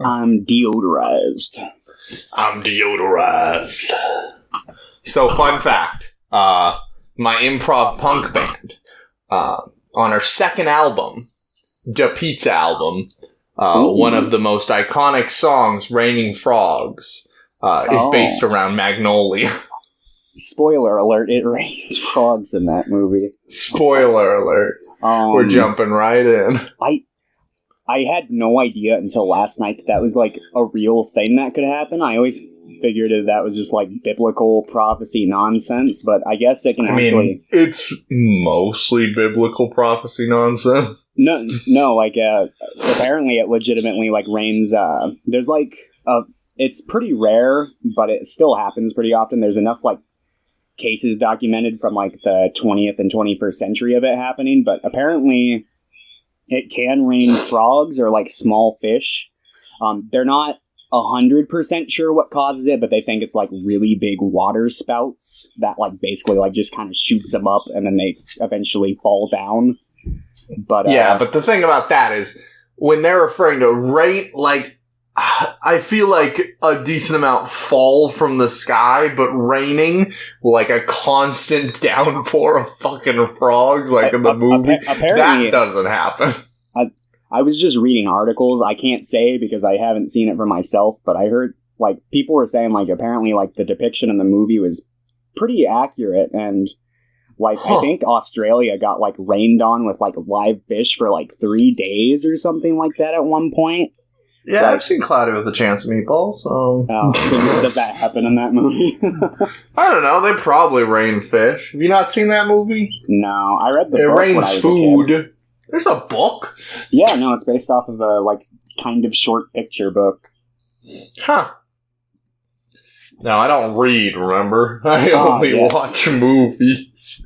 I'm deodorized. So, fun fact. My improv punk band, on our second album, the Pizza album, one of the most iconic songs, Raining Frogs, is based around Magnolia. Spoiler alert, it rains frogs in that movie. Spoiler alert. We're jumping right in. I had no idea until last night that was like a real thing that could happen. I always figured that was just like biblical prophecy nonsense, but I guess it can actually... it's mostly biblical prophecy nonsense. No, like, apparently it legitimately, like, rains, there's, like, it's pretty rare, but it still happens pretty often. There's enough, like, cases documented from, like, the 20th and 21st century of it happening, but apparently it can rain frogs or, like, small fish. They're not 100% sure what causes it, but they think it's, like, really big water spouts that, like, basically, like, just kind of shoots them up and then they eventually fall down. But yeah, but the thing about that is, when they're referring to rain, like, I feel like a decent amount fall from the sky, but raining, like a constant downpour of fucking frogs, like in the movie, that doesn't happen. I was just reading articles. I can't say because I haven't seen it for myself, but I heard, like, people were saying, like, apparently, like, the depiction in the movie was pretty accurate, and, like, I think Australia got, like, rained on with, like, live fish for, like, 3 days or something like that at one point. Yeah, like, I've seen Cloudy with a Chance of Meatballs, so... Oh, does that happen in that movie? I don't know, they probably rain fish. Have you not seen that movie? No, I read the book when I was food. a kid. There's a book? Yeah, no, it's based off of a, like, kind of short picture book. Huh. No, I don't read, remember? I only watch movies.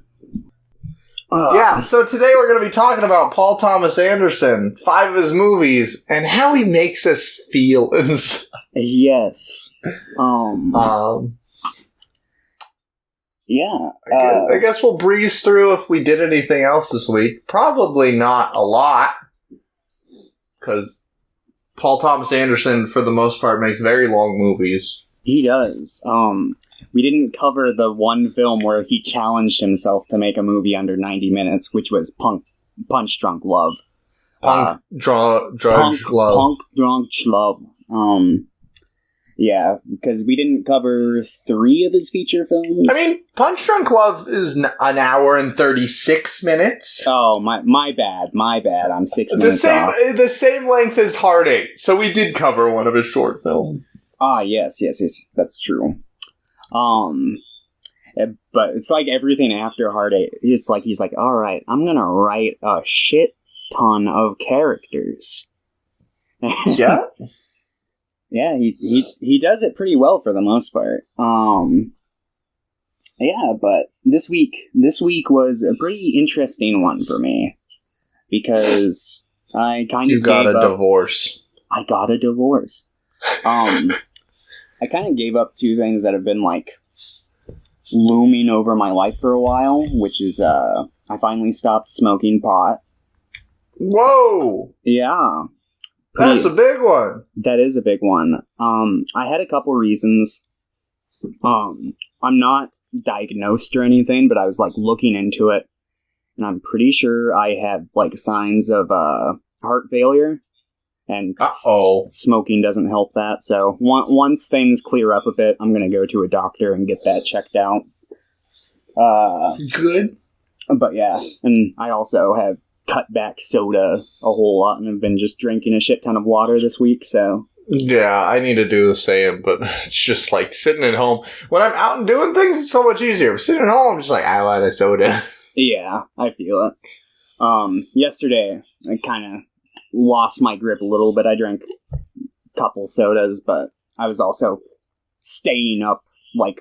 Yeah, so today we're going to be talking about Paul Thomas Anderson, 5 of his movies, and how he makes us feel inside. Yes. Yeah. I guess we'll breeze through if we did anything else this week. Probably not a lot, because Paul Thomas Anderson, for the most part, makes very long movies. He does. We didn't cover the one film where he challenged himself to make a movie under 90 minutes, which was Punch Drunk Love. Drunk Love. Punk Drunk Love. Yeah, because we didn't cover 3 of his feature films. I mean, Punch Drunk Love is an hour and 36 minutes. Oh, my bad. I'm 6 minutes off. The same length as Heart 8, so we did cover one of his short films. Ah, yes, that's true. But it's like everything after Heart 8, he's like, alright, I'm gonna write a shit ton of characters. Yeah? Yeah, he does it pretty well for the most part. Yeah, but this week was a pretty interesting one for me. Because I kind of got a divorce. I got a divorce. I kind of gave up 2 things that have been, like, looming over my life for a while, which is, I finally stopped smoking pot. Whoa! Yeah. That's a big one! That is a big one. I had a couple reasons. I'm not diagnosed or anything, but I was, like, looking into it, and I'm pretty sure I have, like, signs of, heart failure. And smoking doesn't help that, so once things clear up a bit, I'm going to go to a doctor and get that checked out. Good. But yeah, and I also have cut back soda a whole lot and have been just drinking a shit ton of water this week, so... Yeah, I need to do the same, but it's just like sitting at home. When I'm out and doing things, it's so much easier. Sitting at home, I'm just like, I want a soda. Yeah, I feel it. Yesterday, I kind of lost my grip a little bit. I drank a couple sodas, but I was also staying up, like,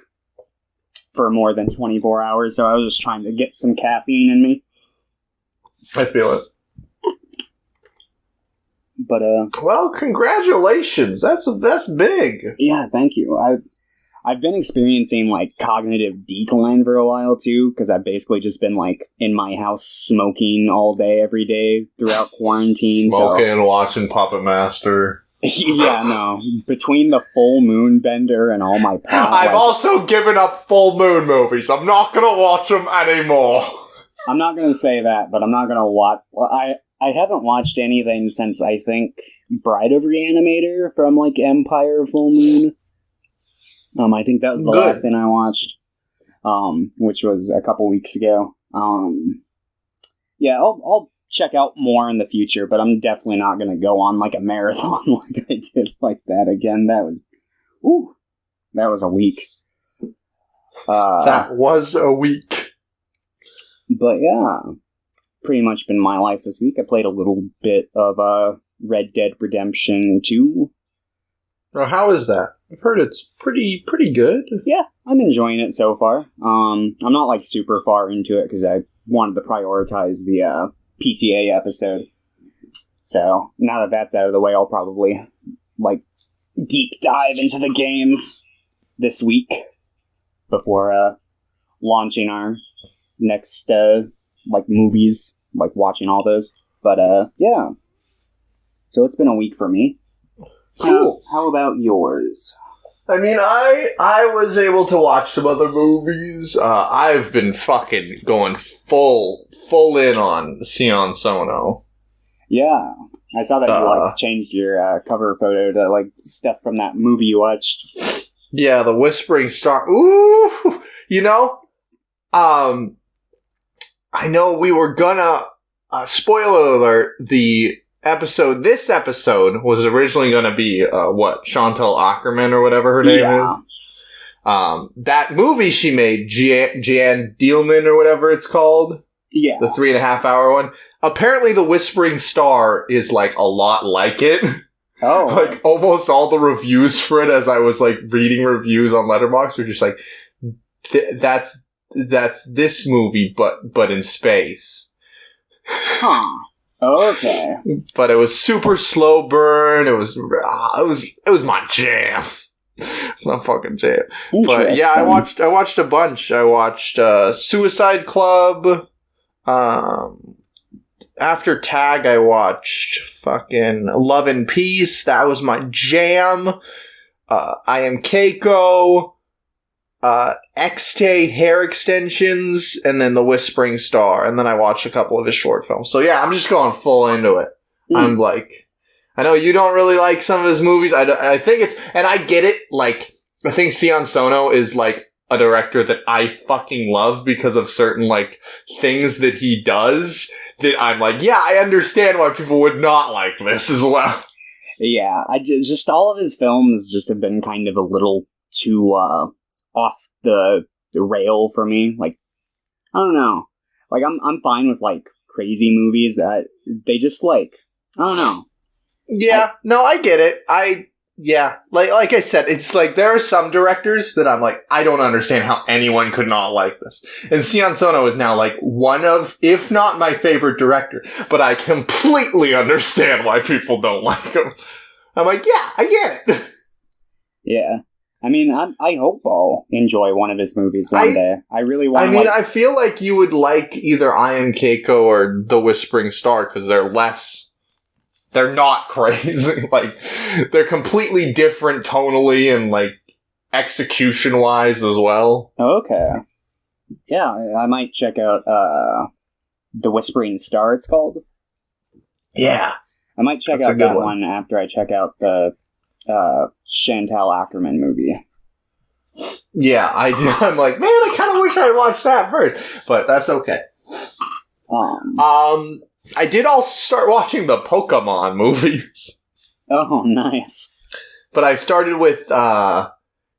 for more than 24 hours, so I was just trying to get some caffeine in me. I feel it. But, well, congratulations! That's big! Yeah, thank you. I've been experiencing, like, cognitive decline for a while, too, because I've basically just been, like, in my house smoking all day, every day, throughout quarantine. Smoking, watching Puppet Master. Yeah, no. Between the Full Moon Bender and all my pot, I've also given up full moon movies. I'm not gonna watch them anymore. I'm not gonna say that, but I'm not gonna watch. Well, I haven't watched anything since I think Bride of Reanimator from like Empire Full Moon. I think that was the last thing I watched. Which was a couple weeks ago. Yeah, I'll check out more in the future, but I'm definitely not going to go on like a marathon like I did like that again. That was a week. That was a week. But yeah, pretty much been my life this week. I played a little bit of Red Dead Redemption 2. Oh, how is that? I've heard it's pretty good. Yeah, I'm enjoying it so far. I'm not like super far into it because I wanted to prioritize the PTA episode. So now that that's out of the way, I'll probably like deep dive into the game this week before launching our next like movies, like watching all those. But yeah. So it's been a week for me. Cool. How about yours? I mean, I was able to watch some other movies. I've been fucking going full in on Sion Sono. Yeah. I saw that you like changed your cover photo to like stuff from that movie you watched. Yeah, The Whispering Star. Ooh! You know, I know we were gonna, spoiler alert, this episode was originally going to be, Chantal Akerman or whatever her name is. That movie she made, Jan Dielman or whatever it's called. Yeah. The 3.5 hour one. Apparently The Whispering Star is like a lot like it. Oh. Like almost all the reviews for it as I was like reading reviews on Letterboxd were just like, that's this movie, but in space. Huh. Okay. But it was super slow burn. It was my jam. My fucking jam. But yeah, I watched a bunch. I watched Suicide Club. After Tag, I watched fucking Love and Peace. That was my jam. I Am Keiko. X-Tay hair extensions, and then The Whispering Star, and then I watched a couple of his short films. So yeah, I'm just going full into it. I'm like, I know you don't really like some of his movies. I think it's, and I get it. Like, I think Sion Sono is like a director that I fucking love because of certain like things that he does. That I'm like, yeah, I understand why people would not like this as well. Yeah, just all of his films just have been kind of a little too off the rail for me. Like, I don't know. Like, I'm fine with like crazy movies that they just like, I don't know. Yeah, I get it. Yeah, like I said, it's like there are some directors that I'm like, I don't understand how anyone could not like this. And Sion Sono is now like one of, if not my favorite director, but I completely understand why people don't like him. I'm like, yeah, I get it. Yeah. I mean, I hope I'll enjoy one of his movies one day. I really want. I mean, I feel like you would like either I Am Keiko or The Whispering Star because they're not crazy. Like, they're completely different tonally and like execution wise as well. Okay. Yeah, I might check out The Whispering Star. It's called. Yeah, I might check out that one after I check out the Chantal Akerman movie. Yeah, I'm like, man, I kind of wish I watched that first, but that's okay. I did also start watching the Pokemon movies. Oh, nice. But I started with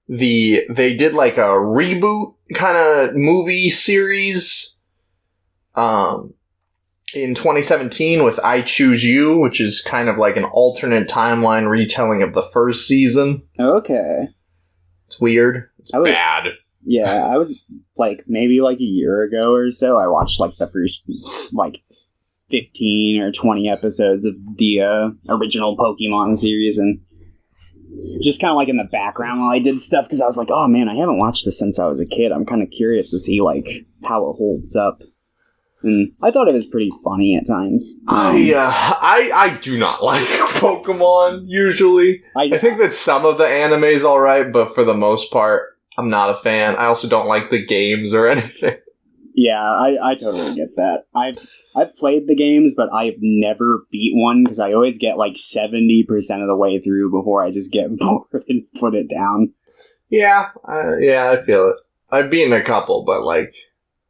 they did like a reboot kind of movie series in 2017 with I Choose You, which is kind of like an alternate timeline retelling of the first season. Okay. It's weird. It's bad. Yeah, I was like maybe like a year ago or so. I watched like the first like 15 or 20 episodes of the original Pokemon series, and just kind of like in the background while I did stuff because I was like, oh man, I haven't watched this since I was a kid. I'm kind of curious to see like how it holds up. And I thought it was pretty funny at times. I do not like Pokemon, usually. I think that some of the anime is alright, but for the most part, I'm not a fan. I also don't like the games or anything. Yeah, I totally get that. I've played the games, but I've never beat one, because I always get like 70% of the way through before I just get bored and put it down. Yeah, I feel it. I've beaten a couple, but like,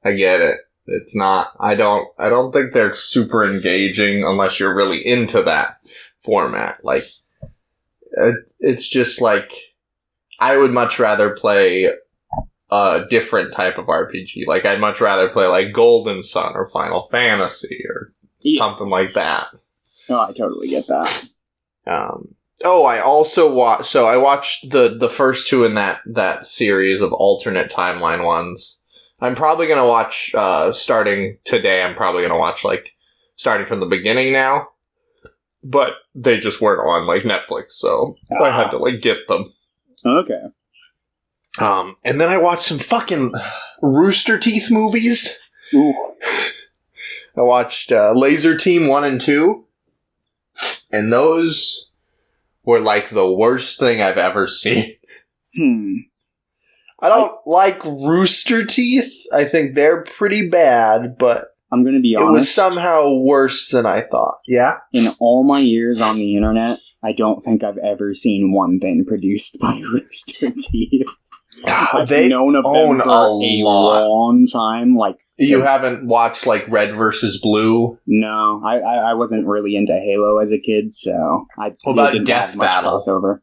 I get it. It's not. I don't think they're super engaging unless you're really into that format. Like, it's just like, I would much rather play a different type of RPG. Like, I'd much rather play like Golden Sun or Final Fantasy or something like that. Oh, I totally get that. I also watched. So I watched the first two in that series of alternate timeline ones. I'm probably gonna watch starting today. I'm probably gonna watch like starting from the beginning now, but they just weren't on like Netflix, so I had to like get them. Okay. And then I watched some fucking Rooster Teeth movies. Ooh. I watched Laser Team 1 and 2, and those were like the worst thing I've ever seen. I don't like Rooster Teeth. I think they're pretty bad, but I'm going to be honest. It was somehow worse than I thought. Yeah? In all my years on the internet, I don't think I've ever seen one thing produced by Rooster Teeth. I've known of them for a long time. Like, you haven't watched like Red versus Blue? No, I wasn't really into Halo as a kid, so I didn't have much crossover.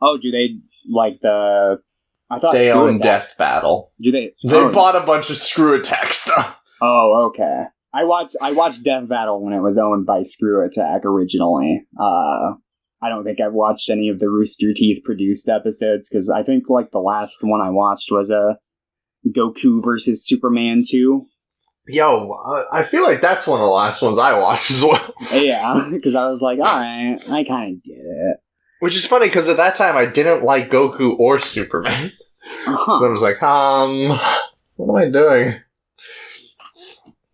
Oh, do they like the? I thought they own Death Battle. Do they? They bought a bunch of Screw Attack stuff. Oh, okay. I watched Death Battle when it was owned by Screw Attack originally. I don't think I've watched any of the Rooster Teeth produced episodes, because I think like the last one I watched was Goku versus Superman 2. Yo, I feel like that's one of the last ones I watched as well. Yeah, because I was like, alright, I kind of get it. Which is funny, because at that time I didn't like Goku or Superman. Uh-huh. I was like, what am I doing?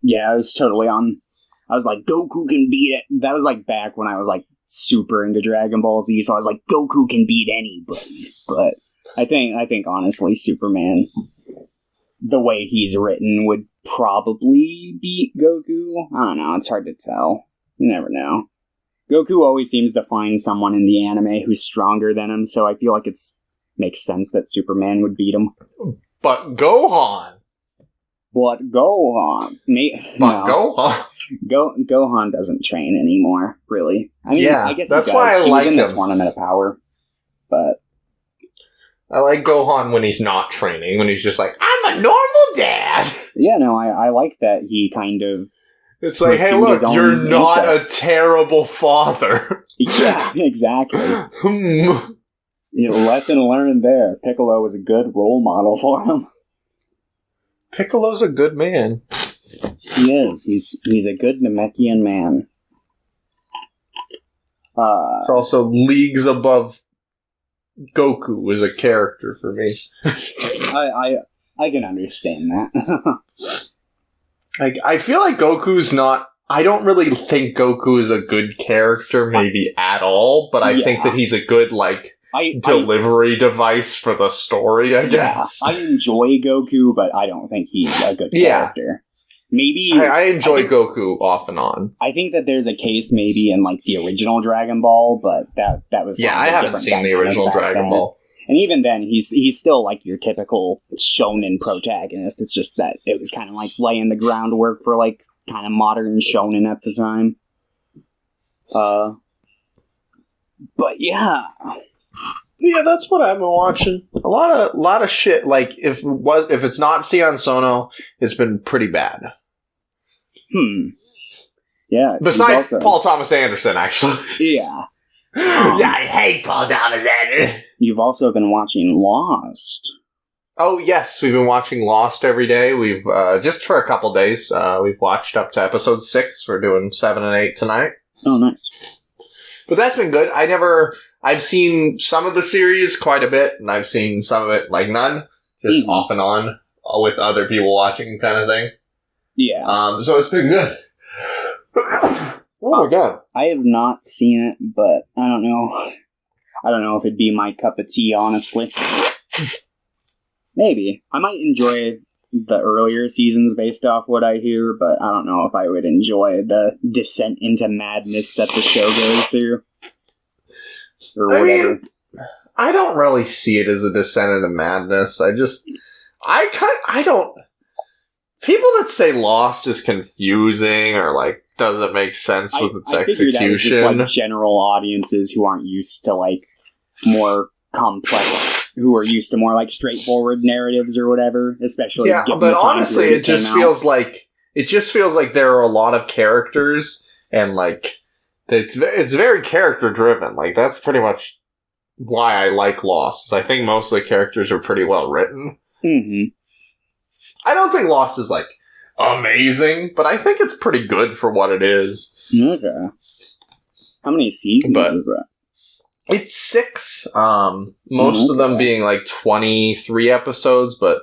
Yeah, I was totally on. I was like, Goku can beat it. That was like back when I was like super into Dragon Ball Z, so I was like, Goku can beat anybody. But I think honestly, Superman, the way he's written, would probably beat Goku. I don't know, it's hard to tell. You never know. Goku always seems to find someone in the anime who's stronger than him, so I feel like makes sense that Superman would beat him. But Gohan! Gohan doesn't train anymore, really. I mean, yeah, I guess that's why I like him. He was in the Tournament of Power, but I like Gohan when he's not training, when he's just like, I'm a normal dad! Yeah, no, I like that he kind of... It's like, hey, look, you're not a terrible father. Yeah, exactly. Lesson learned there. Piccolo was a good role model for him. Piccolo's a good man. He is. He's a good Namekian man. It's also leagues above Goku as a character for me. I can understand that. I feel like Goku's not... I don't really think Goku is a good character, maybe at all, but I think that he's a good, like, delivery device for the story, I guess. I enjoy Goku, but I don't think he's a good character. Maybe... I enjoy Goku off and on. I think that there's a case maybe in, like, the original Dragon Ball, but that was... Yeah, I haven't seen the original Dragon Ball. And even then, he's still like your typical shonen protagonist. It's just that it was kind of like laying the groundwork for like kind of modern shonen at the time. But yeah, that's what I've been watching. A lot of shit. Like if it's not Sion Sono, it's been pretty bad. Yeah. Besides Paul Thomas Anderson, actually. Yeah. Yeah, I hate Paul Thomas Anderson. You've also been watching Lost. Oh, yes. We've been watching Lost every day. We've, just for a couple days, we've watched up to episode 6. We're doing 7 and 8 tonight. Oh, nice. But that's been good. I've seen some of the series quite a bit, and I've seen some of it, like, none. Just off and on with other people watching kind of thing. Yeah. So it's been good. Oh my god. I have not seen it, but I don't know. I don't know if it'd be my cup of tea, honestly. Maybe. I might enjoy the earlier seasons based off what I hear, but I don't know if I would enjoy the descent into madness that the show goes through. Or whatever. I don't really see it as a descent into madness. I don't... People that say Lost is confusing or, like, doesn't make sense with its I execution. That was just, like, general audiences who aren't used to, like, more complex, who are used to more, like, straightforward narratives or whatever, especially given the time honestly, it just feels like there are a lot of characters, and, like, it's very character-driven. Like, that's pretty much why I like Lost. I think most of the characters are pretty well written. Mm-hmm. I don't think Lost is, like, amazing, but I think it's pretty good for what it is. Okay. How many seasons is that? It's 6. Most of them being, like, 23 episodes, but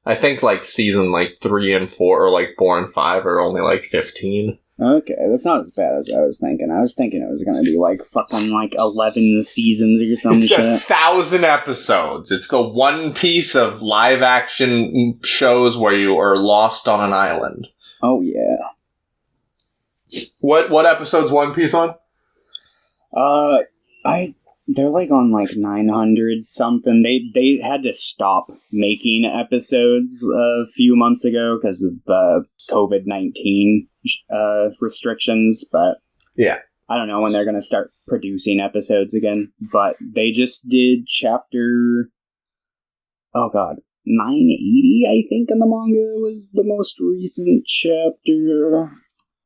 I think, like, season, like, 3 and 4, or, like, 4 and 5 are only, like, 15. Okay, that's not as bad as I was thinking. I was thinking it was going to be, like, fucking, like, 11 seasons or some shit. It's 1,000 episodes. It's the One Piece of live-action shows where you are lost on an island. Oh, yeah. What episode's One Piece on? They're, like, on, like, 900 something. They had to stop making episodes a few months ago because of the COVID-19 restrictions, but yeah, I don't know when they're going to start producing episodes again, but they just did chapter 980, I think, in the manga was the most recent chapter,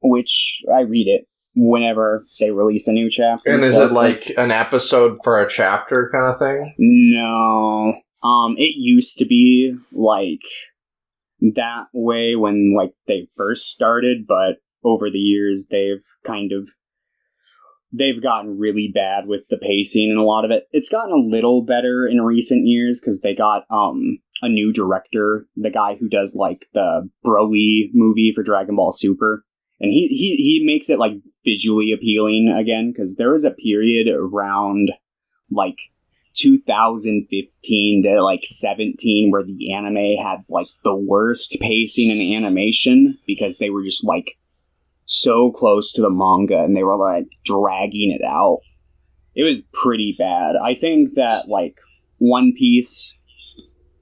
which I read it whenever they release a new chapter. And is it like an episode for a chapter kind of thing? No. It used to be like that way when, like, they first started, but over the years they've gotten really bad with the pacing and a lot of it. It's gotten a little better in recent years because they got a new director, the guy who does, like, the Broly movie for Dragon Ball Super. And he makes it, like, visually appealing again, because there was a period around, like, 2015 to, like, 17 where the anime had, like, the worst pacing in animation because they were just, like, so close to the manga and they were, like, dragging it out. It was pretty bad. I think that, like, One Piece,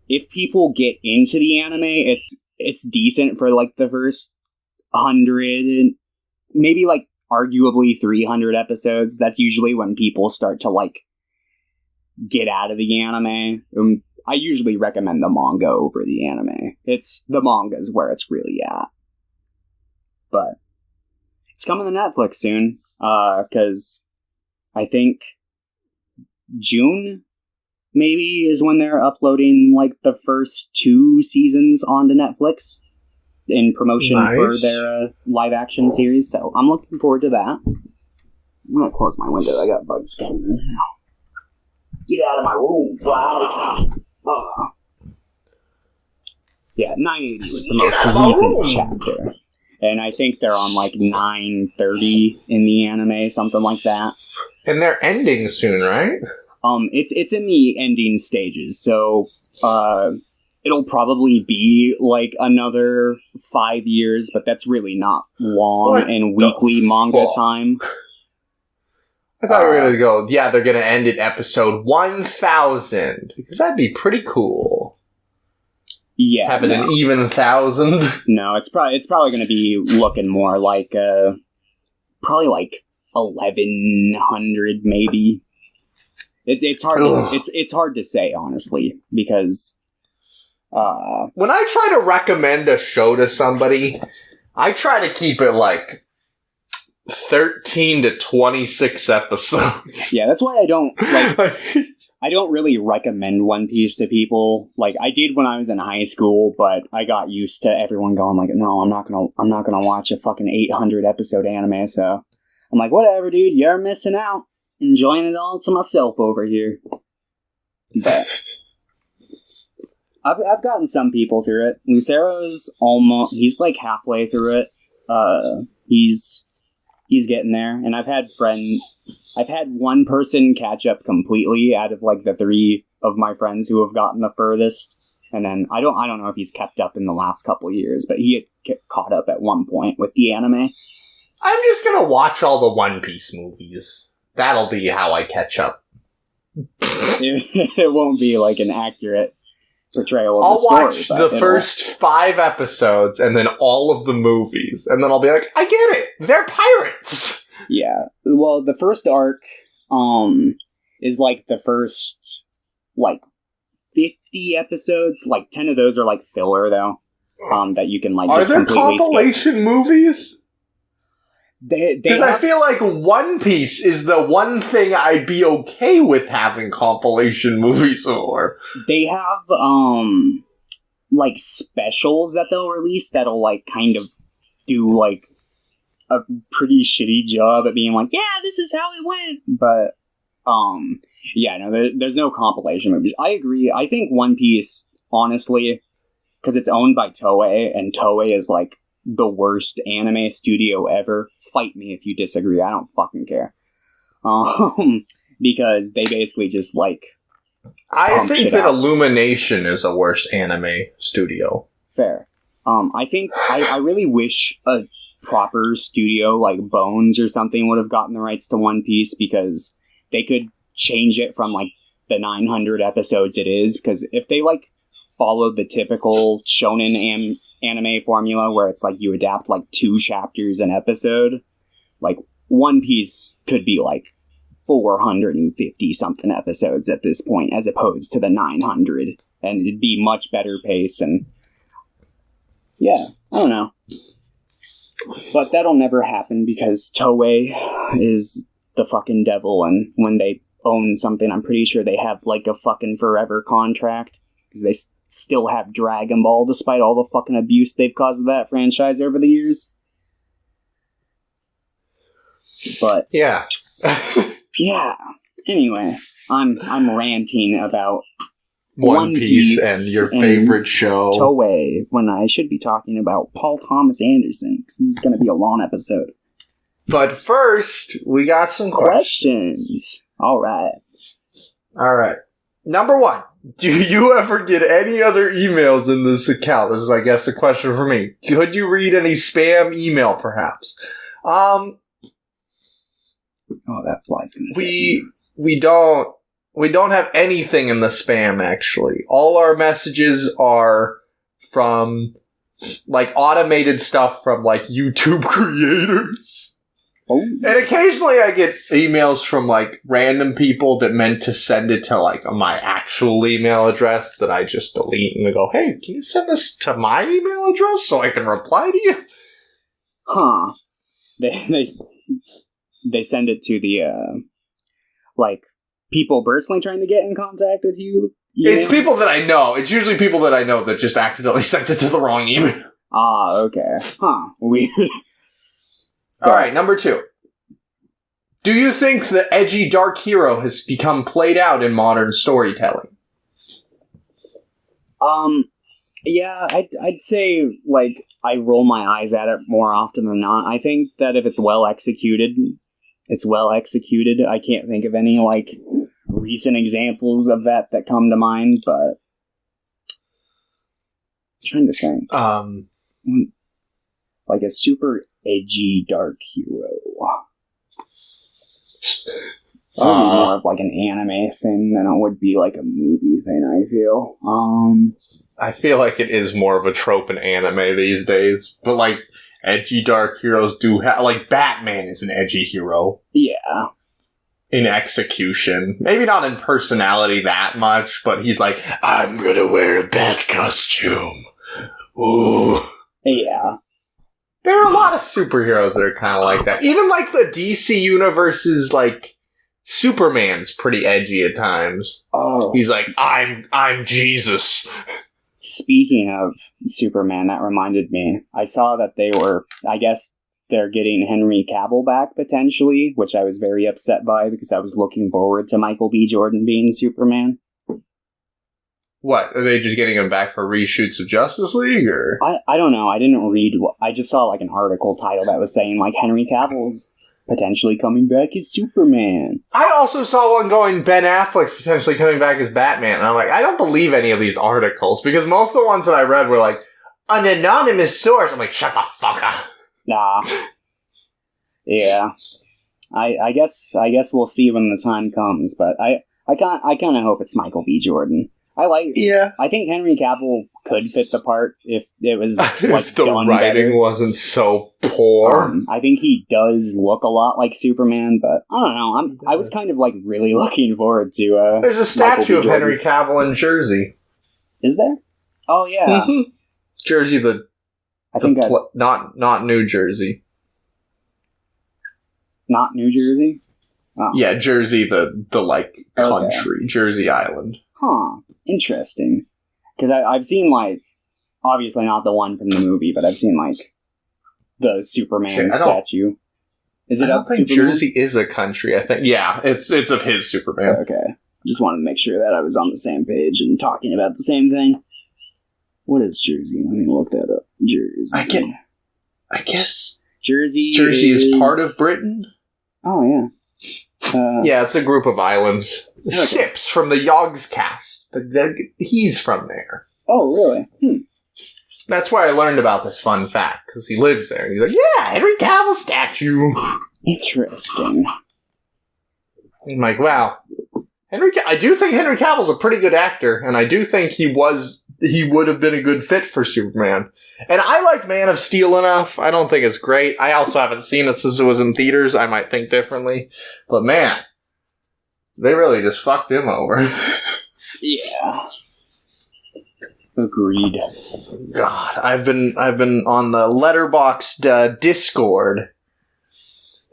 if people get into the anime, it's decent for, like, the first 100, maybe, like, arguably 300 episodes. That's usually when people start to, like, get out of the anime. I usually recommend the manga over the anime. The manga's where it's really at. But it's coming to Netflix soon, because I think June, maybe, is when they're uploading, like, the first 2 seasons onto Netflix in promotion for their live-action series, so I'm looking forward to that. I'm gonna close my window, I got bugs coming in now. Get out of my room, flies! Yeah, 980 was the most recent chapter. And I think they're on, like, 930 in the anime, something like that. And they're ending soon, right? It's in the ending stages, so, it'll probably be, like, another 5 years, but that's really not long in weekly manga time. I thought we were going to go, they're going to end at episode 1000, because that'd be pretty cool. Yeah. Having an even 1,000. No, it's probably going to be looking more like, probably like 1,100, maybe. It's hard. It's hard to say, honestly, because when I try to recommend a show to somebody, I try to keep it like 13 to 26 episodes. Yeah, that's why I don't like. I don't really recommend One Piece to people. Like, I did when I was in high school, but I got used to everyone going like, "No, I'm not gonna watch a fucking 800 episode anime." So I'm like, "Whatever, dude. You're missing out. Enjoying it all to myself over here." But I've gotten some people through it. Lucero's he's like halfway through it. He's getting there, and I've had one person catch up completely out of like the 3 of my friends who have gotten the furthest. And then I don't know if he's kept up in the last couple years, but he had caught up at one point with the anime. I'm just gonna watch all the One Piece movies. That'll be how I catch up. It won't be like an accurate portrayal of I'll the story. watch the first 5 episodes and then all of the movies, and then I'll be like, I get it. They're pirates. Yeah. Well, the first arc is like the first like 50 episodes. Like 10 of those are like filler though. That you can like just completely skip. Are there compilation movies? Because I feel like One Piece is the one thing I'd be okay with having compilation movies for. They have, like, specials that they'll release that'll, like, kind of do, like, a pretty shitty job at being like, yeah, this is how it went. But, yeah, no, there's no compilation movies. I agree. I think One Piece, honestly, because it's owned by Toei, and Toei is, like, the worst anime studio ever. Fight me if you disagree. I don't fucking care. Because they basically just like. I think that Illumination is a worse anime studio. Fair. I think I really wish a proper studio like Bones or something would have gotten the rights to One Piece, because they could change it from like the 900 episodes it is. Because if they like followed the typical shonen anime formula where it's like you adapt like 2 chapters an episode, like One Piece could be like 450 something episodes at this point as opposed to the 900, and it'd be much better pace. And yeah, I don't know, but that'll never happen because Toei is the fucking devil, and when they own something, I'm pretty sure they have like a fucking forever contract because they still have Dragon Ball despite all the fucking abuse they've caused of that franchise over the years. But yeah. Yeah. Anyway, I'm ranting about One Piece and your favorite show, Toei, when I should be talking about Paul Thomas Anderson, because this is going to be a long episode. But first, we got some questions. All right. Number 1. Do you ever get any other emails in this account? This is, I guess, a question for me. Could you read any spam email, perhaps? Oh, that fly's gonna. We don't have anything in the spam. Actually, all our messages are from like automated stuff from like YouTube creators. Oh. And occasionally I get emails from, like, random people that meant to send it to, like, my actual email address that I just delete, and they go, hey, can you send this to my email address so I can reply to you? Huh. They send it to the, like, people personally trying to get in contact with you? It's people that I know. It's usually people that I know that just accidentally sent it to the wrong email. Ah, okay. Huh. Weird. Alright, number 2. Do you think the edgy dark hero has become played out in modern storytelling? Yeah, I'd say, like, I roll my eyes at it more often than not. I think that if it's well executed, it's well executed. I can't think of any, like, recent examples of that come to mind, but I'm trying to think. Like a super edgy dark hero. That would be more of like an anime thing than it would be like a movie thing, I feel. I feel like it is more of a trope in anime these days, but like edgy dark heroes do have, like Batman is an edgy hero. Yeah. In execution. Maybe not in personality that much, but he's like, I'm gonna wear a bat costume. Ooh. Yeah. There are a lot of superheroes that are kind of like that. Even like the DC universe's like Superman's pretty edgy at times. Oh, he's like, I'm Jesus. Speaking of Superman, that reminded me. I saw that I guess they're getting Henry Cavill back potentially, which I was very upset by because I was looking forward to Michael B. Jordan being Superman. What, are they just getting him back for reshoots of Justice League, or? I don't know. I didn't read. I just saw like an article title that was saying like Henry Cavill's potentially coming back as Superman. I also saw one going, Ben Affleck's potentially coming back as Batman. And I'm like, I don't believe any of these articles, because most of the ones that I read were like, an anonymous source. I'm like, shut the fuck up. Nah. Yeah. I guess we'll see when the time comes, but I kind of hope it's Michael B. Jordan. I think Henry Cavill could fit the part if it was like, if the done writing better. wasn't so poor. I think he does look a lot like Superman, but I don't know. I was kind of like really looking forward to. There's a statue of Henry Cavill in Jersey. Is there? Oh yeah, Jersey. Not New Jersey. Not New Jersey. Oh. Yeah, Jersey, the like country, okay. Jersey Island. Huh. Interesting. Because I've seen, like, obviously not the one from the movie, but I've seen, like, the Superman statue. Is it I of don't think Superman? Jersey is a country, I think. Yeah, it's of his Superman. Okay. Just wanted to make sure that I was on the same page and talking about the same thing. What is Jersey? Let me look that up. Jersey. I guess... Jersey is part of Britain? Oh, yeah. Yeah, it's a group of islands. Okay. Sips from the Yogscast. He's from there. Oh, really? That's why I learned about this fun fact, because he lives there. He's like, yeah, Henry Cavill statue. Interesting. I'm like, wow. I do think Henry Cavill's a pretty good actor, and I do think he would have been a good fit for Superman. And I like Man of Steel enough. I don't think it's great. I also haven't seen it since it was in theaters. I might think differently. But man, they really just fucked him over. Yeah. Agreed. God, I've been on the Letterboxd Discord.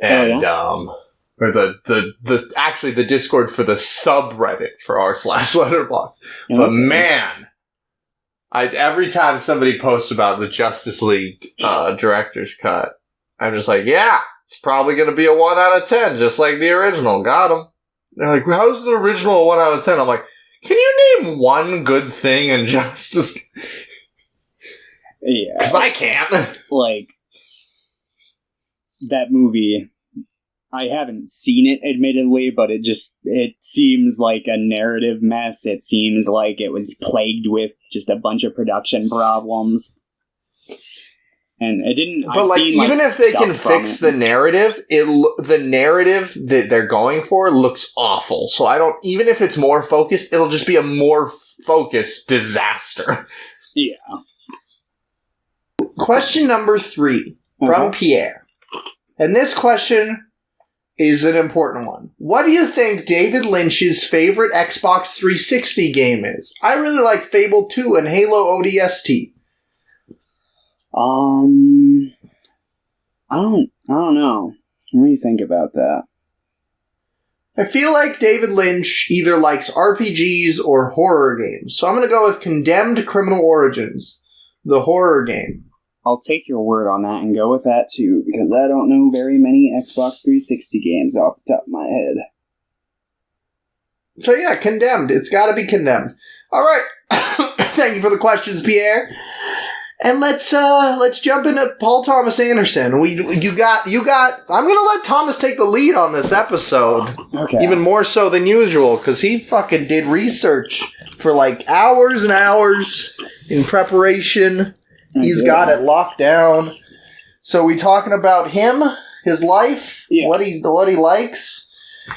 And or the Discord for the subreddit for r/Letterboxd. Okay. But man, every time somebody posts about the Justice League director's cut, I'm just like, yeah, it's probably going to be a 1 out of 10, just like the original. Got him. They're like, how's the original a 1 out of 10? I'm like, can you name one good thing in Justice? Yeah. Because I can't. Like, that movie, I haven't seen it, admittedly, but it seems like a narrative mess. It seems like it was plagued with just a bunch of production problems. And it didn't... But even if they can fix the narrative, the narrative that they're going for looks awful. So even if it's more focused, it'll just be a more focused disaster. Yeah. Question number 3 from Pierre. And this question is an important one. What do you think David Lynch's favorite Xbox 360 game is? I really like Fable 2 and Halo ODST. I don't know. What do you think about that? I feel like David Lynch either likes RPGs or horror games, so I'm going to go with Condemned Criminal Origins, the horror game. I'll take your word on that and go with that too, because I don't know very many Xbox 360 games off the top of my head. So yeah, Condemned. It's got to be Condemned. All right. Thank you for the questions, Pierre. And let's jump into Paul Thomas Anderson. You got. I'm gonna let Thomas take the lead on this episode. Okay. Even more so than usual, because he fucking did research for like hours and hours in preparation. He's got it locked down. So we talking about him, his life, what he likes.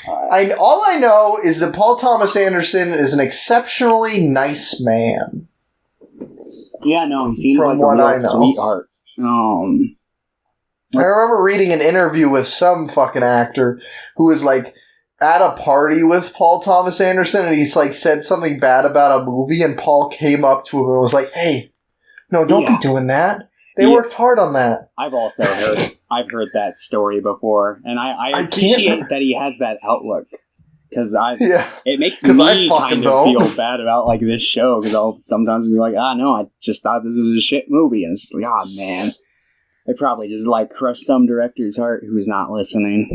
All I know is that Paul Thomas Anderson is an exceptionally nice man. Yeah, no, he seems like a real sweetheart. I remember reading an interview with some fucking actor who was like at a party with Paul Thomas Anderson, and he's like said something bad about a movie, and Paul came up to him and was like, "Hey, no, don't be doing that. They worked hard on that." I've also heard that story before, and I appreciate that he has that outlook. Because it makes me kind of feel bad about like this show, because I'll sometimes be like, no, I just thought this was a shit movie, and it's just like, man, I probably just like crushed some director's heart who's not listening.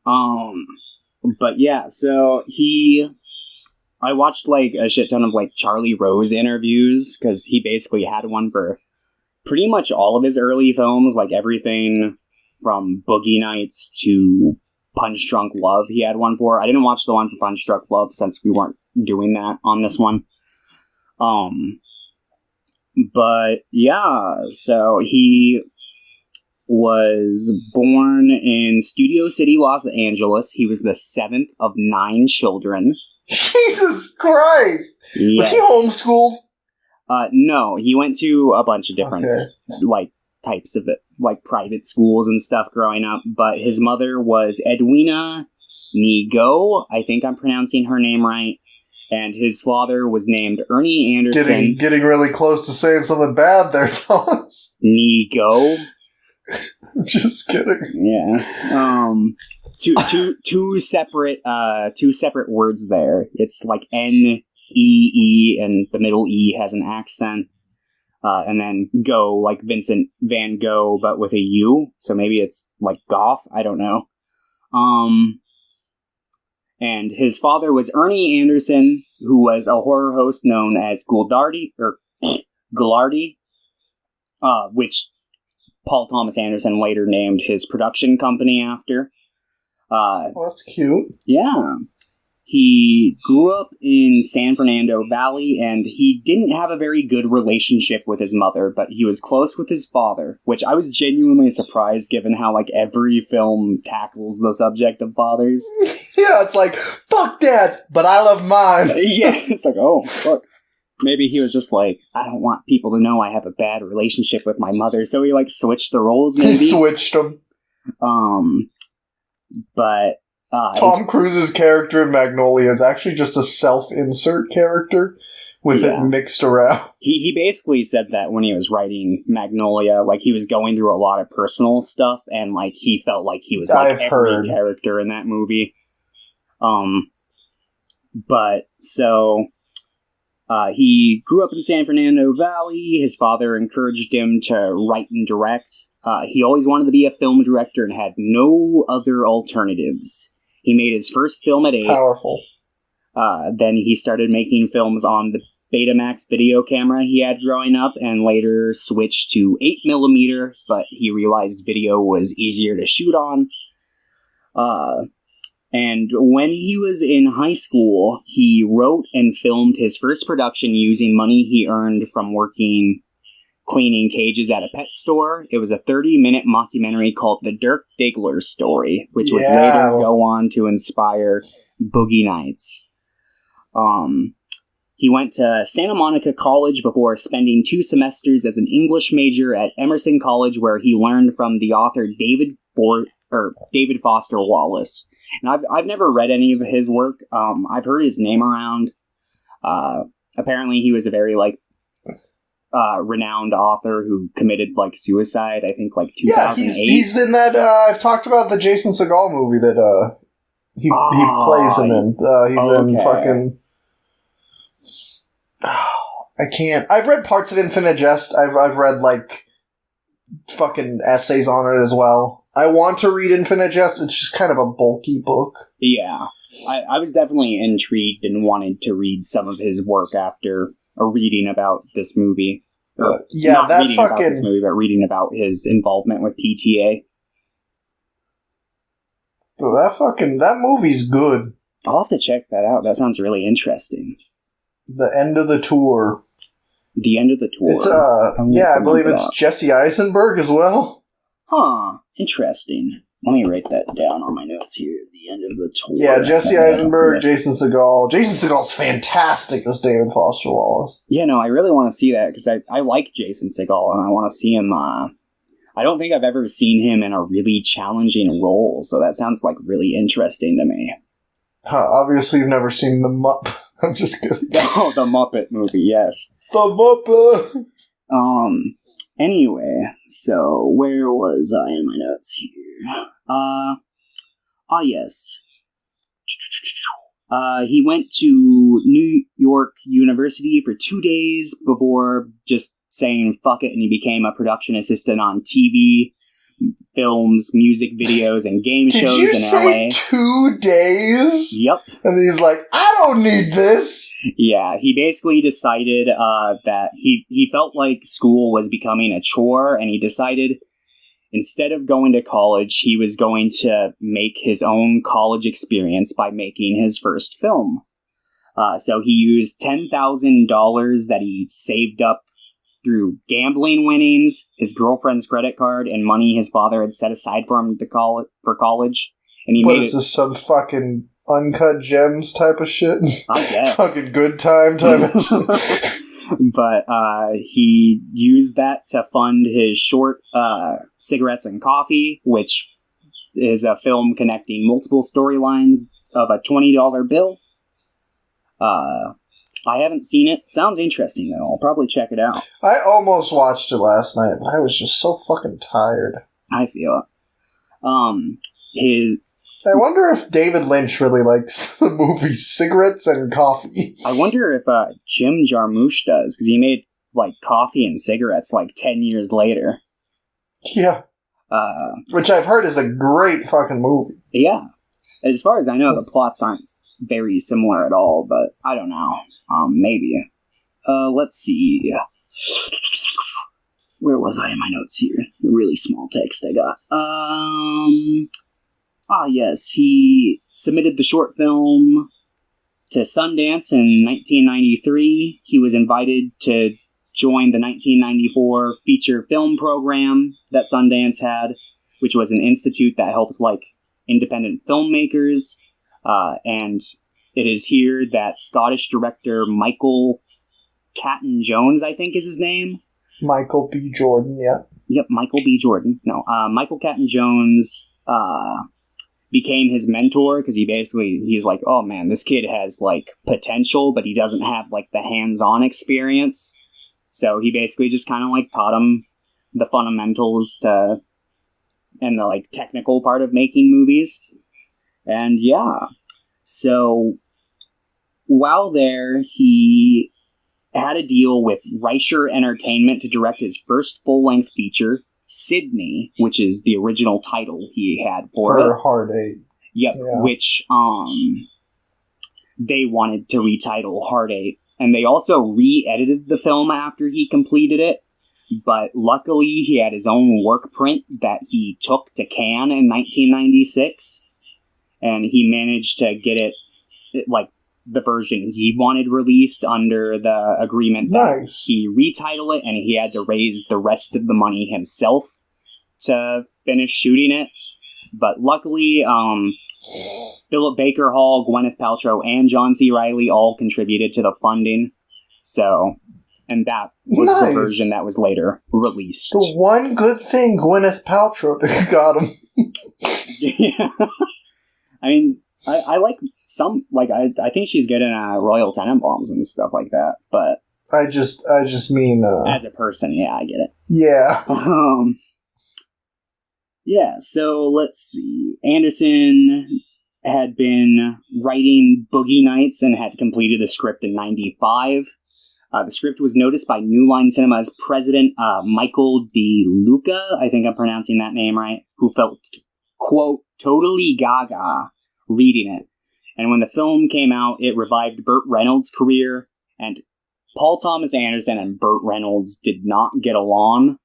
But yeah, so he I watched, like, a shit ton of, like, Charlie Rose interviews, because he basically had one for pretty much all of his early films, like, everything from Boogie Nights to Punch Drunk Love he had one for. I didn't watch the one for Punch Drunk Love, since we weren't doing that on this one. But, yeah, so he was born in Studio City, Los Angeles. He was the 7th of 9 children. Jesus Christ! Yes. Was he homeschooled? No, he went to a bunch of different, like, types of it, like, private schools and stuff growing up, but his mother was Edwina Nigo, I think I'm pronouncing her name right, and his father was named Ernie Anderson. Getting really close to saying something bad there, Thomas. Nigo. I'm just kidding. Yeah. Two separate words there. It's like N-E-E, and the middle E has an accent. And then go, like Vincent Van Gogh, but with a U. So maybe it's like Goth. I don't know. And his father was Ernie Anderson, who was a horror host known as Goulardi, which Paul Thomas Anderson later named his production company after. Well, that's cute. Yeah. He grew up in San Fernando Valley, and he didn't have a very good relationship with his mother, but he was close with his father, which I was genuinely surprised given how, like, every film tackles the subject of fathers. Yeah, it's like, fuck dads, but I love mine. Yeah, it's like, oh, fuck. Maybe he was just like, I don't want people to know I have a bad relationship with my mother, so he, like, switched the roles, maybe? He switched them. But... Tom Cruise's character in Magnolia is actually just a self-insert character with it mixed around. He basically said that when he was writing Magnolia, like, he was going through a lot of personal stuff, and, like, he felt like he was, like, every character in that movie. But, so... he grew up in San Fernando Valley. His father encouraged him to write and direct. He always wanted to be a film director and had no other alternatives. He made his first film at 8. Powerful. Then he started making films on the Betamax video camera he had growing up, and later switched to 8mm, but he realized video was easier to shoot on. And when he was in high school, he wrote and filmed his first production using money he earned from working cleaning cages at a pet store. It was a 30-minute mockumentary called The Dirk Diggler Story, which would later go on to inspire Boogie Nights. He went to Santa Monica College before spending 2 semesters as an English major at Emerson College, where he learned from the author David Foster Wallace. And I've never read any of his work. I've heard his name around. Apparently he was a very, like, renowned author who committed, like, suicide, I think, like, 2008. Yeah, he's in that, I've talked about the Jason Segel movie that, he plays him in. He's in fucking... I can't... I've read parts of Infinite Jest. I've read, like, fucking essays on it as well. I want to read Infinite Jest. It's just kind of a bulky book. Yeah. I was definitely intrigued and wanted to read some of his work after reading about this movie. About this movie, but reading about his involvement with PTA. Bro, that movie's good. I'll have to check that out. That sounds really interesting. The End of the Tour. The End of the Tour. It's, I believe it's Jesse Eisenberg as well. Huh. Interesting. Let me write that down on my notes here. The End of the Tour. Yeah, Jesse Eisenberg, Jason Segel. Jason Segel's fantastic as David Foster Wallace. Yeah, no, I really want to see that, because I like Jason Segel, and I want to see him, I don't think I've ever seen him in a really challenging role, so that sounds, like, really interesting to me. Obviously you've never seen The Muppet. I'm just kidding. Oh, the Muppet movie, yes. The Muppet! Anyway, so where was I in my notes here? Yes. He went to New York University for 2 days before just saying fuck it, and he became a production assistant on TV. films, music videos, and game Did shows you in say LA. 2 days? Yep. And he's like, I don't need this. Yeah, he basically decided that he felt like school was becoming a chore, and he decided instead of going to college, he was going to make his own college experience by making his first film. So he used $10,000 that he saved up through gambling winnings, his girlfriend's credit card, and money his father had set aside for him for college. And he made is this, some fucking Uncut Gems type of shit? I guess. Fucking Good Time type of shit. But he used that to fund his short Cigarettes and Coffee, which is a film connecting multiple storylines of a $20 bill. I haven't seen it. Sounds interesting, though. I'll probably check it out. I almost watched it last night, but I was just so fucking tired. I feel it. I wonder if David Lynch really likes the movie Cigarettes and Coffee. I wonder if Jim Jarmusch does, because he made, like, Coffee and Cigarettes, like, 10 years later. Yeah. Which I've heard is a great fucking movie. Yeah. As far as I know, the plots aren't very similar at all, but I don't know. Maybe. Let's see. Where was I in my notes here? The really small text I got. Yes. He submitted the short film to Sundance in 1993. He was invited to join the 1994 feature film program that Sundance had, which was an institute that helped, like, independent filmmakers. And it is here that Scottish director Michael Caton-Jones, I think is his name. Michael B. Jordan, yeah. Yep, Michael B. Jordan. No, Michael Caton-Jones became his mentor because he's like, oh man, this kid has, like, potential, but he doesn't have, like, the hands-on experience. So he basically just kind of, like, taught him the fundamentals and the, like, technical part of making movies. And yeah, so while there, he had a deal with Reicher Entertainment to direct his first full-length feature, Sydney, which is the original title he had for it. Hard Eight. Yep, yeah. Which they wanted to retitle Hard Eight. And they also re-edited the film after he completed it. But luckily, he had his own work print that he took to Cannes in 1996. And he managed to get it, like, the version he wanted released under the agreement that he retitle it, and he had to raise the rest of the money himself to finish shooting it. But luckily, Philip Baker Hall, Gwyneth Paltrow, and John C. Reilly all contributed to the funding. So, and that was the version that was later released. The one good thing Gwyneth Paltrow got him. Yeah. I mean, I like some, like, I think she's good in Royal Tenenbaums and stuff like that, but... I just mean... as a person, yeah, I get it. Yeah. Yeah, so let's see. Anderson had been writing Boogie Nights and had completed the script in 95. The script was noticed by New Line Cinema's president, Michael DeLuca, I think I'm pronouncing that name right, who felt, quote, totally gaga reading it. And when the film came out, it revived Burt Reynolds' career, and Paul Thomas Anderson and Burt Reynolds did not get along.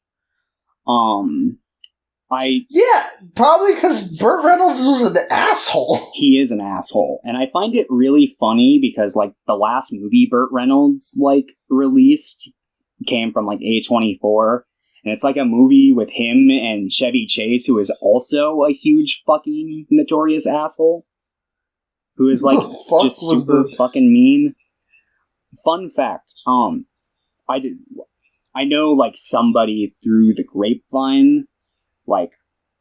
Yeah, probably because Burt Reynolds was an asshole. He is an asshole. And I find it really funny because, like, the last movie Burt Reynolds, like, released came from, like, A24. And it's like a movie with him and Chevy Chase, who is also a huge fucking notorious asshole. Who is, like, just super fucking mean. Fun fact, I know, like, somebody through the grapevine, like,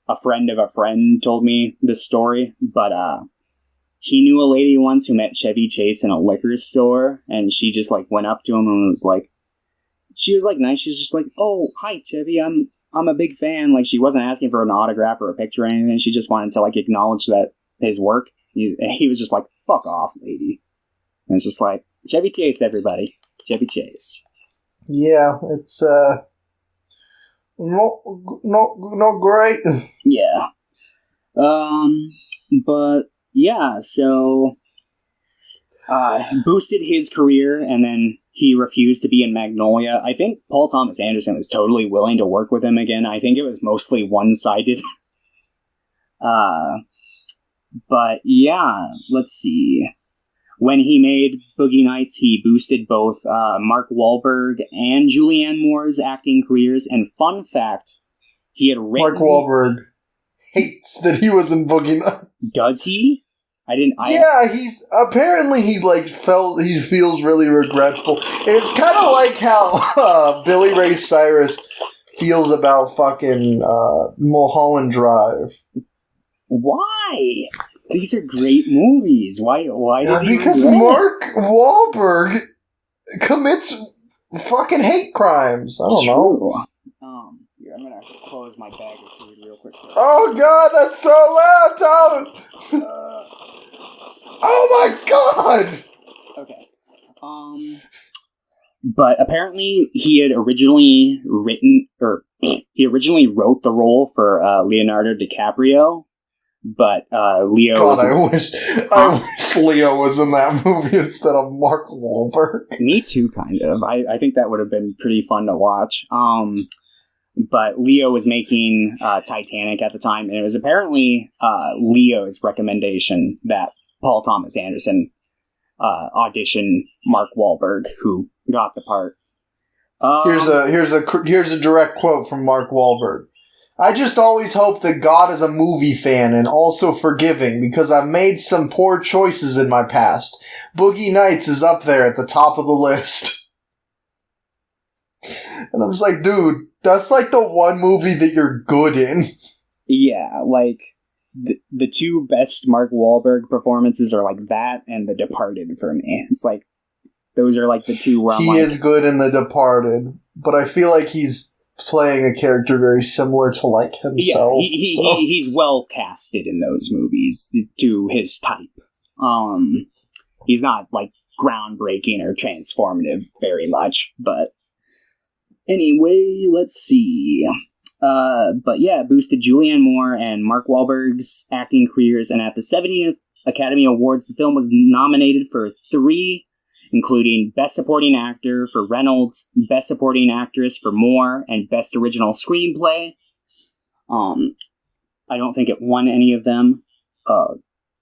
a friend of a friend told me this story, but, he knew a lady once who met Chevy Chase in a liquor store, and she just, like, went up to him and was like, she was, like, nice, she's just like, oh, hi, Chevy, I'm a big fan, like, she wasn't asking for an autograph or a picture or anything, she just wanted to, like, acknowledge that his work. He was just like, fuck off, lady. And it's just like, Chevy Chase, everybody. Chevy Chase. Yeah, it's, not great. Yeah. But yeah, so boosted his career, and then he refused to be in Magnolia. I think Paul Thomas Anderson was totally willing to work with him again. I think it was mostly one-sided. But yeah, let's see. When he made Boogie Nights, he boosted both Mark Wahlberg and Julianne Moore's acting careers. And fun fact, he had written... Mark Wahlberg hates that he was in Boogie Nights. Does he? Yeah, he feels really regretful. It's kind of like how Billy Ray Cyrus feels about fucking Mulholland Drive. Why? These are great movies. Why does he? Because Mark Wahlberg commits fucking hate crimes. I don't know. Here, I'm gonna close my bag of food real quick. Oh god, that's so loud, Tom! Oh my god! Okay. But apparently he had originally wrote the role for Leonardo DiCaprio. But Leo... God, I wish Leo was in that movie instead of Mark Wahlberg. Me too, kind of. I think that would have been pretty fun to watch. But Leo was making Titanic at the time, and it was apparently Leo's recommendation that Paul Thomas Anderson audition Mark Wahlberg, who got the part. Here's a direct quote from Mark Wahlberg. I just always hope that God is a movie fan and also forgiving because I've made some poor choices in my past. Boogie Nights is up there at the top of the list. And I'm just like, dude, that's like the one movie that you're good in. Yeah, like, the two best Mark Wahlberg performances are like that and The Departed for me. It's like, those are like the two where I'm He is good in The Departed, but I feel like he's playing a character very similar to like himself. Yeah, he's well casted in those movies to his type. He's not like groundbreaking or transformative very much, but anyway, let's see. But yeah, boosted Julianne Moore and Mark Wahlberg's acting careers, and at the 70th Academy Awards, the film was nominated for 3, including Best Supporting Actor for Reynolds, Best Supporting Actress for Moore, and Best Original Screenplay. I don't think it won any of them.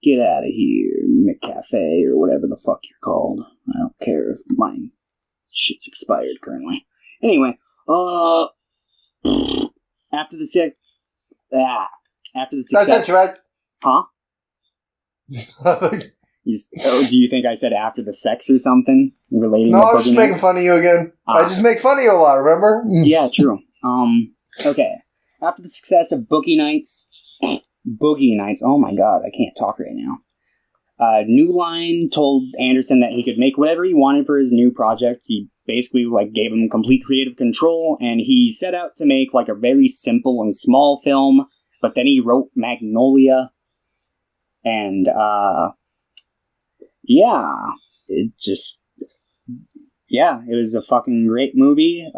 Get out of here, McCafe, or whatever the fuck you're called. I don't care if my shit's expired currently. Anyway, after the success... That's right. Huh? Do you think I said after the sex or something relating? No, to I was just making fun of you again. I just make fun of you a lot. Remember? Yeah, true. Okay. After the success of Boogie Nights. Oh my god, I can't talk right now. New Line told Anderson that he could make whatever he wanted for his new project. He basically gave him complete creative control, and he set out to make a very simple and small film. But then he wrote Magnolia, and it was a fucking great movie.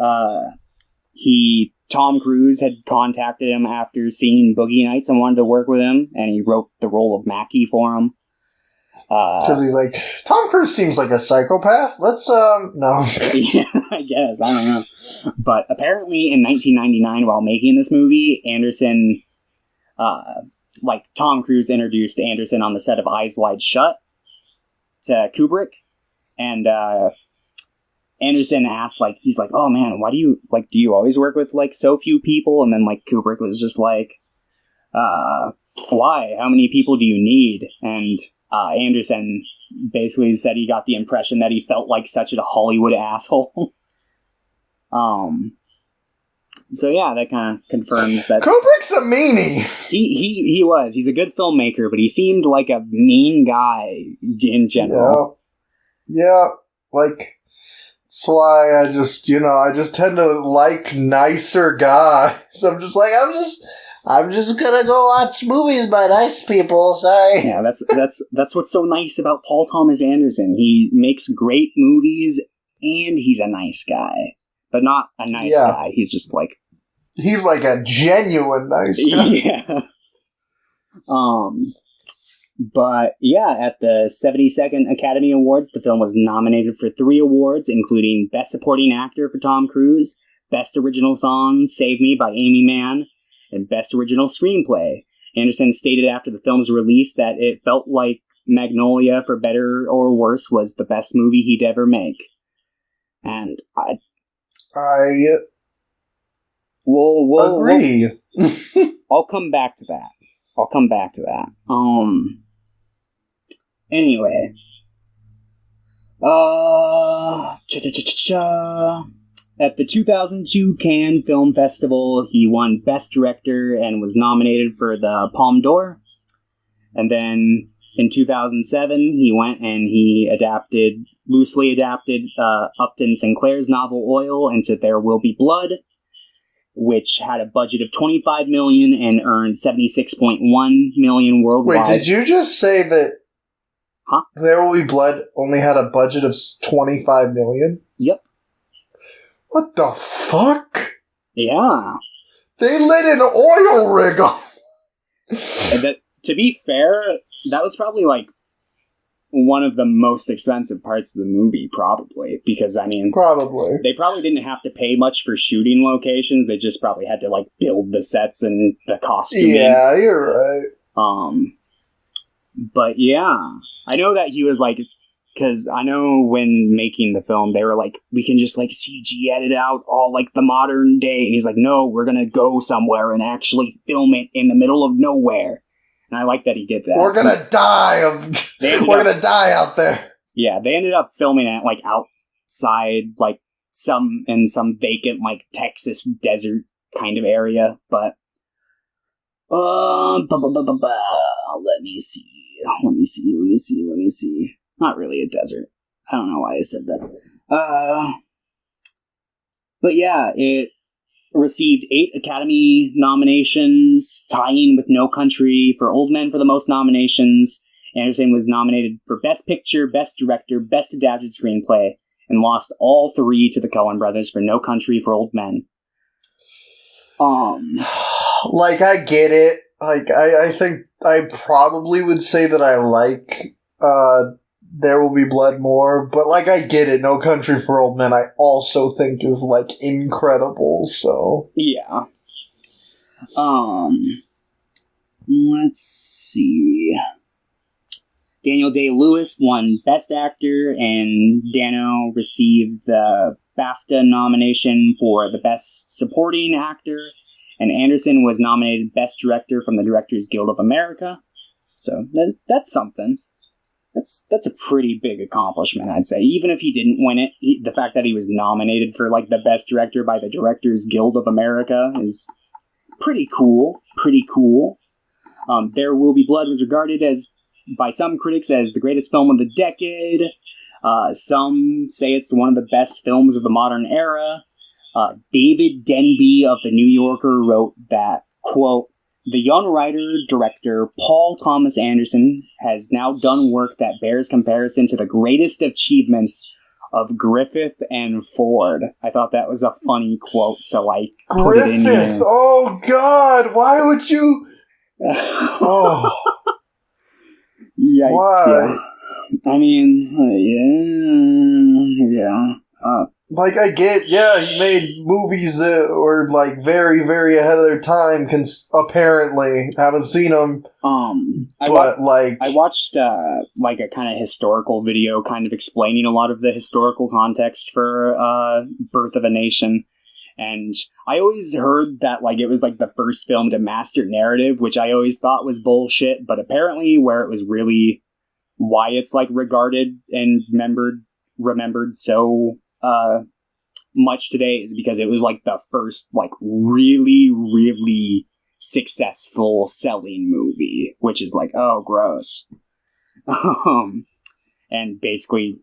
Tom Cruise had contacted him after seeing Boogie Nights and wanted to work with him, and he wrote the role of Mackie for him. Because he's like, Tom Cruise seems like a psychopath. Let's, no. Yeah, I guess. I don't know. But apparently in 1999, while making this movie, Anderson, Tom Cruise introduced Anderson on the set of Eyes Wide Shut to Kubrick, and Anderson asked, he's like, oh man, why do you always work with so few people? And then Kubrick was just like, why? How many people do you need? And Anderson basically said he got the impression that he felt like such a Hollywood asshole. So yeah, that kind of confirms that Kubrick's a meanie. He was. He's a good filmmaker, but he seemed like a mean guy in general. Yeah. That's why I just tend to like nicer guys. I'm just gonna go watch movies by nice people. Sorry. Yeah, that's what's so nice about Paul Thomas Anderson. He makes great movies, and he's a nice guy, but not a nice guy. He's just He's like a genuine nice guy. Yeah. But yeah, at the 72nd Academy Awards, the film was nominated for 3 awards, including Best Supporting Actor for Tom Cruise, Best Original Song, Save Me by Amy Mann, and Best Original Screenplay. Anderson stated after the film's release that it felt like Magnolia, for better or worse, was the best movie he'd ever make. And we'll agree. I'll come back to that. Anyway. At the 2002 Cannes Film Festival, he won Best Director and was nominated for the Palme d'Or. And then in 2007, he went and he loosely adapted Upton Sinclair's novel Oil into There Will Be Blood, which had a budget of $25 million and earned $76.1 million worldwide. Wait, did you just say that There Will Be Blood only had a budget of $25 million? Yep. What the fuck? Yeah. They lit an oil rig on. To be fair, that was probably like one of the most expensive parts of the movie, probably. Because, I mean... Probably. They probably didn't have to pay much for shooting locations. They just probably had to, like, build the sets and the costuming. Yeah, you're right. But yeah. I know that he was, like... Because I know when making the film, they were like, we can just, like, CG edit out all, like, the modern day. And he's like, no, we're gonna go somewhere and actually film it in the middle of nowhere. And I like that he did that. We're gonna die gonna die out there. Yeah, they ended up filming it, like, outside, like, some vacant, like, Texas desert kind of area, but... Let me see. Not really a desert. I don't know why I said that. But yeah, it received 8 Academy nominations, tying with No Country for Old Men for the most nominations. Anderson was nominated for Best Picture, Best Director, Best Adapted Screenplay, and lost all 3 to the Coen brothers for No Country for Old Men. Like, I get it. Like, I think I probably would say that I like There Will Be Blood more, but, like, I get it. No Country for Old Men I also think is, like, incredible, so... Yeah. Let's see... Daniel Day-Lewis won Best Actor, and Dano received the BAFTA nomination for the Best Supporting Actor, and Anderson was nominated Best Director from the Directors Guild of America. So that's something. That's a pretty big accomplishment, I'd say. Even if he didn't win it, the fact that he was nominated for, like, the Best Director by the Directors Guild of America is pretty cool. There Will Be Blood was regarded by some critics as the greatest film of the decade. Some say it's one of the best films of the modern era. David Denby of The New Yorker wrote that, quote, "The young writer-director Paul Thomas Anderson has now done work that bears comparison to the greatest achievements of Griffith and Ford." I thought that was a funny quote, so I put it in here. Griffith! Oh, God! Why would you... Oh... Yikes, why? Yeah. I mean, yeah. Like, I get, yeah, he made movies that were, like, very, very ahead of their time, apparently. Haven't seen them. I watched, like, a kind of historical video kind of explaining a lot of the historical context for, Birth of a Nation. And I always heard that, like, it was, like, the first film to master narrative, which I always thought was bullshit, but apparently where it was really why it's, like, regarded and remembered so, much today is because it was, like, the first, like, really, really successful selling movie, which is, like, oh, gross. And basically,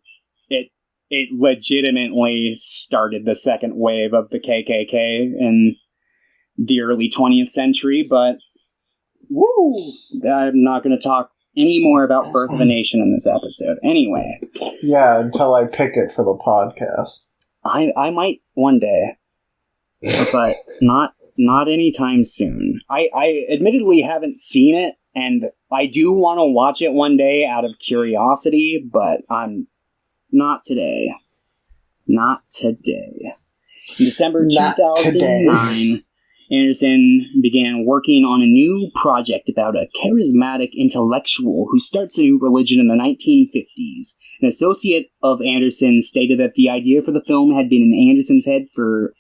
it legitimately started the second wave of the KKK in the early 20th century, but woo! I'm not going to talk any more about Birth of a Nation in this episode. Anyway. Yeah, until I pick it for the podcast. I might one day, but not Not anytime soon. I admittedly haven't seen it, and I do want to watch it one day out of curiosity, but I'm not today. Not today. In December 2009, Anderson began working on a new project about a charismatic intellectual who starts a new religion in the 1950s. An associate of Anderson stated that the idea for the film had been in Anderson's head for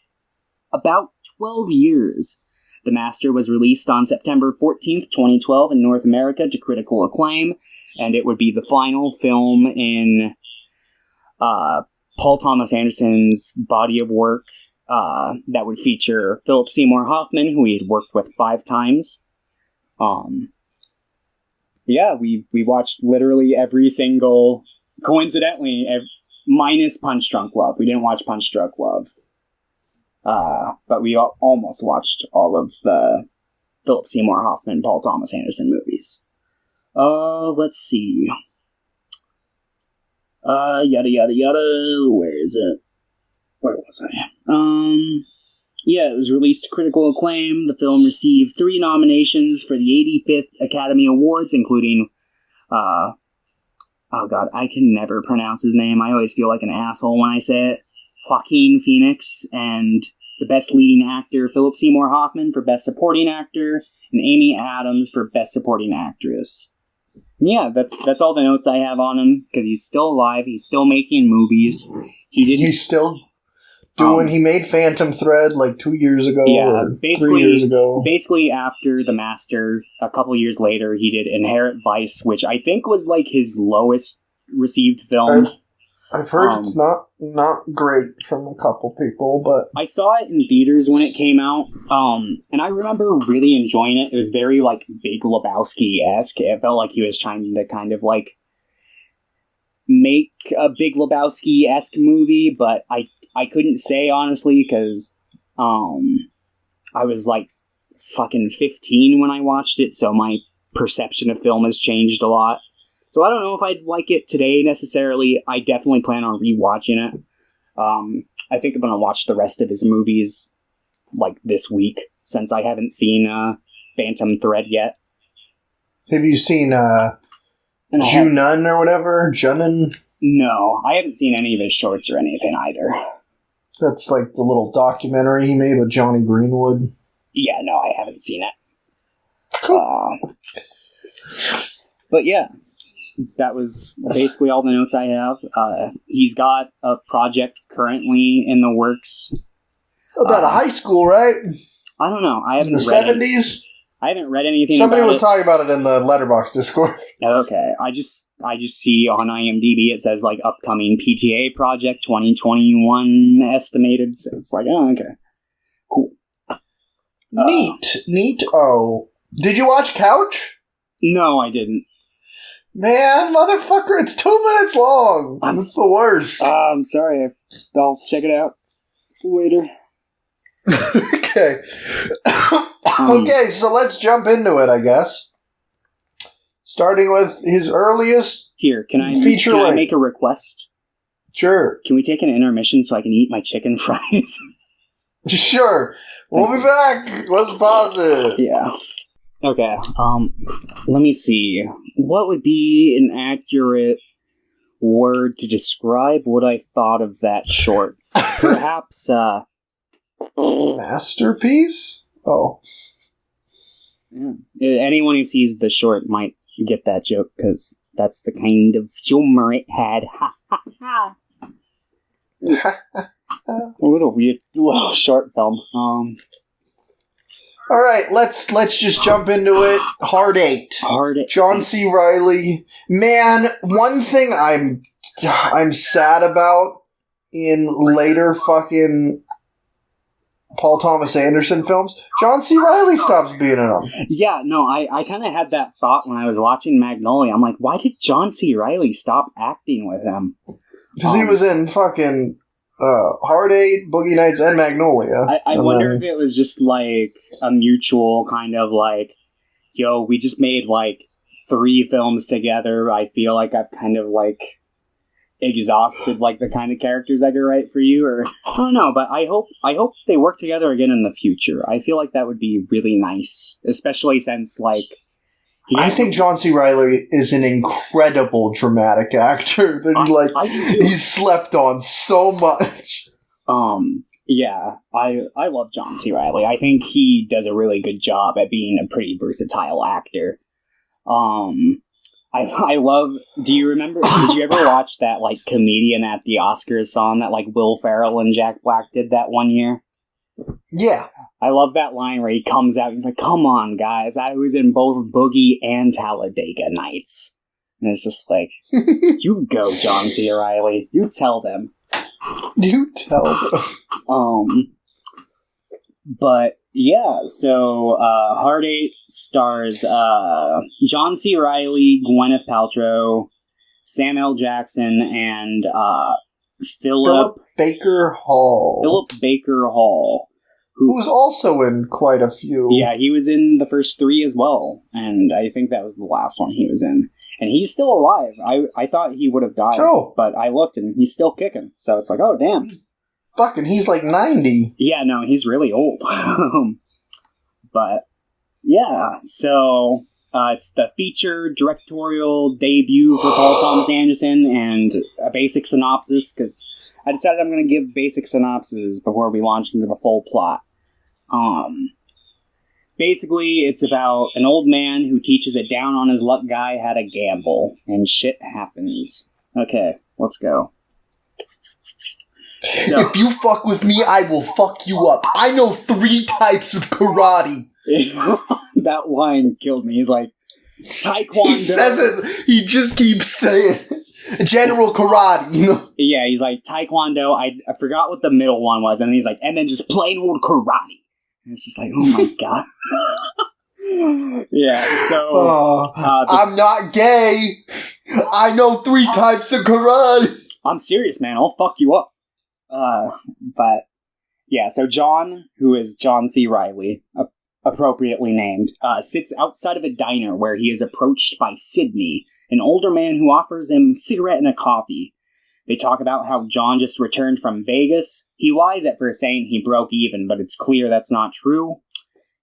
about 12 years. The Master was released on September 14th, 2012 in North America to critical acclaim, and it would be the final film in Paul Thomas Anderson's body of work that would feature Philip Seymour Hoffman, who he had worked with 5 times. Yeah, we watched literally every single, coincidentally, minus Punch Drunk Love. We didn't watch Punch Drunk Love. But we almost watched all of the Philip Seymour Hoffman, Paul Thomas Anderson movies. Let's see. Yada yada yada. Where is it? Where was I? Yeah, it was released to critical acclaim. The film received 3 nominations for the 85th Academy Awards, including, oh god, I can never pronounce his name. I always feel like an asshole when I say it. Joaquin Phoenix, and the Best Leading Actor, Philip Seymour Hoffman, for Best Supporting Actor, and Amy Adams for Best Supporting Actress. Yeah, that's all the notes I have on him, because he's still alive, he's still making movies. He's still doing, he made Phantom Thread like 2 years ago, or 3 years ago. Basically, after The Master, a couple years later, he did Inherent Vice, which I think was like his lowest received film. I've heard it's not great from a couple people, but I saw it in theaters when it came out, and I remember really enjoying it. It was very, like, Big Lebowski-esque. It felt like he was trying to kind of, like, make a Big Lebowski-esque movie, but I couldn't say, honestly, because, I was, like, fucking 15 when I watched it, so my perception of film has changed a lot. So I don't know if I'd like it today necessarily. I definitely plan on rewatching it. I think I'm going to watch the rest of his movies like this week, since I haven't seen Phantom Thread yet. Have you seen Junon or whatever? Junon? No, I haven't seen any of his shorts or anything either. That's like the little documentary he made with Johnny Greenwood. Yeah, no, I haven't seen it. Cool. But yeah. That was basically all the notes I have. He's got a project currently in the works. About a high school, right? I don't know. I haven't in the 70s? I haven't read anything Somebody about was it. talking about it in the Letterboxd Discord. Okay. I just see on IMDb it says, like, upcoming PTA project 2021 estimated. So it's like, oh, okay. Cool. Neat. Oh. Did you watch Couch? No, I didn't. Man, motherfucker, it's 2 minutes long. It's the worst. I'm sorry. I'll check it out later. Okay. Okay, so let's jump into it, I guess. Starting with his earliest Here, can I make a request? Sure. Can we take an intermission so I can eat my chicken fries? Sure. We'll be back. Let's pause it. Yeah. Okay, let me see. What would be an accurate word to describe what I thought of that short? Perhaps, masterpiece? Oh. Yeah. Anyone who sees the short might get that joke, because that's the kind of humor it had. Ha ha ha! What a weird little short film. All right, let's just jump into it. Hard Eight. John C. Reilly. Man, one thing I'm sad about in later fucking Paul Thomas Anderson films, John C. Reilly stops being in them. Yeah, no, I kind of had that thought when I was watching Magnolia. I'm like, why did John C. Reilly stop acting with him? Because he was in fucking Hard Eight, Boogie Nights, and Magnolia. I wonder if it was just like a mutual kind of like, yo, we just made like 3 films together. I feel like I've kind of like exhausted like the kind of characters I could write for you, or I don't know, but I hope they work together again in the future. I feel like that would be really nice, especially since, like... I think John C. Reilly is an incredible dramatic actor that he's slept on so much. Yeah, I love John C. Reilly. I think he does a really good job at being a pretty versatile actor. I love... Do you remember... Did you ever watch that, like, Comedian at the Oscars song that, like, Will Ferrell and Jack Black did that one year? Yeah. I love that line where he comes out and he's like, come on, guys, I was in both Boogie and Talladega Nights. And it's just like, you go, John C. Reilly. You tell them. You tell them. But, yeah, so, Hard Eight stars, John C. Reilly, Gwyneth Paltrow, Sam L. Jackson, and, Philip Baker Hall. Philip Baker Hall. Who was also in quite a few. Yeah, he was in the first 3 as well, and I think that was the last one he was in. And he's still alive. I thought he would have died, but I looked and he's still kicking. So it's like, oh, damn. He's like 90. Yeah, no, he's really old. But, yeah, so it's the feature directorial debut for Paul Thomas Anderson, and a basic synopsis, because I decided I'm going to give basic synopses before we launch into the full plot. Basically, it's about an old man who teaches a down-on-his-luck guy how to gamble, and shit happens. Okay, let's go. So, if you fuck with me, I will fuck you up. I know 3 types of karate. That line killed me. He's like, Taekwondo. He says it. He just keeps saying it. General karate, you know? Yeah, he's like, Taekwondo. I forgot what the middle one was. And he's like, and then just plain old karate. And it's just like, oh my god. Yeah, so... I'm not gay. I know 3 types of karate. I'm serious, man. I'll fuck you up. But, yeah, so John, who is John C. Reilly, appropriately named, sits outside of a diner where he is approached by Sydney, an older man who offers him a cigarette and a coffee. They talk about how John just returned from Vegas. He lies at first saying he broke even, but it's clear that's not true.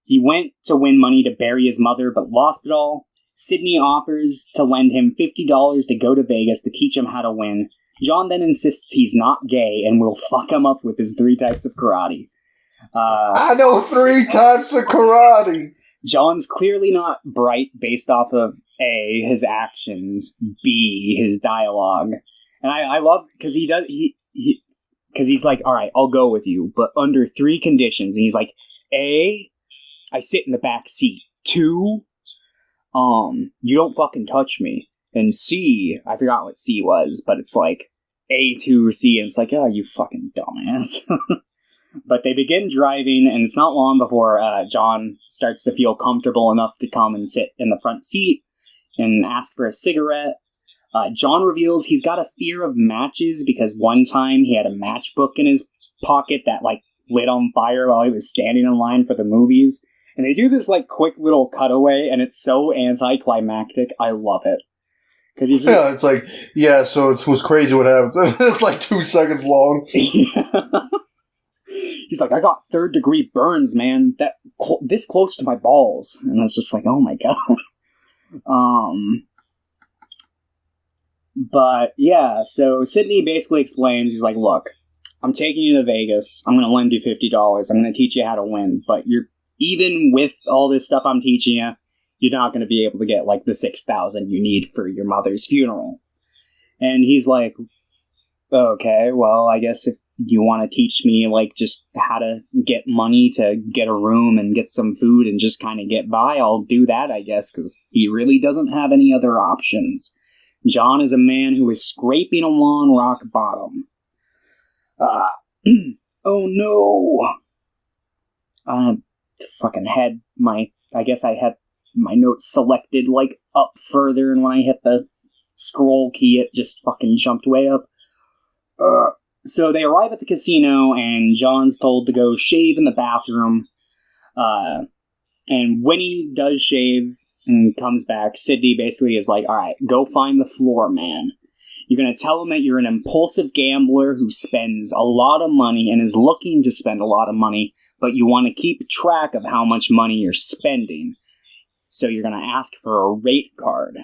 He went to win money to bury his mother, but lost it all. Sydney offers to lend him $50 to go to Vegas to teach him how to win. John then insists he's not gay and will fuck him up with his 3 types of karate. I know 3 types of karate. John's clearly not bright based off of A, his actions, B, his dialogue. And I love, because because he's like, all right, I'll go with you, but under 3 conditions. And he's like, A, I sit in the back seat. 2, you don't fucking touch me. And C, I forgot what C was, but it's like A2C, and it's like, oh, you fucking dumbass. But they begin driving, and it's not long before John starts to feel comfortable enough to come and sit in the front seat and ask for a cigarette. John reveals he's got a fear of matches because one time he had a matchbook in his pocket that, like, lit on fire while he was standing in line for the movies. And they do this, like, quick little cutaway, and it's so anticlimactic. I love it. Cause he's yeah, it's like, yeah, so it was crazy what happened. It's like 2 seconds long. Yeah. He's like, I got 3rd-degree burns, man. This close to my balls. And it's just like, oh my god. But, yeah, so Sydney basically explains, he's like, look, I'm taking you to Vegas. I'm going to lend you $50. I'm going to teach you how to win. But even with all this stuff I'm teaching you, you're not going to be able to get, like, the $6,000 you need for your mother's funeral. And he's like, okay, well, I guess if you want to teach me, like, just how to get money to get a room and get some food and just kind of get by, I'll do that, I guess, because he really doesn't have any other options. John is a man who is scraping along rock bottom. Oh no! I guess I had my notes selected, like, up further, and when I hit the scroll key, it just fucking jumped way up. So they arrive at the casino, and John's told to go shave in the bathroom. And when he does shave and comes back, Sydney basically is like, alright, go find the floor man. You're going to tell him that you're an impulsive gambler who spends a lot of money and is looking to spend a lot of money, but you want to keep track of how much money you're spending. So you're going to ask for a rate card.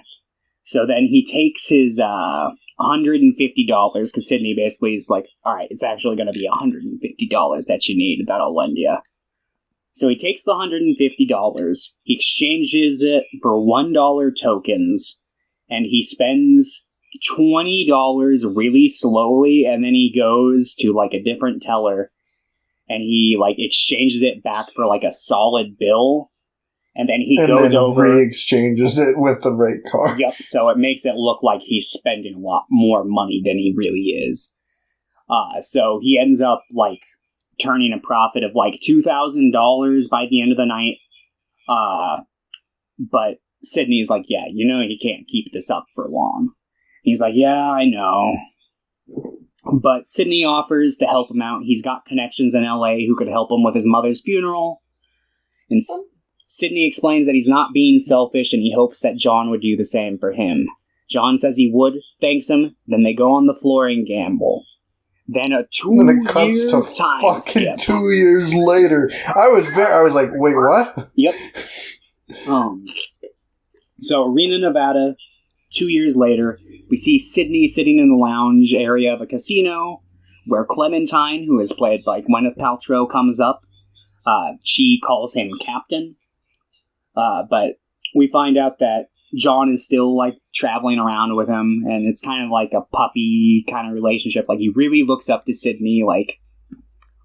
So then he takes his $150, because Sydney basically is like, all right, it's actually going to be $150 that you need, that I'll lend you. So he takes the $150, he exchanges it for $1 tokens, and he spends $20 really slowly, and then he goes to, like, a different teller, and he, like, exchanges it back for, like, a solid bill. And then he goes over... re-exchanges it with the rate card. Yep, so it makes it look like he's spending a lot more money than he really is. So he ends up, like, turning a profit of, like, $2,000 by the end of the night. But Sydney's like, yeah, you know you can't keep this up for long. He's like, yeah, I know. But Sydney offers to help him out. He's got connections in LA who could help him with his mother's funeral. And Sydney explains that he's not being selfish, and he hopes that John would do the same for him. John says he would, thanks him, then they go on the floor and gamble. Then a 2-year time skip. 2 years later. I was like, wait, what? Yep. So, Reno, Nevada, 2 years later, we see Sydney sitting in the lounge area of a casino, where Clementine, who is played by Gwyneth Paltrow, comes up. She calls him Captain. But we find out that John is still, like, traveling around with him, and it's kind of like a puppy kind of relationship. Like, he really looks up to Sydney, like,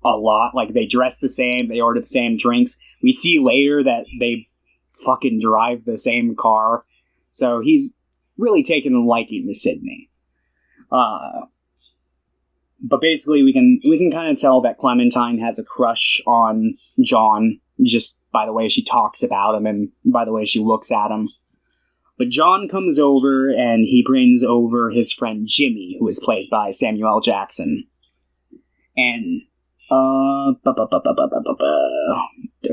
a lot. Like, they dress the same, they order the same drinks. We see later that they fucking drive the same car. So he's really taken a liking to Sydney. But basically, we can kind of tell that Clementine has a crush on John, just by the way she talks about him and by the way she looks at him. But John comes over, and he brings over his friend Jimmy, who is played by Samuel L. Jackson. And, I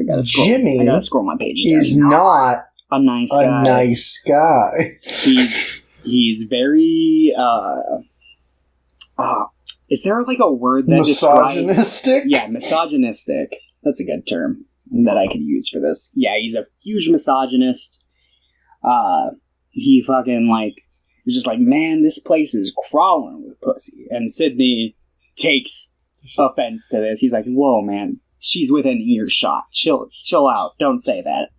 gotta scroll. Jimmy I gotta scroll my page down. Is not a nice guy. A nice guy. He's very, is there, like, a word that misogynistic? Yeah, misogynistic. That's a good term that I could use for this. Yeah, he's a huge misogynist. He fucking, like, is just like, man, this place is crawling with pussy. And Sydney takes offense to this. He's like, whoa, man, she's within earshot. Chill out. Don't say that.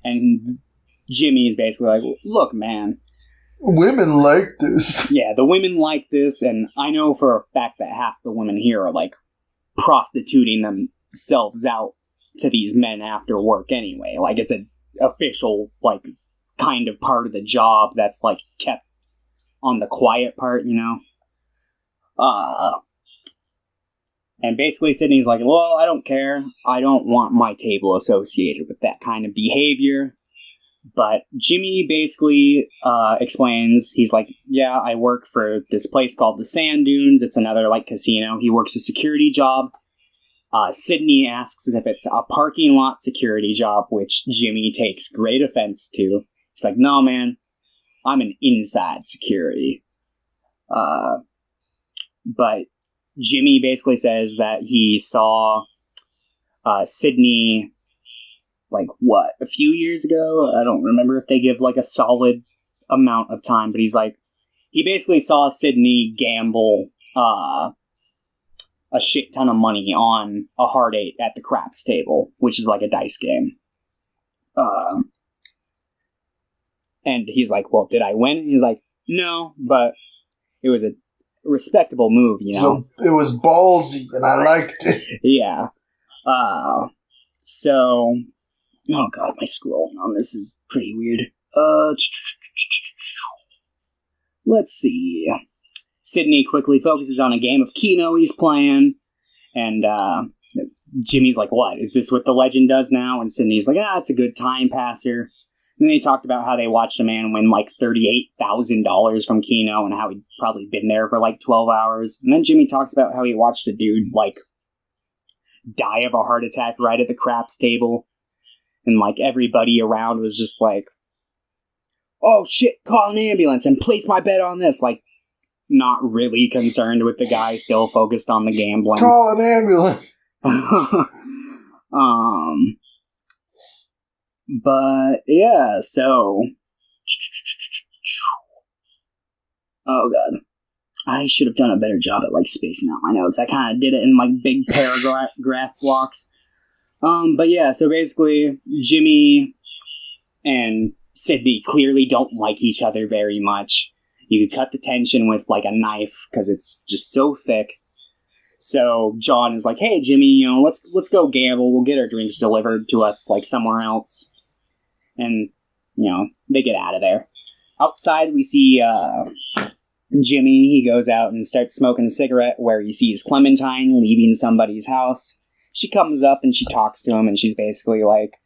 And Jimmy is basically like, look, man. Women like this. Yeah, the women like this, and I know for a fact that half the women here are, like, prostituting themselves out to these men after work anyway. Like, it's an official, like, kind of part of the job that's, like, kept on the quiet part, you know? And basically Sydney's like, well, I don't care. I don't want my table associated with that kind of behavior. But Jimmy basically explains, he's like, yeah, I work for this place called the Sand Dunes. It's another, like, casino. He works a security job. Sydney asks if it's a parking lot security job, which Jimmy takes great offense to. He's like, no, man, I'm an inside security. But Jimmy basically says that he saw Sydney, like, what, a few years ago? I don't remember if they give, like, a solid amount of time, but he's like, he basically saw Sydney gamble a shit ton of money on a hard 8 at the craps table, which is like a dice game. And he's like, well, did I win? And he's like, no, but it was a respectable move, you know? So it was ballsy, and I liked it. Yeah. So, oh god, my scrolling on this is pretty weird. Let's see. Sydney quickly focuses on a game of Keno he's playing, and Jimmy's like, what, is this what the legend does now? And Sydney's like, it's a good time passer. And then they talked about how they watched a man win, like, $38,000 from Keno, and how he'd probably been there for, like, 12 hours. And then Jimmy talks about how he watched a dude, like, die of a heart attack right at the craps table. And, like, everybody around was just like, oh shit, call an ambulance and place my bet on this. Like, not really concerned with the guy, still focused on the gambling. Call an ambulance. But yeah, so oh god, I should have done a better job at like spacing out my notes. I kind of did it in like big paragraph blocks. But yeah, so basically Jimmy and Sydney clearly don't like each other very much. You could cut the tension with like a knife because it's just so thick. So John is like, "Hey Jimmy, let's go gamble. We'll get our drinks delivered to us like somewhere else." And they get out of there. Outside, we see Jimmy. He goes out and starts smoking a cigarette where he sees Clementine leaving somebody's house. She comes up and she talks to him, and she's basically like,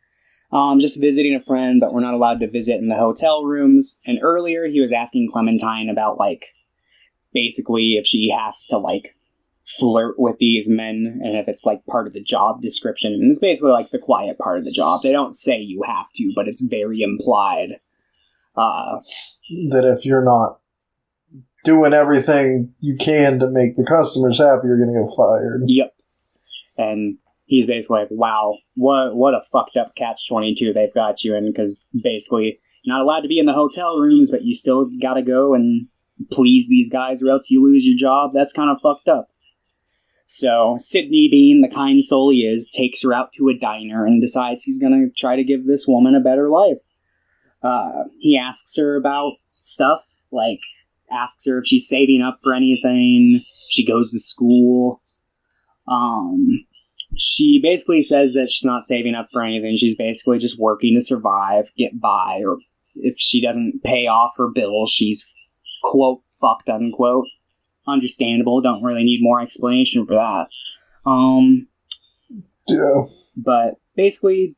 I'm just visiting a friend, but we're not allowed to visit in the hotel rooms. And earlier, he was asking Clementine about, like, basically if she has to, like, flirt with these men, and if it's, like, part of the job description. And it's basically, like, the quiet part of the job. They don't say you have to, but it's very implied. That if you're not doing everything you can to make the customers happy, you're going to get fired. Yep. And he's basically like, wow, what a fucked up catch-22 they've got you in, because basically you're not allowed to be in the hotel rooms, but you still gotta go and please these guys or else you lose your job. That's kind of fucked up. So Sydney, being the kind soul he is, takes her out to a diner and decides he's gonna try to give this woman a better life. He asks her about stuff, like asks her if she's saving up for anything, if she goes to school. She basically says that she's not saving up for anything. She's basically just working to survive, get by, or if she doesn't pay off her bill, she's, quote, fucked, unquote. Understandable. Don't really need more explanation for that. Yeah. But basically,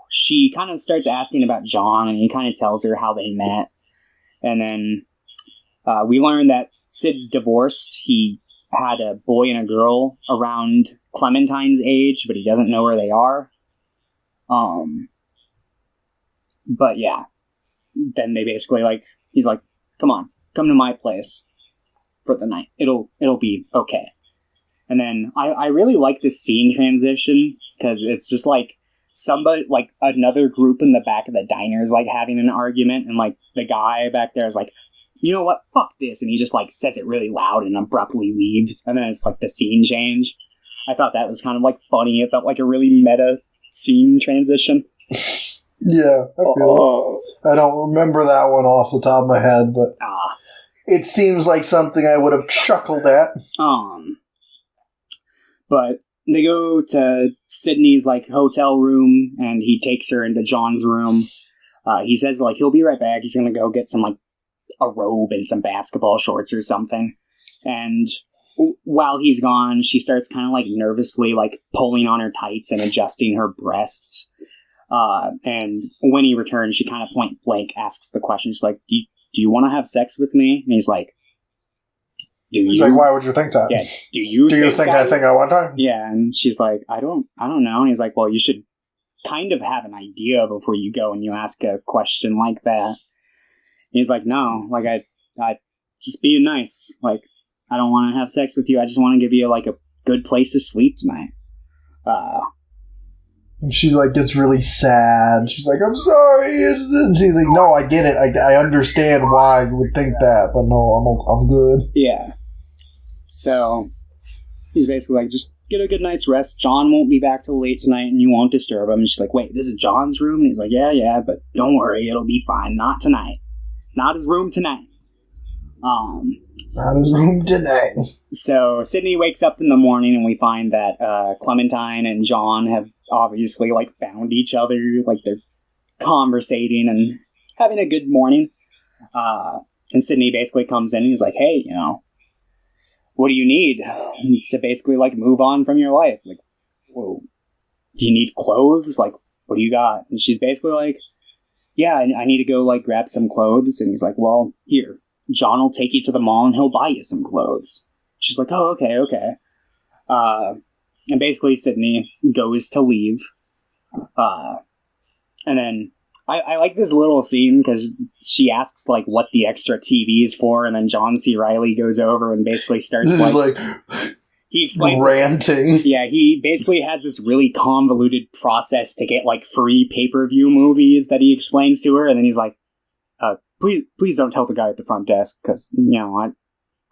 she kind of starts asking about John, and he kind of tells her how they met. And then we learn that Sid's divorced. He had a boy and a girl around Clementine's age, but he doesn't know where they are. But yeah. Then they basically, like, he's like, come on, come to my place for the night. It'll be okay. And then I really like this scene transition, because it's just like somebody, like another group in the back of the diner is like having an argument, and like the guy back there is like, you know what, fuck this, and he just like says it really loud and abruptly leaves, and then it's like the scene change. I thought that was kind of like funny. It felt like a really meta scene transition. Yeah, I feel it. I don't remember that one off the top of my head, but it seems like something I would have chuckled at. But they go to Sydney's like hotel room, and he takes her into John's room. He says like he'll be right back. He's gonna go get some like a robe and some basketball shorts or something. And while he's gone, she starts kind of like nervously like pulling on her tights and adjusting her breasts. And when he returns, she kind of point blank asks the question. She's like, do you want to have sex with me? And he's like, He's like, why would you think that? Yeah. Do you think I think I want to? Yeah. And she's like, I don't know. And he's like, well, you should kind of have an idea before you go and you ask a question like that. And he's like, no, like I just being nice. Like, I don't want to have sex with you. I just want to give you like a good place to sleep tonight. And she like gets really sad. She's like, I'm sorry. And she's like, no, I get it. I understand why you would think that, but no, I'm good. Yeah. So he's basically like, just get a good night's rest. John won't be back till late tonight, and you won't disturb him. And she's like, wait, this is John's room? And he's like, yeah, but don't worry, it'll be fine. Not tonight. It's not his room tonight. Not his room tonight. So Sydney wakes up in the morning, and we find that Clementine and John have obviously like found each other. Like they're conversating and having a good morning. And Sydney basically comes in and he's like, hey, what do you need to basically like move on from your life? Like, whoa, do you need clothes? Like, what do you got? And she's basically like, yeah, I need to go like grab some clothes. And he's like, well, here, John will take you to the mall and he'll buy you some clothes. She's like, oh, okay. And basically Sydney goes to leave. And then I like this little scene because she asks like what the extra TV is for, and then John C. Reilly goes over and basically starts like he explains ranting. He basically has this really convoluted process to get like free pay-per-view movies that he explains to her, and then he's like, please don't tell the guy at the front desk because I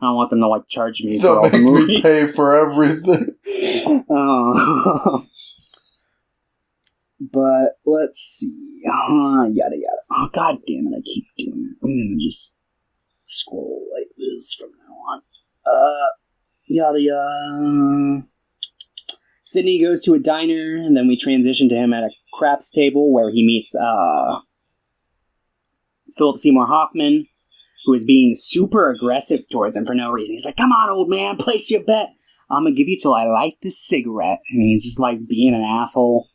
don't want them to like charge me for all the movies. Me pay for everything. But let's see. Yada yada. Oh, god damn it, I keep doing it. I'm gonna just scroll like this from now on. Yada yada. Sydney goes to a diner, and then we transition to him at a craps table where he meets Philip Seymour Hoffman, who is being super aggressive towards him for no reason. He's like, come on, old man, place your bet. I'm gonna give you till I light this cigarette. And he's just like being an asshole.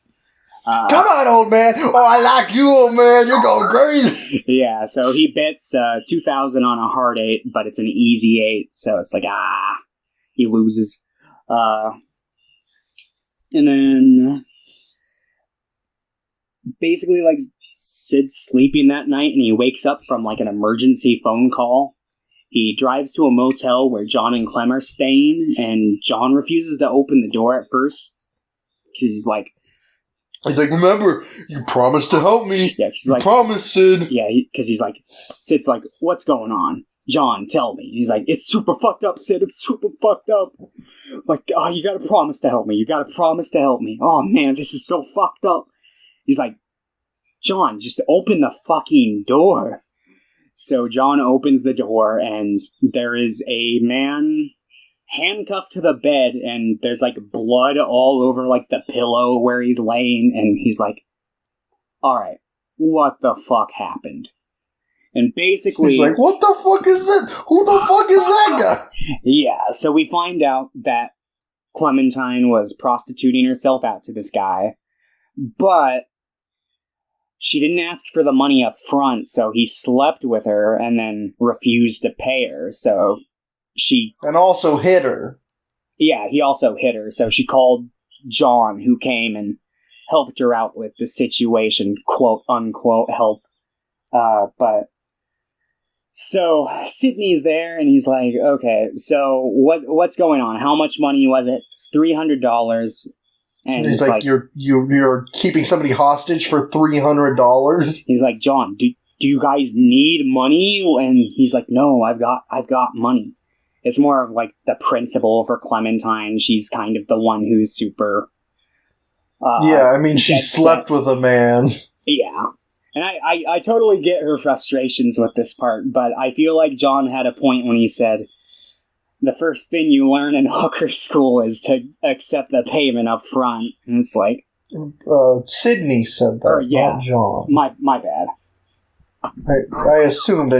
Come on, old man. Oh, I like you, old man. You're going crazy. Yeah, so he bets $2,000 on a hard 8, but it's an easy 8, so it's like, he loses. And then basically, like, Sid's sleeping that night, and he wakes up from, like, an emergency phone call. He drives to a motel where John and Clem are staying, and John refuses to open the door at first, because he's like, remember, you promised to help me. Yeah, you promised, Sid. Yeah, because he's like, Sid's like, what's going on? John, tell me. And he's like, it's super fucked up, Sid. It's super fucked up. Like, you gotta promise to help me. You gotta promise to help me. Oh, man, this is so fucked up. He's like, John, just open the fucking door. So John opens the door, and there is a man handcuffed to the bed, and there's like blood all over like the pillow where he's laying, and he's like, alright, what the fuck happened? And basically, he's like, what the fuck is this? Who the fuck is that guy? Yeah, so we find out that Clementine was prostituting herself out to this guy, but she didn't ask for the money up front, so he slept with her and then refused to pay her, so and also hit her. Yeah, he also hit her, so she called John, who came and helped her out with the situation, quote unquote help. But so Sydney's there, and he's like, okay, so what's going on? How much money was it? It's $300. And he's like, you're keeping somebody hostage for $300. He's like, John, do you guys need money? And he's like, no, I've got money. It's more of like the principal for Clementine. She's kind of the one who's super. She slept with a man. Yeah. And I totally get her frustrations with this part, but I feel like John had a point when he said, the first thing you learn in hooker school is to accept the payment up front. And it's like. Sydney said that, not John. My bad. I assumed. I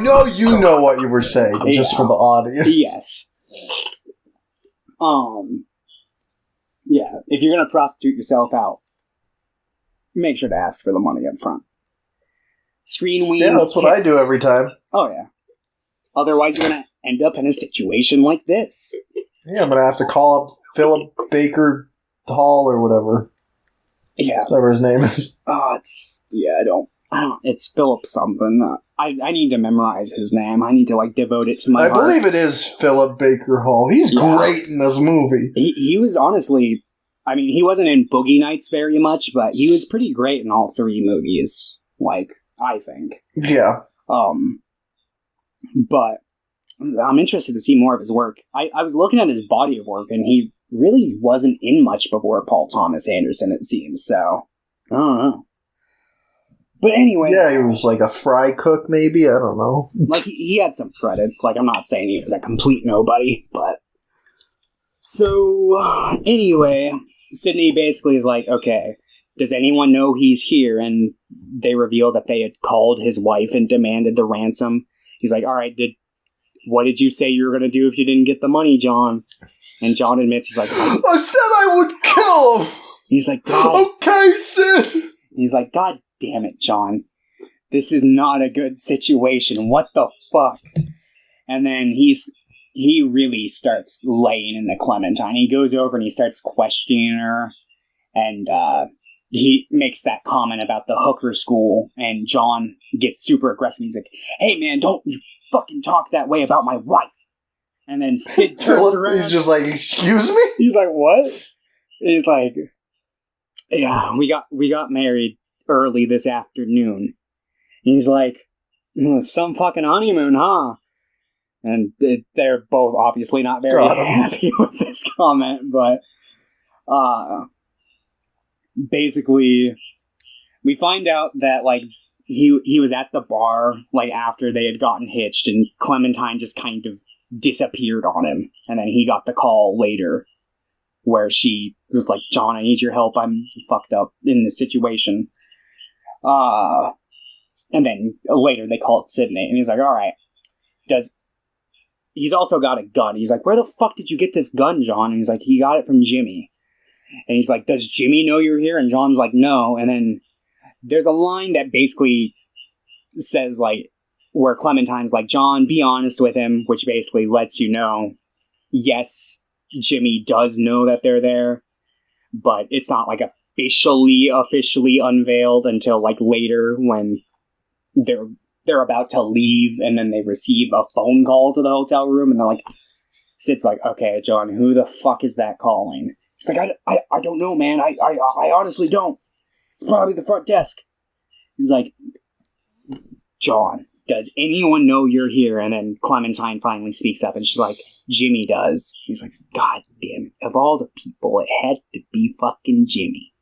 know you know what you were saying, just for the audience. Yes. Yeah. If you're gonna prostitute yourself out, make sure to ask for the money up front. Screen Weens. Yeah, that's what I do every time. Oh yeah. Otherwise, you're gonna end up in a situation like this. Yeah, I'm gonna have to call up Philip Baker Hall or whatever. Yeah. Whatever his name is. Oh, I don't, it's Philip something. I need to memorize his name. I need to, like, devote it to my heart. I believe it is Philip Baker Hall. He's great in this movie. He was honestly, I mean, he wasn't in Boogie Nights very much, but he was pretty great in all 3 movies. Like, I think. Yeah. But I'm interested to see more of his work. I was looking at his body of work, and he really wasn't in much before Paul Thomas Anderson, it seems, so I don't know. But anyway. Yeah, he was like a fry cook, maybe? I don't know. Like, he had some credits. Like, I'm not saying he was a complete nobody, but. So, anyway, Sydney basically is like, okay, does anyone know he's here? And they reveal that they had called his wife and demanded the ransom. He's like, all right, what did you say you were going to do if you didn't get the money, John? And John admits, he's like, I said I would kill him! He's like, God. Okay, Sid! He's like, God damn it, John. This is not a good situation. What the fuck? And then he really starts laying in the Clementine. He goes over and he starts questioning her. And he makes that comment about the hooker school, and John gets super aggressive. He's like, "Hey man, don't you fucking talk that way about my wife." And then Sid turns around. He's just like, "Excuse me?" He's like, "What?" He's like, "Yeah, we got married early this afternoon." He's like, "Some fucking honeymoon, huh?" And they're both obviously not very happy with this comment, but basically, we find out that, like, he was at the bar, like, after they had gotten hitched, and Clementine just kind of disappeared on him, and then he got the call later, where she was like, "John, I need your help, I'm fucked up in this situation." And then later they call it Sydney, and he's like, "Alright, he's also got a gun." He's like, "Where the fuck did you get this gun, John?" And he's like, "He got it from Jimmy." And he's like, "Does Jimmy know you're here?" And John's like, "No." And then there's a line that basically says, like, where Clementine's like, "John, be honest with him," which basically lets you know, yes, Jimmy does know that they're there, but it's not, like, officially unveiled until, like, later when they're about to leave, and then they receive a phone call to the hotel room, and they're like, Sid's like, "Okay, John, who the fuck is that calling?" He's like, I don't know, man. I honestly don't. It's probably the front desk." He's like, "John, does anyone know you're here?" And then Clementine finally speaks up, and she's like, "Jimmy does." He's like, "God damn it. Of all the people, it had to be fucking Jimmy."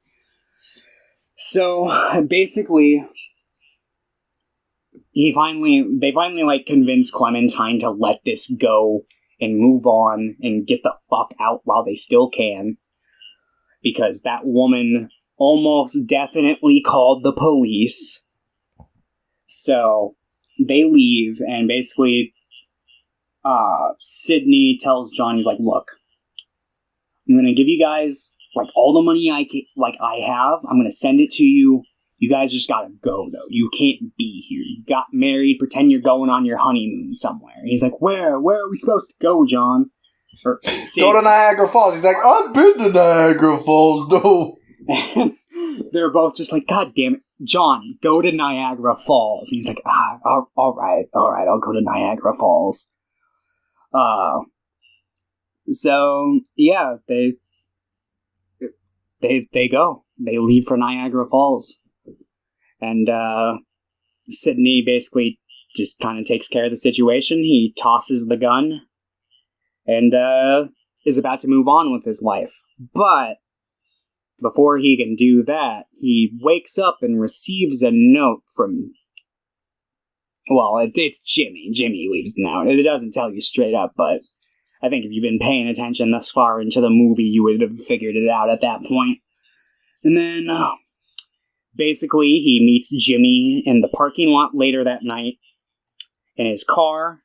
So, basically, they finally, like, convince Clementine to let this go and move on and get the fuck out while they still can. Because that woman almost definitely called the police. So they leave, and basically Sydney tells John, he's like, "Look, I'm going to give you guys, like, all the money I have. I'm going to send it to you. You guys just got to go, though. You can't be here. You got married. Pretend you're going on your honeymoon somewhere." And he's like, Where are we supposed to go, John?" Or, "Go to Niagara Falls." He's like, "I've been to Niagara Falls, no." And they're both just like, "God damn it, John, go to Niagara Falls." And he's like, all right, I'll go to Niagara Falls. So, yeah, they go. They leave for Niagara Falls. And, Sydney basically just kind of takes care of the situation. He tosses the gun and is about to move on with his life. But before he can do that, he wakes up and receives a note from... Well, it's Jimmy. Jimmy leaves the note. It doesn't tell you straight up, but I think if you've been paying attention thus far into the movie, you would have figured it out at that point. And then, basically, he meets Jimmy in the parking lot later that night in his car.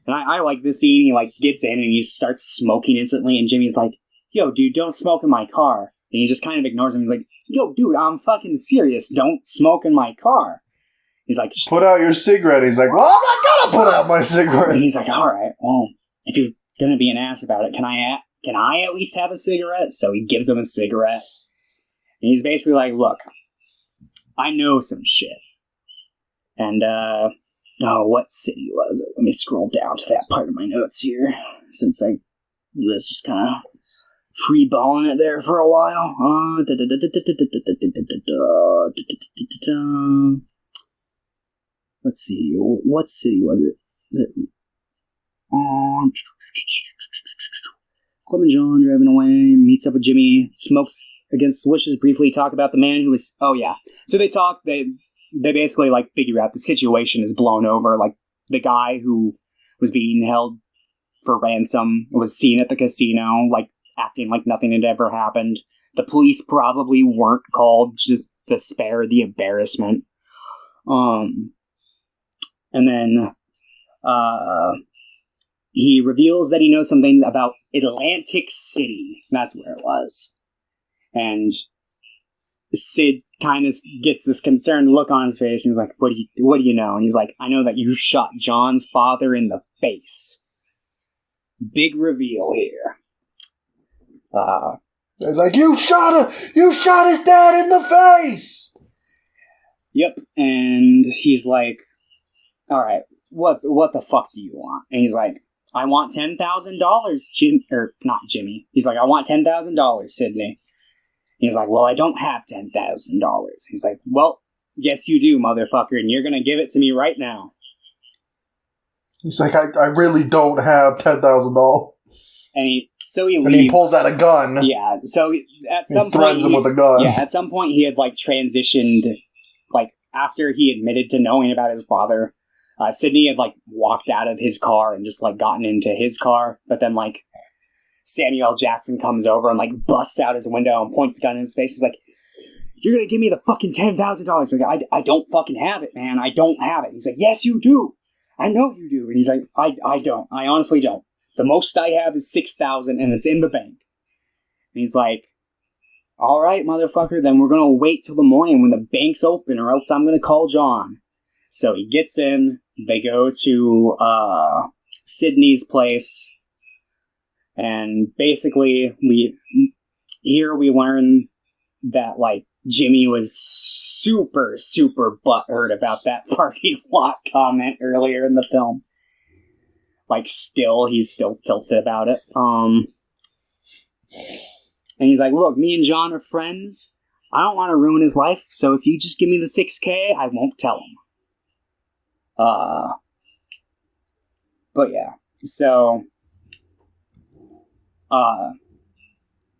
And I like this scene. He, like, gets in and he starts smoking instantly, and Jimmy's like, "Yo, dude, don't smoke in my car." And he just kind of ignores him. He's like, "Yo, dude, I'm fucking serious. Don't smoke in my car." He's like, "Put out your cigarette." He's like, "Well, I'm not gonna put out my cigarette." And he's like, "All right, well, if you're gonna be an ass about it, can I at least have a cigarette?" So he gives him a cigarette. And he's basically like, "Look, I know some shit." And, what city was it? Let me scroll down to that part of my notes here, since I was just kind of free-balling it there for a while. Let's see, what city was it? Is it... Clement John driving away, meets up with Jimmy, smokes against wishes, briefly talk about the man who was... Oh, yeah. So they talk, they basically, like, figure out the situation is blown over. Like, the guy who was being held for ransom was seen at the casino, like, acting like nothing had ever happened. The police probably weren't called just to spare the embarrassment. And then, he reveals that he knows some things about Atlantic City. That's where it was. And Sid kind of gets this concerned look on his face, and he's like, what do you know? And he's like, "I know that you shot John's father in the face." Big reveal here. It's like, you shot his dad in the face! Yep, and he's like, alright, what the fuck do you want? And he's like, I want $10,000, not Jimmy. He's like, I want $10,000, Sydney. He's like, well, I don't have $10,000. He's like, well, yes you do, motherfucker, and you're gonna give it to me right now. He's like, I really don't have $10,000. And he And he pulls out a gun. Yeah, so at some point... threatens him with a gun. Yeah, at some point he had, like, transitioned, like, after he admitted to knowing about his father, Sydney had, like, walked out of his car and just, like, gotten into his car, but then, like, Samuel L. Jackson comes over and, like, busts out his window and points a gun in his face. He's like, you're gonna give me the fucking $10,000. Like, I don't fucking have it, man. I don't have it. He's like, yes, you do. I know you do. And he's like, I don't. I honestly don't. The most I have is $6,000 and it's in the bank. And he's like, all right, motherfucker, then we're gonna wait till the morning when the bank's open or else I'm gonna call John. So he gets in, they go to Sydney's place, and basically we learn that, like, Jimmy was super, super butthurt about that parking lot comment earlier in the film. Like, he's still tilted about it. And he's like, look, me and John are friends. I don't want to ruin his life, so if you just give me the $6,000, I won't tell him. But yeah, so,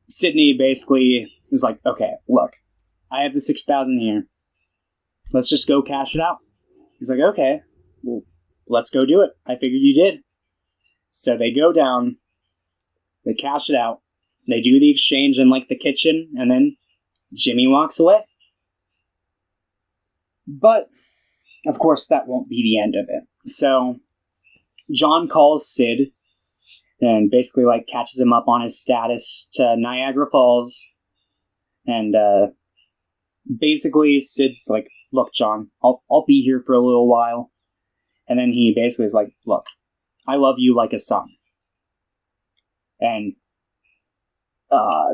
Sydney basically is like, okay, look, I have the $6,000 here. Let's just go cash it out. He's like, okay, well, let's go do it. I figured you did. So they go down, they cash it out, they do the exchange in, like, the kitchen, and then Jimmy walks away. But, of course, that won't be the end of it. So, John calls Sid, and basically, like, catches him up on his status to Niagara Falls, and, basically, Sid's like, look, John, I'll be here for a little while. And then he basically is like, look, I love you like a son. And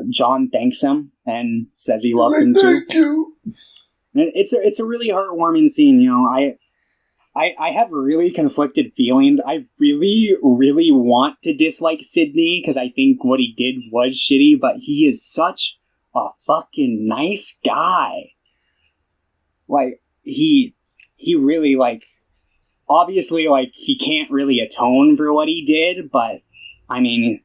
John thanks him and says he loves him too. Thank you. And it's a really heartwarming scene, you know. I have really conflicted feelings. I really, really want to dislike Sydney because I think what he did was shitty, but he is such a fucking nice guy. Like, he really, like, obviously, like, he can't really atone for what he did, but, I mean,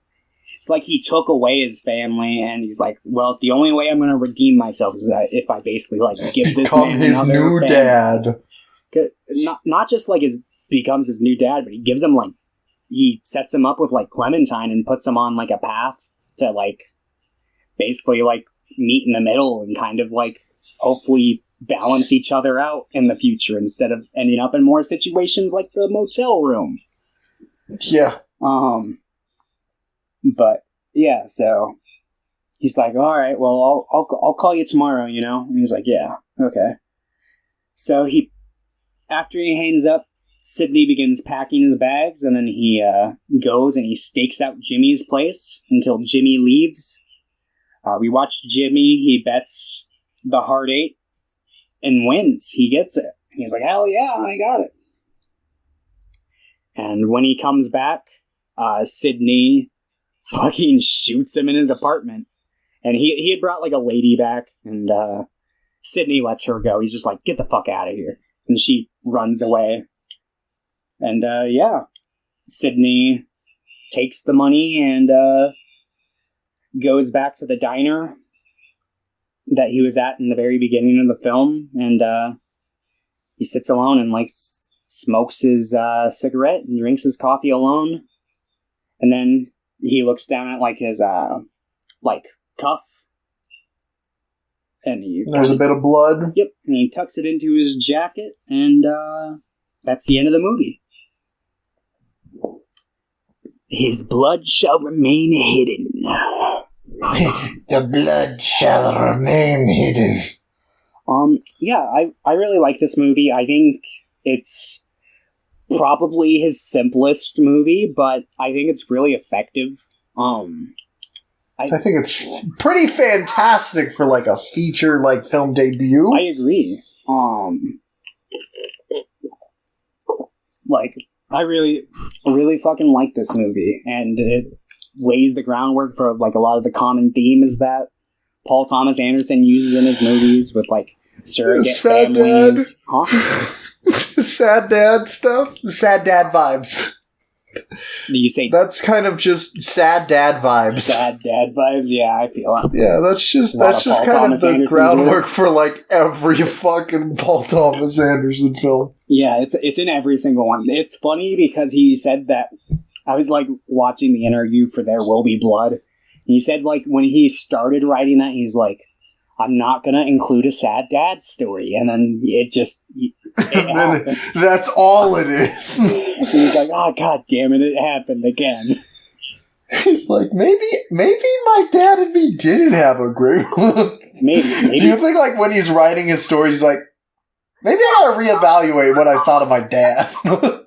it's like he took away his family, and he's like, well, the only way I'm going to redeem myself is if I basically, like, give this man his another new family. dad. Not just, like, becomes his new dad, but he gives him, like, he sets him up with, like, Clementine and puts him on, like, a path to, like, basically, like, meet in the middle and kind of, like, hopefully balance each other out in the future instead of ending up in more situations like the motel room. Yeah. But yeah, so he's like, all right, well, I'll call you tomorrow, you know? And he's like, yeah, okay. So after he hangs up, Sydney begins packing his bags, and then he goes and he stakes out Jimmy's place until Jimmy leaves. We watched Jimmy, he bets the hard 8 and wins. He gets it. He's like, hell yeah, I got it. And when he comes back, Sydney fucking shoots him in his apartment. And he had brought, like, a lady back, and Sydney lets her go. He's just like, get the fuck out of here. And she runs away. And, yeah. Sydney takes the money and goes back to the diner that he was at in the very beginning of the film, and he sits alone and, like, smokes his cigarette and drinks his coffee alone, and then he looks down at, like, his like, cuff, and there's a bit of blood. Yep, and he tucks it into his jacket, and that's the end of the movie. His blood shall remain hidden. The blood shall remain hidden. Yeah, I really like this movie. I think it's probably his simplest movie, but I think it's really effective. I I think it's pretty fantastic for like a feature like film debut. I agree. Like, I really, really fucking like this movie, and it lays the groundwork for like a lot of the common themes that Paul Thomas Anderson uses in his movies with like surrogate sad families. dad. Huh? Sad dad stuff. Sad dad vibes. Do you say that's kind of just sad dad vibes? Sad dad vibes, yeah, I feel it. Yeah, that's just kind of the groundwork for like every fucking Paul Thomas Anderson film. Yeah, it's in every single one. It's funny because he said that I was like watching the interview for There Will Be Blood. And he said like when he started writing that, he's like, I'm not gonna include a sad dad story, and then it happened. That's all it is. He's like, oh god damn it happened again. He's like, maybe my dad and me didn't have a great one. Maybe. Do you think like when he's writing his stories, he's like, maybe I gotta reevaluate what I thought of my dad?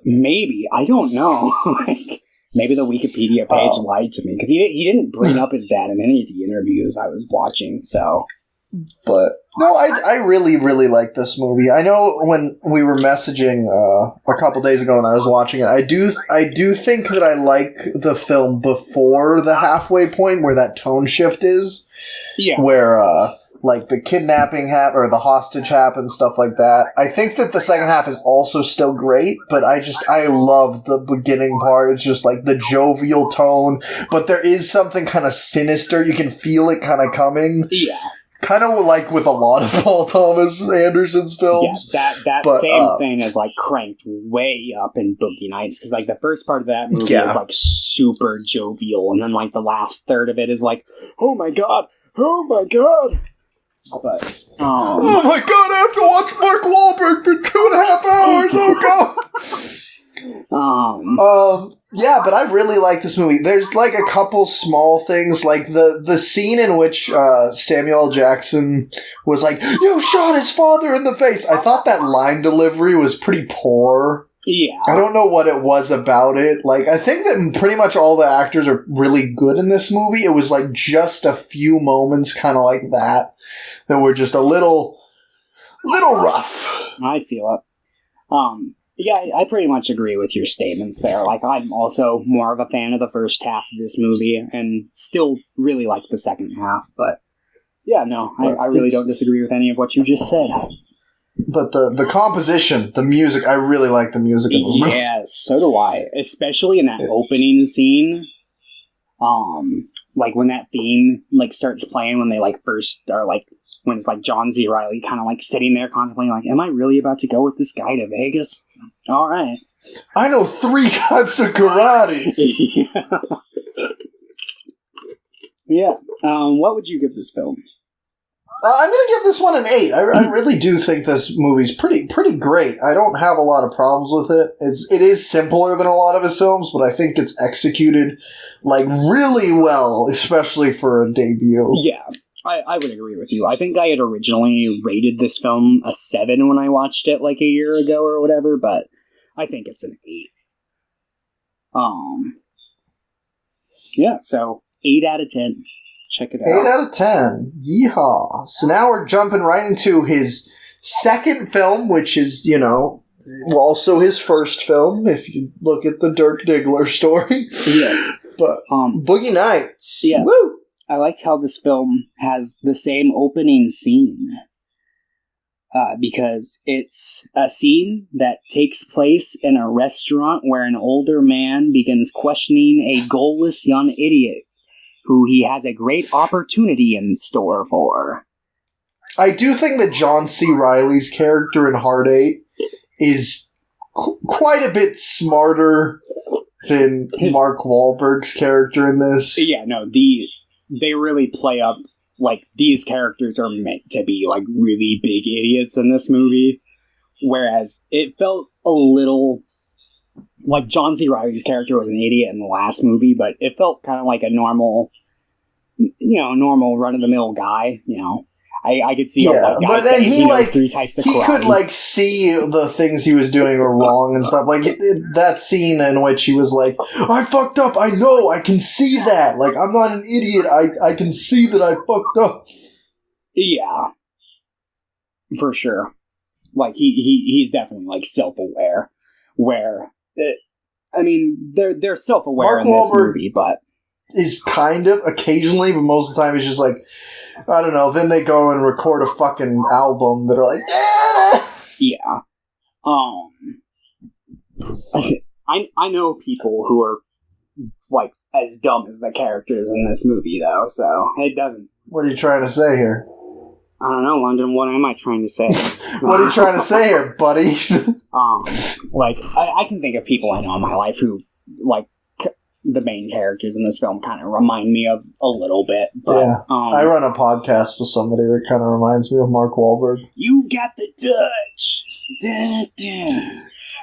Maybe. I don't know. Like, maybe the Wikipedia page lied to me because he didn't bring up his dad in any of the interviews I was watching. So. But no, I really, really like this movie. I know when we were messaging a couple days ago when I was watching it, I do think that I like the film before the halfway point where that tone shift is. Yeah. Where like the kidnapping or the hostage happens, stuff like that. I think that the second half is also still great, but I love the beginning part. It's just like the jovial tone, but there is something kind of sinister. You can feel it kind of coming. Yeah. Kind of like with a lot of Paul Thomas Anderson's films. Yeah, that same thing is like cranked way up in Boogie Nights because like the first part of that movie is like super jovial, and then like the last third of it is like, oh my god. But oh my god, I have to watch Mark Wahlberg for 2.5 hours. Oh god. Yeah, but I really like this movie. There's like a couple small things, like the scene in which Samuel L. Jackson was like, "You shot his father in the face." I thought that line delivery was pretty poor. Yeah. I don't know what it was about it. Like, I think that pretty much all the actors are really good in this movie. It was like just a few moments kind of like that were just a little rough. I feel it. Yeah, I pretty much agree with your statements there. Like, I'm also more of a fan of the first half of this movie, and still really like the second half, but yeah, no, I really don't disagree with any of what you just said. But the composition, the music, I really like the music in this movie. Yes, so do I. Especially in that opening scene. Like when that theme like starts playing when they like first are like when it's like John C. Reilly kind of like sitting there contemplating like, am I really about to go with this guy to Vegas? All right. I know 3 types of karate. Yeah. Yeah. What would you give this film? I'm going to give this one an 8. I really do think this movie's pretty great. I don't have a lot of problems with it. It is simpler than a lot of his films, but I think it's executed like really well, especially for a debut. Yeah, I would agree with you. I think I had originally rated this film a 7 when I watched it like a year ago or whatever, but I think it's an 8. Yeah, so 8 out of 10. Check it out. 8 out of 10. Yeehaw. So now we're jumping right into his second film, which is, also his first film, if you look at the Dirk Diggler story. Yes. But Boogie Nights. Yeah. Woo! I like how this film has the same opening scene. Because it's a scene that takes place in a restaurant where an older man begins questioning a goalless young idiot who he has a great opportunity in store for. I do think that John C. Reilly's character in Hard 8 is quite a bit smarter than Mark Wahlberg's character in this. Yeah, no, they really play up, like, these characters are meant to be, like, really big idiots in this movie, whereas it felt a little... Like, John C. Reilly's character was an idiot in the last movie, but it felt kind of like a normal run-of-the-mill guy, I could see a white guy saying he knows 3 types of crime. He could, like, see the things he was doing were wrong and stuff. Like, that scene in which he was like, I fucked up, I know, I can see that. Like, I'm not an idiot, I can see that I fucked up. Yeah. For sure. Like, he's definitely, like, self-aware. Where, I mean, they're self-aware in this movie, but... is kind of, occasionally, but most of the time it's just like, I don't know, then they go and record a fucking album that are like, yeah. I know people who are, like, as dumb as the characters in this movie, though, so it doesn't... What are you trying to say here? I don't know, London, what am I trying to say? What are you trying to say here, buddy? Like, I can think of people I know in my life who, like, the main characters in this film kind of remind me of a little bit. But, yeah. I run a podcast with somebody that kind of reminds me of Mark Wahlberg. You've got the Dutch. Da, da.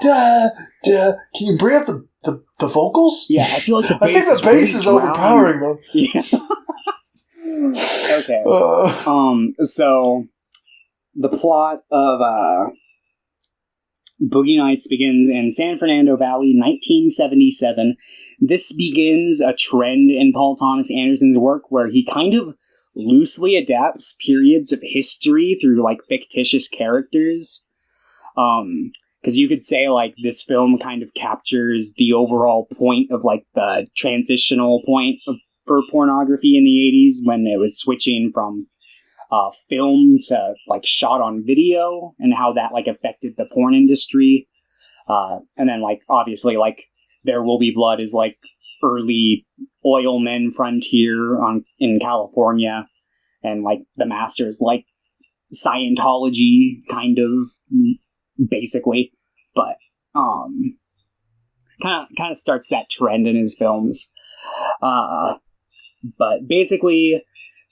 Da, da. Can you bring up the vocals? Yeah, I feel like the bass I think the bass is overpowering them. Yeah. Okay. So the plot of Boogie Nights begins in San Fernando Valley, 1977. This begins a trend in Paul Thomas Anderson's work where he kind of loosely adapts periods of history through, like, fictitious characters. Because you could say, like, this film kind of captures the overall point of, like, the transitional point for pornography in the 80s when it was switching from film to, like, shot on video and how that, like, affected the porn industry. And then, like, obviously, like, There Will Be Blood is, like, early oil men frontier in California. And, like, The Master's, like, Scientology, kind of, basically. But, kind of starts that trend in his films. But basically,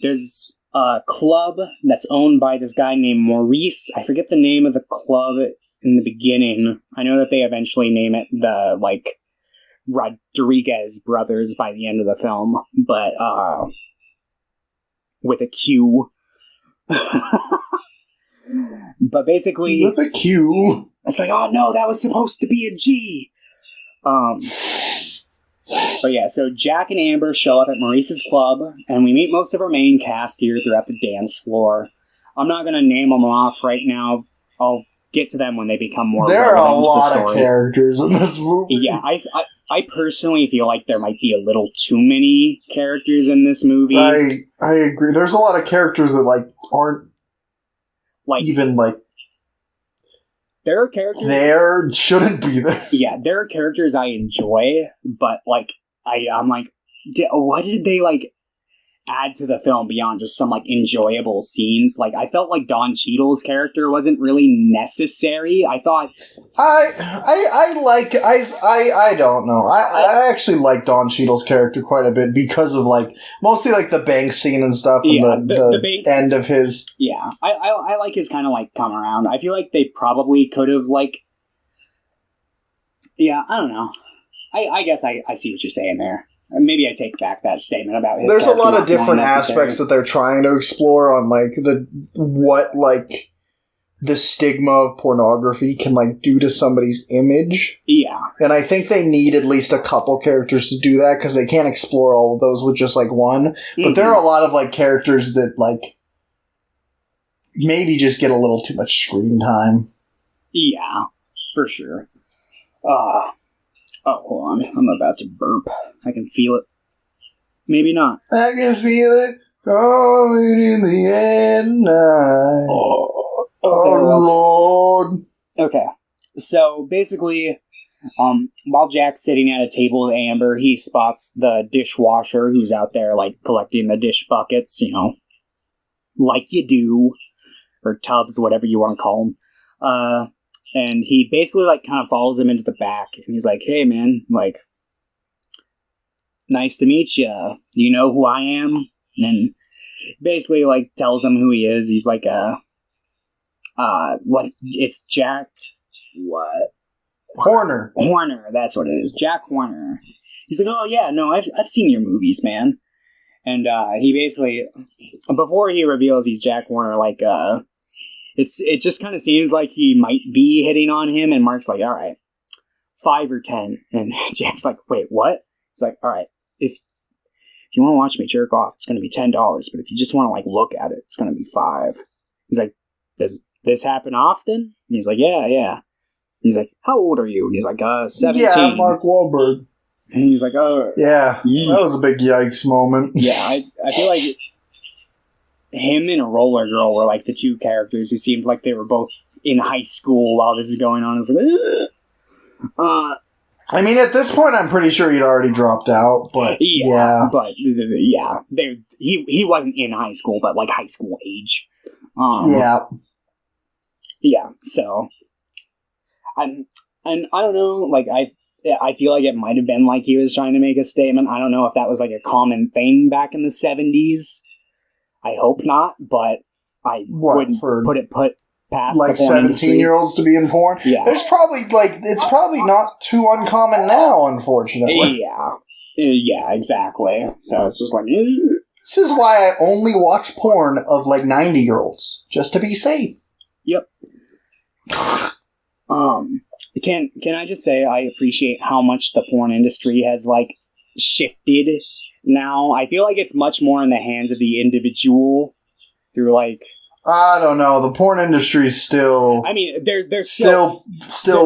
there's a club that's owned by this guy named Maurice. I forget the name of the club in the beginning. I know that they eventually name it the, like, Rodriguez brothers by the end of the film, but, with a Q. But basically... With a Q? It's like, oh no, that was supposed to be a G! But yeah, so Jack and Amber show up at Maurice's club, and we meet most of our main cast here throughout the dance floor. I'm not going to name them off right now. I'll get to them when they become more relevant to the story. There are a lot of characters in this movie. Yeah, I personally feel like there might be a little too many characters in this movie. I agree. There's a lot of characters that, like, aren't, like, even, like, there are characters... there shouldn't be there. Yeah, there are characters I enjoy, but, like, I'm like, what did they, like, add to the film beyond just some, like, enjoyable scenes? Like, I felt like Don Cheadle's character wasn't really necessary. I thought... I don't know. I actually like Don Cheadle's character quite a bit because of, like, mostly, like, the bank scene and stuff, and yeah, the end of his... Yeah, I like his kind of, like, come around. I feel like they probably could have, like... Yeah, I don't know. I guess I see what you're saying there. Maybe I take back that statement about his... There's a lot of different aspects that they're trying to explore on, like, the stigma of pornography can, like, do to somebody's image. Yeah. And I think they need at least a couple characters to do that, because they can't explore all of those with just, like, one. Mm-hmm. But there are a lot of, like, characters that, like, maybe just get a little too much screen time. Yeah, for sure. Oh, hold on. I'm about to burp. I can feel it. Maybe not. I can feel it coming in the end night. Lord. Okay. So, basically, while Jack's sitting at a table with Amber, he spots the dishwasher who's out there, like, collecting the dish buckets, you know, like you do. Or tubs, whatever you want to call them. And he basically, like, kind of follows him into the back, and he's like, hey, man, like, nice to meet you. You know who I am? And basically, like, tells him who he is. He's like, what? It's Jack, what? Horner, that's what it is. Jack Horner. He's like, oh, yeah, no, I've seen your movies, man. And he basically, before he reveals he's Jack Warner, like, it just kind of seems like he might be hitting on him, and Mark's like, all right, 5 or 10. And Jack's like, wait, what? He's like, all right, if you want to watch me jerk off, it's going to be $10, but if you just want to, like, look at it, it's going to be 5. He's like, does this happen often? And he's like, yeah. He's like, how old are you? And he's like, 17. Yeah, Mark Wahlberg. And he's like, oh. Yeah, that was a big yikes moment. Yeah, I feel like him and Roller Girl were like the two characters who seemed like they were both in high school while this is going on. It's like, I mean, at this point, I'm pretty sure he'd already dropped out, but yeah. But, yeah, he wasn't in high school, but like high school age. Yeah, so, and I don't know, like, I feel like it might have been like he was trying to make a statement. I don't know if that was like a common thing back in the 70s. I hope not, but I wouldn't put past like the porn 17-year-olds to be in porn. Yeah, there's probably it's probably not too uncommon now, unfortunately. Yeah, exactly. So it's just like this is why I only watch porn of like 90-year-olds just to be safe. Yep. Can I just say I appreciate how much the porn industry has like shifted now. I feel like it's much more in the hands of the individual through like, I don't know, the porn industry is still, I mean, there's still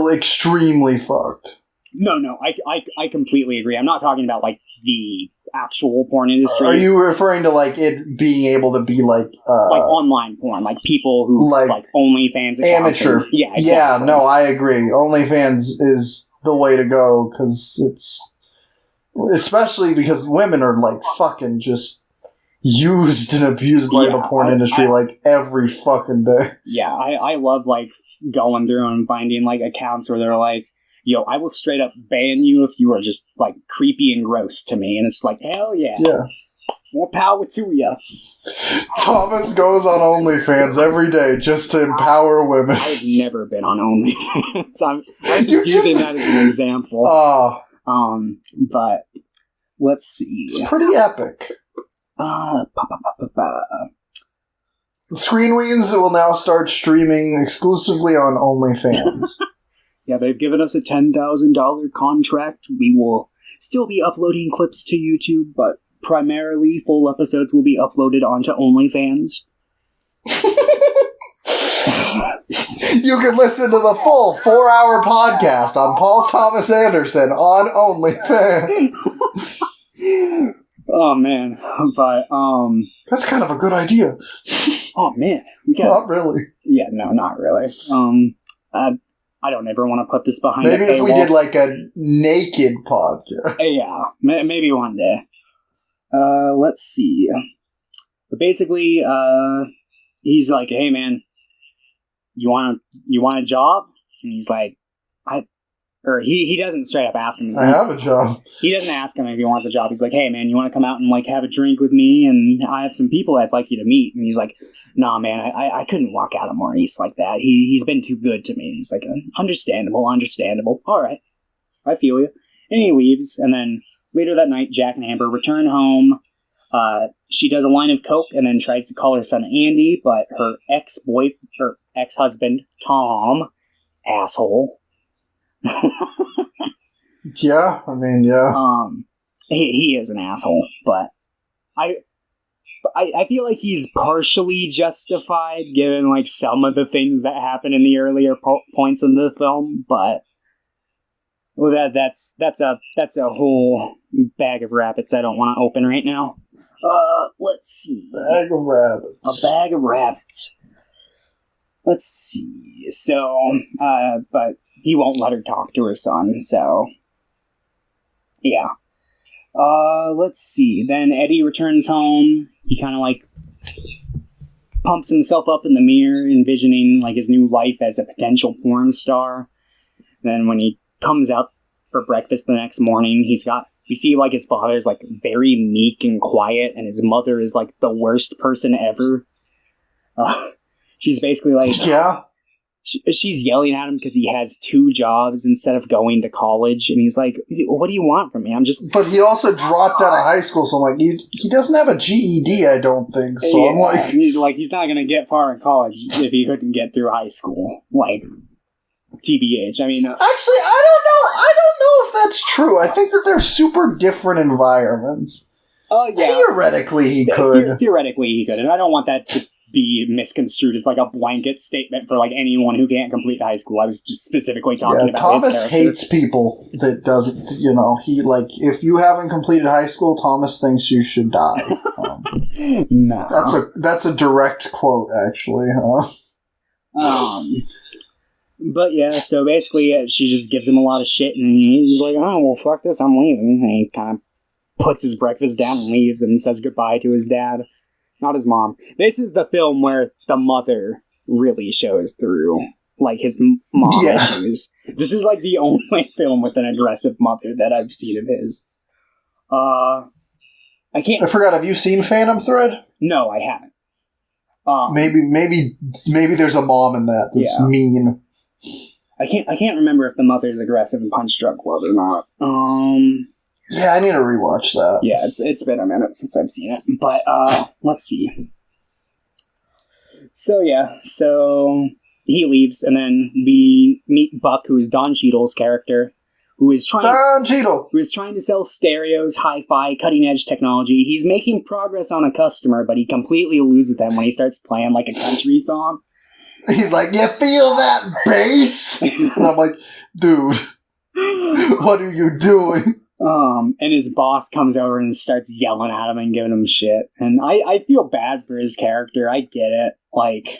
extremely fucked. No, I completely agree. I'm not talking about like the actual porn industry. Are you referring to like it being able to be like online porn, like people who like OnlyFans accounts amateur? Yeah, exactly. Yeah, no, I agree. OnlyFans is the way to go because it's especially because women are like fucking just used and abused by the porn industry like every fucking day. Yeah, I love like going through and finding like accounts where they're like, yo, I will straight up ban you if you are just, like, creepy and gross to me. And it's like, hell yeah. Yeah. More power to ya. Thomas goes on OnlyFans every day just to empower women. I've never been on OnlyFans. I was just using that as an example. But, let's see. It's pretty epic. Screen Weens will now start streaming exclusively on OnlyFans. Yeah, they've given us a $10,000 contract. We will still be uploading clips to YouTube, but primarily full episodes will be uploaded onto OnlyFans. You can listen to the full 4-hour podcast on Paul Thomas Anderson on OnlyFans. Oh, man. But, that's kind of a good idea. Oh, man. Not really. Yeah, no, not really. I don't ever want to put this behind maybe a paywall. If we did like a naked podcast. Yeah, maybe one day. Let's see. But basically, he's like, hey man, you want a job? And he's like, he doesn't straight up ask him. I have a job. He doesn't ask him if he wants a job. He's like, hey man, you want to come out and like have a drink with me? And I have some people I'd like you to meet. And he's like, nah man, I couldn't walk out of Maurice like that. He's been too good to me. And he's like, understandable. All right, I feel you. And he leaves. And then later that night, Jack and Amber return home. She does a line of coke and then tries to call her son Andy, but her ex-husband Tom, asshole. Yeah, I mean, yeah. He is an asshole, but I feel like he's partially justified given like some of the things that happen in the earlier points in the film, but well, that's a whole bag of rabbits I don't want to open right now. Let's see. Bag of rabbits. A bag of rabbits. Let's see. So, but he won't let her talk to her son, so yeah. Let's see. Then Eddie returns home. He kind of like pumps himself up in the mirror, envisioning like his new life as a potential porn star. Then when he comes out for breakfast the next morning, we see like his father's like very meek and quiet, and his mother is like the worst person ever. She's basically like, yeah. she's yelling at him because he has 2 jobs instead of going to college, and he's like, "What do you want from me?" But he also dropped out of high school, so I'm like, he doesn't have a GED, I don't think. So yeah, I'm like, he's not gonna get far in college if he couldn't get through high school. Like, TBH. I mean, actually, I don't know. I don't know if that's true. I think that they're super different environments. Oh yeah. Theoretically, he could. Theoretically, he could, and I don't want that to be misconstrued as like a blanket statement for like anyone who can't complete high school. I was just specifically talking about Thomas his character. hates people that doesn't. He like if you haven't completed high school, Thomas thinks you should die. No, that's a direct quote, actually. But yeah, so basically, she just gives him a lot of shit, and he's like, "Oh well, fuck this, I'm leaving." And he kind of puts his breakfast down and leaves, and says goodbye to his dad. Not his mom. This is the film where the mother really shows through, like, his mom issues. This is, like, the only film with an aggressive mother that I've seen of his. I forgot, have you seen Phantom Thread? No, I haven't. Maybe there's a mom in that that's mean. I can't remember if the mother's aggressive in Punch Drunk Love or not. Yeah, I need to rewatch that. Yeah, it's been a minute since I've seen it. But, let's see. So he leaves, and then we meet Buck, who is Don Cheadle's character, who is trying to sell stereos, hi-fi, cutting-edge technology. He's making progress on a customer, but he completely loses them when he starts playing, like, a country song. He's like, "You feel that bass?" And I'm like, "Dude, what are you doing?" And his boss comes over and starts yelling at him and giving him shit. And I feel bad for his character. I get it. Like,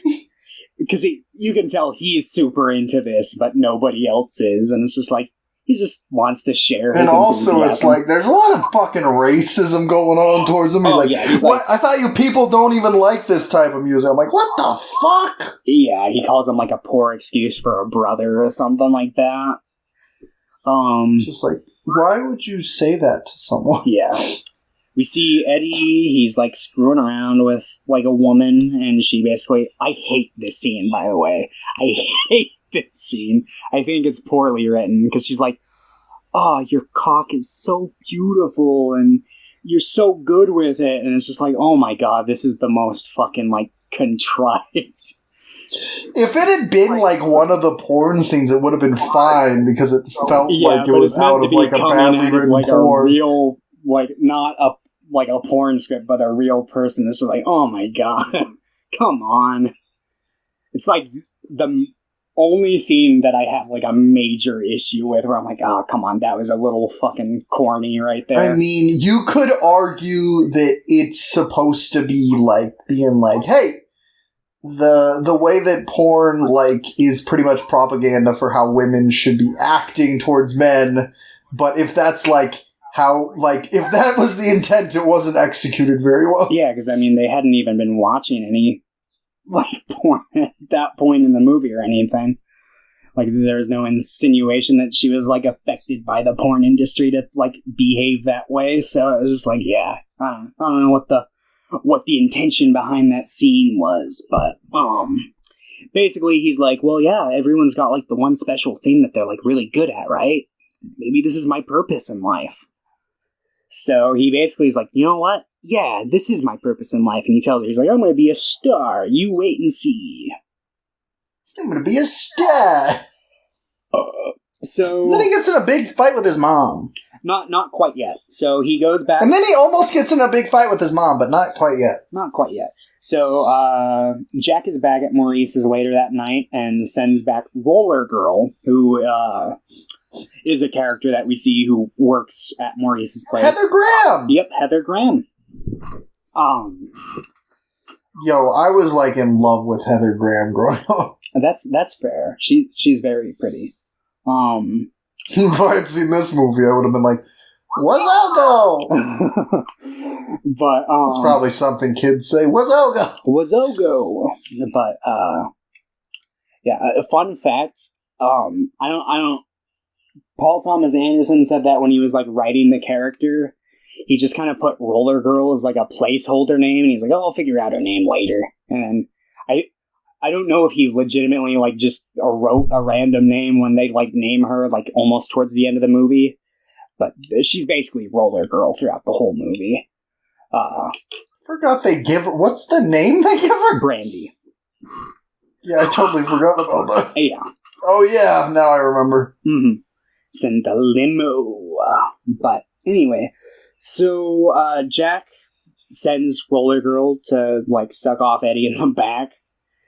because you can tell he's super into this, but nobody else is. And it's just like, he just wants to share his enthusiasm. And also, it's like, there's a lot of fucking racism going on towards him. He's like, I thought you people don't even like this type of music. I'm like, what the fuck? Yeah, he calls him like a poor excuse for a brother or something like that. Just like, why would you say that to someone? Yeah. We see Eddie, he's like screwing around with like a woman, and she basically, I hate this scene, by the way. I hate this scene. I think it's poorly written, because she's like, "Oh, your cock is so beautiful, and you're so good with it." And it's just like, oh my god, this is the most fucking like contrived. If it had been like one of the porn scenes, it would have been fine because it felt like it was out of like a badly written like porn. A real, like not a like a porn script, but a real person. This is like, oh my god, come on! It's like the only scene that I have like a major issue with, where I'm like, oh come on, that was a little fucking corny right there. I mean, you could argue that it's supposed to be like being like, hey. The way that porn, like, is pretty much propaganda for how women should be acting towards men, but if that's, like, how, like, if that was the intent, it wasn't executed very well. Yeah, because, I mean, they hadn't even been watching any, like, porn at that point in the movie or anything. Like, there was no insinuation that she was, like, affected by the porn industry to, like, behave that way, so it was just like, yeah, I don't know what the intention behind that scene was, but basically he's like, well, yeah, everyone's got like the one special thing that they're like really good at, right? Maybe this is my purpose in life. So he basically is like, you know what? Yeah, this is my purpose in life. And he tells her, he's like, I'm gonna be a star. You wait and see. I'm gonna be a star. So and then he gets in a big fight with his mom. Not quite yet. So he goes back. And then he almost gets in a big fight with his mom, but not quite yet. Not quite yet. So Jack is back at Maurice's later that night and sends back Roller Girl, who is a character that we see who works at Maurice's place. Heather Graham! Yep, Heather Graham. Yo, I was like in love with Heather Graham growing up. That's fair. She's very pretty. If I had seen this movie, I would have been like, Wazogo! But, it's probably something kids say, Wazogo! Wazogo! But, yeah, a fun fact, I don't, Paul Thomas Anderson said that when he was, like, writing the character, he just kind of put Roller Girl as, like, a placeholder name, and he's like, oh, I'll figure out her name later. And I I don't know if he legitimately, like, just wrote a random name when they, like, name her, like, almost towards the end of the movie. But she's basically Roller Girl throughout the whole movie. Forgot they give her... What's the name they give her? Brandy. Yeah, I totally forgot about that. Yeah. Oh, yeah, now I remember. Mm-hmm. It's in the limo. But anyway, so Jack sends Roller Girl to, like, suck off Eddie in the back.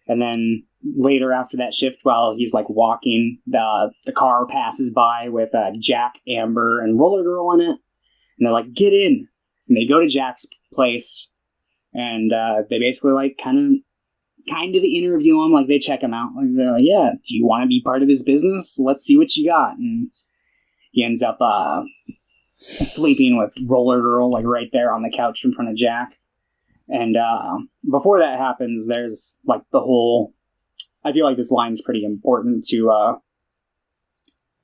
And then later after that shift, while he's, like, walking, the car passes by with Jack, Amber, and Roller Girl in it. And they're like, get in. And they go to Jack's place. And they basically, like, kind of interview him. Like, they check him out. Like, they're like, yeah, do you want to be part of this business? Let's see what you got. And he ends up sleeping with Roller Girl, like, right there on the couch in front of Jack. And before that happens, there's, like, the whole... I feel like this line's pretty important to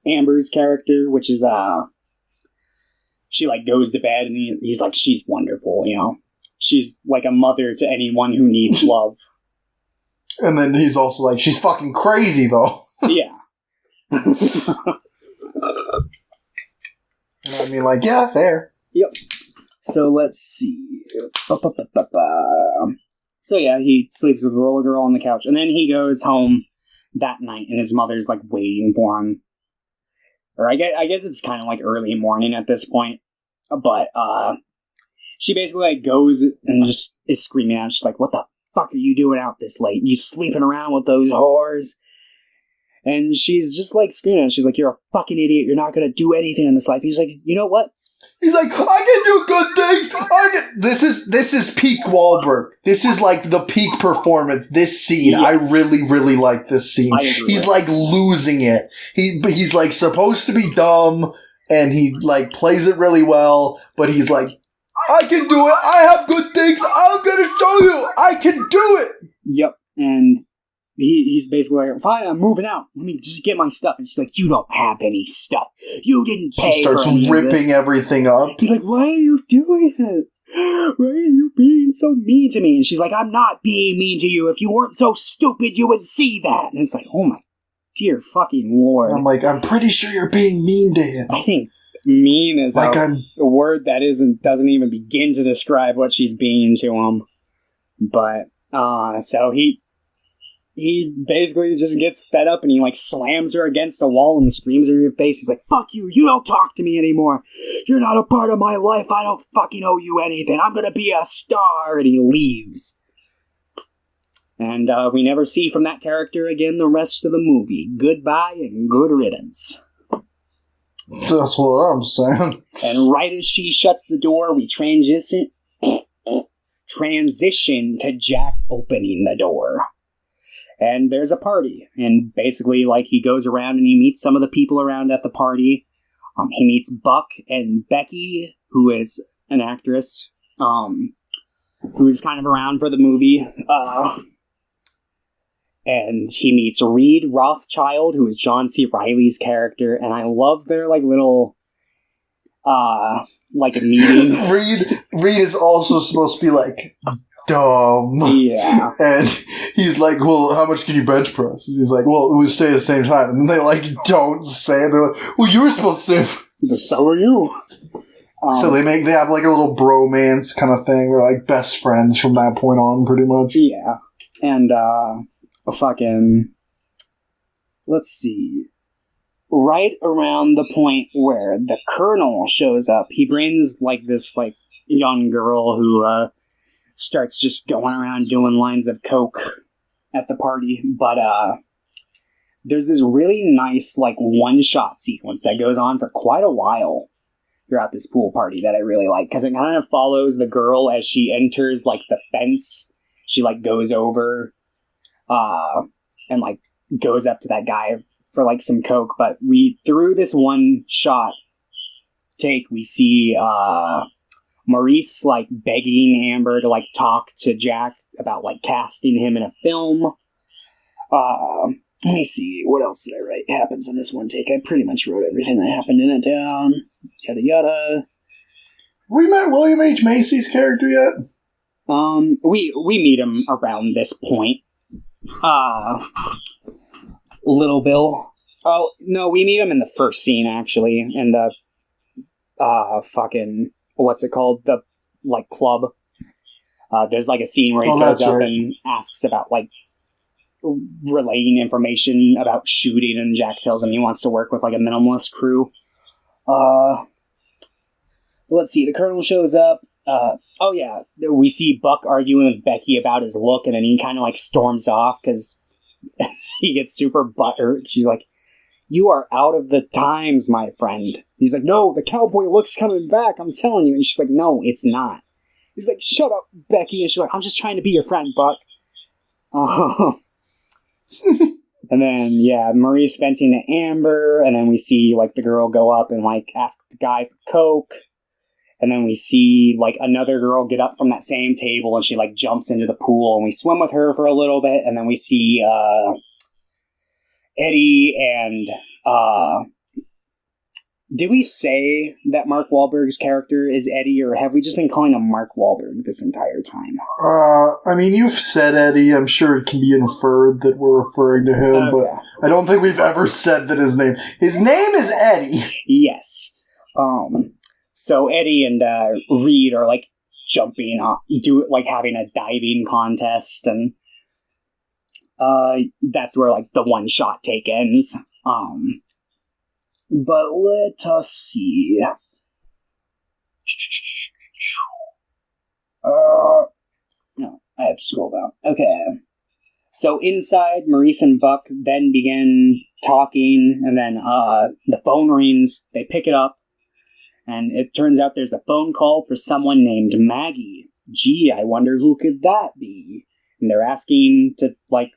Amber's character, which is, she, like, goes to bed, and he's like, she's wonderful, you know? She's, like, a mother to anyone who needs love. And then he's also like, she's fucking crazy, though. Yeah. And I mean, like, yeah, fair. Yep. So let's see. So yeah, he sleeps with Roller Girl on the couch, and then he goes home that night, and his mother's, like, waiting for him. Or I guess it's kind of like early morning at this point, but she basically, like, goes and just is screaming out. She's like, "What the fuck are you doing out this late? You sleeping around with those whores?" And she's just, like, screaming. She's like, "You're a fucking idiot. You're not gonna do anything in this life." He's like, "You know what?" He's like, I can do good things. This is peak Wahlberg. This is like the peak performance. This scene, yes. I really, really like this scene. He's like losing it. He's like supposed to be dumb, and he like plays it really well. But he's like, I can do it. I have good things. I'm gonna show you. I can do it. Yep, and he's basically like, fine, I'm moving out. Let me just get my stuff. And she's like, you don't have any stuff. You didn't pay for any of this. She starts ripping everything up. He's like, why are you doing it? Why are you being so mean to me? And she's like, I'm not being mean to you. If you weren't so stupid, you would see that. And it's like, oh my dear fucking Lord. I'm like, I'm pretty sure you're being mean to him. I think mean is like a word that doesn't even begin to describe what she's being to him. But, so he basically just gets fed up and he, like, slams her against a wall and screams in her face. He's like, fuck you, you don't talk to me anymore. You're not a part of my life. I don't fucking owe you anything. I'm gonna be a star. And he leaves. And we never see from that character again the rest of the movie. Goodbye and good riddance. That's what I'm saying. And right as she shuts the door, we transition to Jack opening the door. And there's a party, and basically, like, he goes around and he meets some of the people around at the party. He meets Buck and Becky, who is an actress, who's kind of around for the movie. And he meets Reed Rothschild, who is John C. Reilly's character, and I love their, like, little, like, a meeting. Reed is also supposed to be, like, dumb. Yeah. And he's like, well, how much can you bench press? And he's like, well, we say at the same time. And they, like, don't say it. They're like, well, you were supposed to say it. He's like, so are you. So they have, like, a little bromance kind of thing. They're, like, best friends from that point on, pretty much. Yeah. And, let's see. Right around the point where the Colonel shows up, he brings, like, this, like, young girl who, starts just going around doing lines of coke at the party. But there's this really nice, like, one-shot sequence that goes on for quite a while throughout this pool party that I really like, because it kind of follows the girl as she enters, like, the fence. She, like, goes over and, like, goes up to that guy for, like, some coke. But through this one-shot take, we see Maurice, like, begging Amber to, like, talk to Jack about, like, casting him in a film. Let me see, what else did I write happens in this one take? I pretty much wrote everything that happened in it down. Yada yada. We met William H. Macy's character yet? We meet him around this point. Little Bill. Oh, no, we meet him in the first scene, actually, in the, fucking, what's it called? The, like, club. There's, like, a scene where he goes up and asks about, like, relaying information about shooting, and Jack tells him he wants to work with, like, a minimalist crew. Let's see, the Colonel shows up. Oh yeah, we see Buck arguing with Becky about his look, and then he kind of, like, storms off, because he gets super butthurt. She's like, "You are out of the times, my friend." He's like, "No, the cowboy look's coming back, I'm telling you." And she's like, "No, it's not." He's like, "Shut up, Becky." And she's like, "I'm just trying to be your friend, Buck." And then, yeah, Marie's venting to Amber, and then we see, like, the girl go up and, like, ask the guy for Coke. And then we see, like, another girl get up from that same table, and she, like, jumps into the pool, and we swim with her for a little bit, and then we see, Eddie and, did we say that Mark Wahlberg's character is Eddie, or have we just been calling him Mark Wahlberg this entire time? I mean, you've said Eddie. I'm sure it can be inferred that we're referring to him, but I don't think we've ever said that his name is Eddie. Yes. So Eddie and Reed are, like, jumping off, having a diving contest, and that's where, like, the one-shot take ends. But let us see. No, I have to scroll down. Okay. So inside, Maurice and Buck then begin talking, and then the phone rings. They pick it up, and it turns out there's a phone call for someone named Maggie. Gee, I wonder who could that be? And they're asking to, like,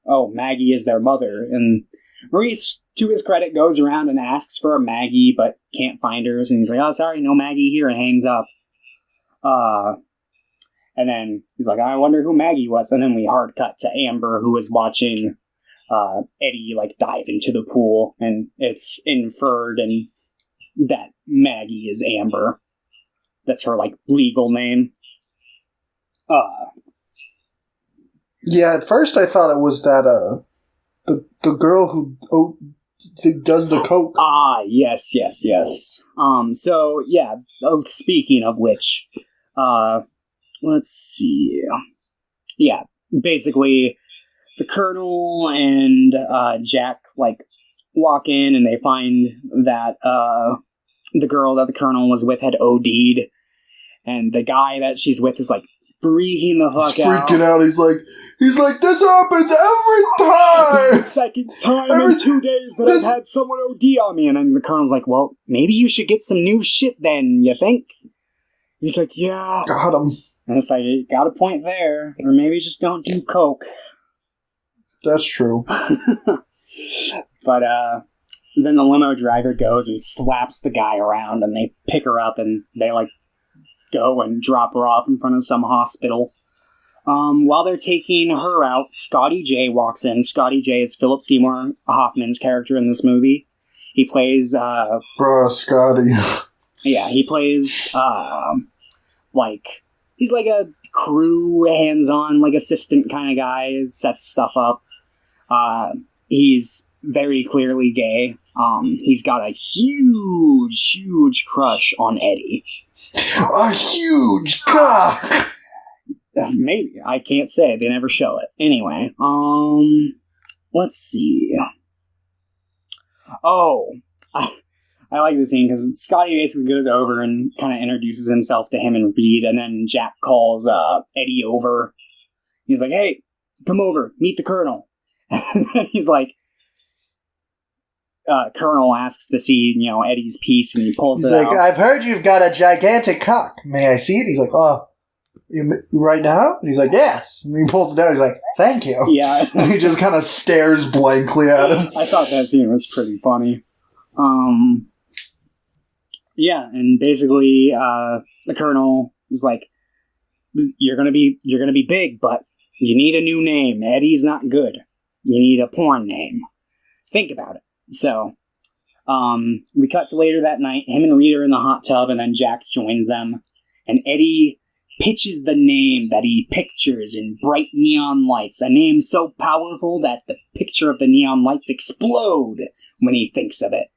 oh, Maggie is their mother. And Maurice, to his credit, goes around and asks for a Maggie, but can't find her. So he's like, "Oh, sorry, no Maggie here," and hangs up. And then he's like, "I wonder who Maggie was." And then we hard cut to Amber, who is watching Eddie, like, dive into the pool, and it's inferred and that Maggie is Amber. That's her, like, legal name. Yeah, at first I thought it was that, the girl who does the coke. Yes. So, yeah, speaking of which, let's see. Yeah, basically, the Colonel and Jack, like, walk in, and they find that the girl that the Colonel was with had OD'd, and the guy that she's with is, like, freaking the fuck out. He's freaking out. He's like, "This happens every time! This is the second time in 2 days that I've had someone OD on me." And then the Colonel's like, "Well, maybe you should get some new shit then, you think?" He's like, "Yeah." Got him. And it's like, you got a point there. Or maybe just don't do coke. That's true. But, then the limo driver goes and slaps the guy around, and they pick her up, and they, like, go and drop her off in front of some hospital. While they're taking her out, Scotty J walks in. Scotty J is Philip Seymour Hoffman's character in this movie. He plays, Bruh, Scotty. Yeah, he plays, like, he's like a crew, hands-on, like, assistant kind of guy, sets stuff up. He's very clearly gay. He's got a huge crush on Eddie. A huge cock! Maybe. I can't say. They never show it. Anyway, let's see. Oh, I like this scene because Scotty basically goes over and kind of introduces himself to him and Reed, and then Jack calls Eddie over. He's like, "Hey, come over, meet the Colonel." And then he's like, Colonel asks to see, Eddie's piece, and he pulls it out. He's like, "I've heard you've got a gigantic cock. May I see it?" He's like, "Oh, you right now?" And he's like, "Yes." And he pulls it out. He's like, "Thank you." Yeah. And he just kind of stares blankly at him. I thought that scene was pretty funny. Yeah, and basically, the Colonel is like, you're gonna be big, but you need a new name. Eddie's not good. You need a porn name. Think about it." So, we cut to later that night. Him and Reed are in the hot tub, and then Jack joins them. And Eddie pitches the name that he pictures in bright neon lights, a name so powerful that the picture of the neon lights explode when he thinks of it.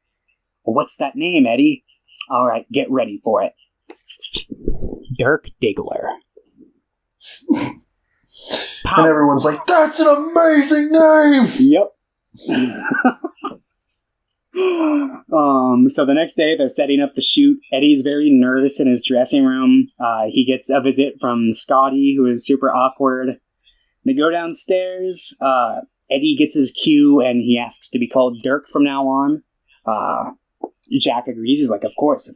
What's that name, Eddie? All right, get ready for it. Dirk Diggler. And everyone's like, that's an amazing name! Yep. So the next day they're setting up the shoot. Eddie's very nervous in his dressing room. He gets a visit from Scotty, who is super awkward. They go downstairs. Eddie gets his cue and he asks to be called Dirk from now on. Jack agrees. He's like, of course,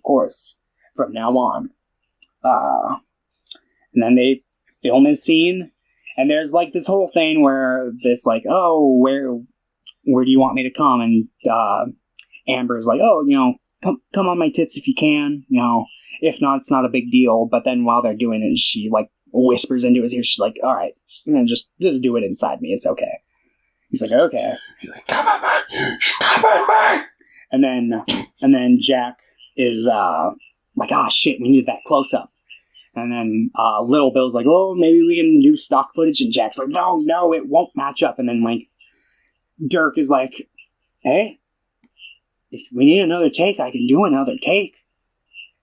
from now on. And then they film his scene. And there's like this whole thing where it's like, oh, where do you want me to come? And Amber's like, oh, come on my tits if you can. If not, it's not a big deal. But then while they're doing it, she like whispers into his ear. She's like, all right, just do it inside me. It's okay. He's like, okay. He's like, come on, man. Come on, man. And then Jack is like, ah, shit, we need that close up. And then Little Bill's like, oh, maybe we can do stock footage. And Jack's like, no, it won't match up. And then, like, Dirk is like, hey, if we need another take, I can do another take.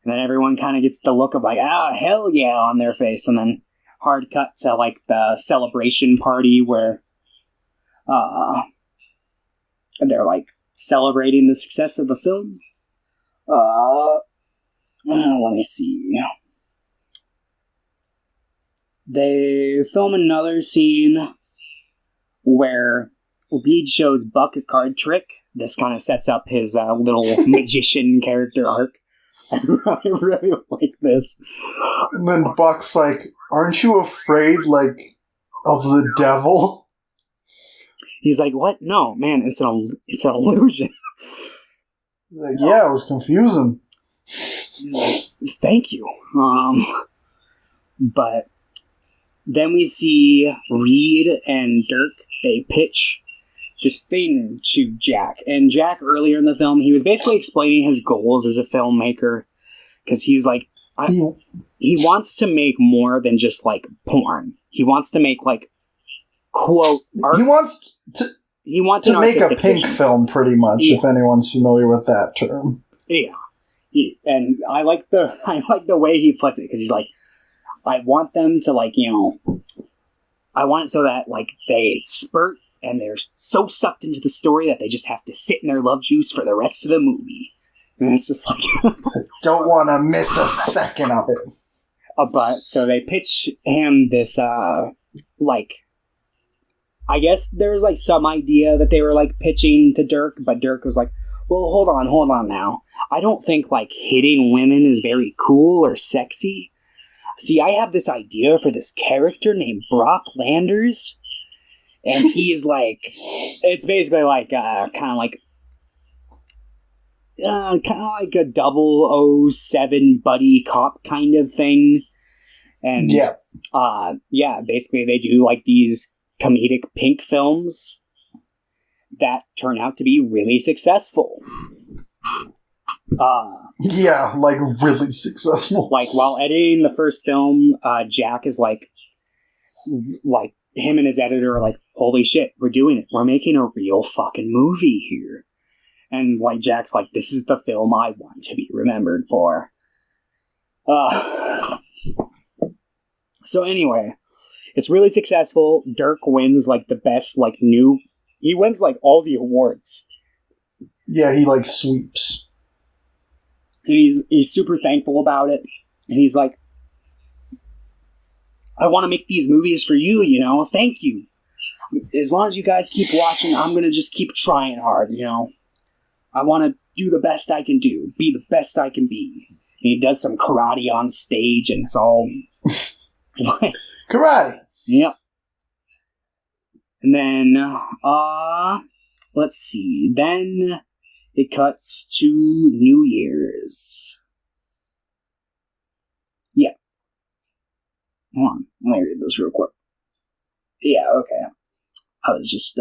And then everyone kind of gets the look of, like, hell yeah on their face. And then hard cut to, like, the celebration party where they're, like, celebrating the success of the film. Let me see. They film another scene where Reed shows Buck a card trick. This kind of sets up his little magician character arc. I really like this. And then Buck's like, aren't you afraid, like, of the devil? He's like, what? No, man, it's an illusion. He's like, yeah, it was confusing. He's like, thank you. But then we see Reed and Dirk. They pitch this thing to Jack. And Jack, earlier in the film, he was basically explaining his goals as a filmmaker. Because he's like, he wants to make more than just, like, porn. He wants to make, like, quote, art. He wants to make a pink vision. film, pretty much, Yeah. if anyone's familiar with that term. Yeah. And I like the way he puts it, because he's like, I want them to, like, I want it so that, like, they spurt and they're so sucked into the story that they just have to sit in their love juice for the rest of the movie. And it's just like... Don't want to miss a second of it. But, so they pitch him this, like... I guess there was, like, some idea that they were, like, pitching to Dirk, but Dirk was like, well, hold on now. I don't think, like, hitting women is very cool or sexy. See, I have this idea for this character named Brock Landers, and he's like, it's basically like, kind of like a 007 buddy cop kind of thing. And, basically they do, like, these comedic pink films that turn out to be really successful. Like, really successful. Like, while editing the first film, Jack is like, him and his editor are like, holy shit, we're doing it. We're making a real fucking movie here. And, like, Jack's like, this is the film I want to be remembered for. So anyway, it's really successful. Dirk wins, like, the best, like, he wins, like, all the awards. Yeah, he, like, sweeps. And he's super thankful about it. And he's like, I want to make these movies for you, Thank you. As long as you guys keep watching, I'm going to just keep trying hard, I want to do the best I can do. Be the best I can be. And he does some karate on stage, and it's all... Karate! Yep. And then, let's see. Then it cuts to New Year's. Yeah. Hold on. Let me read this real quick. Yeah, okay. I was just,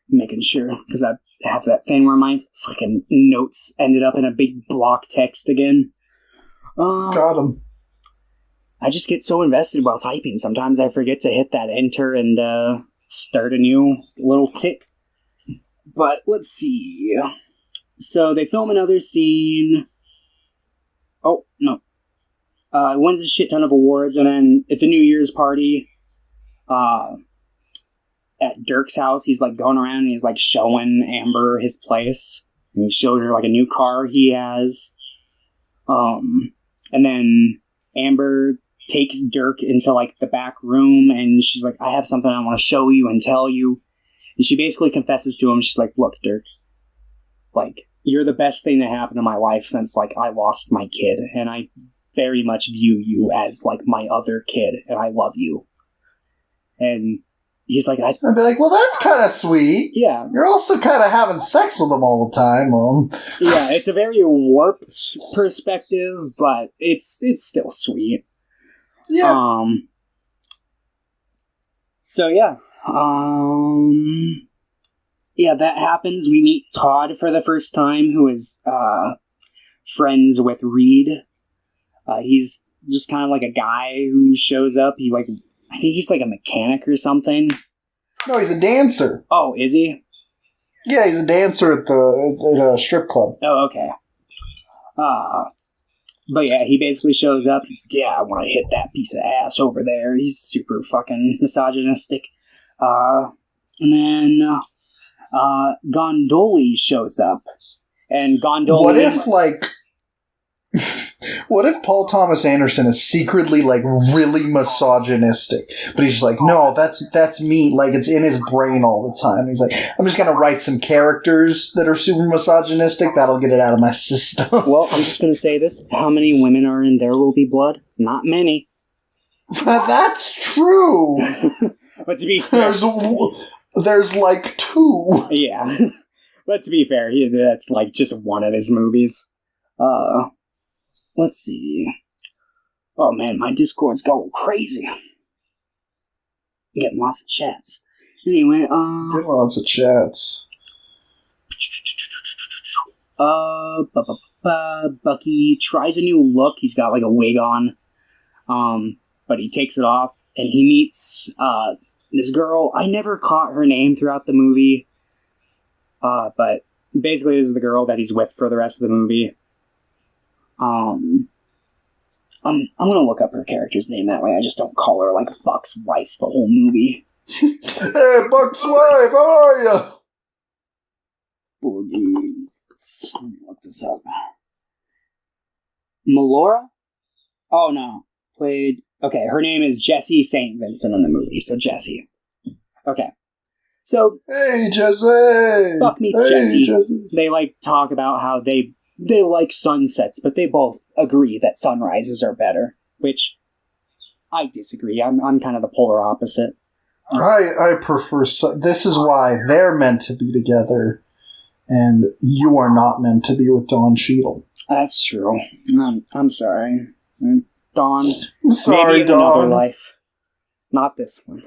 making sure, because I have that thing where my fucking notes ended up in a big block text again. Got him. I just get so invested while typing. Sometimes I forget to hit that enter and start a new little tick. But let's see. So they film another scene. Oh, no. Wins a shit ton of awards, and then it's a New Year's party. At Dirk's house, he's like going around and he's like showing Amber his place. And he shows her like a new car he has. And then Amber takes Dirk into like the back room and she's like, I have something I want to show you and tell you. And she basically confesses to him. She's like, look, Dirk, like, you're the best thing that happened to my life since like I lost my kid. And I very much view you as like my other kid and I love you. And he's like, I'd be like, well, that's kind of sweet. Yeah. You're also kind of having sex with him all the time, Yeah, it's a very warped perspective, but it's still sweet. Yeah. So, yeah. Yeah, that happens. We meet Todd for the first time, who is friends with Reed. He's just kind of like a guy who shows up. I think he's like a mechanic or something. No, he's a dancer. Oh, is he? Yeah, he's a dancer at a strip club. Oh, okay. But yeah, he basically shows up. He's like, yeah, I want to hit that piece of ass over there. He's super fucking misogynistic. And then Gondoli shows up. And Gondoli... What if Paul Thomas Anderson is secretly, like, really misogynistic? But he's just like, no, that's me. Like, it's in his brain all the time. He's like, I'm just going to write some characters that are super misogynistic. That'll get it out of my system. Well, I'm just going to say this. How many women are in There Will Be Blood? Not many. But that's true. But to be fair... There's like 2. Yeah. But to be fair, that's, like, just one of his movies. Let's see. Oh man, my Discord's going crazy. Getting lots of chats. Anyway, Getting lots of chats. Bucky tries a new look. He's got like a wig on. But he takes it off and he meets, this girl. I never caught her name throughout the movie. But basically this is the girl that he's with for the rest of the movie. I'm gonna look up her character's name that way. I just don't call her like Buck's wife the whole movie. Hey, Buck's wife, how are you? Boogie. Let me look this up. Melora? Oh no, played. Okay, her name is Jessie St. Vincent in the movie. So Jessie. Okay. So hey, Jessie. Buck meets Jessie. Jessie. They like talk about how they like sunsets, but they both agree that sunrises are better, which I disagree. I'm kind of the polar opposite. I prefer... This is why they're meant to be together, and you are not meant to be with Don Cheadle. That's true. I'm sorry. Don, I'm sorry, maybe in Don. another life. Not this one.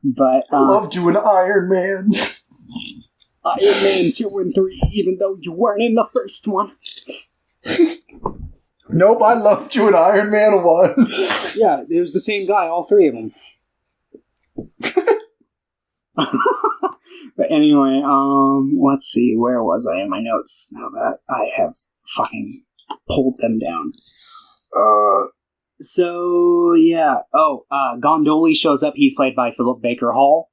But I loved you in Iron Man. Iron Man 2 and 3, even though you weren't in the first one. Nope, I loved you in Iron Man 1. Yeah, it was the same guy, all 3 of them. But anyway, let's see, where was I in my notes now that I have fucking pulled them down? So, yeah. Gondoli shows up. He's played by Philip Baker Hall.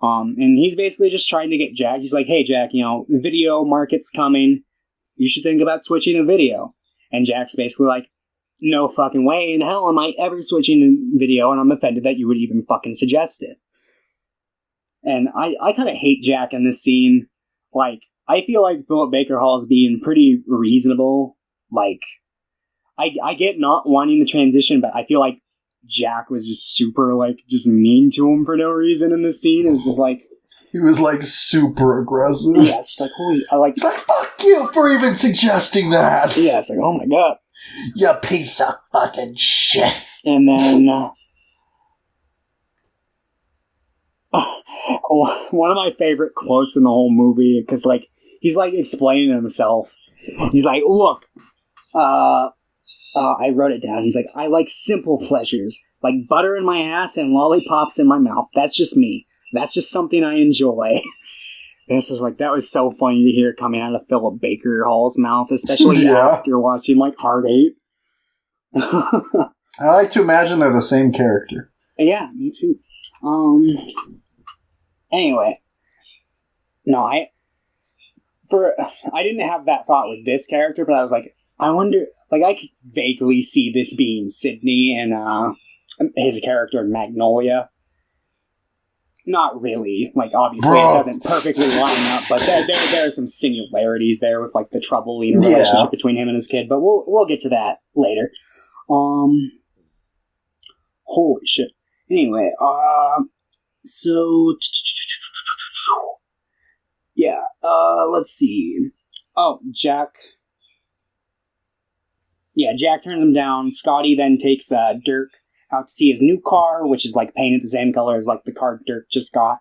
And he's basically just trying to get Jack. He's like, hey, Jack, the video market's coming. You should think about switching to video. And Jack's basically like, no fucking way in hell am I ever switching to video, and I'm offended that you would even fucking suggest it. And I kind of hate Jack in this scene. Like, I feel like Philip Baker Hall is being pretty reasonable. Like, I get not wanting the transition, but I feel like Jack was just super, like, just mean to him for no reason in this scene. It was just like... He was, like, super aggressive. Yeah, it's just like, holy... He's like, fuck you for even suggesting that! Yeah, it's like, oh my god. You piece of fucking shit. And then... one of my favorite quotes in the whole movie, because, like, he's, like, explaining himself. He's like, look, I wrote it down. He's like, I like simple pleasures, like butter in my ass and lollipops in my mouth. That's just me. That's just something I enjoy. And this was like, that was so funny to hear coming out of Philip Baker Hall's mouth, especially after watching like Hard 8. I like to imagine they're the same character. Yeah, me too. Anyway, no, I didn't have that thought with this character, but I was like, I wonder, like, I could vaguely see this being Sidney and his character in Magnolia. Not really. Like, obviously, it doesn't perfectly line up, but there are some similarities there with, like, the troubling relationship between him and his kid, but we'll get to that later. Holy shit. Anyway, so... Yeah, let's see. Oh, Jack... Yeah, Jack turns him down. Scotty then takes Dirk out to see his new car, which is like painted the same color as like the car Dirk just got.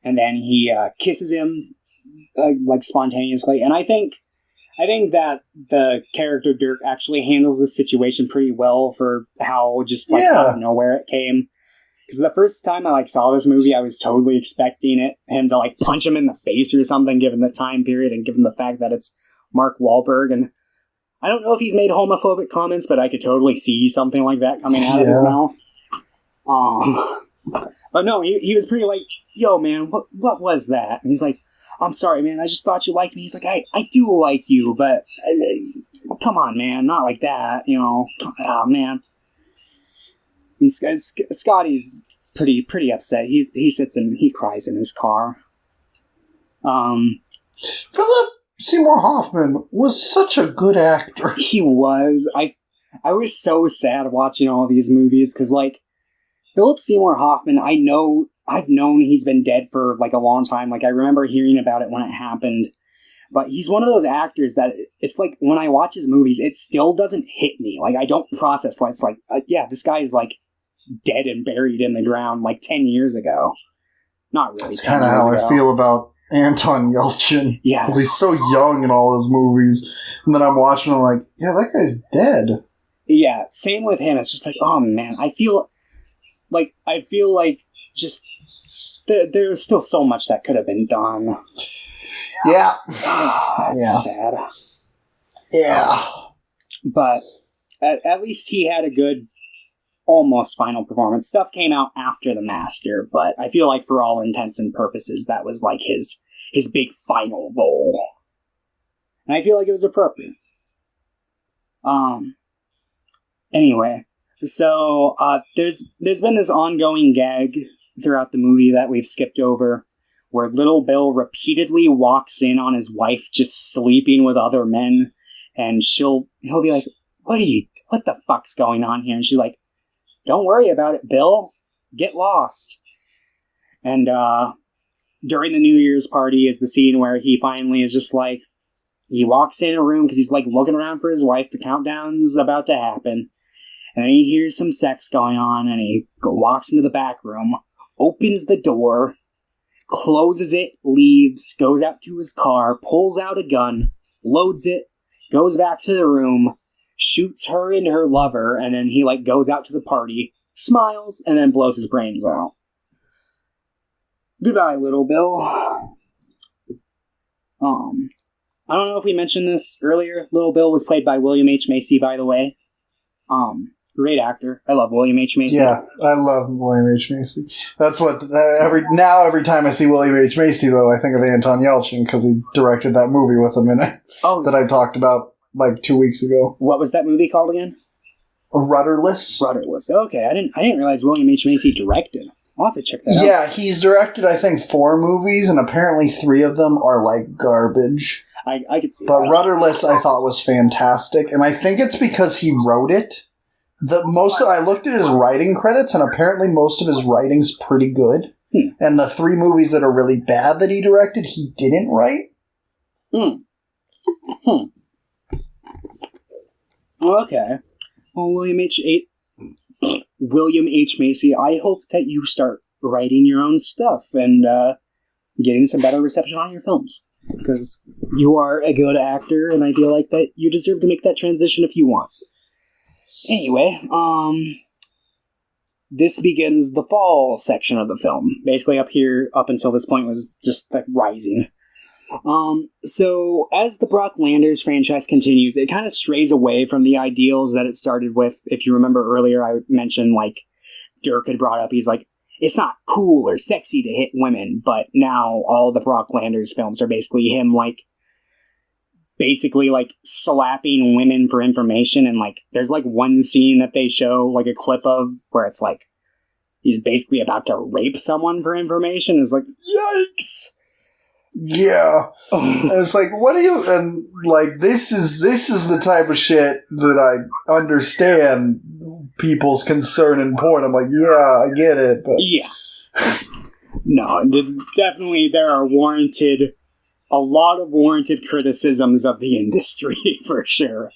And then he kisses him like spontaneously. And I think that the character Dirk actually handles this situation pretty well for how just like out of nowhere it came. Because the first time I like saw this movie, I was totally expecting him to like punch him in the face or something, given the time period and given the fact that it's Mark Wahlberg. And I don't know if he's made homophobic comments, but I could totally see something like that coming out of his mouth. But no, he was pretty like, yo, man, what was that? And he's like, I'm sorry, man, I just thought you liked me. He's like, I do like you, but come on, man, not like that, you know. Oh, man. And Scotty's pretty upset. He sits and he cries in his car. Philip Seymour Hoffman was such a good actor. He was. I was so sad watching all these movies because, like, Philip Seymour Hoffman, I've known he's been dead for, like, a long time. Like, I remember hearing about it when it happened. But he's one of those actors that it's like when I watch his movies, it still doesn't hit me. Like, I don't process. Like, it's like, yeah, this guy is, like, dead and buried in the ground, like, 10 years ago. Not really. That's kind of how I feel about Anton Yelchin. Yeah. Because he's so young in all his movies. And then I'm watching him like, yeah, that guy's dead. Yeah, same with him. It's just like, oh man, I feel like just there's still so much that could have been done. Yeah. That's sad. Yeah. But at least he had a good almost final performance. Stuff came out after The Master, but I feel like for all intents and purposes, that was like his big final role. And I feel like it was appropriate. Anyway, so there's been this ongoing gag throughout the movie that we've skipped over, where Little Bill repeatedly walks in on his wife just sleeping with other men, and he'll be like, what the fuck's going on here? And she's like, don't worry about it, Bill. Get lost. And during the New Year's party is the scene where he finally is just like, he walks in a room because he's like looking around for his wife. The countdown's about to happen. And then he hears some sex going on, and he walks into the back room, opens the door, closes it, leaves, goes out to his car, pulls out a gun, loads it, goes back to the room, shoots her and her lover, and then he like goes out to the party, smiles, and then blows his brains out. Goodbye, Little Bill. I don't know if we mentioned this earlier. Little Bill was played by William H. Macy, by the way. Great actor. I love William H. Macy. Yeah, I love William H. Macy. That's what every time I see William H. Macy, though, I think of Anton Yelchin because he directed that movie with him in it. Oh, that I talked about like 2 weeks ago. What was that movie called again? Rudderless. Rudderless. Okay, I didn't realize William H. Macy directed. I'll have to check that out. Yeah, he's directed, I think, 4 movies, and apparently 3 of them are like garbage. I could see but that. Rudderless I thought was fantastic, and I think it's because he wrote it. I looked at his writing credits, and apparently most of his writing's pretty good. And the 3 movies that are really bad that he directed, he didn't write. Okay. Well, William H. Macy, I hope that you start writing your own stuff and getting some better reception on your films. Because you are a good actor, and I feel like that you deserve to make that transition if you want. Anyway, this begins the fall section of the film. Basically up here, up until this point, was just like rising. So as the Brock Landers franchise continues, it kind of strays away from the ideals that it started with. If you remember earlier, I mentioned, like, Dirk had brought up, he's like, it's not cool or sexy to hit women, but now all the Brock Landers films are basically him, like, basically, like, slapping women for information, and, like, there's, like, one scene that they show, like, a clip of, where it's, like, he's basically about to rape someone for information. It's like, yikes! Yeah. And it's like, what do you... And, like, this is the type of shit that I understand people's concern in porn. I'm like, yeah, I get it, but... Yeah. No, definitely there are a lot of warranted criticisms of the industry, for sure.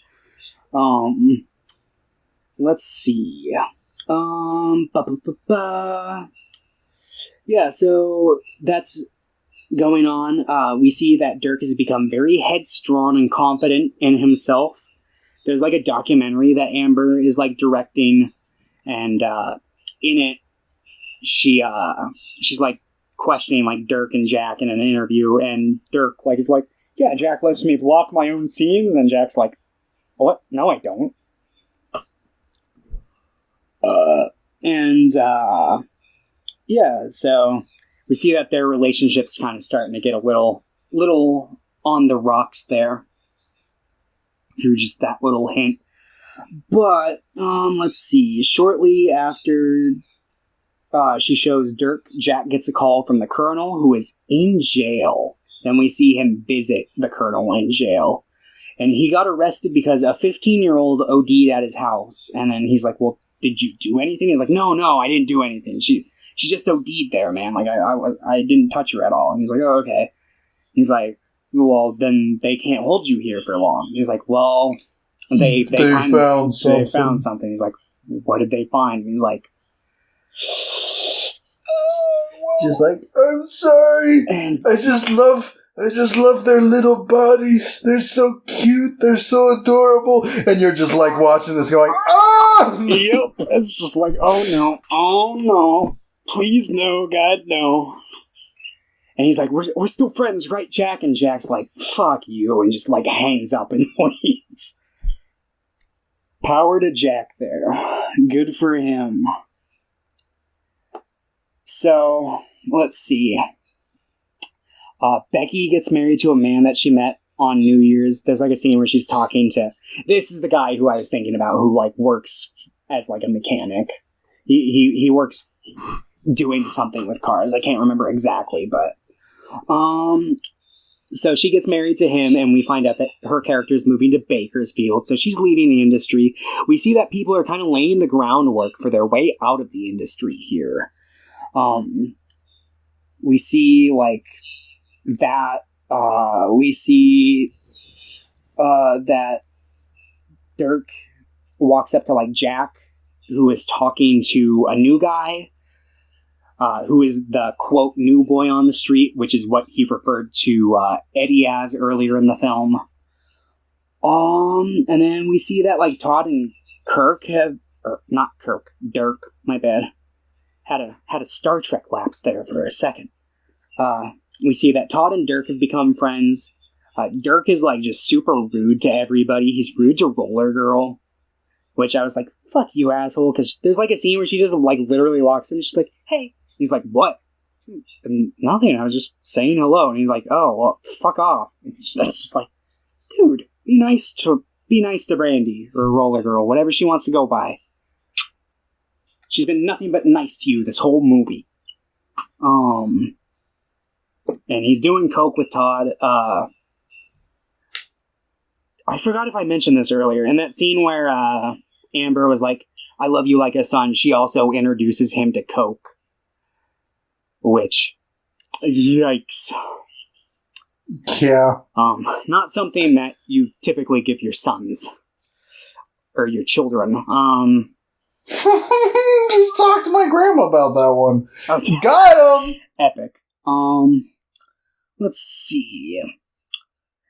Let's see. Yeah, so that's going on. We see that Dirk has become very headstrong and confident in himself. There's like a documentary that Amber is like directing, and in it, she's like questioning like Dirk and Jack in an interview, and Dirk like is like, yeah, Jack lets me block my own scenes, and Jack's like, what? No, I don't. Yeah, so we see that their relationship's kind of starting to get a little on the rocks there, through just that little hint. But, let's see, shortly after she shows Dirk, Jack gets a call from the Colonel, who is in jail. And we see him visit the Colonel in jail. And he got arrested because a 15-year-old OD'd at his house. And then he's like, well, did you do anything? He's like, no, I didn't do anything. She just OD'd there, man. Like, I didn't touch her at all. And he's like, oh, okay. He's like, well, then they can't hold you here for long. He's like, well, they found something. He's like, what did they find? And he's like, just like, I'm sorry. And I just love their little bodies. They're so cute. They're so adorable. And you're just like watching this going, ah! Yep. It's just like, oh no. Please no, God no. And he's like, we're still friends, right, Jack? And Jack's like, fuck you, and just like hangs up and leaves. Power to Jack there. Good for him. So, let's see. Becky gets married to a man that she met on New Year's. There's like a scene where she's talking to... This is the guy who I was thinking about, who like works as like a mechanic. He works doing something with cars. I can't remember exactly, but... So she gets married to him, and we find out that her character is moving to Bakersfield, so she's leaving the industry. We see that people are kind of laying the groundwork for their way out of the industry here. We see, like, that, that Dirk walks up to, like, Jack, who is talking to a new guy, who is the, quote, new boy on the street, which is what he referred to Eddie as earlier in the film. And then we see that, like, Todd and Dirk, my bad, had a Star Trek lapse there for a second. We see that Todd and Dirk have become friends. Dirk is, like, just super rude to everybody. He's rude to Roller Girl, which I was like, fuck you, asshole, because there's, like, a scene where she just, like, literally walks in and she's like, hey. He's like, what? And nothing, I was just saying hello. And he's like, oh, well, fuck off. That's just like, dude, be nice to Brandy, or Roller Girl, whatever she wants to go by. She's been nothing but nice to you this whole movie. And he's doing coke with Todd. I forgot if I mentioned this earlier. In that scene where Amber was like, I love you like a son, she also introduces him to coke. Which, yikes. Yeah. Not something that you typically give your sons. Or your children. Just talk to my grandma about that one. Okay. Got him! Epic. Let's see.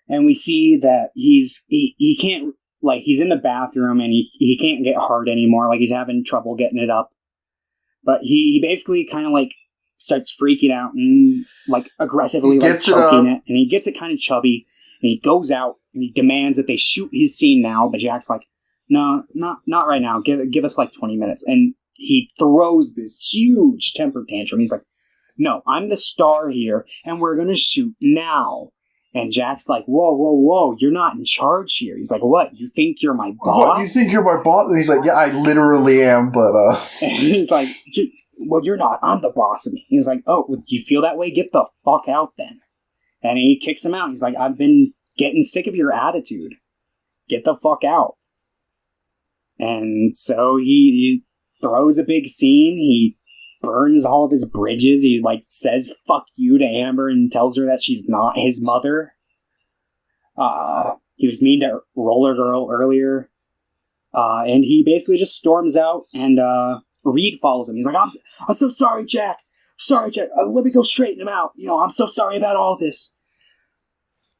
And we see that he can't like, he's in the bathroom and he can't get hard anymore. Like, he's having trouble getting it up. But he basically kind of, like, starts freaking out and, like, aggressively, like, choking it. And he gets it kind of chubby. And he goes out and he demands that they shoot his scene now. But Jack's like, no, not right now. Give us, like, 20 minutes. And he throws this huge temper tantrum. He's like, no, I'm the star here, and we're going to shoot now. And Jack's like, whoa, you're not in charge here. He's like, what? You think you're my boss? What, you think you're my boss? And he's like, yeah, I literally am, but... And he's like, well, you're not. I'm the boss of me. He's like, oh, do you feel that way? Get the fuck out then. And he kicks him out. He's like, I've been getting sick of your attitude. Get the fuck out. And so he throws a big scene. He burns all of his bridges. He, like, says fuck you to Amber and tells her that she's not his mother. He was mean to Roller Girl earlier. And he basically just storms out, and Reed follows him. He's like, I'm so sorry, Jack. Sorry, Jack. Let me go straighten him out. You know, I'm so sorry about all this.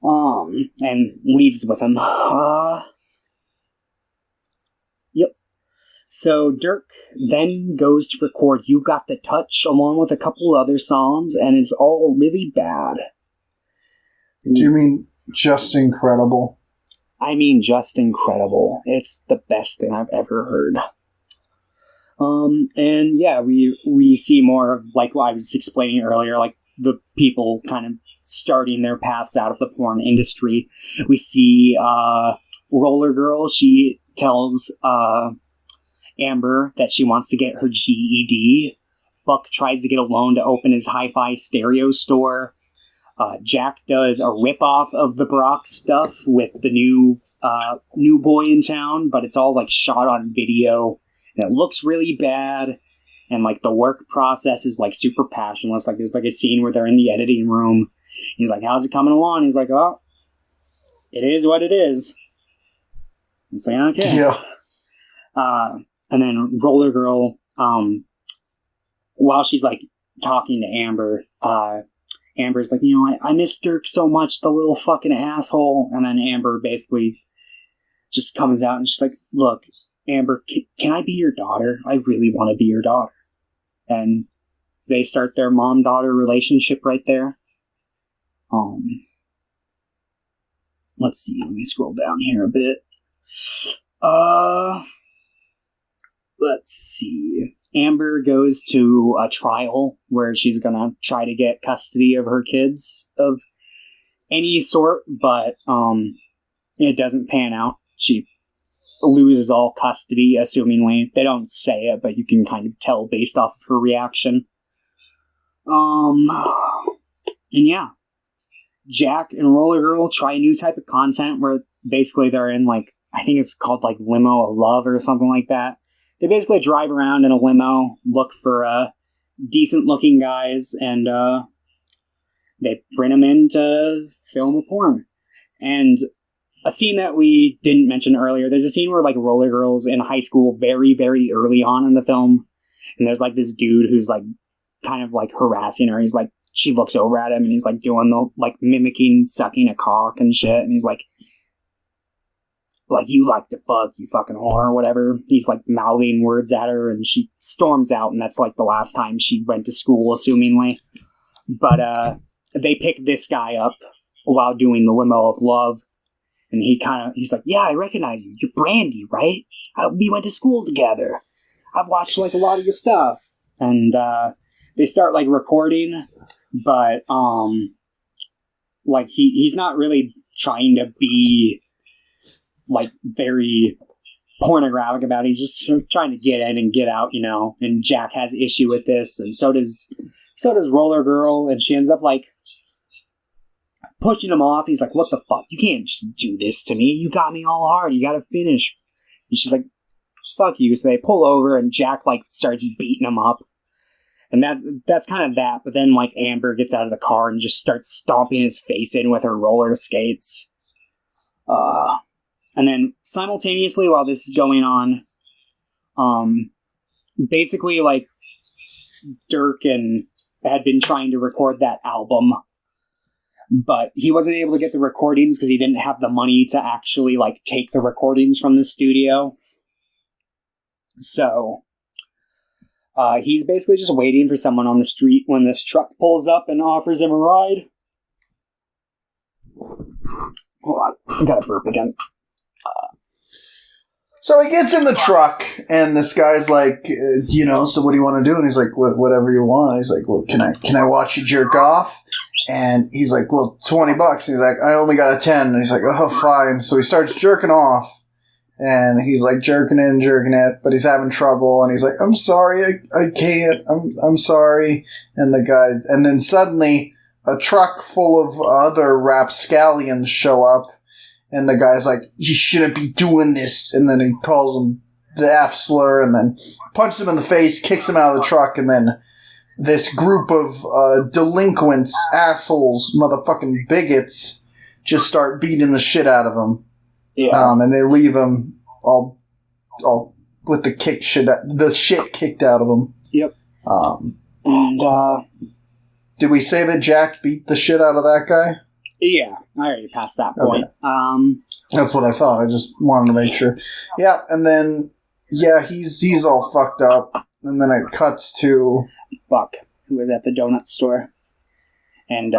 And leaves with him. Yep. So Dirk then goes to record You've Got the Touch along with a couple other songs, and it's all really bad. Do you mean just incredible? I mean just incredible. It's the best thing I've ever heard. And yeah, we see more of, like what I was explaining earlier, like the people kind of starting their paths out of the porn industry. We see Roller Girl. She tells Amber that she wants to get her GED. Buck tries to get a loan to open his hi-fi stereo store. Jack does a ripoff of the Brock stuff with the new boy in town, but it's all like shot on video, and it looks really bad. And like the work process is like super passionless. Like there's like a scene where they're in the editing room. He's like, "How's it coming along?" He's like, "Oh, it is what it is." It's like, okay. Yeah. And then Roller Girl, while she's like talking to Amber, Amber's like, you know, I miss Dirk so much, the little fucking asshole. And then Amber basically just comes out and she's like, look, Amber, can I be your daughter? I really want to be your daughter. And they start their mom-daughter relationship right there. Let's see, let me scroll down here a bit. Let's see. Amber goes to a trial where she's gonna try to get custody of her kids of any sort, but it doesn't pan out. She loses all custody, assumingly. They don't say it, but you can kind of tell based off of her reaction. And yeah. Jack and Roller Girl try a new type of content where basically they're in, like, I think it's called, like, Limo of Love or something like that. They basically drive around in a limo, look for decent-looking guys, and they bring them in to film a porn. And a scene that we didn't mention earlier, there's a scene where, like, Roller Girl's in high school very, very early on in the film, and there's, like, this dude who's, like, kind of, like, harassing her. He's, like, she looks over at him, and he's, like, doing the, like, mimicking sucking a cock and shit, and he's, like, you like to fuck, you fucking whore, or whatever. He's, like, mouthing words at her, and she storms out, and that's, like, the last time she went to school, assumingly. But, they pick this guy up while doing the Limo of Love, and he's like, yeah, I recognize you. You're Brandy, right? We went to school together. I've watched, like, a lot of your stuff. And, they start, like, recording, but, like, he's not really trying to be, like, very pornographic about it. He's just trying to get in and get out, you know, and Jack has issue with this, and so does Roller Girl, and she ends up, like, pushing him off. He's like, what the fuck? You can't just do this to me. You got me all hard. You gotta finish. And she's like, fuck you. So they pull over, and Jack, like, starts beating him up. And that's kind of that, but then, like, Amber gets out of the car and just starts stomping his face in with her roller skates. And then, simultaneously, while this is going on, basically, like, Dirk had been trying to record that album, but he wasn't able to get the recordings because he didn't have the money to actually, like, take the recordings from the studio. So, he's basically just waiting for someone on the street when this truck pulls up and offers him a ride. Hold on, I gotta burp again. So he gets in the truck, and this guy's like, so what do you want to do? And he's like, whatever you want. He's like, well, can I watch you jerk off? And he's like, well, $20. And he's like, I only got a 10. And he's like, oh, fine. So he starts jerking off, and he's like jerking it, but he's having trouble. And he's like, I'm sorry, I can't. I'm sorry. And then suddenly a truck full of other rapscallions show up. And the guy's like, you shouldn't be doing this. And then he calls him the F slur and then punches him in the face, kicks him out of the truck. And then this group of delinquents, assholes, motherfucking bigots just start beating the shit out of him. Yeah. And they leave him all with the shit kicked out of him. Yep. Did we say that Jack beat the shit out of that guy? Yeah, I already passed that point. Okay. That's what I thought. I just wanted to make sure. Yeah, and then he's all fucked up, and then it cuts to Buck, who was at the donut store, and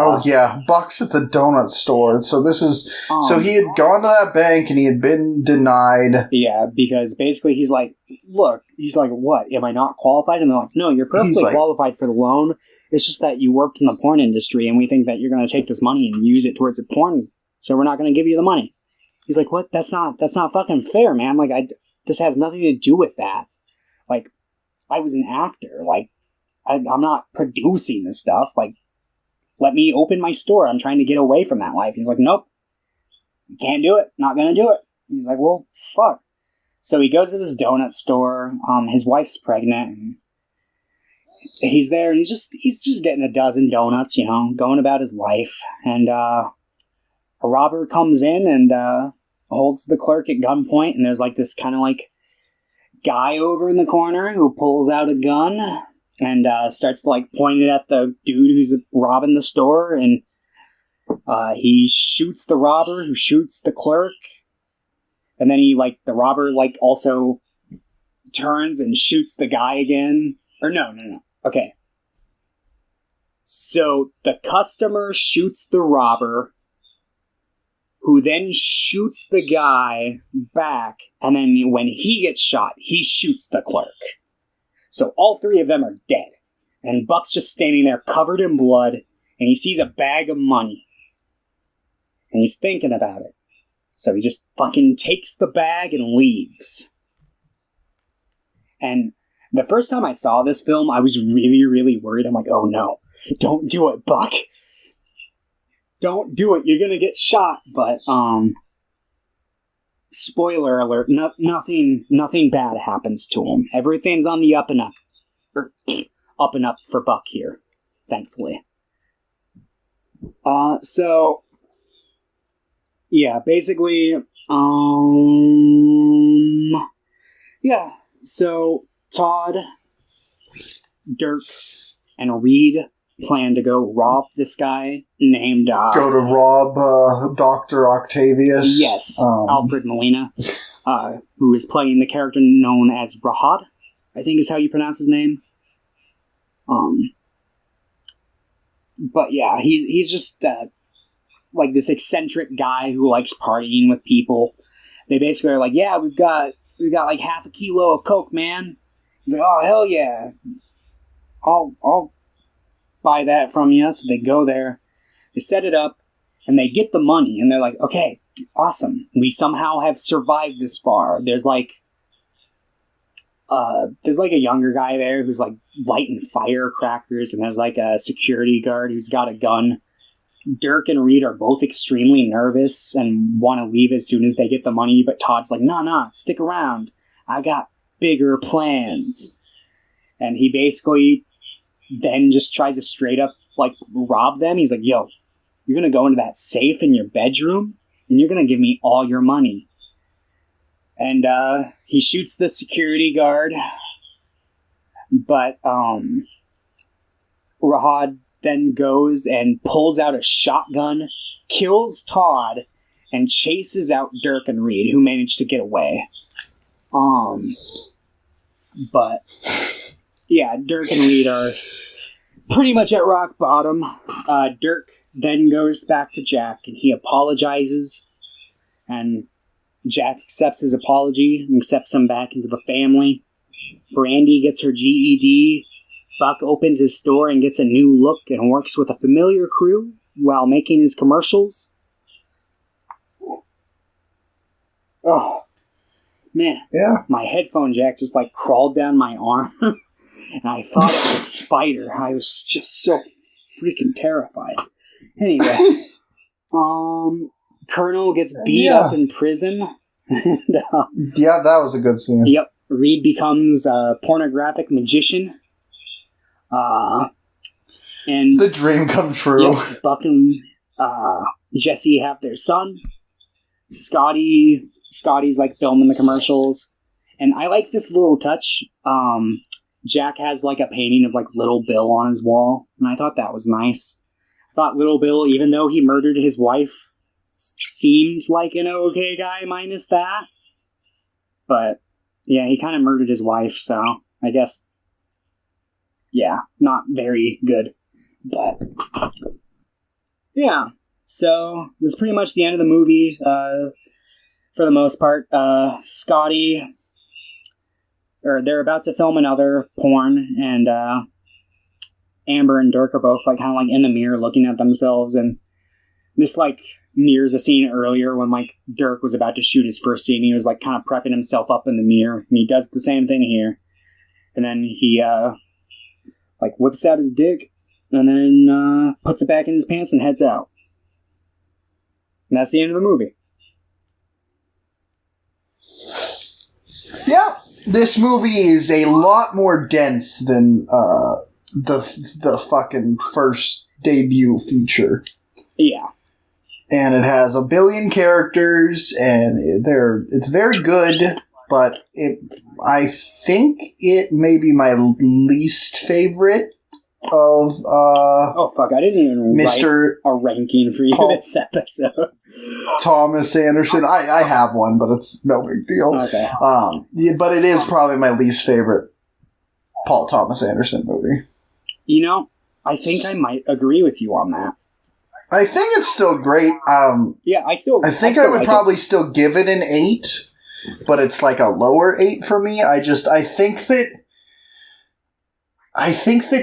Buck's at the donut store. So this is so he had gone to that bank and he had been denied. Yeah, because basically he's like, look, what? Am I not qualified? And they're like, no, you're perfectly qualified for the loan. It's just that you worked in the porn industry, and we think that you're going to take this money and use it towards a porn, so we're not going to give you the money. He's like, what? That's not fucking fair, man. Like, this has nothing to do with that. Like, I was an actor. Like, I'm not producing this stuff. Like, let me open my store. I'm trying to get away from that life. He's like, nope. Can't do it. Not going to do it. He's like, well, fuck. So he goes to this donut store. His wife's pregnant, and he's there, and he's just getting a dozen donuts, going about his life. And a robber comes in and holds the clerk at gunpoint, and there's like this kind of like guy over in the corner who pulls out a gun and starts to like point it at the dude who's robbing the store, and he shoots the robber who shoots the clerk, and then the robber also turns and shoots the guy again. Or no. Okay. So the customer shoots the robber, who then shoots the guy back, and then when he gets shot, he shoots the clerk. So all three of them are dead. And Buck's just standing there covered in blood, and he sees a bag of money. And he's thinking about it. So he just fucking takes the bag and leaves. And the first time I saw this film, I was really, really worried. I'm like, oh no, don't do it, Buck. Don't do it. You're going to get shot. But, spoiler alert, nothing bad happens to him. Everything's on the up and up. Up and up for Buck here, thankfully. So, yeah, basically, yeah, so Todd, Dirk, and Reed plan to go rob this guy named... go to rob Dr. Octavius? Yes, Alfred Molina, who is playing the character known as Rahad, I think is how you pronounce his name. But yeah, he's just like this eccentric guy who likes partying with people. They basically are like, yeah, we've got like half a kilo of coke, man. He's like, oh hell yeah, I'll buy that from you. So they go there, they set it up, and they get the money, and they're like, okay, awesome, we somehow have survived this far. There's like a younger guy there who's like lighting firecrackers, and there's like a security guard who's got a gun. Dirk and Reed are both extremely nervous and want to leave as soon as they get the money, but Todd's like, nah, stick around. I got bigger plans. And he basically then just tries to straight up like rob them. He's like, yo, you're going to go into that safe in your bedroom and you're going to give me all your money. And he shoots the security guard, but Rahad then goes and pulls out a shotgun, kills Todd, and chases out Dirk and Reed, who managed to get away. But yeah, Dirk and Reed are pretty much at rock bottom. Dirk then goes back to Jack, and he apologizes, and Jack accepts his apology and accepts him back into the family. Brandy gets her GED. Buck opens his store and gets a new look and works with a familiar crew while making his commercials. Oh, man. Yeah. My headphone jack just like crawled down my arm. And I thought it was a spider. I was just so freaking terrified. Anyway. Colonel gets beat up in prison. And, yeah, that was a good scene. Yep. Reed becomes a pornographic magician. And the dream come true. Yep, Buck and Jesse have their son. Scotty's like filming the commercials. And I like this little touch. Jack has like a painting of like Little Bill on his wall. And I thought that was nice. I thought Little Bill, even though he murdered his wife, seemed like an okay guy minus that. But yeah, he kind of murdered his wife, so I guess, yeah, not very good. But yeah, so that's pretty much the end of the movie. For the most part, Scotty, or they're about to film another porn, and Amber and Dirk are both like kind of like in the mirror looking at themselves, and this like mirrors a scene earlier when like Dirk was about to shoot his first scene. He was like kind of prepping himself up in the mirror, and he does the same thing here, and then he like whips out his dick and then puts it back in his pants and heads out. And that's the end of the movie. Yeah, this movie is a lot more dense than the fucking first debut feature. Yeah. And it has a billion characters, and it's very good, but I think it may be my least favorite of oh fuck, I didn't even Mr. write a ranking for you this episode. Thomas Anderson. I have one, but it's no big deal. Okay. Yeah, but it is probably my least favorite Paul Thomas Anderson movie. You know, I think I might agree with you on that. I think it's still great. Yeah, I think I would probably still give it an 8, but it's like a lower 8 for me. I think that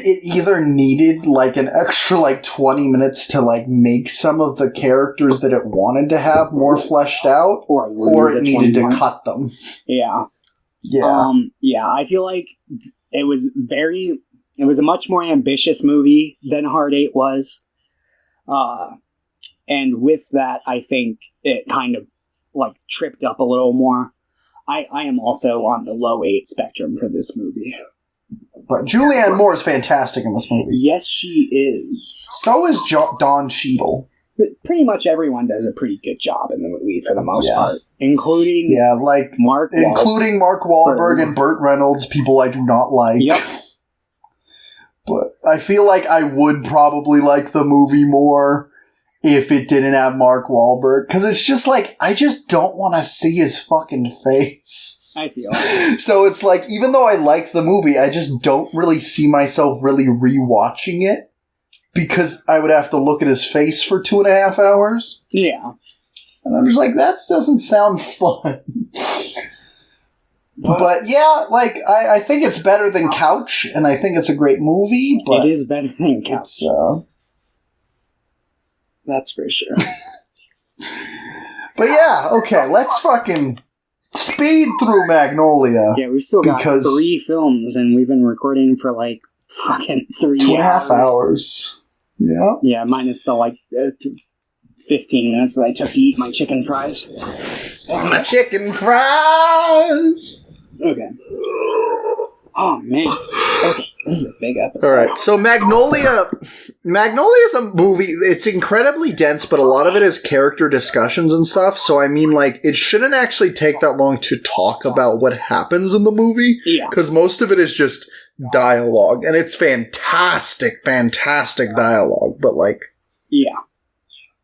it either needed like an extra like 20 minutes to like make some of the characters that it wanted to have more fleshed out, or it needed to cut them. Yeah. Yeah. Yeah, I feel like it was a much more ambitious movie than Hard 8 was. And with that, I think it kind of like tripped up a little more. I am also on the low 8 spectrum for this movie. But Julianne Moore is fantastic in this movie. Yes, she is. So is Don Cheadle. But pretty much everyone does a pretty good job in the movie for the most part, including Mark Wahlberg and Burt Reynolds, people I do not like. Yep. But I feel like I would probably like the movie more if it didn't have Mark Wahlberg. Because it's just like, I just don't want to see his fucking face. I feel. So it's like, even though I like the movie, I just don't really see myself really rewatching it. Because I would have to look at his face for 2.5 hours. Yeah. And I'm just like, that doesn't sound fun. But yeah, like, I think it's better than Couch, and I think it's a great movie. But it is better than Couch. That's for sure. But yeah, okay, let's fucking speed through Magnolia. Yeah, we've still got 3 films, and we've been recording for like fucking 3 2.5 hours. Yeah. Yeah, minus the like 15 minutes that I took to eat my chicken fries. My chicken fries! Okay. Oh, man. Okay, this is a big episode. Alright, so Magnolia is a movie, it's incredibly dense, but a lot of it is character discussions and stuff, so I mean, like, it shouldn't actually take that long to talk about what happens in the movie. Yeah. Because most of it is just dialogue, and it's fantastic dialogue, but like, Yeah.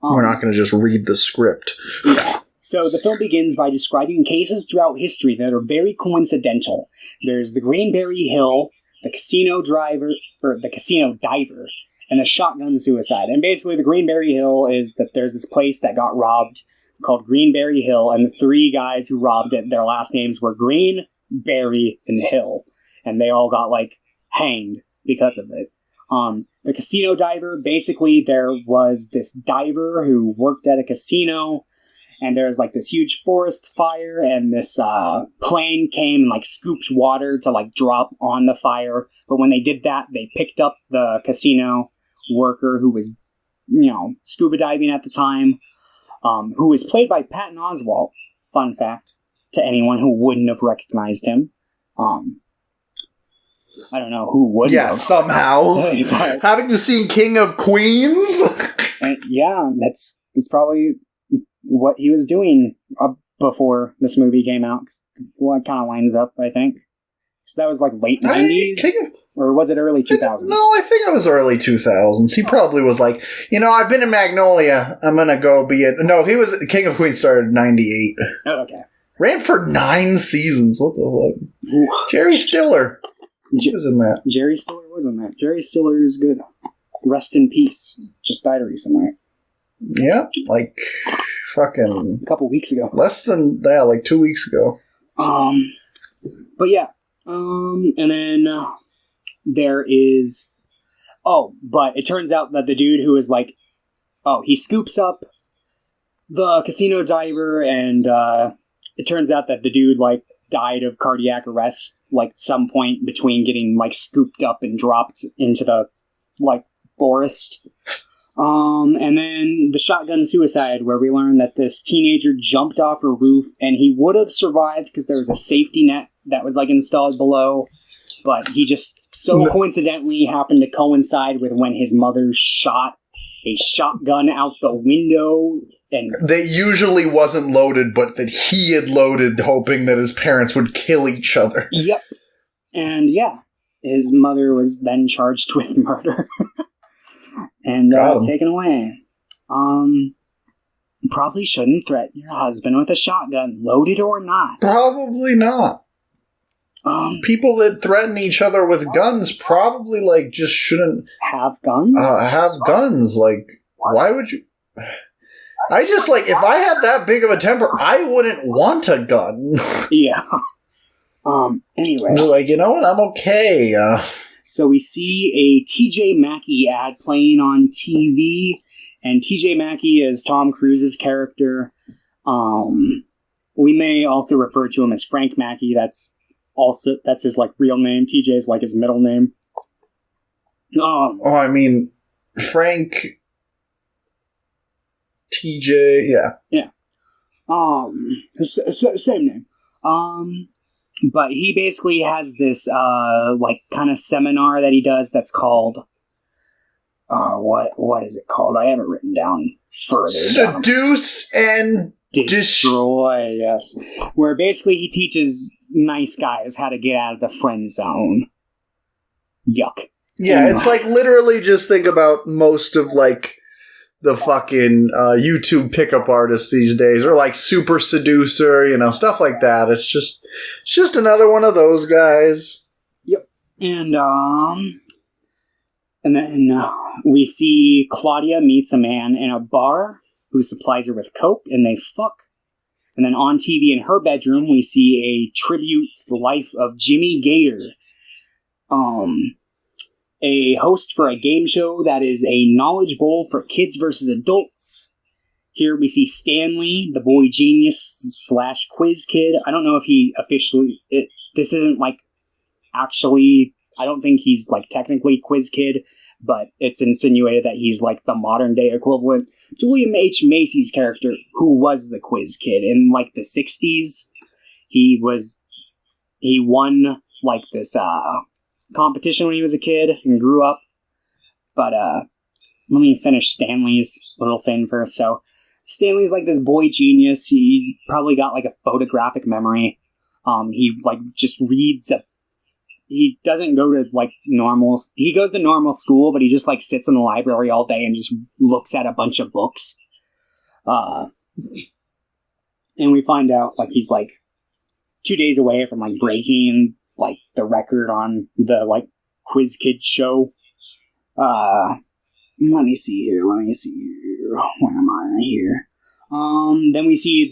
we're not going to just read the script. Yeah. So the film begins by describing cases throughout history that are very coincidental. There's the Greenberry Hill, the casino diver, and the shotgun suicide. And basically the Greenberry Hill is that there's this place that got robbed called Greenberry Hill, and the three guys who robbed it, their last names were Green, Berry, and Hill. And they all got, like, hanged because of it. The casino diver, basically there was this diver who worked at a casino, and there was, like, this huge forest fire, and this plane came and, like, scooped water to, like, drop on the fire. But when they did that, they picked up the casino worker who was, scuba diving at the time, who was played by Patton Oswalt. Fun fact to anyone who wouldn't have recognized him. I don't know who would. Yeah, have. somehow. But, Having you seen King of Queens? yeah, that's probably what he was doing before this movie came out. Well, it kind of lines up, I think. So that was like late 90s? Or was it early 2000s? No, I think it was early 2000s. He probably was like, I've been in Magnolia. I'm going to go be it. No, King of Queens started in 98. Oh, okay. Ran for 9 seasons. What the fuck? Jerry Stiller. He was in that. Jerry Stiller was in that. Jerry Stiller is good. Rest in peace. Just died recently. Yeah, like fucking a couple weeks ago. Less than that, like 2 weeks ago. But yeah. And then there is... Oh, but it turns out that the dude who is like... Oh, he scoops up the casino diver, and it turns out that the dude, like, died of cardiac arrest, like, some point between getting, like, scooped up and dropped into the, like, forest. And then the shotgun suicide, where we learn that this teenager jumped off a roof, and he would have survived because there was a safety net that was, like, installed below, but he just so coincidentally happened to coincide with when his mother shot a shotgun out the window. And that usually wasn't loaded, but that he had loaded, hoping that his parents would kill each other. Yep. And yeah, his mother was then charged with murder and taken away. Probably shouldn't threaten your husband with a shotgun, loaded or not. Probably not. People that threaten each other with guns probably, like, just shouldn't have guns. Like, why would you? I just, like, if I had that big of a temper, I wouldn't want a gun. Yeah. Anyway. I'm like, you know what? I'm okay. So we see a TJ Mackey ad playing on TV, and TJ Mackey is Tom Cruise's character. We may also refer to him as Frank Mackey. That's his, like, real name. TJ is, like, his middle name. I mean, Frank... TJ, yeah. Same name. But he basically has this, like, kind of seminar that he does that's called, what is it called? I have it written down further. Seduce and Destroy, yes. Where basically he teaches nice guys how to get out of the friend zone. Yuck. Yeah, it's like, literally just think about most of, like, the fucking YouTube pickup artists these days, or like Super Seducer, stuff like that. It's just another one of those guys. Yep. And then we see Claudia meets a man in a bar who supplies her with coke, and they fuck. And then on TV in her bedroom, we see a tribute to the life of Jimmy Gator. A host for a game show that is a knowledge bowl for kids versus adults. Here we see Stanley, the boy genius / quiz kid. I don't know if he officially... this isn't, like, actually... I don't think he's, like, technically quiz kid, but it's insinuated that he's, like, the modern-day equivalent to William H. Macy's character, who was the quiz kid. In, like, the 60s, he won, like, this, competition when he was a kid and grew up. But let me finish Stanley's little thing first. So Stanley's like this boy genius. He's probably got like a photographic memory. He like just reads he doesn't go to like normal. He goes to normal school, but he just like sits in the library all day and just looks at a bunch of books. And we find out like he's like 2 days away from like breaking like the record on the like Quiz Kids show. Let me see here. Where am I here? Then we see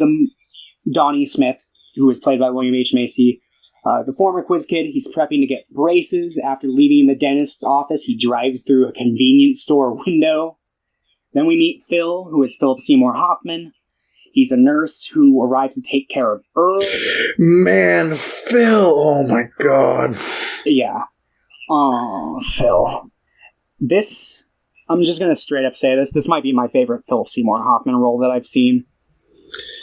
Donnie Smith, who is played by William H. Macy. The former quiz kid, he's prepping to get braces. After leaving the dentist's office, he drives through a convenience store window. Then we meet Phil, who is Philip Seymour Hoffman. He's a nurse who arrives to take care of Earl. Man, Phil! Oh my god. Yeah. Oh, Phil. This, I'm just going to straight up say this. This might be my favorite Philip Seymour Hoffman role that I've seen.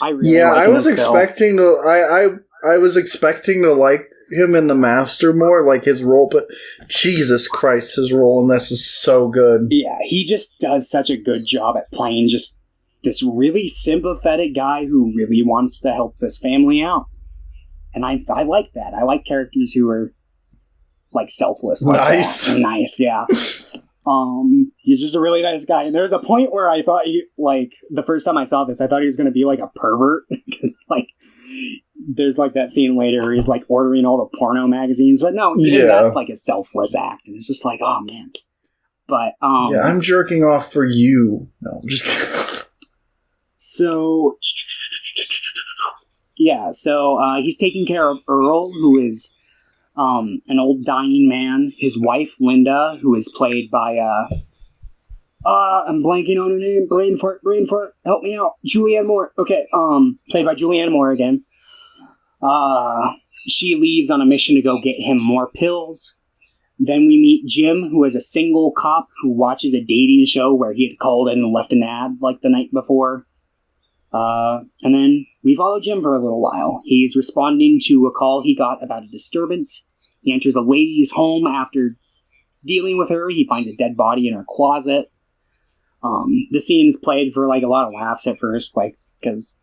I was expecting to. I was expecting to like him in The Master more, like his role, but Jesus Christ, his role in this is so good. Yeah, he just does such a good job at playing just this really sympathetic guy who really wants to help this family out. And I like that. I like characters who are like selfless. Like nice. That. Nice, yeah. He's just a really nice guy. And there's a point where I thought the first time I saw this, I thought he was going to be like a pervert. Because like, there's like that scene later where he's like ordering all the porno magazines. But no, that's like a selfless act. And it's just like, oh man. But, yeah, I'm jerking off for you. No, I'm just kidding. So, yeah, he's taking care of Earl, who is, an old dying man. His wife, Linda, who is played by, I'm blanking on her name. Brain fart. Help me out. Julianne Moore. Okay, played by Julianne Moore again. She leaves on a mission to go get him more pills. Then we meet Jim, who is a single cop who watches a dating show where he had called in and left an ad like the night before. And then we follow Jim for a little while. He's responding to a call he got about a disturbance. He enters a lady's home after dealing with her. He finds a dead body in her closet. The scene's played for like a lot of laughs at first, like, because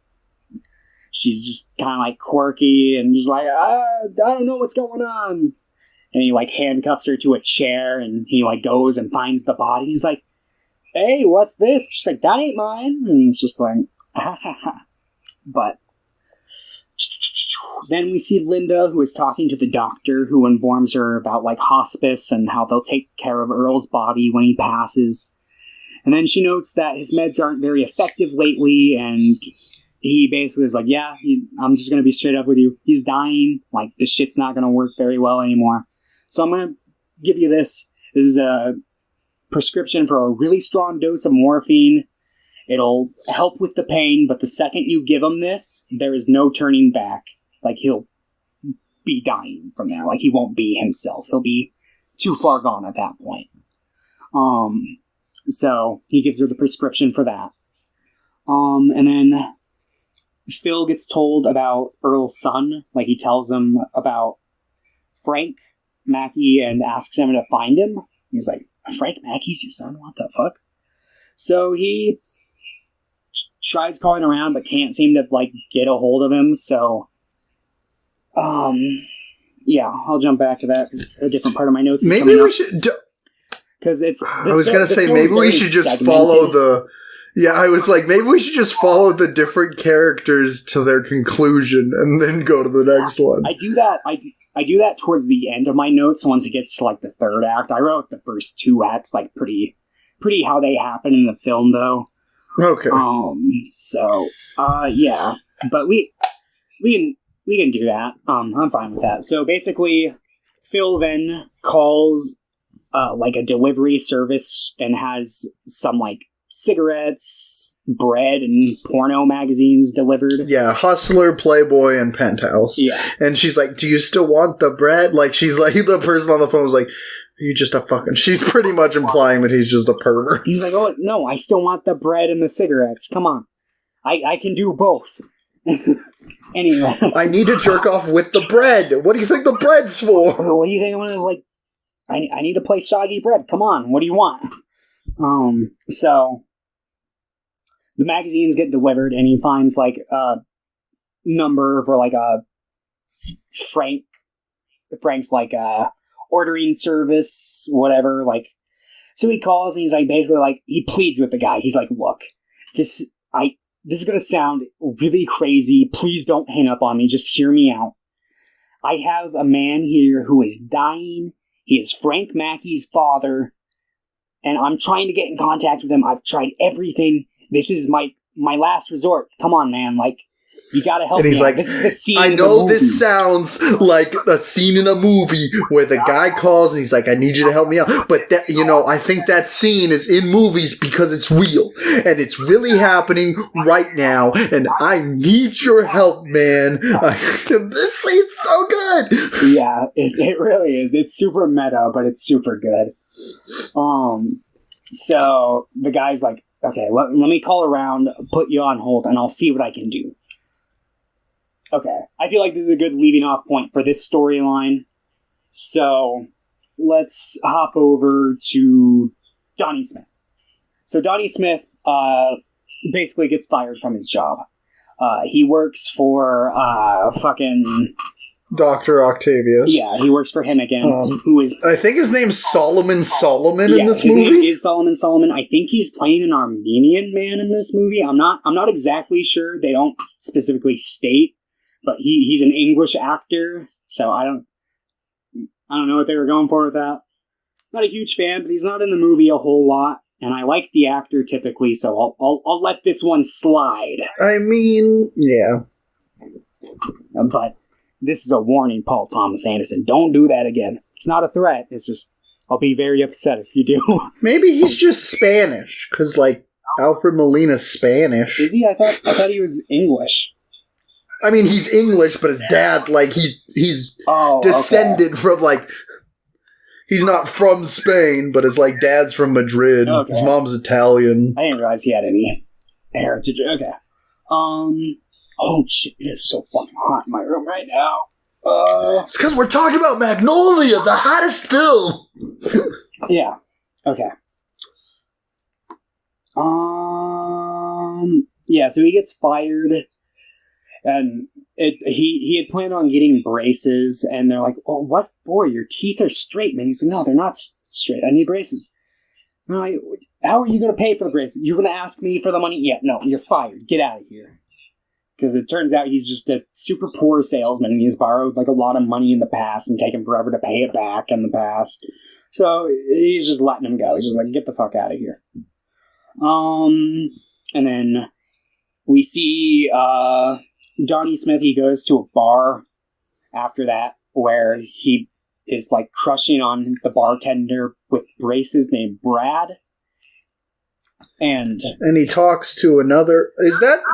she's just kind of like quirky and just like, I don't know what's going on. And he like handcuffs her to a chair and he like goes and finds the body. He's like, hey, what's this? She's like, that ain't mine. And it's just like, ha ha ha. But then we see Linda, who is talking to the doctor, who informs her about like hospice and how they'll take care of Earl's body when he passes. And then she notes that his meds aren't very effective lately, and he basically is like, yeah, I'm just going to be straight up with you. He's dying. Like, this shit's not going to work very well anymore. So I'm going to give you this. This is a prescription for a really strong dose of morphine. It'll help with the pain, but the second you give him this, there is no turning back. Like, he'll be dying from there. Like, he won't be himself. He'll be too far gone at that point. So he gives her the prescription for that. And then Phil gets told about Earl's son. Like, he tells him about Frank Mackey and asks him to find him. He's like, Frank Mackey's your son? What the fuck? So he tries calling around, but can't seem to, like, get a hold of him. So, yeah, I'll jump back to that because a different part of my notes is maybe we should... Because it's... I was going to say, maybe we should just follow the... Yeah, I was like, maybe we should just follow the different characters to their conclusion and then go to the next one. I do that. I do that towards the end of my notes once it gets to, like, the third act. I wrote the first two acts, like, pretty how they happen in the film, though. Okay. So, yeah. But we can do that. I'm fine with that. So, basically, Phil then calls, like, a delivery service and has some, like, cigarettes, bread, and porno magazines delivered. Yeah, Hustler, Playboy, and Penthouse. Yeah. And she's like, do you still want the bread? Like, she's like, the person on the phone was like, are you just a fucking... She's pretty much implying that he's just a pervert. He's like, oh, no, I still want the bread and the cigarettes. Come on. I can do both. Anyway. I need to jerk off with the bread. What do you think the bread's for? What do you think I'm gonna, like... I need to play soggy bread. Come on. What do you want? So... The magazines get delivered, and he finds, like, a number for, like, a... Frank's, like, ordering service, whatever, like, so he calls and he's like, basically like, he pleads with the guy. He's like, look, this is gonna sound really crazy. Please don't hang up on me. Just hear me out. I have a man here who is dying. He is Frank Mackey's father, and I'm trying to get in contact with him. I've tried everything. This is my last resort. Come on, man. Like, you gotta help me. And he's like, this is the scene. I know this sounds like a scene in a movie where the guy calls and he's like, I need you to help me out. But that, I think that scene is in movies because it's real and it's really happening right now. And I need your help, man. This scene's so good. Yeah, it really is. It's super meta, but it's super good. So the guy's like, okay, let me call around, put you on hold, and I'll see what I can do. Okay, I feel like this is a good leading off point for this storyline. So let's hop over to Donnie Smith. So Donnie Smith basically gets fired from his job. He works for fucking Dr. Octavius. Yeah, he works for him again. Who is? I think his name's Solomon in this his movie. Name is Solomon. I think he's playing an Armenian man in this movie. I'm not exactly sure. They don't specifically state, but he's an English actor. So I don't know what they were going for with that. Not a huge fan, but he's not in the movie a whole lot, and I like the actor typically, so I'll let this one slide. I mean, yeah, but. This is a warning, Paul Thomas Anderson. Don't do that again. It's not a threat. It's just, I'll be very upset if you do. Maybe he's just Spanish, because, like, Alfred Molina's Spanish. Is he? I thought he was English. I mean, he's English, but his dad, like, he's descended from, like, he's not from Spain, but his, like, dad's from Madrid. Okay. His mom's Italian. I didn't realize he had any heritage. Okay. Oh shit, it is so fucking hot in my room right now. It's because we're talking about Magnolia, the hottest film. Yeah. Okay. Yeah, so he gets fired, and he had planned on getting braces, and they're like, "Oh, what for? Your teeth are straight, man." He's like, "No, they're not straight. I need braces." No, how are you going to pay for the braces? You're going to ask me for the money? Yeah, no, you're fired. Get out of here. Because it turns out he's just a super poor salesman, and he's borrowed like a lot of money in the past and taken forever to pay it back in the past. So he's just letting him go. He's just like, get the fuck out of here. And then we see Donnie Smith, he goes to a bar after that where he is like crushing on the bartender with braces named Brad. And he talks to another.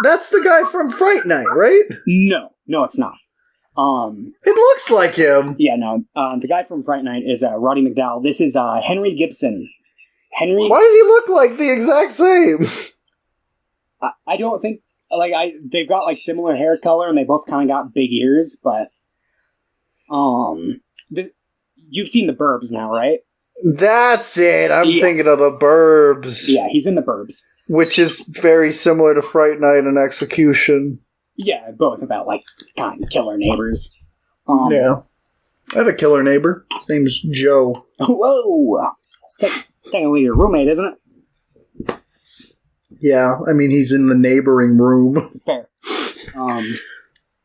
That's the guy from Fright Night, right? No, it's not. It looks like him. Yeah, no. The guy from Fright Night is Roddy McDowall. This is Henry Gibson. Why does he look like the exact same? I don't think they've got like similar hair color, and they both kind of got big ears. But you've seen The Burbs now, right? That's it. I'm thinking of The Burbs. Yeah, he's in The Burbs. Which is very similar to Fright Night and Execution. Yeah, both about, like, kind of killer neighbors. Yeah. I have a killer neighbor. His name's Joe. Whoa! It's technically your roommate, isn't it? Yeah, I mean, he's in the neighboring room. Fair.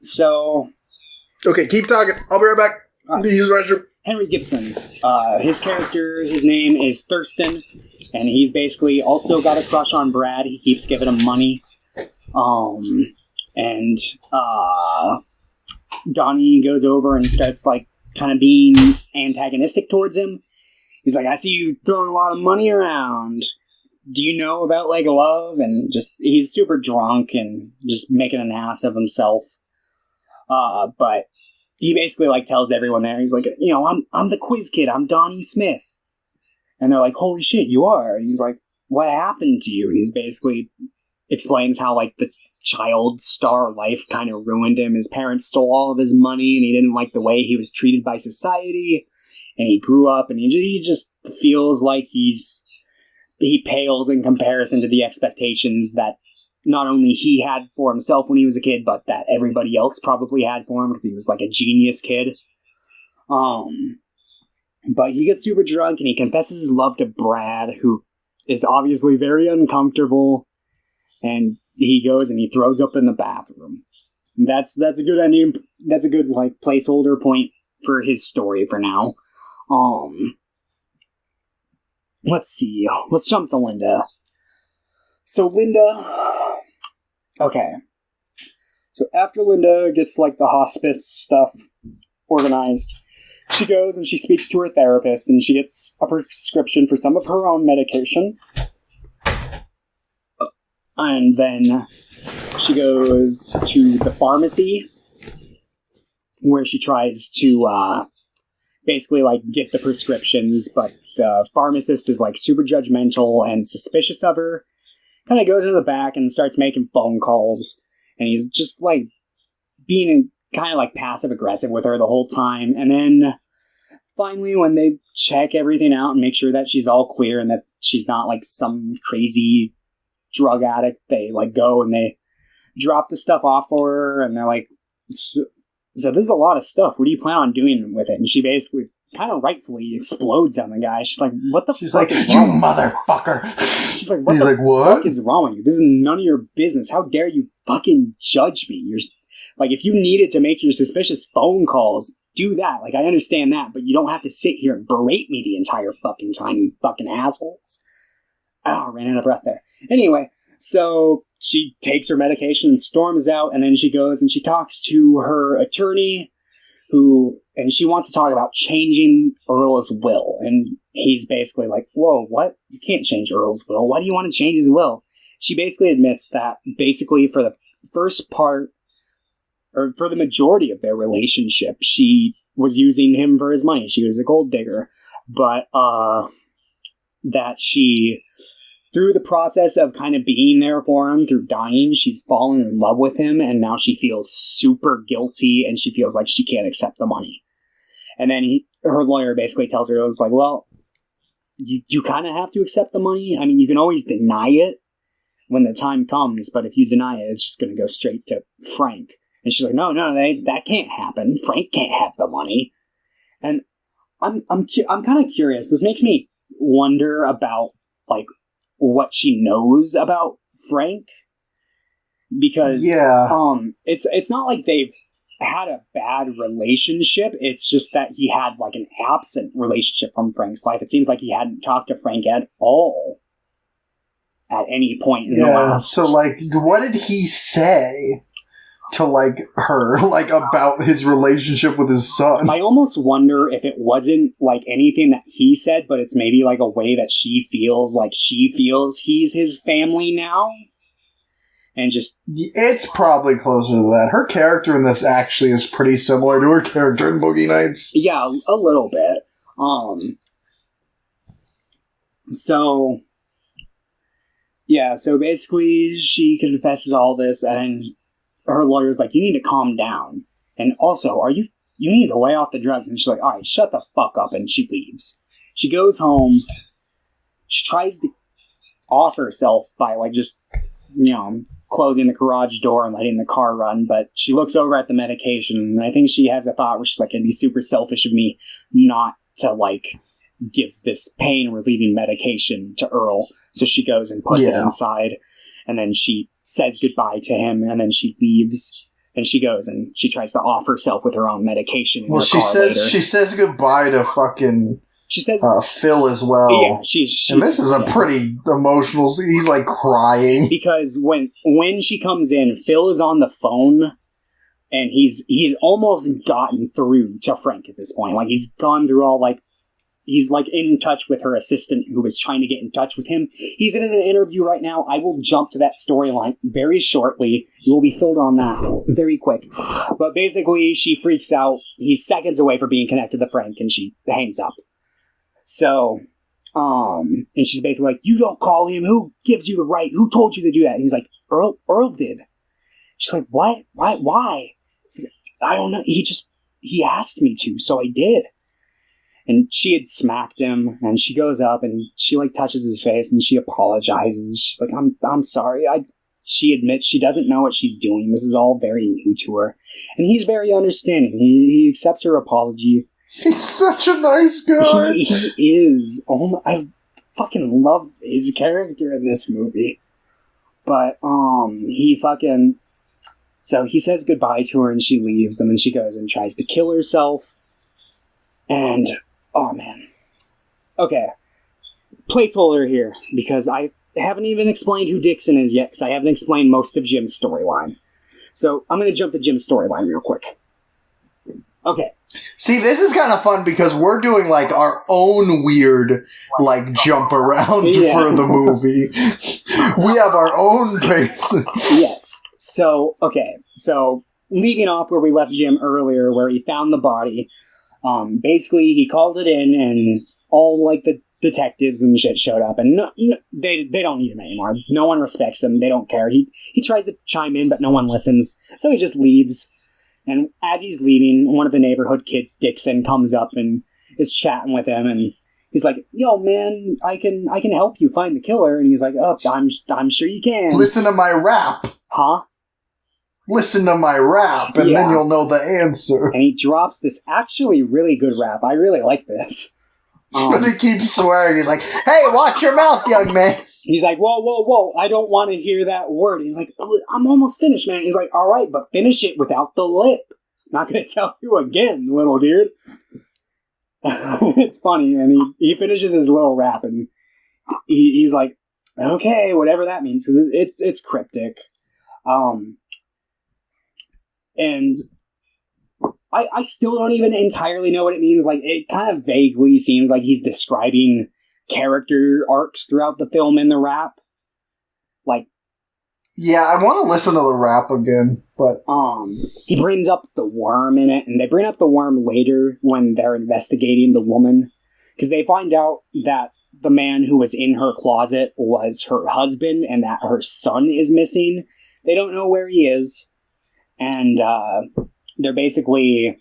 So... Okay, keep talking. I'll be right back. Use the restroom. Henry Gibson. His character, his name is Thurston, and he's basically also got a crush on Brad. He keeps giving him money. And Donnie goes over and starts, like, kind of being antagonistic towards him. He's like, I see you throwing a lot of money around. Do you know about, like, love? And just, he's super drunk and just making an ass of himself. But he basically, like, tells everyone there, he's like, I'm the quiz kid, I'm Donnie Smith. And they're like, holy shit, you are. And he's like, what happened to you? And he's basically explains how, like, the child star life kind of ruined him. His parents stole all of his money, and he didn't like the way he was treated by society. And he grew up, and he just feels like he pales in comparison to the expectations that not only he had for himself when he was a kid, but that everybody else probably had for him because he was like a genius kid. But he gets super drunk and he confesses his love to Brad, who is obviously very uncomfortable. And he goes and he throws up in the bathroom. That's a good ending. That's a good like placeholder point for his story for now. Let's see. Let's jump to Linda. So Linda. Okay. So after Linda gets like the hospice stuff organized, she goes and she speaks to her therapist and she gets a prescription for some of her own medication. And then she goes to the pharmacy where she tries to basically like get the prescriptions, but the pharmacist is like super judgmental and suspicious of her. Kind of goes in the back and starts making phone calls, and he's just like being kind of like passive aggressive with her the whole time. And then finally, when they check everything out and make sure that she's all clear and that she's not like some crazy drug addict, they like go and they drop the stuff off for her, and they're like, so this is a lot of stuff. What do you plan on doing with it? And she basically kind of rightfully explodes on the guy. She's like, what the She's fuck like, is you wrong? motherfucker. She's like, what He's the like, what? fuck is wrong with you? This is none of your business. How dare you fucking judge me? You're like, if you needed to make your suspicious phone calls, do that. Like, I understand that, but you don't have to sit here and berate me the entire fucking time, you fucking assholes. Oh, I ran out of breath there. Anyway, so she takes her medication and storms out, and then she goes and she talks to her attorney, and she wants to talk about changing Earl's will. And he's basically like, whoa, what? You can't change Earl's will. Why do you want to change his will? She basically admits that basically for the first part, or for the majority of their relationship, she was using him for his money. She was a gold digger. But that she, through the process of kind of being there for him, through dying, she's fallen in love with him, and now she feels super guilty, and she feels like she can't accept the money. And then her lawyer basically tells her, it was like, well, you kind of have to accept the money. I mean, you can always deny it when the time comes, but if you deny it, it's just going to go straight to Frank. And she's like, no, that can't happen. Frank can't have the money. And I'm kind of curious. This makes me wonder about, like, what she knows about Frank. Because, it's not like they've had a bad relationship. It's just that he had, like, an absent relationship from Frank's life. It seems like he hadn't talked to Frank at all at any point in the last. So, like, what did he say to, like, her, like, about his relationship with his son? I almost wonder if it wasn't, like, anything that he said, but it's maybe, like, a way that she feels he's his family now. And just... It's probably closer to that. Her character in this actually is pretty similar to her character in Boogie Nights. Yeah, a little bit. So... Yeah, so basically she confesses all this, and her lawyer's like, you need to calm down. And also, you need to lay off the drugs. And she's like, all right, shut the fuck up. And she leaves. She goes home. She tries to off herself by, like, just, closing the garage door and letting the car run. But she looks over at the medication, and I think she has a thought where she's like, it'd be super selfish of me not to, like, give this pain-relieving medication to Earl. So she goes and puts it inside. And then she says goodbye to him, and then she leaves, and she goes and she tries to off herself with her own medication in her car later. She says goodbye to fucking Phil as well. Yeah, she's and this is a pretty emotional scene. He's like crying because when she comes in, Phil is on the phone, and he's almost gotten through to Frank at this point. Like, he's gone through all, like, he's, like, in touch with her assistant who was trying to get in touch with him. He's in an interview right now. I will jump to that storyline very shortly. You will be filled on that very quick. But basically, she freaks out. He's seconds away from being connected to Frank, and she hangs up. So, and she's basically like, you don't call him. Who gives you the right? Who told you to do that? And he's like, Earl did. She's like, what? Why? He's like, I don't know. He asked me to, so I did. And she had smacked him, and she goes up, and she, like, touches his face, and she apologizes. She's like, I'm sorry. She admits she doesn't know what she's doing. This is all very new to her. And he's very understanding. He accepts her apology. He's such a nice guy. He is. Oh my, I fucking love his character in this movie. But, so he says goodbye to her and she leaves, and then she goes and tries to kill herself. And, oh man. Okay. Placeholder here, because I haven't even explained who Dixon is yet, because I haven't explained most of Jim's storyline. So, I'm going to jump to Jim's storyline real quick. Okay. See, this is kind of fun because we're doing, like, our own weird, like, jump around for the movie. We have our own pace. Yes. So, okay. So, leaving off where we left Jim earlier, where he found the body, basically he called it in, and all, like, the detectives and shit showed up, and they don't need him anymore. No one respects him. They don't care. He tries to chime in, but no one listens. So he just leaves. And as he's leaving, one of the neighborhood kids, Dixon, comes up and is chatting with him, and he's like, "Yo, man, I can help you find the killer." And he's like, "Oh, I'm sure you can." Listen to my rap. Huh? Listen to my rap, and then you'll know the answer. And he drops this actually really good rap. I really like this. But he keeps swearing. He's like, "Hey, watch your mouth, young man." He's like, whoa, I don't want to hear that word. He's like, "I'm almost finished, man." He's like, "All right, but finish it without the lip. Not going to tell you again, little dude." It's funny, and he finishes his little rap, and he's like, "Okay, whatever that means," because it's cryptic. And I still don't even entirely know what it means. Like, it kind of vaguely seems like he's describing character arcs throughout the film in the rap. Like, yeah, I want to listen to the rap again, but he brings up the worm in it, and they bring up the worm later when they're investigating the woman, because they find out that the man who was in her closet was her husband, and that her son is missing. They don't know where he is, and they're basically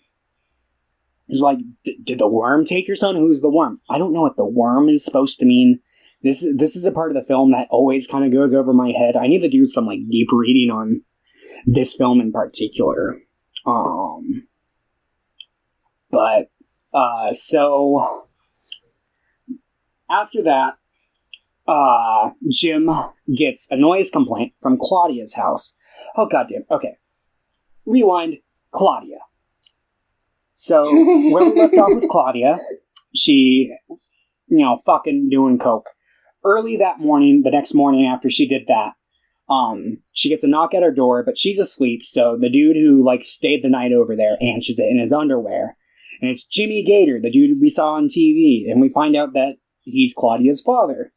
just like, "Did the worm take your son? Who's the worm?" I don't know what the worm is supposed to mean. This is a part of the film that always kind of goes over my head. I need to do some, like, deep reading on this film in particular. So after that, Jim gets a noise complaint from Claudia's house. Oh, goddamn. Okay. Rewind. Claudia. So, where we left off with Claudia, she, fucking doing coke. Early that morning, the next morning after she did that, she gets a knock at her door, but she's asleep, so the dude who, stayed the night over there answers it in his underwear. And it's Jimmy Gator, the dude we saw on TV, and we find out that he's Claudia's father.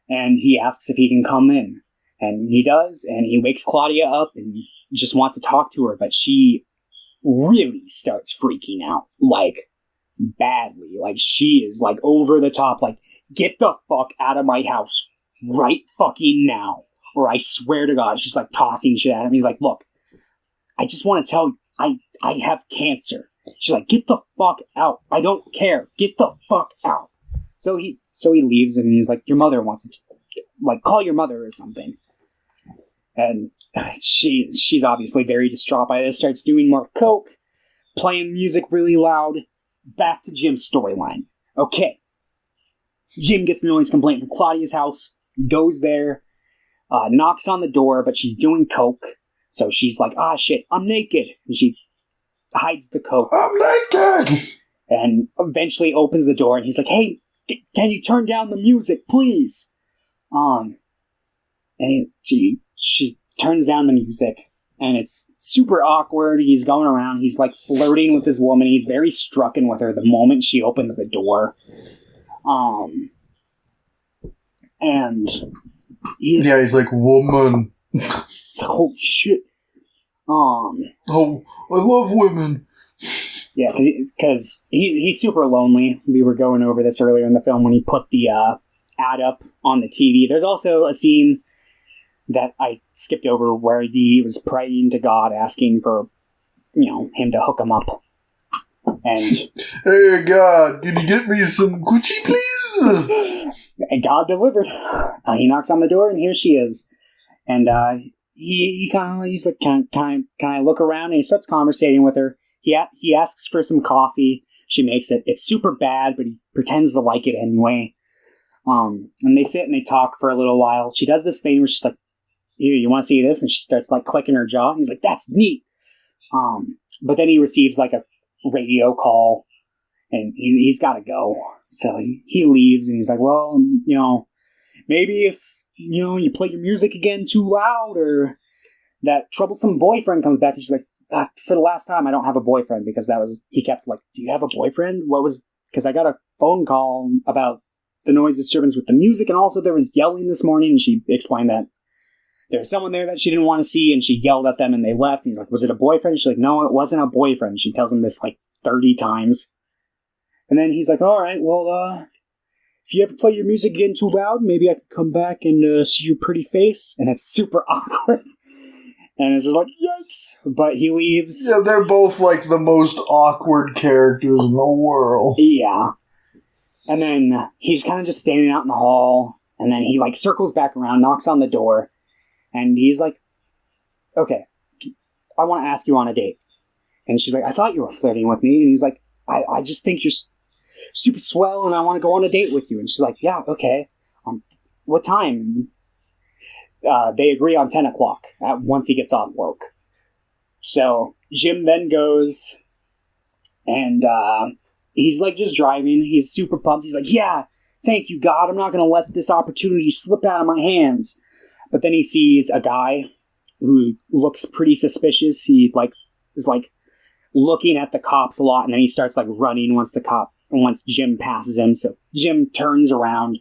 And he asks if he can come in. And he does, and he wakes Claudia up and just wants to talk to her, but she really starts freaking out, badly. She is, over the top, "Get the fuck out of my house right fucking now, or I swear to God." She's, tossing shit at him. He's like, "Look, I just want to tell you, I have cancer." She's like, "Get the fuck out. I don't care. Get the fuck out." So he leaves, and he's like, "Your mother wants to, call your mother or something." And she's obviously very distraught by this, starts doing more coke, playing music really loud. Back to Jim's storyline. Okay. Jim gets a noise complaint from Claudia's house, goes there, knocks on the door, but she's doing coke. So she's like, "Ah, shit, I'm naked." And she hides the coke. "I'm naked!" And eventually opens the door, and he's like, "Hey, can you turn down the music, please?" And she turns down the music, and it's super awkward. He's going around, he's flirting with this woman. He's very strucken with her the moment she opens the door. And he's like, "Woman." Holy shit. Oh, I love women. Yeah, because he's super lonely. We were going over this earlier in the film when he put the ad up on the TV. There's also a scene that I skipped over where he was praying to God, asking for, him to hook him up. And "Hey, God, can you get me some Gucci, please?" And God delivered. He knocks on the door, and here she is. And he's like, can I look around? And he starts conversating with her. He asks for some coffee, She makes it. It's super bad, but he pretends to like it anyway. And they sit and they talk for a little while. She does this thing where she's like, "Here, you want to see this?" And she starts like clicking her jaw. And he's like, "That's neat." But then he receives like a radio call, and he's got to go. So he leaves, and he's like, "Well, maybe if you play your music again too loud, or that troublesome boyfriend comes back." And she's like, "For the last time, I don't have a boyfriend," because he kept like, "Do you have a boyfriend? Because I got a phone call about the noise disturbance with the music, and also there was yelling this morning." And she explained that there was someone there that she didn't want to see, and she yelled at them, and they left. And he's like, "Was it a boyfriend?" She's like, "No, it wasn't a boyfriend." She tells him this like 30 times. And then he's like, "All right, well, if you ever play your music again too loud, maybe I can come back and see your pretty face." And it's super awkward. And it's just like, yikes. But he leaves. Yeah, they're both like the most awkward characters in the world. Yeah. And then he's kind of just standing out in the hall. And then he like circles back around, knocks on the door. And he's like, "Okay, I want to ask you on a date." And she's like, "I thought you were flirting with me." And he's like, I just think you're super swell and I want to go on a date with you. And she's like, "Yeah, okay. What time?" They agree on 10 o'clock once he gets off work. So Jim then goes and he's like just driving. He's super pumped. He's like, "Yeah, thank you, God. I'm not going to let this opportunity slip out of my hands." But then he sees a guy who looks pretty suspicious. He is looking at the cops a lot, and then he starts like running once Jim passes him. So Jim turns around,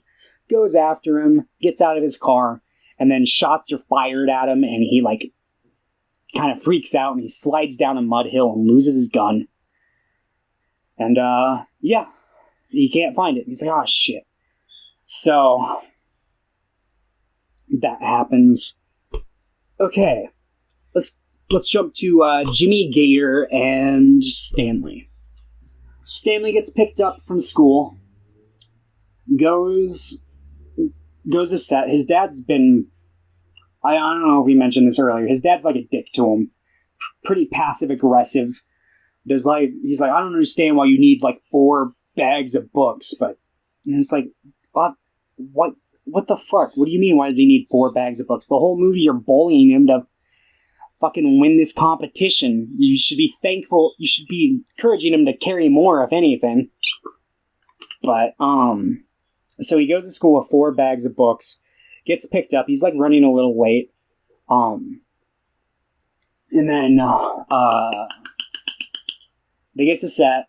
goes after him, gets out of his car, and then shots are fired at him, and he like kind of freaks out, and he slides down a mud hill and loses his gun. And he can't find it. He's like, "Oh shit." So that happens. Okay, let's jump to Jimmy Gator and Stanley. Stanley gets picked up from school, goes to set. His dad's been, I don't know if we mentioned this earlier, his dad's like a dick to him. Pretty passive aggressive. He's like, "I don't understand why you need like 4 bags of books," but it's like, what the fuck? What do you mean, why does he need 4 bags of books? The whole movie you're bullying him to fucking win this competition. You should be thankful. You should be encouraging him to carry more, if anything. But, so he goes to school with 4 bags of books, gets picked up. He's like running a little late. And then, they get to set.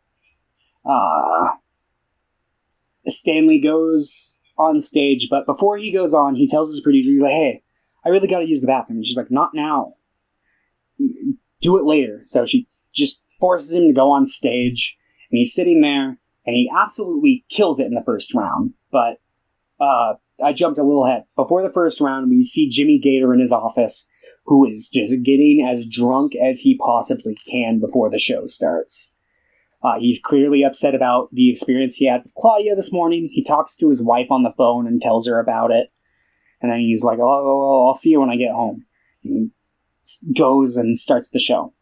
Stanley goes on stage, but before he goes on, he tells his producer, he's like, "Hey, I really gotta use the bathroom." And she's like, "Not now. Do it later." So she just forces him to go on stage, and he's sitting there, and he absolutely kills it in the first round. But I jumped a little ahead. Before the first round, we see Jimmy Gator in his office, who is just getting as drunk as he possibly can before the show starts. He's clearly upset about the experience he had with Claudia this morning. He talks to his wife on the phone and tells her about it. And then he's like, "Oh, I'll see you when I get home." He goes and starts the show.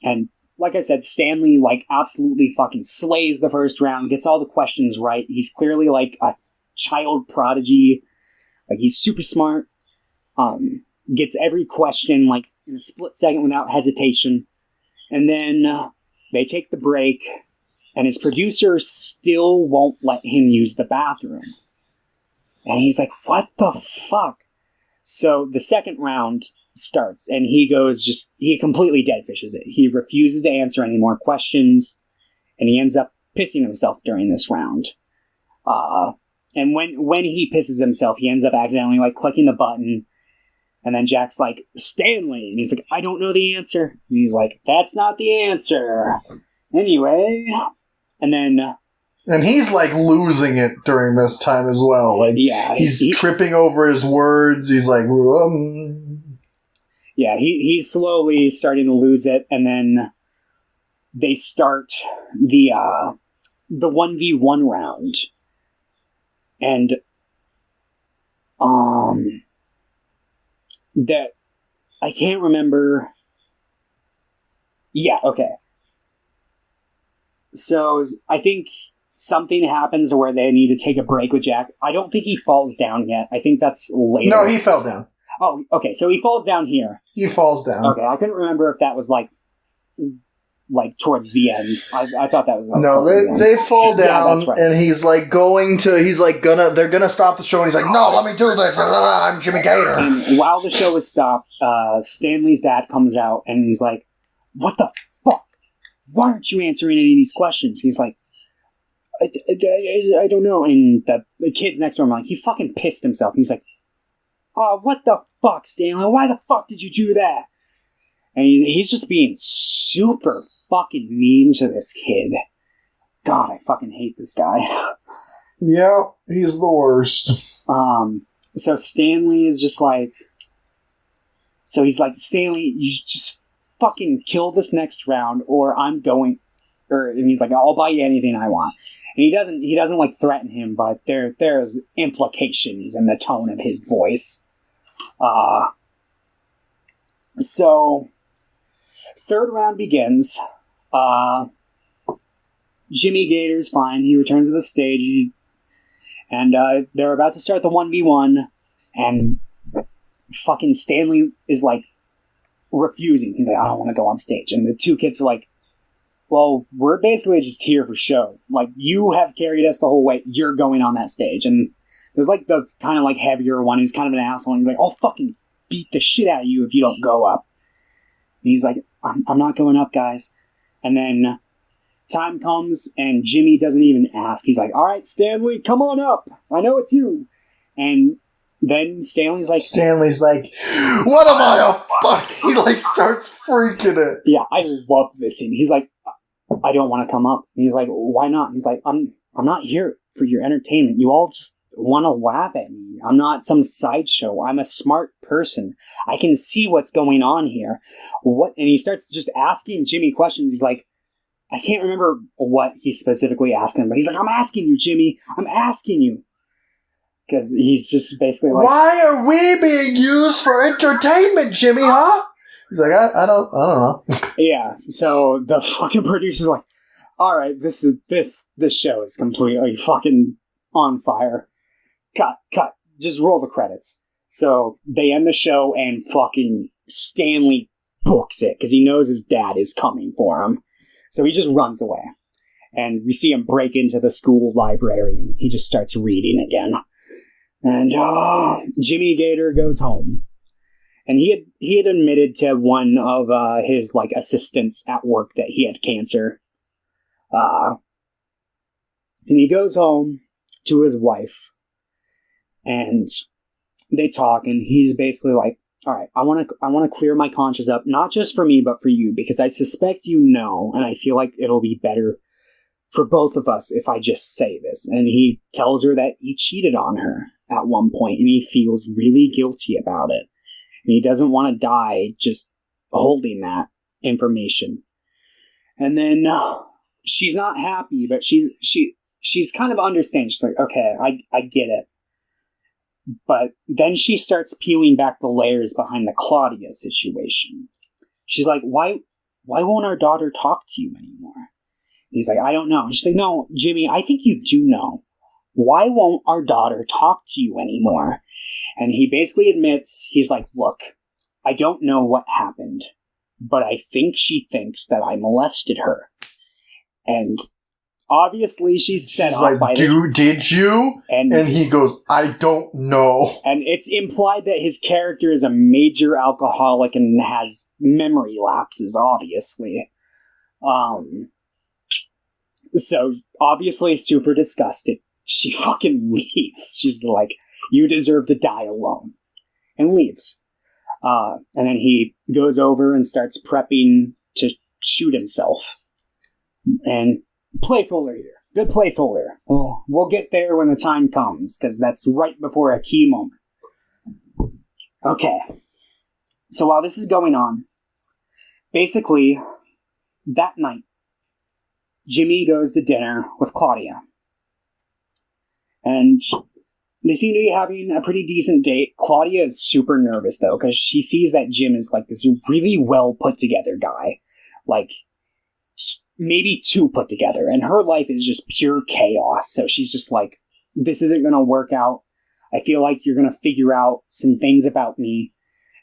And like I said, Stanley like absolutely fucking slays the first round, gets all the questions right. He's clearly like a child prodigy. Like he's super smart. Gets every question like in a split second without hesitation. And then they take the break, and his producer still won't let him use the bathroom. And he's like, "What the fuck?" So the second round starts, and he completely deadfishes it. He refuses to answer any more questions, and he ends up pissing himself during this round. And when he pisses himself, he ends up accidentally like clicking the button. And then Jack's like, "Stanley," and he's like, "I don't know the answer." And he's like, "That's not the answer." Anyway, and then... And he's like losing it during this time as well. Like, yeah, he's tripping over his words. He's like, Yeah, he's slowly starting to lose it, and then they start the 1v1 round. And that I can't remember. Yeah, okay. So I think something happens where they need to take a break with Jack. I don't think he falls down yet. I think that's later. No, he fell down. Oh, okay. So he falls down here. He falls down. Okay, I couldn't remember if that was like towards the end. I thought that was like, no. They fall down, yeah, that's right. and he's like they're gonna stop the show, and he's like, no, let me do this. I'm Jimmy Gator. And while the show is stopped, Stanley's dad comes out, and he's like, "What the fuck? Why aren't you answering any of these questions?" He's like, I don't know. And the kids next to him are like, he fucking pissed himself. He's like, "Oh, what the fuck, Stanley? Why the fuck did you do that?" And he's just being super fucking mean to this kid. God, I fucking hate this guy. Yeah, he's the worst. So Stanley is just like... So he's like, "Stanley, you just fucking kill this next round, or I'm going..." And he's like, "I'll buy you anything I want." And he doesn't like threaten him, but there's implications in the tone of his voice. So, third round begins. Jimmy Gator's fine. He returns to the stage, and they're about to start the 1v1, and fucking Stanley is like refusing. He's like, "I don't want to go on stage." And the two kids are like, "Well, we're basically just here for show. Like, you have carried us the whole way. You're going on that stage." And there's like the kind of like heavier one who's kind of an asshole. And he's like, "I'll fucking beat the shit out of you if you don't go up." And he's like, I'm not going up, guys." And then time comes, and Jimmy doesn't even ask. He's like, "All right, Stanley, come on up. I know it's you." And then Stanley's like, "What am I a fuck?" He like starts freaking it. Yeah, I love this scene. He's like, "I don't want to come up." And he's like, "Why not?" He's like, I'm not here for your entertainment. You all just want to laugh at me. I'm not some sideshow. I'm a smart person. I can see what's going on here." What? And he starts just asking Jimmy questions. He's like, I can't remember what he specifically asked him, but he's like, "I'm asking you, Jimmy. I'm asking you." Because he's just basically like, "Why are we being used for entertainment, Jimmy, huh?" He's like, I don't know. Yeah, so the fucking producer's like, "All right, this show is completely fucking on fire. Cut. Just roll the credits." So they end the show, and fucking Stanley books it because he knows his dad is coming for him. So he just runs away, and we see him break into the school library, and he just starts reading again. And Jimmy Gator goes home. And he had admitted to one of his like assistants at work that he had cancer. And he goes home to his wife, and they talk, and he's basically like, "All right, I want to clear my conscience up, not just for me, but for you, because I suspect you know, and I feel like it'll be better for both of us if I just say this." And he tells her that he cheated on her at one point, and he feels really guilty about it. And he doesn't want to die just holding that information. And then she's not happy, but she's kind of understanding. She's like, "Okay, I get it." But then she starts peeling back the layers behind the Claudia situation. She's like, why won't our daughter talk to you anymore?" He's like, "I don't know." And she's like, "No, Jimmy, I think you do know. Why won't our daughter talk to you anymore?" And he basically admits, he's like, "Look, I don't know what happened, but I think she thinks that I molested her." And obviously she's set off by this. Did you? And he goes, "I don't know." And it's implied that his character is a major alcoholic and has memory lapses, obviously. So, obviously super disgusted. She fucking leaves. She's like, "You deserve to die alone." And leaves. And then he goes over and starts prepping to shoot himself. And placeholder here. Good placeholder. We'll get there when the time comes, because that's right before a key moment. Okay. So while this is going on, basically, that night, Jimmy goes to dinner with Claudia. And they seem to be having a pretty decent date. Claudia is super nervous, though, because she sees that Jim is like this really well put together guy. Like, maybe 2 put together, and her life is just pure chaos. So she's just like, this isn't going to work out. I feel like you're going to figure out some things about me,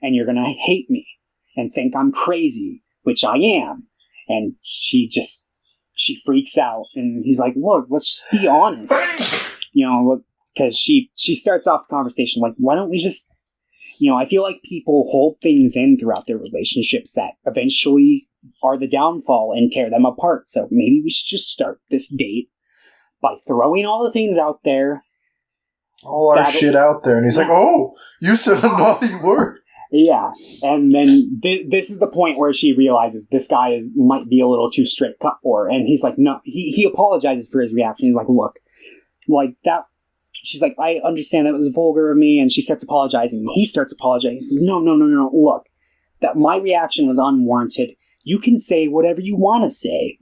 and you're going to hate me and think I'm crazy, which I am. And she freaks out, and he's like, look, let's just be honest. Because she starts off the conversation like, why don't we just, I feel like people hold things in throughout their relationships that eventually are the downfall and tear them apart. So maybe we should just start this date by throwing all the things out there. All our shit out there. And he's like, oh, you said a naughty word. Yeah. And then this is the point where she realizes this guy might be a little too straight cut for her. And he's like, no, he apologizes for his reaction. He's like, look, like that. She's like, I understand that was vulgar of me. And she starts apologizing. He starts apologizing. He's like, no. Look, that my reaction was unwarranted. You can say whatever you want to say,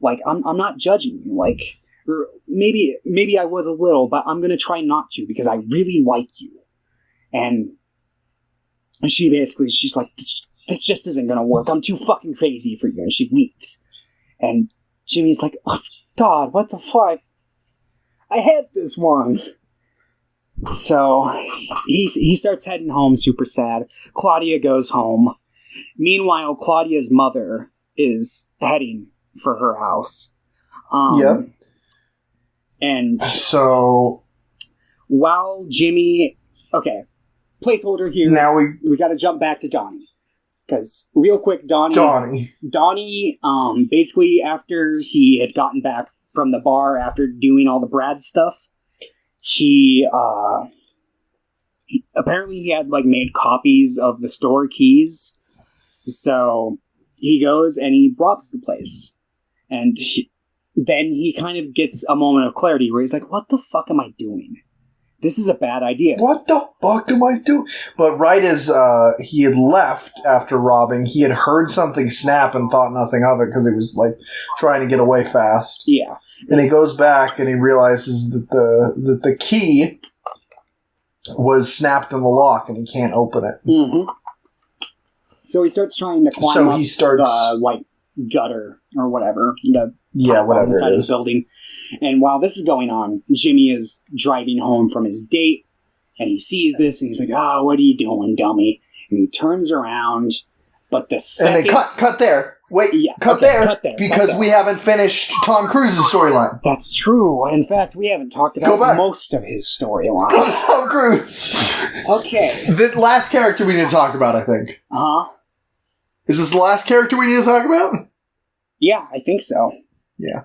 like, I'm not judging you. Like, or maybe I was a little, but I'm going to try not to because I really like you. And she's like, this just isn't going to work. I'm too fucking crazy for you. And she leaves. And Jimmy's like, oh, God, what the fuck? I had this one. So he starts heading home super sad. Claudia goes home. Meanwhile, Claudia's mother is heading for her house. Yep. And so while Jimmy... Okay, placeholder here. Now we got to jump back to Donnie. Because, real quick, Donnie, basically, after he had gotten back from the bar after doing all the Brad stuff, he apparently had, like, made copies of the store keys. So he goes and he robs the place. And then he kind of gets a moment of clarity where he's like, what the fuck am I doing? This is a bad idea. What the fuck am I doing? But right as he had left after robbing, he had heard something snap and thought nothing of it because he was like trying to get away fast. Yeah. And he goes back and he realizes that the key was snapped in the lock and he can't open it. Mm-hmm. So he starts trying to climb up the like gutter or whatever. Whatever on the side it of is. the building. And while this is going on, Jimmy is driving home from his date, and he sees this, and he's like, "Oh, what are you doing, dummy?" And he turns around, but the second... And then cut there. Wait, cut there, because we haven't finished Tom Cruise's storyline. That's true. In fact, we haven't talked about most of his storyline. Go to Tom Cruise. Okay. The last character we need to talk about, I think. Uh-huh. Is this the last character we need to talk about? Yeah, I think so. Yeah.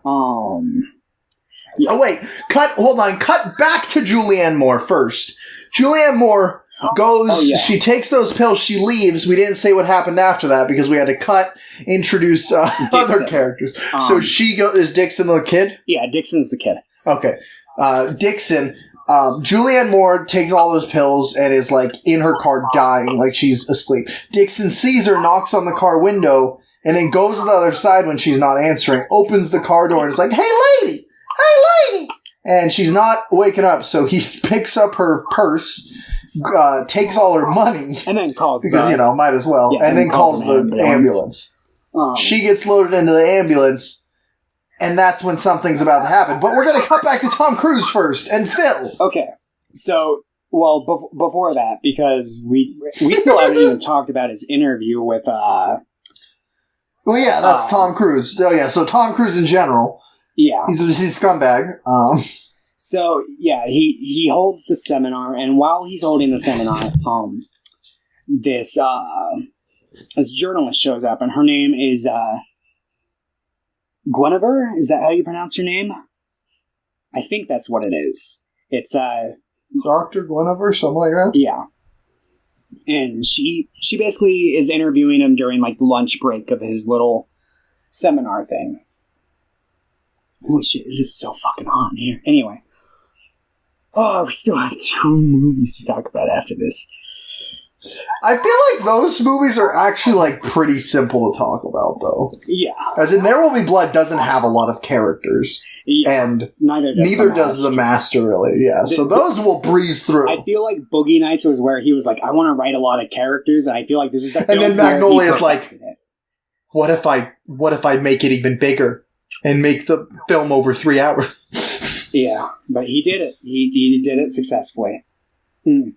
Yeah. Oh, wait. Hold on. Cut back to Julianne Moore first. Julianne Moore goes, she takes those pills, she leaves. We didn't say what happened after that because we had to introduce other characters. So is Dixon the kid? Yeah, Dixon's the kid. Okay. Dixon, Julianne Moore takes all those pills and is like in her car dying, like she's asleep. Dixon sees her, knocks on the car window, and then goes to the other side when she's not answering, opens the car door and is like, hey lady! And she's not waking up, so he picks up her purse, takes all her money. And then calls because, might as well. Yeah, and then calls the ambulance. She gets loaded into the ambulance, and that's when something's about to happen. But we're going to cut back to Tom Cruise first, and Phil. Okay, so... Well, before that, because we still haven't even talked about his interview with... Well, yeah, that's Tom Cruise. Oh, yeah, so Tom Cruise in general. Yeah. He's a scumbag. So, yeah, he holds the seminar, and while he's holding the seminar, this journalist shows up, and her name is Guinevere? Is that how you pronounce your name? I think that's what it is. It's Dr. Guinevere, something like that? Yeah. And she basically is interviewing him during, like, the lunch break of his little seminar thing. Holy shit, it is so fucking hot in here. Anyway. Oh, we still have 2 movies to talk about after this. I feel like those movies are actually, like, pretty simple to talk about, though. Yeah. As in, There Will Be Blood doesn't have a lot of characters. Yeah. And neither does The Master, really. Yeah, so those will breeze through. I feel like Boogie Nights was where he was like, I want to write a lot of characters, and I feel like this is the And then Magnolia is like, what if I make it even bigger and make the film over 3 hours? Yeah, but he did it. He did it successfully. Drinking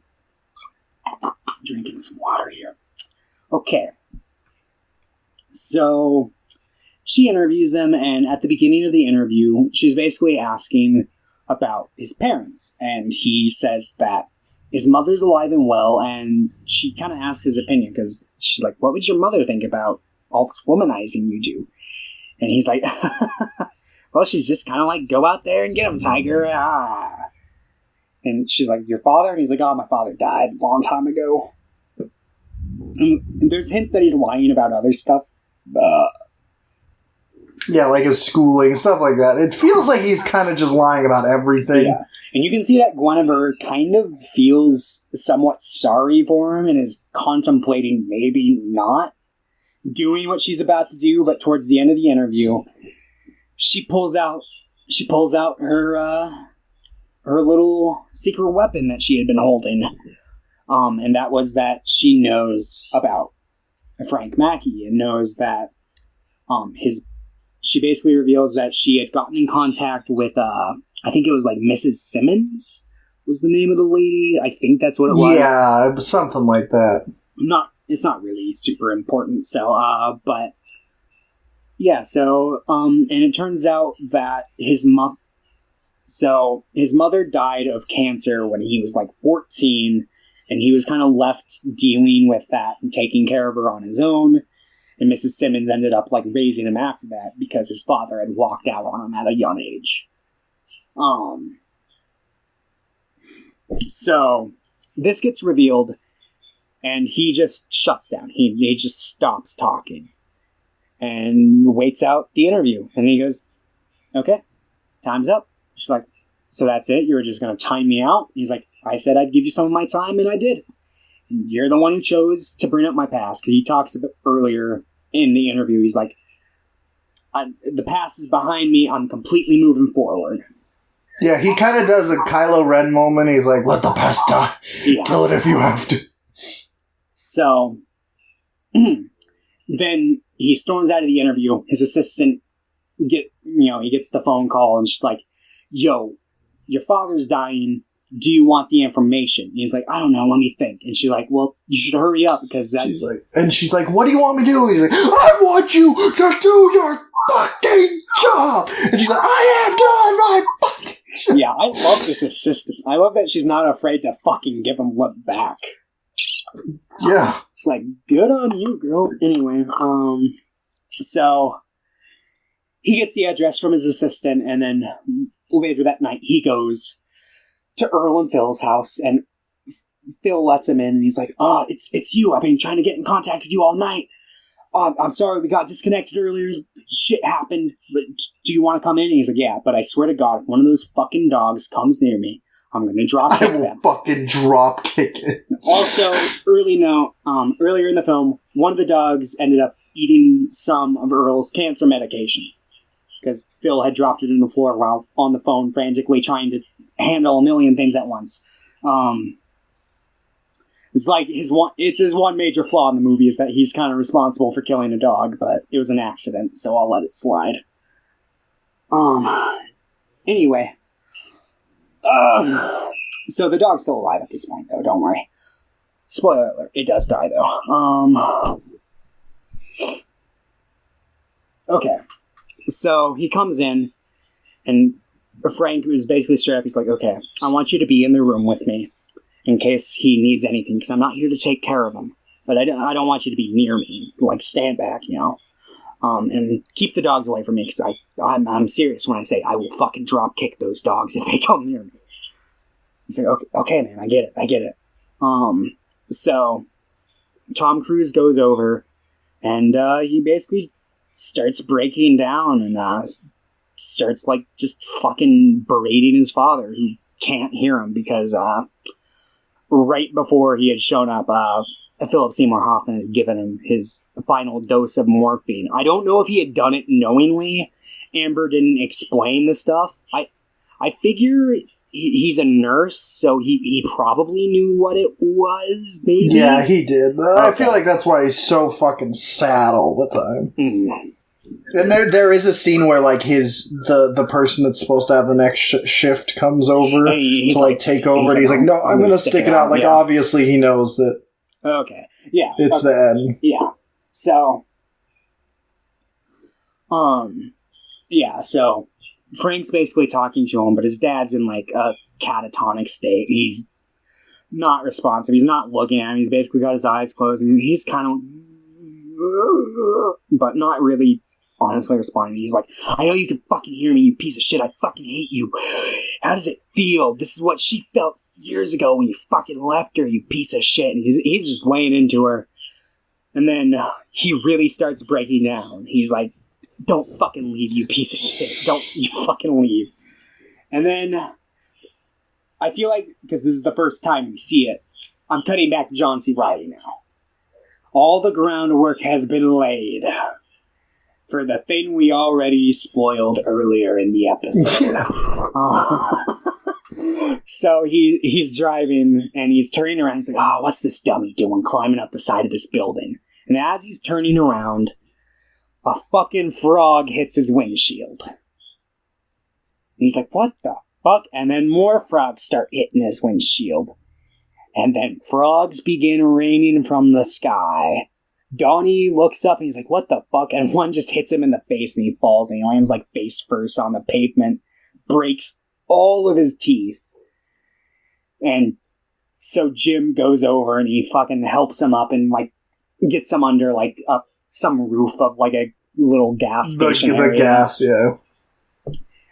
some water here. Okay. So she interviews him, and at the beginning of the interview, she's basically asking about his parents, and he says that his mother's alive and well, and she kind of asks his opinion, because she's like, what would your mother think about all this womanizing you do? And he's like, well, she's just kind of like, go out there and get him, tiger. Ah. And she's like, your father? And he's like, oh, my father died a long time ago. And there's hints that he's lying about other stuff. Yeah, like his schooling and stuff like that. It feels like he's kind of just lying about everything. Yeah. And you can see that Guinevere kind of feels somewhat sorry for him and is contemplating maybe not doing what she's about to do, but towards the end of the interview, she pulls out her little secret weapon that she had been holding. And that was that she knows about Frank Mackey and knows that she basically reveals that she had gotten in contact with I think it was like Mrs. Simmons was the name of the lady. I think that's what it was. Yeah, it was something like that. It's not really super important. So, but yeah. So, and it turns out that his mother died of cancer when he was like 14, and he was kind of left dealing with that and taking care of her on his own. And Mrs. Simmons ended up like raising him after that because his father had walked out on him at a young age. So this gets revealed, and he just shuts down. He just stops talking and waits out the interview. And he goes, okay, time's up. She's like, so that's it? You were just going to time me out? He's like, I said I'd give you some of my time, and I did. You're the one who chose to bring up my past, because he talks a bit earlier in the interview. He's like, the past is behind me. I'm completely moving forward. Yeah, he kind of does a Kylo Ren moment. He's like, let the past die. Yeah. Kill it if you have to. So, then he storms out of the interview. His assistant he gets the phone call, and she's like, yo, your father's dying. Do you want the information? And he's like, I don't know, let me think. And she's like, well, you should hurry up, because she's like, what do you want me to do? He's like, I want you to do your fucking job. And she's like, I am doing my fucking job. Yeah, I love this assistant. I love that she's not afraid to fucking give him lip back. Yeah. It's like, good on you, girl. Anyway, so he gets the address from his assistant, and then later that night he goes to Earl and Phil's house, and Phil lets him in, and he's like, oh, it's you. I've been trying to get in contact with you all night. I'm sorry we got disconnected earlier. Shit happened, but do you want to come in? And he's like, yeah, but I swear to God, if one of those fucking dogs comes near me, I'm going to drop kick them. I will fucking drop kick it. Also, earlier in the film, one of the dogs ended up eating some of Earl's cancer medication, because Phil had dropped it on the floor while on the phone, frantically trying to handle a million things at once. It's like his one major flaw in the movie is that he's kind of responsible for killing a dog, but it was an accident, so I'll let it slide. Anyway. So the dog's still alive at this point, though, don't worry. Spoiler alert, it does die, though. Okay. So he comes in, and Frank was basically straight up. He's like, okay, I want you to be in the room with me in case he needs anything, because I'm not here to take care of him. But I don't want you to be near me. Like, stand back, and keep the dogs away from me, because I'm serious when I say I will fucking drop kick those dogs if they come near me. He's like, okay, man, I get it. So Tom Cruise goes over, and he basically starts breaking down and starts like just fucking berating his father, who can't hear him, because right before he had shown up, Philip Seymour Hoffman had given him his final dose of morphine. I don't know if he had done it knowingly. Amber didn't explain the stuff. I figure he's a nurse, so he probably knew what it was, maybe? Yeah, he did. Okay. I feel like that's why he's so fucking sad all the time. Mm. And there is a scene where, like, the person that's supposed to have the next shift comes over to, like, take over, and he's like, no, I'm going to stick it out. Like, obviously he knows that okay. Yeah. it's the end. Yeah. So... yeah, so Frank's basically talking to him, but his dad's in like a catatonic state. He's not responsive. He's not looking at him. He's basically got his eyes closed, and he's kind of, but not really honestly responding. He's like, I know you can fucking hear me, you piece of shit. I fucking hate you. How does it feel? This is what she felt years ago when you fucking left her, you piece of shit. And he's just laying into her. And then he really starts breaking down. He's like, don't fucking leave, you piece of shit. Don't you fucking leave. And then, I feel like, because this is the first time we see it, I'm cutting back to John C. Reilly now. All the groundwork has been laid for the thing we already spoiled earlier in the episode. So he's driving, and he's turning around. He's like, oh, what's this dummy doing climbing up the side of this building? And as he's turning around, a fucking frog hits his windshield. And he's like, what the fuck? And then more frogs start hitting his windshield. And then frogs begin raining from the sky. Donnie looks up and he's like, what the fuck? And one just hits him in the face and he falls and he lands like face first on the pavement. Breaks all of his teeth. And so Jim goes over and he fucking helps him up and like gets him under like up some roof of like a little gas station area. The gas, yeah.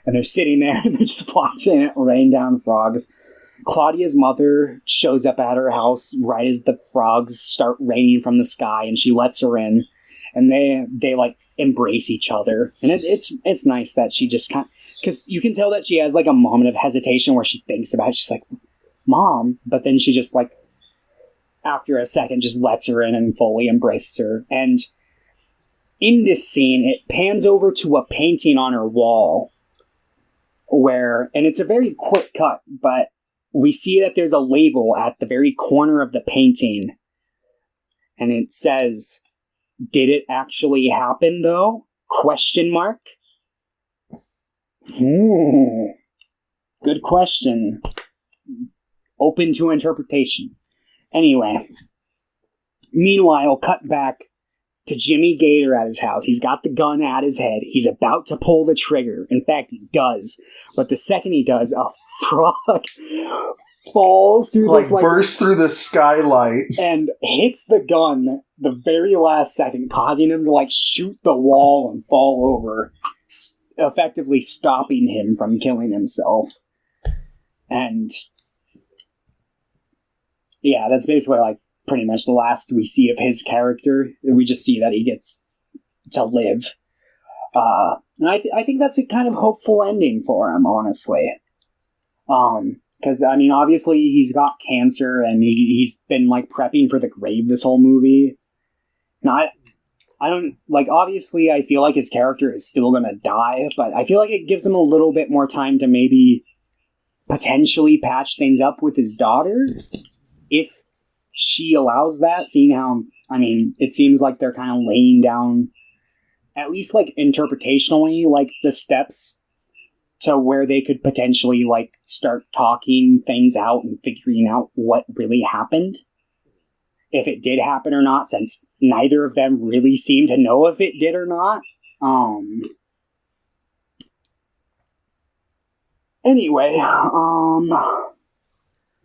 And they're sitting there and they're just watching it rain down frogs. Claudia's mother shows up at her house right as the frogs start raining from the sky, and she lets her in, and they like embrace each other. And it's nice that she just kind of, because you can tell that she has like a moment of hesitation where she thinks about it. She's like, Mom, but then she just like after a second just lets her in and fully embraces her. And in this scene, it pans over to a painting on her wall where, and it's a very quick cut, but we see that there's a label at the very corner of the painting, and it says, did it actually happen though? Question mark. Good question. Open to interpretation. Anyway, meanwhile, cut back to Jimmy Gator at his house. He's got the gun at his head. He's about to pull the trigger. In fact, he does. But the second he does, a frog falls through this, bursts through the skylight and hits the gun the very last second, causing him to like shoot the wall and fall over, effectively stopping him from killing himself. And yeah, that's basically like pretty much the last we see of his character. We just see that he gets to live. And I think that's a kind of hopeful ending for him, honestly. Because, I mean, obviously he's got cancer and he's been, like, prepping for the grave this whole movie. And I don't, like, obviously I feel like his character is still gonna die, but I feel like it gives him a little bit more time to maybe potentially patch things up with his daughter, if she allows that, seeing how, I mean, it seems like they're kind of laying down, at least, like, interpretationally, like, the steps to where they could potentially, like, start talking things out and figuring out what really happened. If it did happen or not, since neither of them really seem to know if it did or not. Anyway,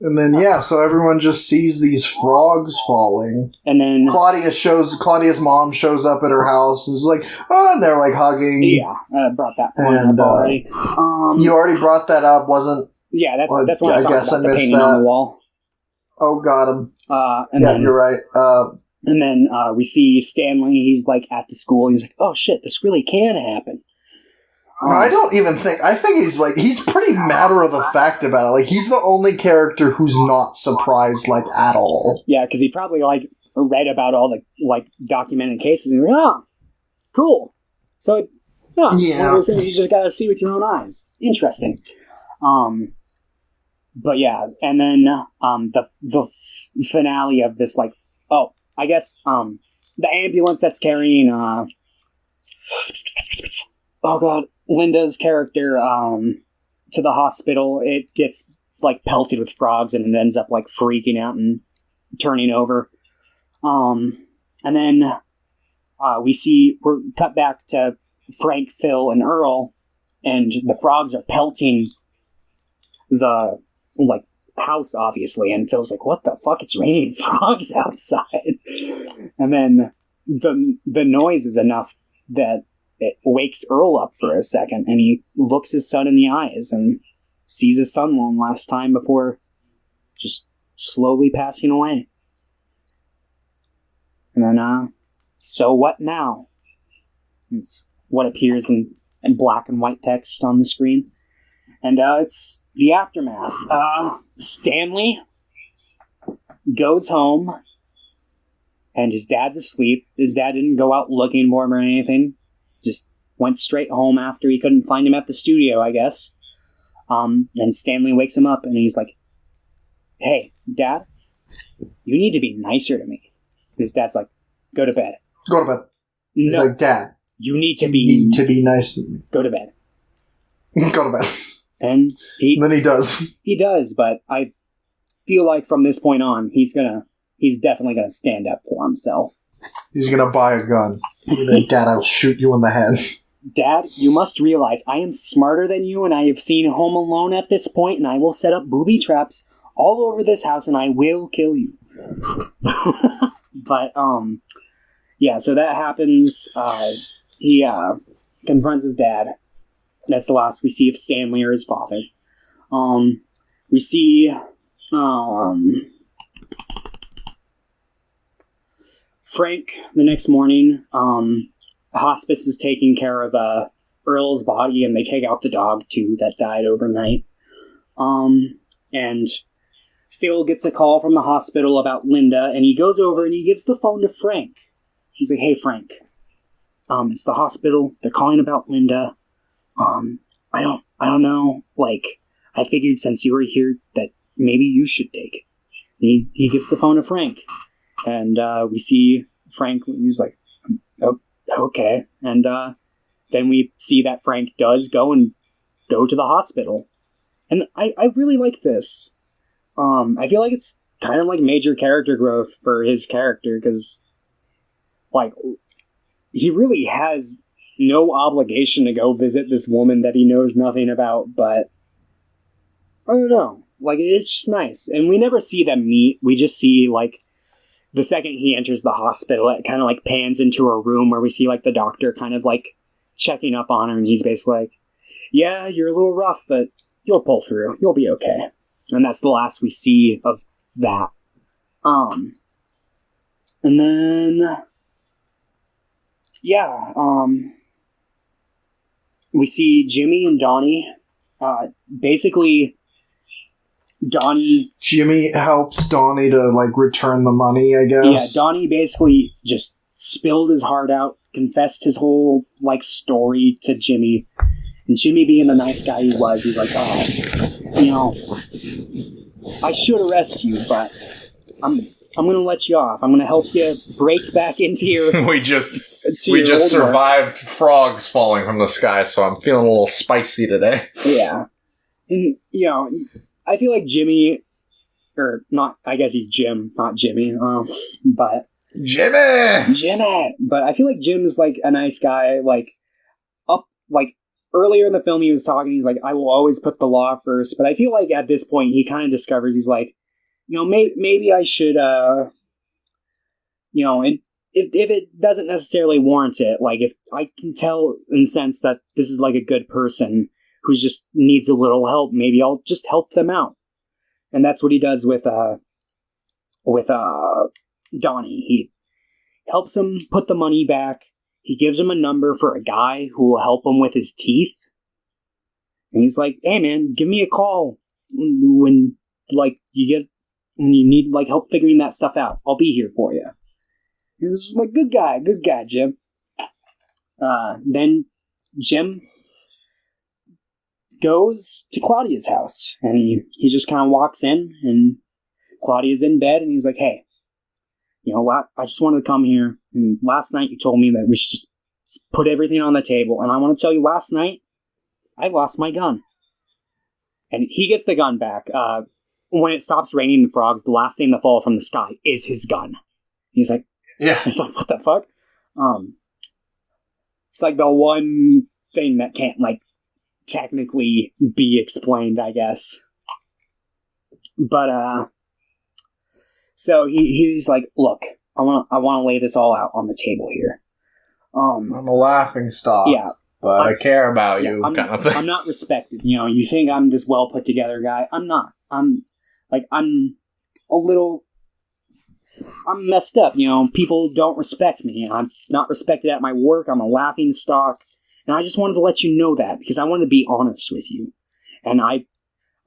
And then, so everyone just sees these frogs falling. And then Claudia's mom shows up at her house and is like, oh, and they're like hugging. Yeah, I brought that one up already. You already brought that up, wasn't? Yeah, that's when I talked about the painting on the wall. Oh, got him. Then, you're right. And then we see Stanley, he's like at the school, he's like, oh shit, this really can happen. I don't even think... I think he's pretty matter of the fact about it. Like, he's the only character who's not surprised, like, at all. Yeah, because he probably, like, read about all the, like, documented cases, and he's like, oh, cool. So, one of those things you just gotta see with your own eyes. Interesting. But yeah, and then the finale of this, like, I guess the ambulance that's carrying Linda's character to the hospital, it gets like pelted with frogs and it ends up like freaking out and turning over. And then we're cut back to Frank, Phil, and Earl, and the frogs are pelting the like house, obviously, and Phil's like, what the fuck, it's raining frogs outside. And then the noise is enough that it wakes Earl up for a second, and he looks his son in the eyes and sees his son one last time before just slowly passing away. And then so what now? It's what appears in black and white text on the screen. And it's the aftermath. Stanley goes home, and his dad's asleep. His dad didn't go out looking for him or anything. Just went straight home after he couldn't find him at the studio, I guess. And Stanley wakes him up, and he's like, hey, Dad, you need to be nicer to me. And his dad's like, go to bed. Go to bed. No. He's like, Dad, you need to need to be nice to me. Go to bed. Go to bed. And then he does. He does, but I feel like from this point on, he's definitely gonna stand up for himself. He's gonna buy a gun. He's like, Dad, I'll shoot you in the head. Dad, you must realize I am smarter than you, and I have seen Home Alone at this point, and I will set up booby traps all over this house, and I will kill you. But, yeah, so that happens. He confronts his dad. That's the last we see of Stanley or his father. We see Frank the next morning. Hospice is taking care of Earl's body, and they take out the dog too that died overnight. And Phil gets a call from the hospital about Linda, and he goes over and he gives the phone to Frank. He's like, hey, Frank, it's the hospital. They're calling about Linda. I don't know. Like, I figured since you were here that maybe you should take it. And he gives the phone to Frank. And, we see Frank, he's like, oh, okay. And, then we see that Frank does go to the hospital. And I really like this. I feel like it's kind of like major character growth for his character, because, like, he really has no obligation to go visit this woman that he knows nothing about, but I don't know. Like, it's just nice. And we never see them meet. We just see, like, the second he enters the hospital, it kind of, like, pans into a room where we see, like, the doctor kind of, like, checking up on her, and he's basically like, yeah, you're a little rough, but you'll pull through. You'll be okay. And that's the last we see of that. And then, yeah, we see Jimmy and Donnie. Basically, Jimmy helps Donnie to, like, return the money, I guess. Yeah, Donnie basically just spilled his heart out, confessed his whole, like, story to Jimmy. And Jimmy, being the nice guy he was, he's like, I should arrest you, but I'm going to let you off. I'm going to help you break back into your... we just survived frogs falling from the sky, so I'm feeling a little spicy today. Yeah. And, I feel like Jimmy, or not, I guess he's Jim, not Jimmy, but... Jimmy! But I feel like Jim's, like, a nice guy, earlier in the film he was talking, he's like, I will always put the law first, but I feel like at this point he kind of discovers, he's like, maybe I should, if it doesn't necessarily warrant it, like, if I can tell and sense that this is, like, a good person who just needs a little help, maybe I'll just help them out. And that's what he does with Donnie. He helps him put the money back. He gives him a number for a guy who will help him with his teeth. And he's like, hey man, give me a call when you need, like, help figuring that stuff out. I'll be here for you. He was just like, good guy, Jim. Then Jim goes to Claudia's house, and he just kind of walks in, and Claudia's in bed, and he's like, hey, I just wanted to come here, and last night you told me that we should just put everything on the table, and I want to tell you, last night, I lost my gun. And he gets the gun back. When it stops raining frogs, the last thing to fall from the sky is his gun. He's like, Yeah. It's like, what the fuck? It's like the one thing that can't, like, technically be explained, I guess. But, so he's like, look, I want to lay this all out on the table here. I'm a laughing stock. Yeah. But I care about you. kind of thing. I'm not respected. You think I'm this well put together guy. I'm not. I'm messed up. People don't respect me. I'm not respected at my work. I'm a laughing stock. And I just wanted to let you know that because I wanted to be honest with you. And I'm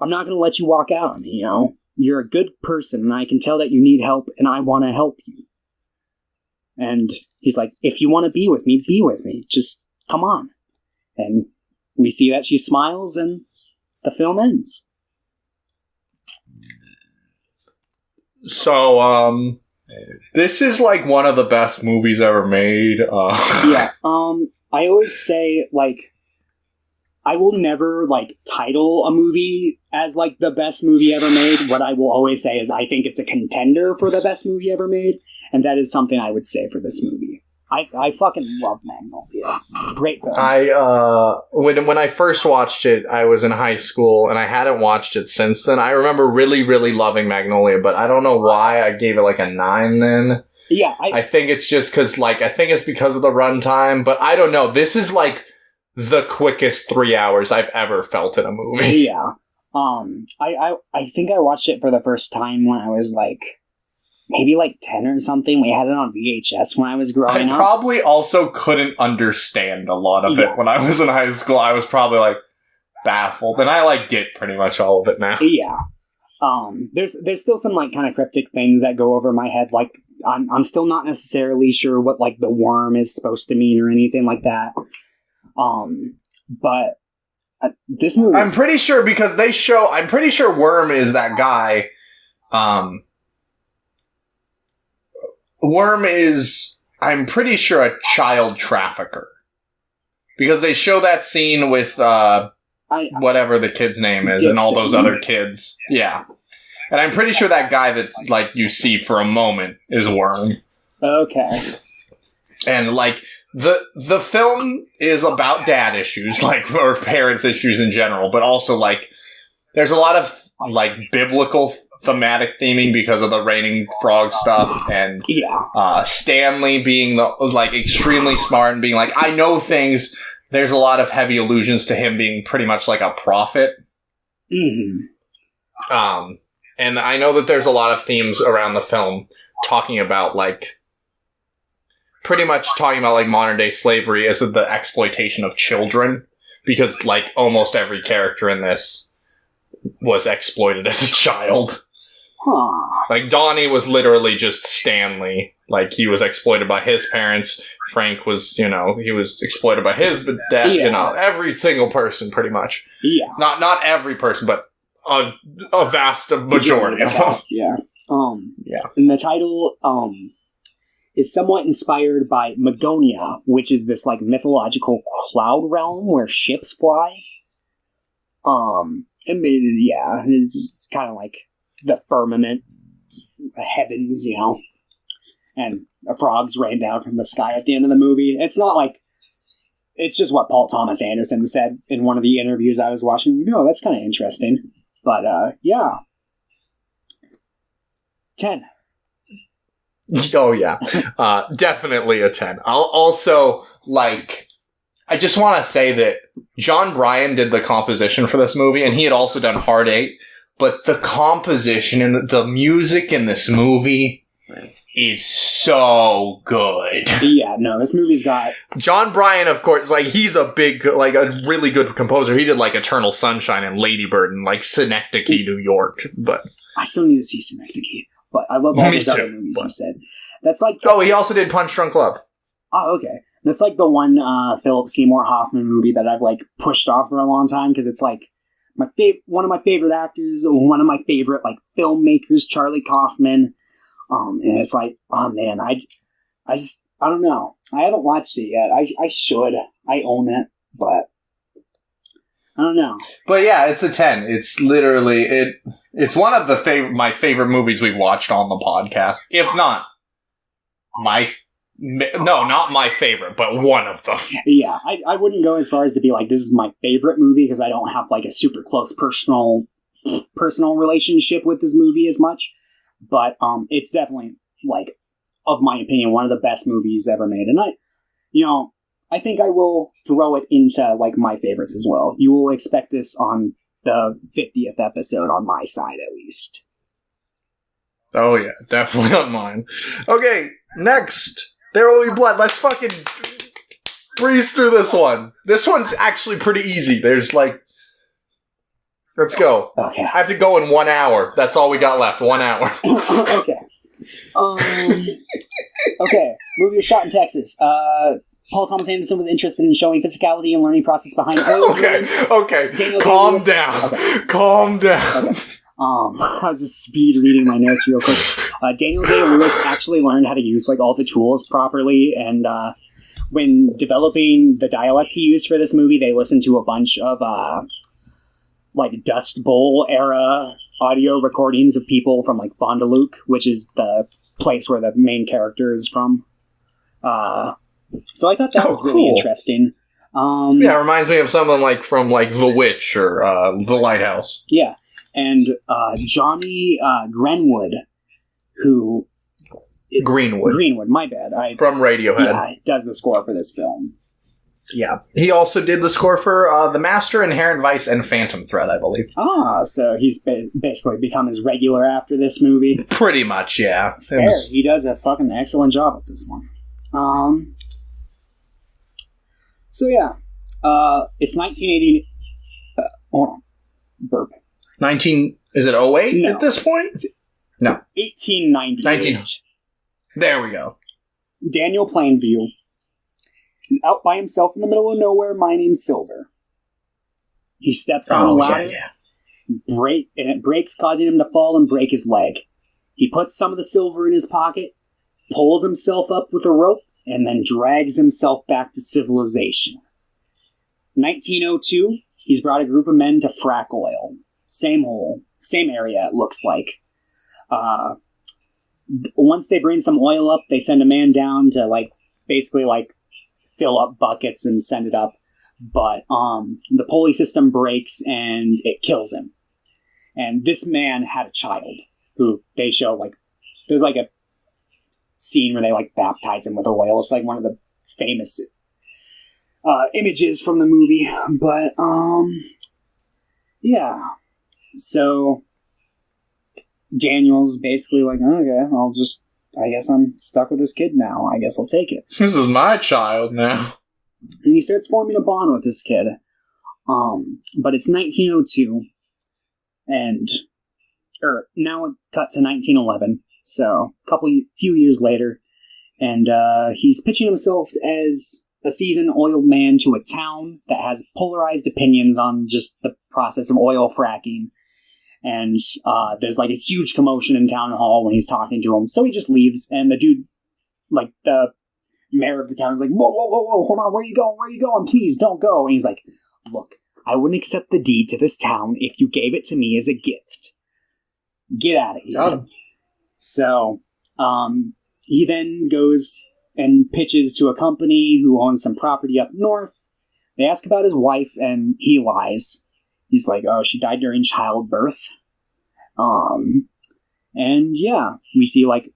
not going to let you walk out on me, You're a good person, and I can tell that you need help, and I want to help you. And he's like, if you want to be with me, be with me. Just come on. And we see that she smiles, and the film ends. So, this is like one of the best movies ever made. Yeah. I always say, like, I will never, like, title a movie as, like, the best movie ever made. What I will always say is I think it's a contender for the best movie ever made, and that is something I would say for this movie. I fucking love Magnolia. Great film. When I first watched it, I was in high school, and I hadn't watched it since then. I remember really, really loving Magnolia, but I don't know why I gave it like a 9 then. Yeah. I think it's just because, like, I think it's because of the runtime, but I don't know. This is, like, the quickest 3 hours I've ever felt in a movie. Yeah. I think I watched it for the first time when I was, like, maybe like 10 or something. We had it on VHS when I was growing up. I probably also couldn't understand a lot of it when I was in high school. I was probably like baffled, and I like get pretty much all of it now. Yeah. There's still some like kind of cryptic things that go over my head. Like I'm still not necessarily sure what like the worm is supposed to mean or anything like that. But this movie, I'm pretty sure because I'm pretty sure Worm is that guy. Worm is, I'm pretty sure, a child trafficker. Because they show that scene with, whatever the kid's name is, and all those other kids. Yeah. And I'm pretty sure that guy that, like, you see for a moment is Worm. Okay. And, like, the film is about dad issues, like, or parents' issues in general, but also, like, there's a lot of, like, biblical thematic theming because of the raining frog stuff, and Stanley being extremely smart and being like, I know things. There's a lot of heavy allusions to him being pretty much like a prophet. Mm-hmm. And I know that there's a lot of themes around the film talking about like pretty much talking about like modern day slavery as the exploitation of children, because like almost every character in this was exploited as a child. Like, Donnie was literally just Stanley. Like, he was exploited by his parents. Frank was, he was exploited by his dad. Every single person, pretty much. Yeah. Not every person, but a vast majority of them. Yeah. And the title, is somewhat inspired by Magnolia, which is this, like, mythological cloud realm where ships fly. It's kind of like the firmament, the heavens, and frogs rain down from the sky at the end of the movie. It's not like, it's just what Paul Thomas Anderson said in one of the interviews I was watching. He was like, oh, that's kind of interesting. But, yeah. 10. Oh, yeah. Definitely a 10. I'll also, like, I just want to say that John Bryan did the composition for this movie, and he had also done Hard 8. But the composition and the music in this movie is so good. Yeah, no, this movie's got... John Bryan, of course, like, he's a really good composer. He did, like, Eternal Sunshine and Lady Bird and, like, Synecdoche, New York, but... I still need to see Synecdoche, but I love all those other movies you said. That's like... Oh, he also did Punch Drunk Love. Oh, okay. That's like the one Philip Seymour Hoffman movie that I've like pushed off for a long time because it's like one of my favorite actors, one of my favorite like filmmakers, Charlie Kaufman. And it's like, oh man, I don't know. I haven't watched it yet. I should. I own it, but I don't know. But yeah, it's a 10. It's literally it's one of the my favorite movies we've watched on the podcast. If not not my favorite, but one of them. Yeah, I wouldn't go as far as to be like, this is my favorite movie, because I don't have like a super close personal relationship with this movie as much. But it's definitely, like, of my opinion, one of the best movies ever made. And I think I will throw it into, like, my favorites as well. You will expect this on the 50th episode on my side, at least. Oh, yeah, definitely on mine. Okay, next. There Will Be Blood. Let's fucking breeze through this one. This one's actually pretty easy. There's, like... Let's go. Okay. I have to go in 1 hour. That's all we got left. 1 hour. Okay. Okay. Movie was shot in Texas. Paul Thomas Anderson was interested in showing physicality and learning process behind oil drilling. Okay. Calm down. Okay. Calm down. Okay. I was just speed reading my notes real quick. Daniel Day-Lewis actually learned how to use like all the tools properly, and when developing the dialect he used for this movie, they listened to a bunch of like Dust Bowl era audio recordings of people from like Fond du Lac, which is the place where the main character is from. So I thought that was really interesting. Yeah, it reminds me of someone like from like The Witch or The Lighthouse. Yeah, and Johnny Greenwood, who... Greenwood, my bad. From Radiohead. Yeah, does the score for this film. Yeah. He also did the score for The Master, Inherent Vice, and Phantom Thread, I believe. So he's basically become his regular after this movie. Pretty much, yeah. Fair. He does a fucking excellent job with this one. So yeah. It's 1980... hold on. Burp. Is it 08 No. at this point? No. 1898. There we go. Daniel Plainview is out by himself in the middle of nowhere mining silver. He steps on a ladder, and it breaks, causing him to fall and break his leg. He puts some of the silver in his pocket, pulls himself up with a rope, and then drags himself back to civilization. 1902, he's brought a group of men to frack oil. Same hole, same area, it looks like. Once they bring some oil up, they send a man down to, like, basically, like, fill up buckets and send it up. But the pulley system breaks and it kills him. And this man had a child who they show, like, there's, like, a scene where they, like, baptize him with oil. It's, like, one of the famous images from the movie. But, yeah. So... Daniel's basically like, okay, I guess I'm stuck with this kid now. I guess I'll take it. This is my child now. And he starts forming a bond with this kid. But it's 1902, and now it cut to 1911, so few years later, and he's pitching himself as a seasoned oil man to a town that has polarized opinions on just the process of oil fracking. And there's like a huge commotion in town hall when he's talking to him. So he just leaves, and the dude, like the mayor of the town, is like, whoa, hold on, where are you going? Please don't go. And he's like, look, I wouldn't accept the deed to this town if you gave it to me as a gift. Get out of here. Got him. So he then goes and pitches to a company who owns some property up north. They ask about his wife, and he lies. He's like, oh, she died during childbirth. And yeah, we see, like,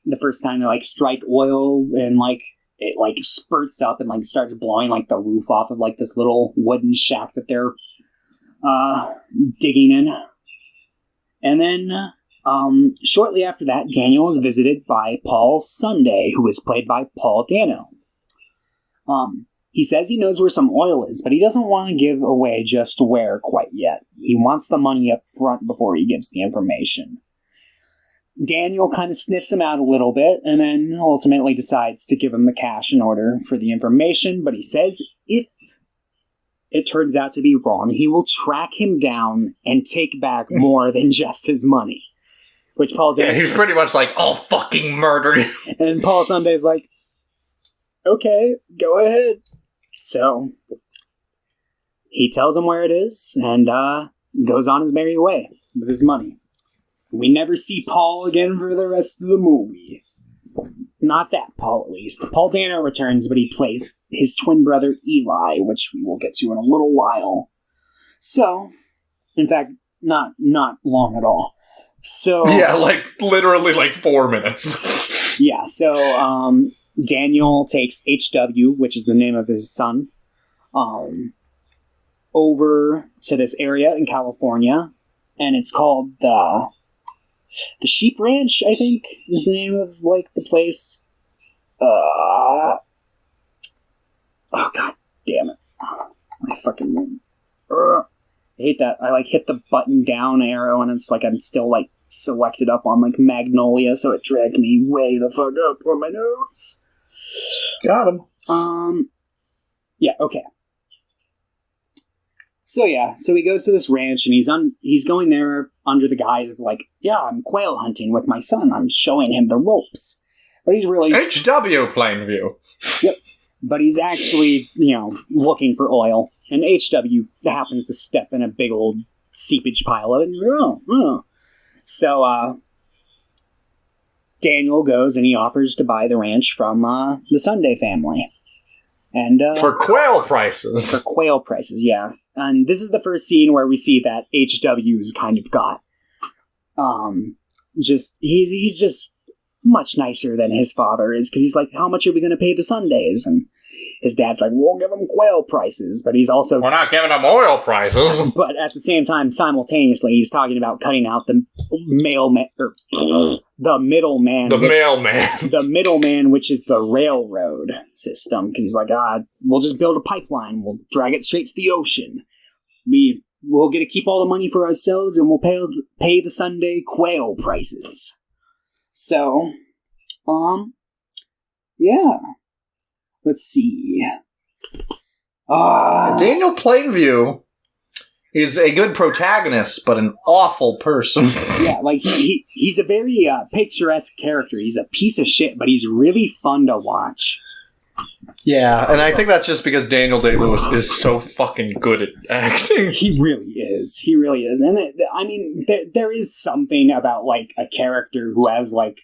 the first time they, like, strike oil, and, like, it, like, spurts up and, like, starts blowing, like, the roof off of, like, this little wooden shack that they're, digging in. And then, shortly after that, Daniel is visited by Paul Sunday, who is played by Paul Dano. He says he knows where some oil is, but he doesn't want to give away just where quite yet. He wants the money up front before he gives the information. Daniel kind of sniffs him out a little bit and then ultimately decides to give him the cash in order for the information, but he says if it turns out to be wrong, he will track him down and take back more than just his money. Which Paul did. Yeah, he's pretty much like, I'll fucking murder you. And Paul Sunday's like, okay, go ahead. So, he tells him where it is and goes on his merry way with his money. We never see Paul again for the rest of the movie. Not that Paul, at least. Paul Dano returns, but he plays his twin brother Eli, which we will get to in a little while. So, in fact, not long at all. So yeah, like literally like 4 minutes. Yeah, so Daniel takes HW, which is the name of his son, over to this area in California, and it's called the Sheep Ranch, I think, is the name of, like, the place. Oh, god damn it. I fucking... I hate that. I, like, hit the button down arrow, and it's like I'm still, like, selected up on, like, Magnolia, so it dragged me way the fuck up on my notes. Got him. Yeah, okay. So he goes to this ranch, and he's going there under the guise of, like, yeah, I'm quail hunting with my son. I'm showing him the ropes. But he's really... HW Plainview. Yep. But he's actually, looking for oil. And HW happens to step in a big old seepage pile of it. And So, Daniel goes and he offers to buy the ranch from the Sunday family. And for quail prices. For quail prices, yeah. And this is the first scene where we see that HW's kind of got, he's just much nicer than his father is, because he's like, how much are we going to pay the Sundays? And his dad's like, we'll give him quail prices, but he's also... We're not giving them oil prices. But at the same time, simultaneously, he's talking about cutting out the middleman. The middleman, which is the railroad system, because he's like, we'll just build a pipeline, we'll drag it straight to the ocean. We'll get to keep all the money for ourselves, and we'll pay the Sunday quail prices. So, yeah. Let's see. Daniel Plainview is a good protagonist, but an awful person. Yeah, like he's a very picturesque character. He's a piece of shit, but he's really fun to watch. Yeah, and I think that's just because Daniel Day-Lewis is so fucking good at acting. He really is. He really is. And there is something about, like, a character who has, like,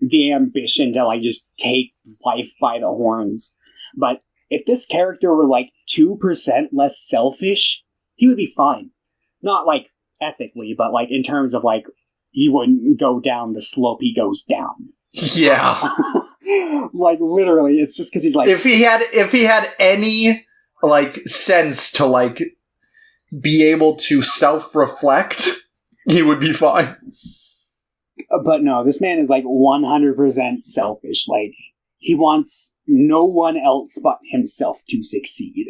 the ambition to, like, just take life by the horns. But if this character were, like, 2% less selfish, he would be fine. Not, like, ethically, but, like, in terms of, like, he wouldn't go down the slope he goes down. Yeah. Like, literally, it's just because he's like... If he had any, like, sense to, like, be able to self-reflect, he would be fine. But no, this man is, like, 100% selfish. Like, he wants no one else but himself to succeed.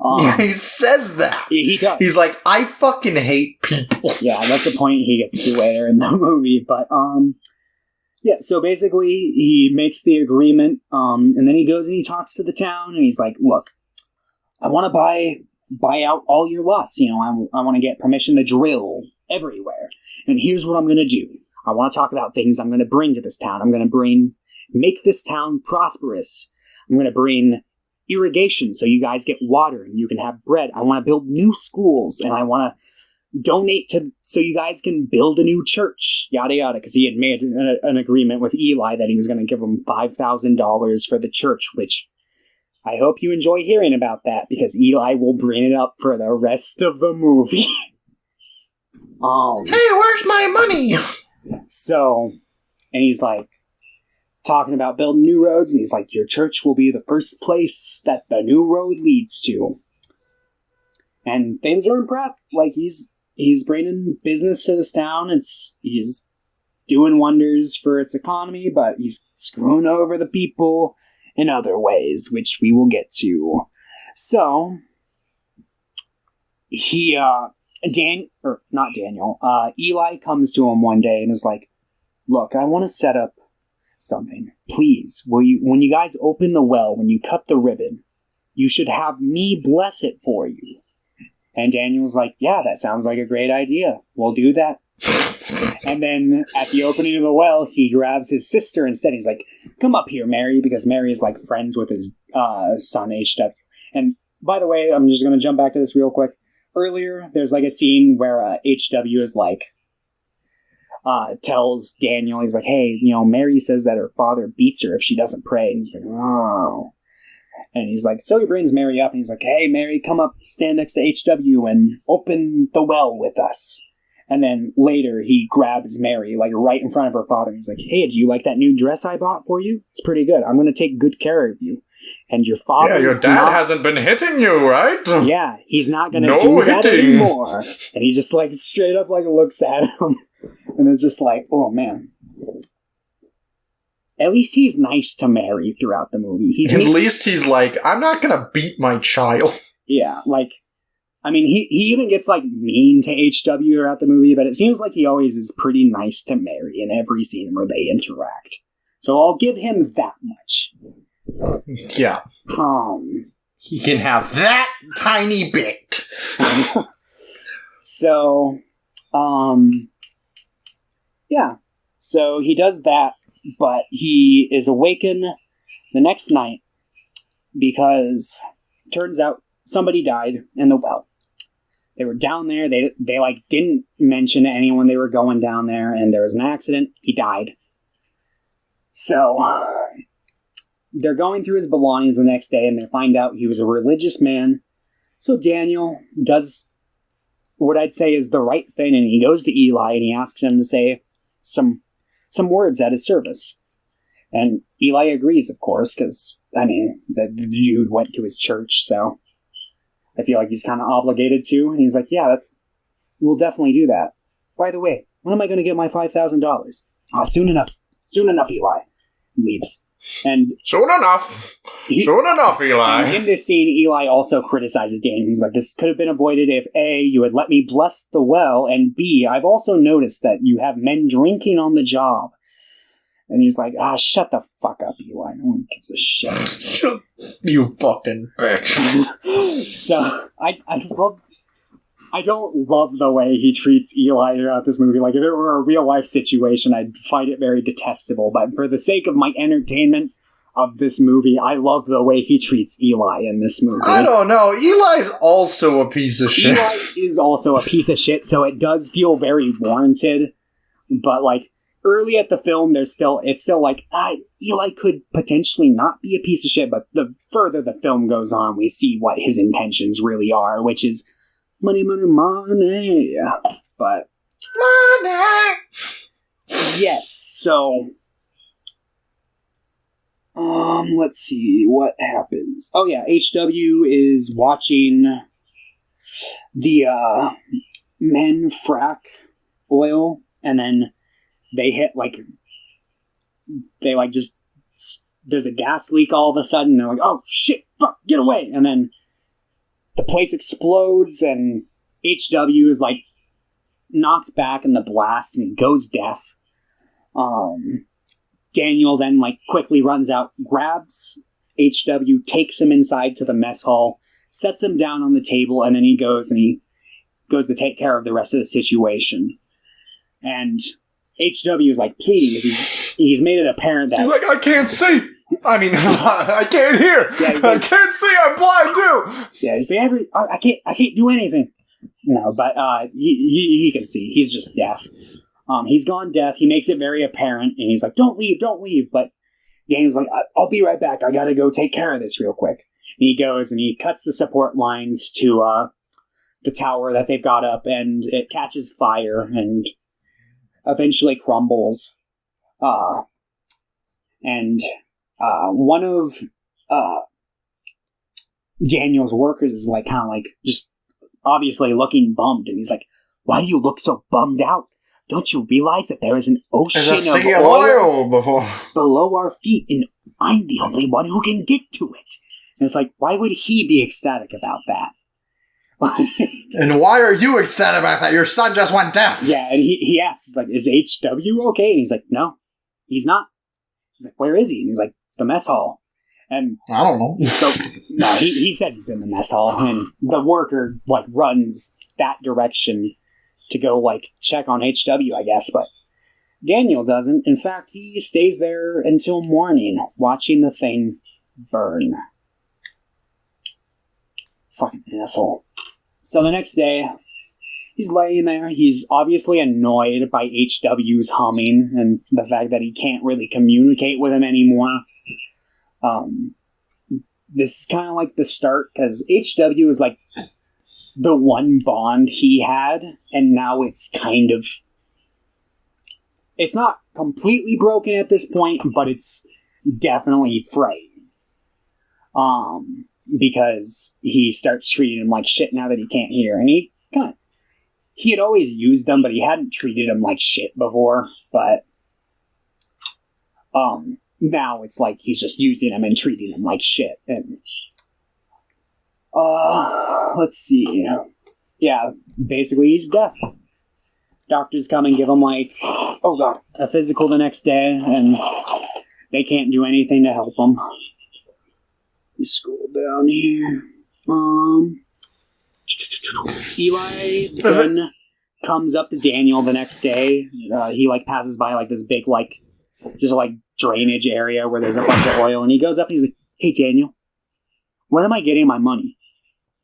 Yeah, he says that. He does. He's like, I fucking hate people. Yeah, that's a point he gets to later in the movie. But, yeah, so basically, he makes the agreement, and then he goes and he talks to the town, and he's like, look, I want to buy out all your lots. I want to get permission to drill everywhere. And here's what I'm going to do. I want to talk about things I'm going to bring to this town. I'm going to make this town prosperous. I'm going to bring irrigation so you guys get water and you can have bread. I want to build new schools, and I want to donate so you guys can build a new church, yada yada, because he had made an agreement with Eli that he was going to give him $5,000 for the church, which I hope you enjoy hearing about that, because Eli will bring it up for the rest of the movie. Hey, where's my money? So, and he's like talking about building new roads, and he's like, your church will be the first place that the new road leads to. And things are impressive. Like, he's bringing business to this town. He's doing wonders for its economy, but he's screwing over the people in other ways, which we will get to. So, Eli comes to him one day and is like, look, I want to set up something. Please, when you guys open the well, when you cut the ribbon, you should have me bless it for you. And Daniel's like, yeah, that sounds like a great idea. We'll do that. And then at the opening of the well, he grabs his sister instead. He's like, come up here, Mary, because Mary is like friends with his son, HW. And by the way, I'm just going to jump back to this real quick. Earlier, there's like a scene where HW is like, tells Daniel, he's like, hey, Mary says that her father beats her if she doesn't pray. And he's like, oh. And he's like, so he brings Mary up and he's like, hey, Mary, come up, stand next to HW and open the well with us. And then later he grabs Mary, like right in front of her father. And he's like, hey, do you like that new dress I bought for you? It's pretty good. I'm going to take good care of you. And your father. Yeah, your dad hasn't been hitting you, right? Yeah, he's not going to do that anymore. And he just like straight up like looks at him. And it's just like, oh man. At least he's nice to Mary throughout the movie. At least he's like, I'm not going to beat my child. Yeah, like, I mean, he even gets, like, mean to HW throughout the movie, but it seems like he always is pretty nice to Mary in every scene where they interact. So I'll give him that much. Yeah. He can have that tiny bit. So, yeah. So he does that, but he is awakened the next night because it turns out somebody died in the well. They were down there. They like didn't mention to anyone they were going down there, and there was an accident. He died. So they're going through his belongings the next day, and they find out he was a religious man. So Daniel does what I'd say is the right thing, and he goes to Eli and he asks him to say some words at his service. And Eli agrees, of course, because, I mean, the dude went to his church, so I feel like he's kind of obligated to. And he's like, yeah, we'll definitely do that. By the way, when am I going to get my $5,000? Soon enough. Soon enough, Eli. Leaves. And Soon enough, Eli. In this scene, Eli also criticizes Daniel. He's like, this could have been avoided if A, you had let me bless the well, and B, I've also noticed that you have men drinking on the job. And he's like, shut the fuck up, Eli. No one gives a shit. You fucking bitch. So, I don't love the way he treats Eli throughout this movie. Like, if it were a real-life situation, I'd find it very detestable. But for the sake of my entertainment of this movie, I love the way he treats Eli in this movie. I don't know. Eli's also a piece of shit. Eli is also a piece of shit, so it does feel very warranted. But, like, early at the film, it's still like, Eli could potentially not be a piece of shit, but the further the film goes on, we see what his intentions really are, which is money, money, money. But Money! yes, so let's see what happens. Oh yeah, HW is watching the men frack oil, and then they hit there's a gas leak all of a sudden. They're like, oh shit, fuck, get away! And then the place explodes, and HW is like knocked back in the blast, and he goes deaf. Daniel then like quickly runs out, grabs HW, takes him inside to the mess hall, sets him down on the table, and then he goes to take care of the rest of the situation. And HW is like pleading because he's made it apparent that he's like, I can't see. I mean, I can't hear. Yeah, like, I can't see. I'm blind too. Yeah, he's like, I can't do anything. No, but he can see. He's just deaf. He's gone deaf. He makes it very apparent, and he's like, don't leave. But Daniel's like, I'll be right back. I gotta go take care of this real quick. And he goes and he cuts the support lines to the tower that they've got up, and it catches fire and eventually crumbles. And one of Daniel's workers is like kind of like just obviously looking bummed, and he's like, why do you look so bummed out? Don't you realize that there is an ocean of oil below our feet, and I'm the only one who can get to it? And it's like, why would he be ecstatic about that? And why are you excited about that? Your son just went deaf. Yeah, and he asks, he's like, is HW okay? And he's like, no, he's not. He's like, where is he? And he's like, the mess hall. And I don't know. So, no, he says he's in the mess hall, and the worker, like, runs that direction to go, like, check on HW, I guess, but Daniel doesn't. In fact, he stays there until morning, watching the thing burn. Fucking asshole. So the next day, he's laying there. He's obviously annoyed by HW's humming and the fact that he can't really communicate with him anymore. This is kind of like the start, because HW is like the one bond he had, and now it's kind of... It's not completely broken at this point, but it's definitely fraying. Because he starts treating him like shit now that he can't hear. And he had always used them, but he hadn't treated him like shit before. But now it's like he's just using him and treating him like shit. And let's see. Yeah, basically he's deaf. Doctors come and give him a physical the next day, and they can't do anything to help him. Scroll down here. Eli then comes up to Daniel the next day. He passes by this big just drainage area where there's a bunch of oil, and he goes up and he's like, "Hey Daniel, when am I getting my money?"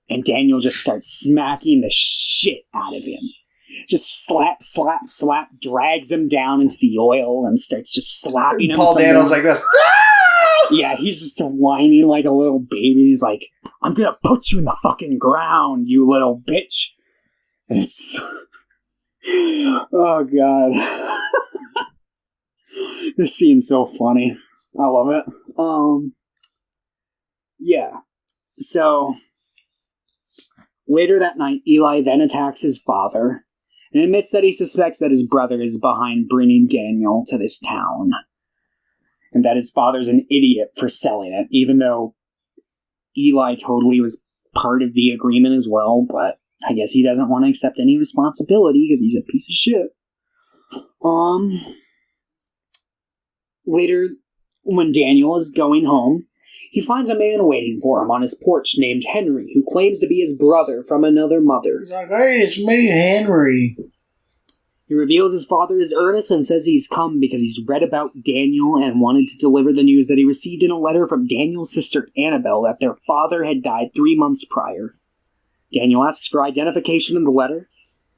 And Daniel just starts smacking the shit out of him. Just slap, drags him down into the oil and starts just slapping him. Paul Daniels like this. Yeah, he's just whining like a little baby. He's like, "I'm gonna put you in the fucking ground, you little bitch." And it's just... Oh, God. This scene's so funny. I love it. Yeah. So, later that night, Eli then attacks his father and admits that he suspects that his brother is behind bringing Daniel to this town. And that his father's an idiot for selling it, even though Eli totally was part of the agreement as well, but I guess he doesn't want to accept any responsibility because he's a piece of shit. Later, when Daniel is going home, he finds a man waiting for him on his porch named Henry, who claims to be his brother from another mother. He's like, "Hey, it's me, Henry." He reveals his father is Ernest and says he's come because he's read about Daniel and wanted to deliver the news that he received in a letter from Daniel's sister Annabelle that their father had died 3 months prior. Daniel asks for identification in the letter.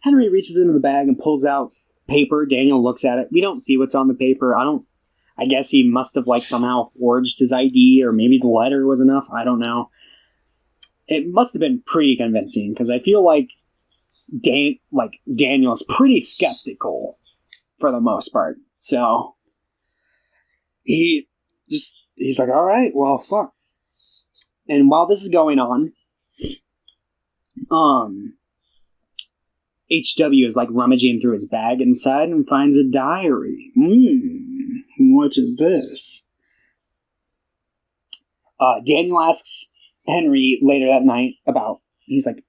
Henry reaches into the bag and pulls out paper. Daniel looks at it. We don't see what's on the paper. I guess he must have somehow forged his ID, or maybe the letter was enough. I don't know. It must have been pretty convincing, because I feel like Daniel's pretty skeptical for the most part. So he's like, all right, well, fuck. And while this is going on, HW is rummaging through his bag inside and finds a diary. What is this? Daniel asks Henry later that night he's like,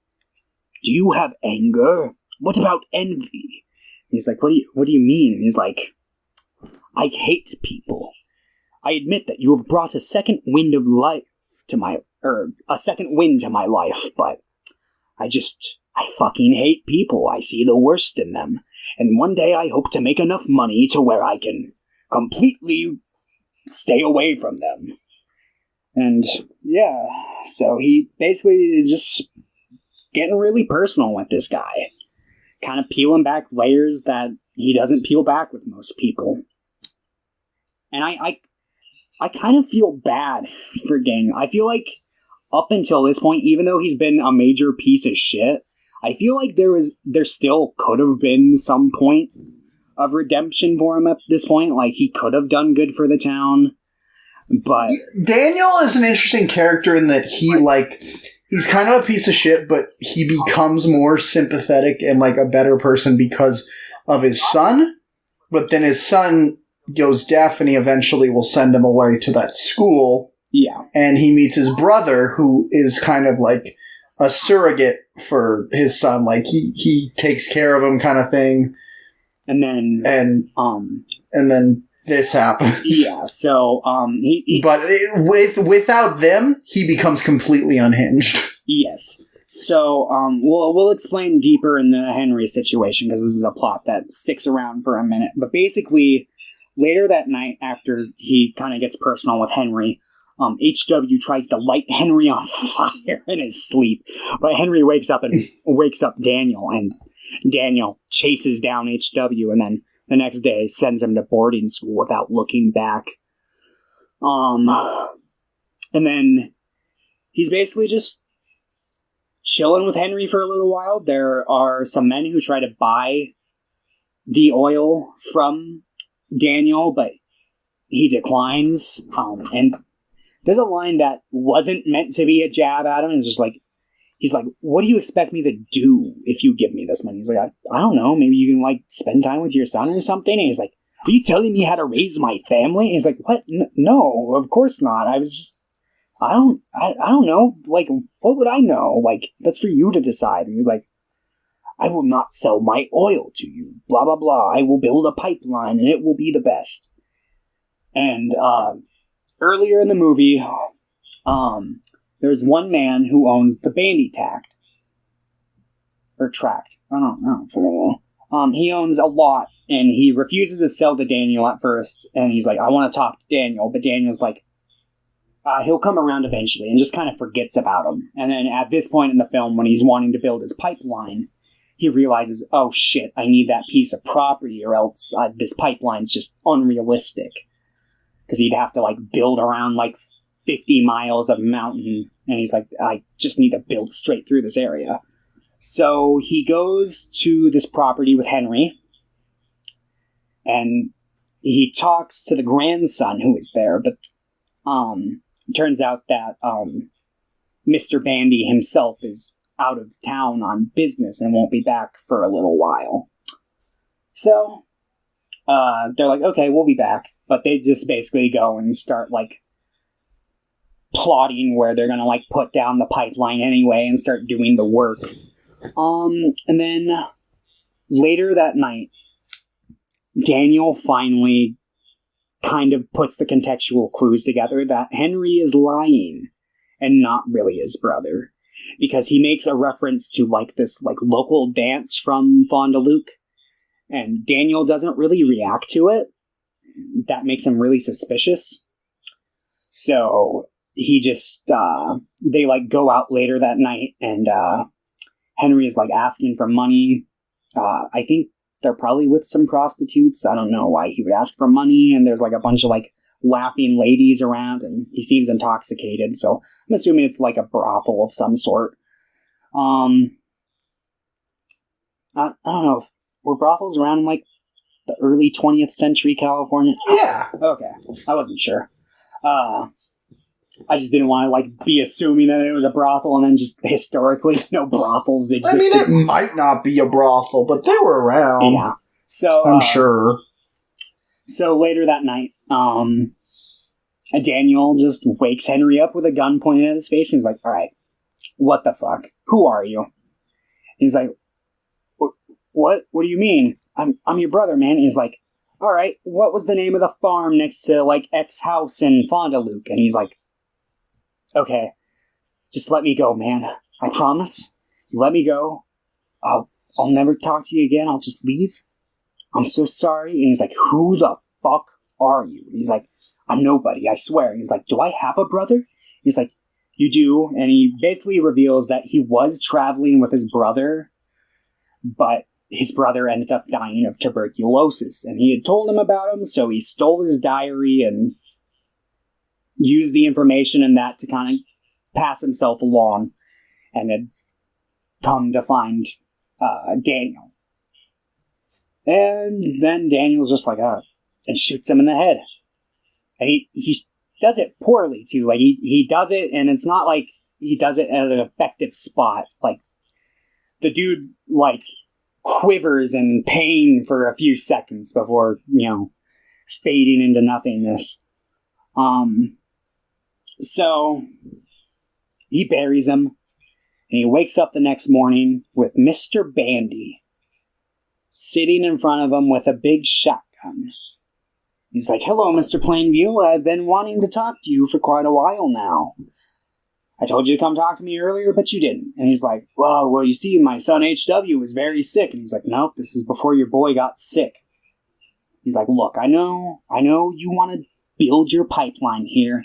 "Do you have anger? What about envy?" He's like, what do you mean? He's like, "I hate people. I admit that you have brought a second wind to my life, but I fucking hate people. I see the worst in them. And one day I hope to make enough money to where I can completely stay away from them." And yeah, so he basically is just getting really personal with this guy. Kind of peeling back layers that he doesn't peel back with most people. And I kind of feel bad for Gang. I feel like up until this point, even though he's been a major piece of shit, I feel like there still could have been some point of redemption for him at this point. He could have done good for the town, but... Daniel is an interesting character in that he's kind of a piece of shit, but he becomes more sympathetic and a better person because of his son. But then his son goes deaf and he eventually will send him away to that school. Yeah. And he meets his brother, who is kind of a surrogate for his son. Like he takes care of him, kind of thing. And then then this happens. Yeah. So but without them, he becomes completely unhinged. Yes. So we'll explain deeper in the Henry situation because this is a plot that sticks around for a minute. But basically, later that night, after he kind of gets personal with Henry, HW tries to light Henry on fire in his sleep. But Henry wakes up Daniel, and Daniel chases down HW, and then the next day sends him to boarding school without looking back. And then he's basically just chilling with Henry for a little while. There are some men who try to buy the oil from Daniel, but he declines. And there's a line that wasn't meant to be a jab at him. It's just like, he's like, what do you expect me to do if you give me this money? He's like, I don't know. Maybe you can, like, spend time with your son or something. And he's like, are you telling me how to raise my family? And he's like, what? No, of course not. I don't know. Like, what would I know? Like, that's for you to decide. And he's like, I will not sell my oil to you. Blah, blah, blah. I will build a pipeline and it will be the best. And, earlier in the movie, there's one man who owns the Bandy Tract. Or Tract. I don't know. He owns a lot, and he refuses to sell to Daniel at first, and he's like, I want to talk to Daniel, but Daniel's like, he'll come around eventually, and just kind of forgets about him. And then at this point in the film, when he's wanting to build his pipeline, he realizes, oh shit, I need that piece of property, or else this pipeline's just unrealistic. Because he'd have to, like, build around, like, 50 miles of mountain, and he's like, I just need to build straight through this area. So he goes to this property with Henry, and he talks to the grandson who is there, but it turns out that Mr. Bandy himself is out of town on business and won't be back for a little while. So they're like, okay, we'll be back. But they just basically go and start, like, plotting where they're gonna, like, put down the pipeline anyway and start doing the work. And then later that night, Daniel finally kind of puts the contextual clues together that Henry is lying and not really his brother. Because he makes a reference to, like, this, like, local dance from Fond du Lac, and Daniel doesn't really react to it. That makes him really suspicious. So he just, they, like, go out later that night, and Henry is, like, asking for money. I think they're probably with some prostitutes. I don't know why he would ask for money, and there's, like, a bunch of, like, laughing ladies around, and he seems intoxicated, so I'm assuming it's, like, a brothel of some sort. I don't know, if were brothels around, like, the early 20th century California? Yeah. Okay. I wasn't sure. I just didn't want to, like, be assuming that it was a brothel and then just historically no brothels existed. I mean, it might not be a brothel, but they were around. Yeah. So I'm sure. So later that night, Daniel just wakes Henry up with a gun pointed at his face, and he's like, all right, what the fuck? Who are you? He's like, what? What do you mean? I'm your brother, man. And he's like, all right, what was the name of the farm next to, like, X house in Fond du Lac? And he's like, okay, just let me go, man. I promise. Let me go. I'll never talk to you again. I'll just leave. I'm so sorry. And he's like, who the fuck are you? And he's like, I'm nobody, I swear. And he's like, do I have a brother? He's like, you do. And he basically reveals that he was traveling with his brother, but his brother ended up dying of tuberculosis. And he had told him about him, so he stole his diary and used the information in that to kind of pass himself along, and had come to find Daniel. And then Daniel's just like, and shoots him in the head. And he does it poorly, too. Like, he does it, and it's not like he does it at an effective spot. Like, the dude, like, quivers in pain for a few seconds before, fading into nothingness. So he buries him, And he wakes up the next morning with Mr. Bandy sitting in front of him with a big shotgun. He's like, "Hello, Mr. Plainview. I've been wanting to talk to you for quite a while now. I told you to come talk to me earlier, but you didn't." And he's like, well, you see, my son HW was very sick. And he's like, "Nope, this is before your boy got sick." He's like, "Look, I know you want to build your pipeline here,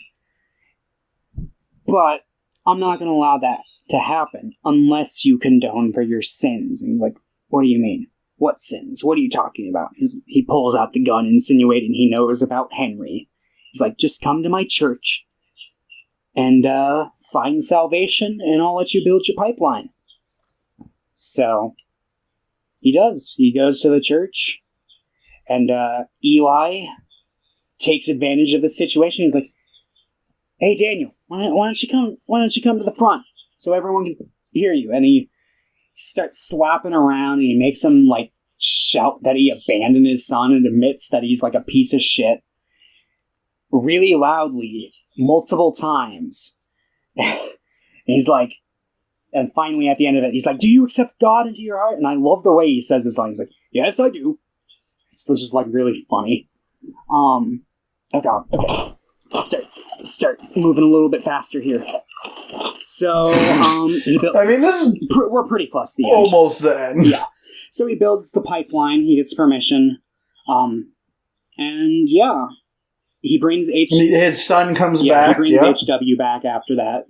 but I'm not going to allow that to happen unless you condone for your sins." And he's like, "What do you mean? What sins? What are you talking about?" He pulls out the gun, insinuating he knows about Henry. He's like, "Just come to my church and find salvation, and I'll let you build your pipeline." So he does. He goes to the church, and Eli takes advantage of the situation. He's like, "Hey, Daniel, why don't you come to the front so everyone can hear you?" And he starts slapping around, and he makes him like shout that he abandoned his son and admits that he's like a piece of shit really loudly multiple times. And he's like, and finally at the end of it, he's like, "Do you accept God into your heart?" And I love the way he says this line. He's like, "Yes, I do." It's just like really funny. Okay. Start moving a little bit faster here. So, he built. I mean, this is we're pretty close to the end. almost the end. Yeah. So he builds the pipeline. He gets permission. And yeah, he brings his son comes back. He brings HW back after that.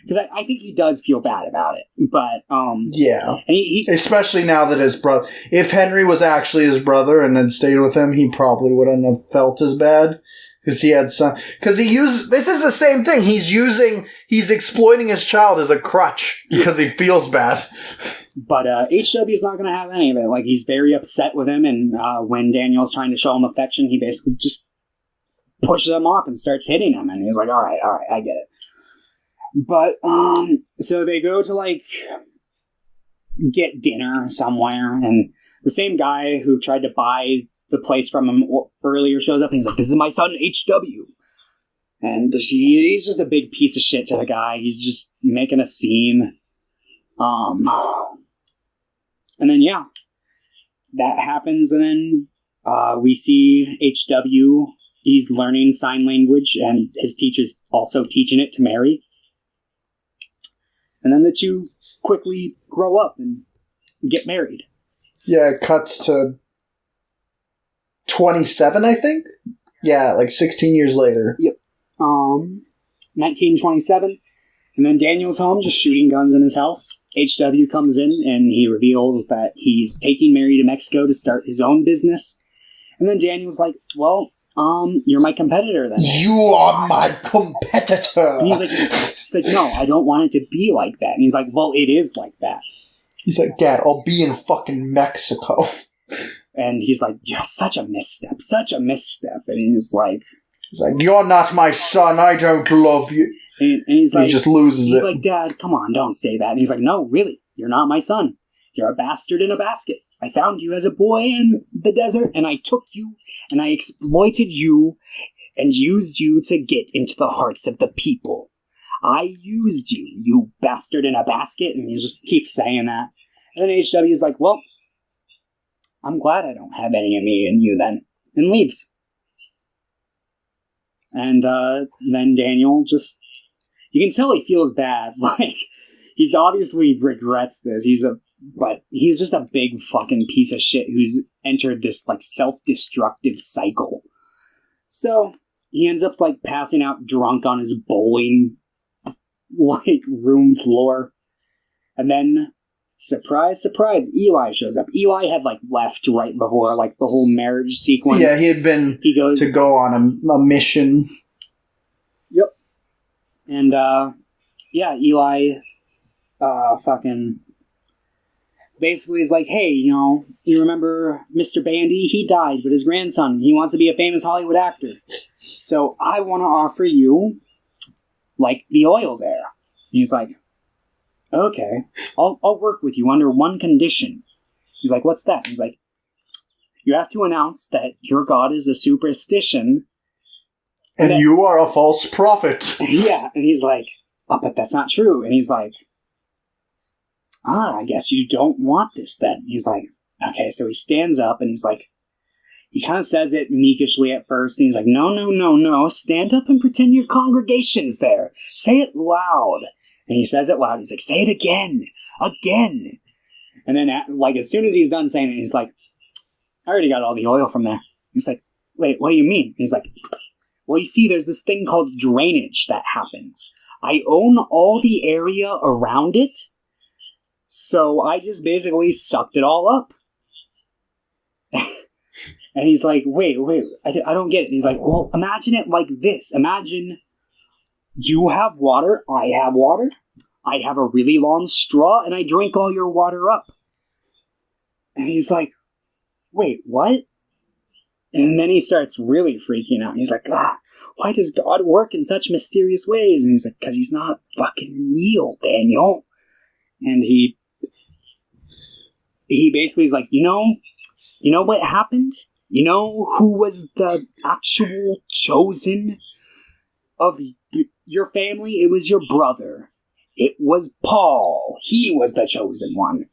Because I think he does feel bad about it, but yeah, and he especially now that his brother, if Henry was actually his brother and had stayed with him, he probably wouldn't have felt as bad because he had son. Because this is the same thing. He's exploiting his child as a crutch because he feels bad. But HW's not going to have any of it. Like, he's very upset with him, and when Daniel's trying to show him affection, he basically just pushes him off and starts hitting him, and he's like, all right, I get it. But, so they go to, like, get dinner somewhere, and the same guy who tried to buy the place from him earlier shows up, and he's like, "This is my son, HW." And he's just a big piece of shit to the guy. He's just making a scene. And then, yeah, that happens, and then we see HW. He's learning sign language, and his teacher's also teaching it to Mary. And then the two quickly grow up and get married. Yeah, it cuts to 27, I think? Yeah, like 16 years later. Yep. 1927. And then Daniel's home, just shooting guns in his house. HW comes in, and he reveals that he's taking Mary to Mexico to start his own business. And then Daniel's like, "Well, you're my competitor then." "You are my competitor." And he's like, "No, I don't want it to be like that." And he's like, "Well, it is like that." He's like, "Dad, I'll be in fucking Mexico." And he's like, "You're such a misstep, such a misstep." And he's like, "You're not my son, I don't love you." And he's like, he just loses it. He's like, "Dad, come on, don't say that." And he's like, "No, really, you're not my son. You're a bastard in a basket. I found you as a boy in the desert, and I took you, and I exploited you, and used you to get into the hearts of the people. I used you, you bastard in a basket." And he just keeps saying that. And then HW is like, "Well, I'm glad I don't have any of me in you then," and leaves. And then Daniel just, you can tell he feels bad. Like, he's obviously regrets this. But he's just a big fucking piece of shit who's entered this, like, self-destructive cycle. So he ends up, like, passing out drunk on his bowling, like, room floor. And then, surprise, surprise, Eli shows up. Eli had, like, left right before, like, the whole marriage sequence. Yeah, he had been to go on a mission. Yep. And, yeah, Eli, fucking basically is like, "Hey, you remember Mr. Bandy? He died, but his grandson, he wants to be a famous Hollywood actor. So I want to offer you, like, the oil there." And he's like, "Okay, I'll work with you under one condition." He's like, "What's that?" He's like, "You have to announce that your god is a superstition. And you are a false prophet." Yeah, and he's like, "Oh, but that's not true." And he's like, I guess you don't want this then. He's like, okay, so he stands up and he's like, he kind of says it meekishly at first, and he's like, no, stand up and pretend your congregation's there. Say it loud. And he says it loud. He's like, say it again. And then, like, as soon as he's done saying it, he's like, I already got all the oil from there. He's like, wait, what do you mean? He's like, well, you see, there's this thing called drainage that happens. I own all the area around it, so I just basically sucked it all up. And he's like, wait, I don't get it. And he's like, well, imagine it like this. Imagine you have water, I have water, I have a really long straw, and I drink all your water up. And he's like, wait, what? And then he starts really freaking out. He's like, why does God work in such mysterious ways? And he's like, because he's not fucking real, Daniel. And he basically is like, you know what happened? You know who was the actual chosen of your family? It was your brother. It was Paul. He was the chosen one.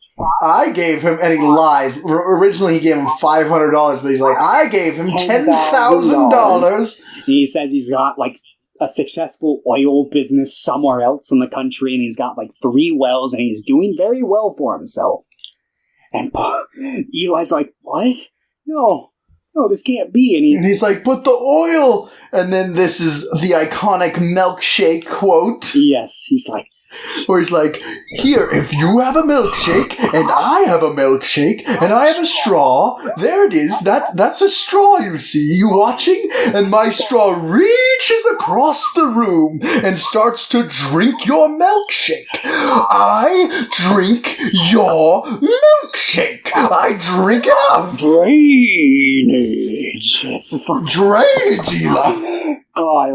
I gave him, and he lies. Originally, he gave him $500, but he's like, I gave him $10,000. He says he's got, like, a successful oil business somewhere else in the country, and he's got, like, 3 wells, and he's doing very well for himself. And Eli's like, what? No, this can't be. And he's like, but the oil! And then this is the iconic milkshake quote. Yes, he's like, where he's like, here, if you have a milkshake, and I have a milkshake, and I have a straw, there it is, that's a straw, you see, you watching? And my straw reaches across the room and starts to drink your milkshake. I drink your milkshake. I drink it up. Drainage. It's just like... Drainage, Eli. Oh, I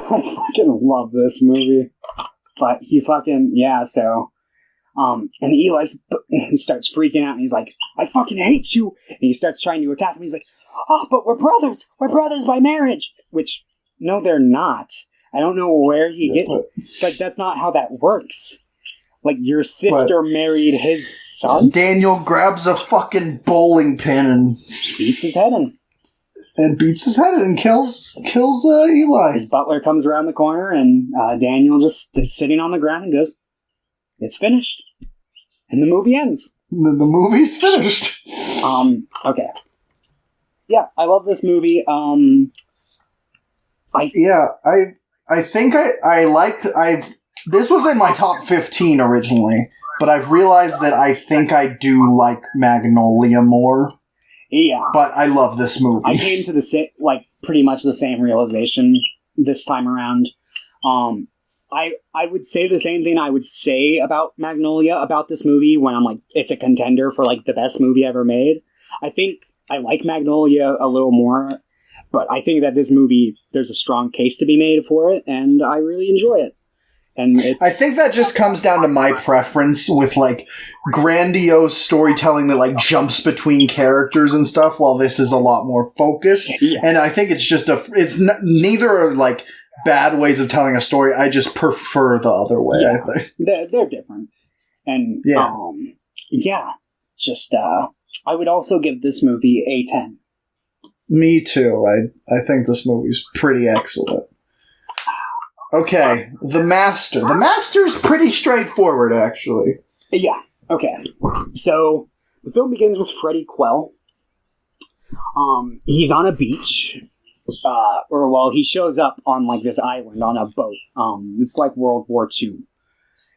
fucking love this movie. But he fucking, so, and Eli starts freaking out, and he's like, I fucking hate you, and he starts trying to attack him. He's like, but we're brothers by marriage, which, no, they're not. I don't know where he it's like, that's not how that works. Like, your sister married his son? Daniel grabs a fucking bowling pin and beats his head in. And beats his head and kills Eli. His butler comes around the corner, and Daniel just is sitting on the ground and goes, it's finished. And the movie ends. The movie's finished. Okay. Yeah, I love this movie. I think this was in my top 15 originally, but I've realized that I think I do like Magnolia more. Yeah. But I love this movie. I came to pretty much the same realization this time around. I would say the same thing I would say about Magnolia, about this movie, when I'm like, it's a contender for, like, the best movie ever made. I think I like Magnolia a little more, but I think that this movie, there's a strong case to be made for it, and I really enjoy it. And I think that just comes down to my preference with, like, grandiose storytelling that, like, jumps between characters and stuff, while this is a lot more focused. Yeah. And I think it's just neither are, like, bad ways of telling a story. I just prefer the other way, yeah. I think. They're different. And, I would also give this movie a 10. Me too. I think this movie's pretty excellent. Okay, The Master. The Master's pretty straightforward, actually. Yeah, okay. So, the film begins with Freddie Quell. He's on a beach. He shows up on, like, this island on a boat. It's like World War II.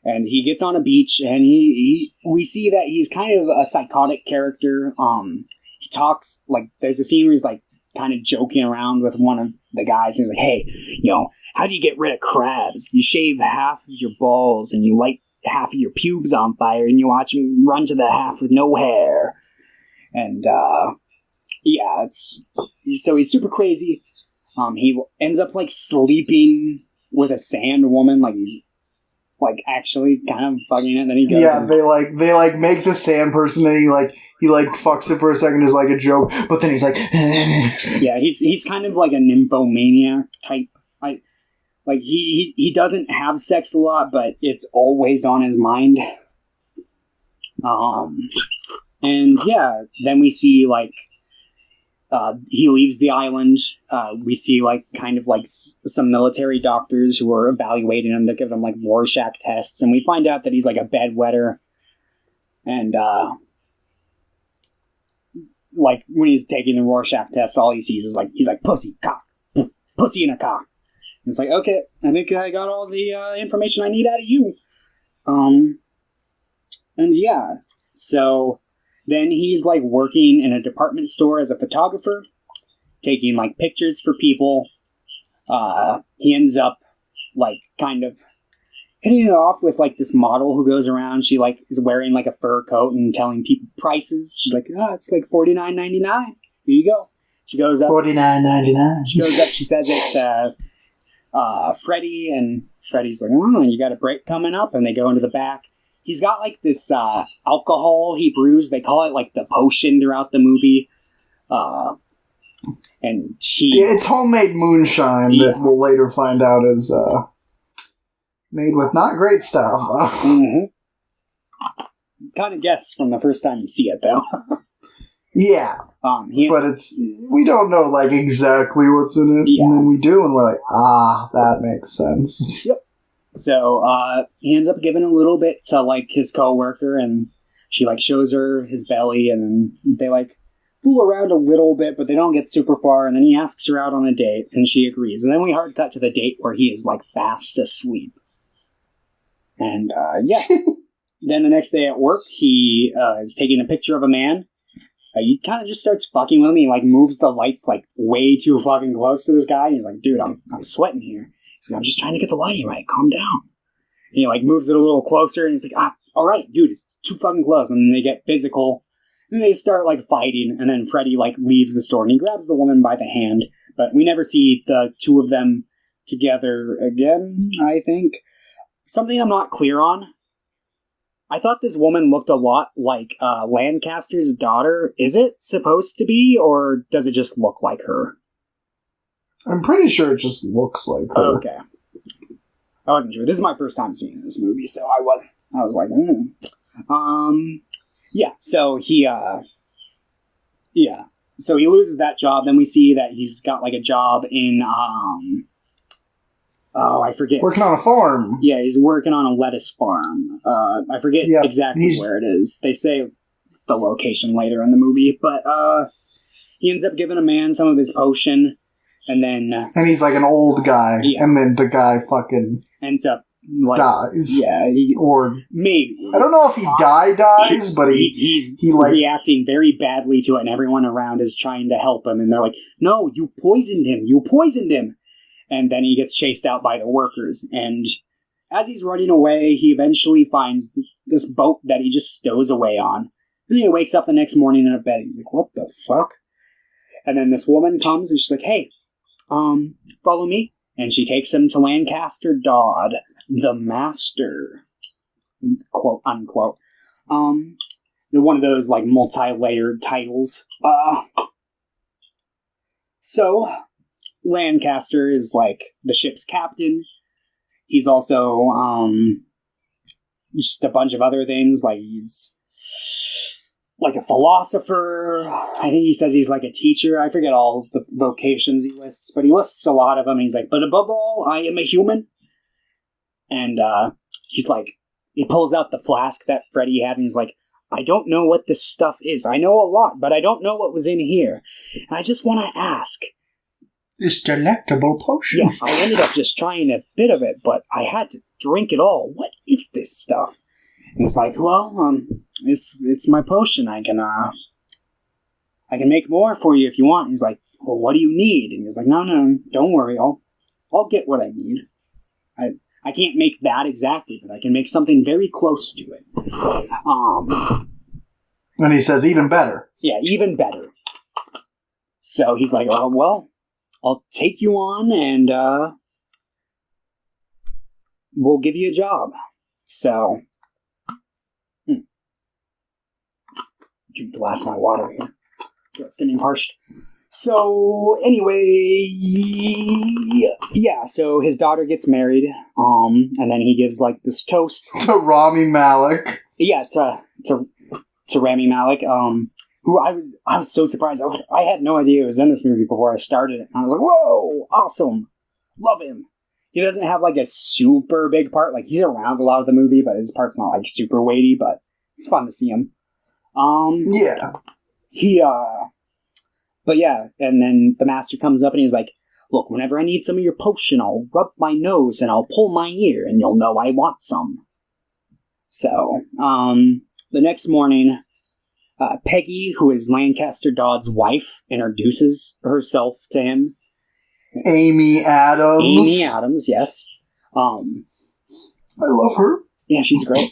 And he gets on a beach, and we see that he's kind of a psychotic character. He talks, like, there's a scene where he's, like, kind of joking around with one of the guys. He's like, hey, how do you get rid of crabs? You shave half of your balls and you light half of your pubes on fire and you watch them run to the half with no hair. And, so he's super crazy. He ends up, like, sleeping with a sand woman, like he's, like, actually kind of fucking it. And then he goes, they make the sand person, and he fucks it for a second as, like, a joke, but then he's like, yeah, he's kind of like a nymphomaniac type. Like he doesn't have sex a lot, but it's always on his mind. And yeah, then we see, like, he leaves the island. We see, like, kind of, like, some military doctors who are evaluating him. They give him, like, Rorschach tests. And we find out that he's, like, a bedwetter. And, like, when he's taking the Rorschach test, all he sees is, like, he's like, pussy, cock, pussy in a cock. And it's like, okay, I think I got all the information I need out of you. And yeah, so then he's, like, working in a department store as a photographer, taking, like, pictures for people. He ends up, like, kind of hitting it off with, like, this model who goes around. She, like, is wearing, like, a fur coat and telling people prices. She's like, it's like $49.99. Here you go. She goes up. $49.99. She goes up. She says it's Freddie, and Freddie's like, you got a break coming up, and they go into the back. He's got, like, this alcohol he brews. They call it, like, the potion throughout the movie. And it's homemade moonshine that we'll later find out is made with not great stuff. Mm-hmm. Kind of guess from the first time you see it, though. Yeah. But we don't know, like, exactly what's in it, and then we do, and we're like, that makes sense. Yep. So, he ends up giving a little bit to, like, his coworker, and she, like, shows her his belly, and then they, like, fool around a little bit, but they don't get super far, and then he asks her out on a date, and she agrees. And then we hard cut to the date where he is, like, fast asleep. And, yeah. Then the next day at work, he is taking a picture of a man. He kind of just starts fucking with him. He, like, moves the lights, like, way too fucking close to this guy. And he's like, dude, I'm sweating here. He's like, I'm just trying to get the lighting right. Calm down. And he, like, moves it a little closer. And he's like, all right, dude, it's too fucking close. And then they get physical. And they start, like, fighting. And then Freddy, like, leaves the store. And he grabs the woman by the hand. But we never see the two of them together again, I think. Something I'm not clear on. I thought this woman looked a lot like Lancaster's daughter. Is it supposed to be, or does it just look like her? I'm pretty sure it just looks like her. Okay. I wasn't sure. This is my first time seeing this movie, so I was like, yeah, so he, so he loses that job. Then we see that he's got, like, a job in, I forget. Working on a farm. Yeah, he's working on a lettuce farm. I forget exactly where it is. They say the location later in the movie, but he ends up giving a man some of his potion, and then... and he's like an old guy, and then the guy fucking... ends up, like... dies. Yeah. Or... maybe. I don't know if he dies, but he's reacting very badly to it, and everyone around is trying to help him, and they're like, no, you poisoned him! And then he gets chased out by the workers. And as he's running away, he eventually finds this boat that he just stows away on. And he wakes up the next morning in a bed. He's like, what the fuck? And then this woman comes and she's like, hey, follow me. And she takes him to Lancaster Dodd, the master. Quote, unquote. One of those, like, multi-layered titles. So... Lancaster is, like, the ship's captain. He's also, just a bunch of other things. Like, he's, like, a philosopher. I think he says he's, like, a teacher. I forget all the vocations he lists, but he lists a lot of them. He's like, but above all, I am a human. And, he's like, he pulls out the flask that Freddy had, and he's like, I don't know what this stuff is. I know a lot, but I don't know what was in here. And I just want to ask... this delectable potion. Yeah, I ended up just trying a bit of it, but I had to drink it all. What is this stuff? And he's like, well, it's my potion. I can make more for you if you want. And he's like, well, what do you need? And he's like, no, don't worry. I'll get what I need. I can't make that exactly, but I can make something very close to it. And he says, even better. Yeah, even better. So he's like, oh, well, I'll take you on, and we'll give you a job. So, drink the last of my water here. It's getting parched. So, anyway, yeah, so his daughter gets married, and then he gives, like, this toast. To Rami Malek. Yeah, to Rami Malek, who I was so surprised. I was like, I had no idea he was in this movie before I started it. And I was like, whoa, awesome, love him. He doesn't have like a super big part. Like he's around a lot of the movie, but his part's not like super weighty. But it's fun to see him. Yeah. But yeah, and then the master comes up and he's like, look, whenever I need some of your potion, I'll rub my nose and I'll pull my ear, and you'll know I want some. So, the next morning, Peggy, who is Lancaster Dodd's wife, introduces herself to him. Amy Adams. Amy Adams, yes. I love her. Yeah, she's great.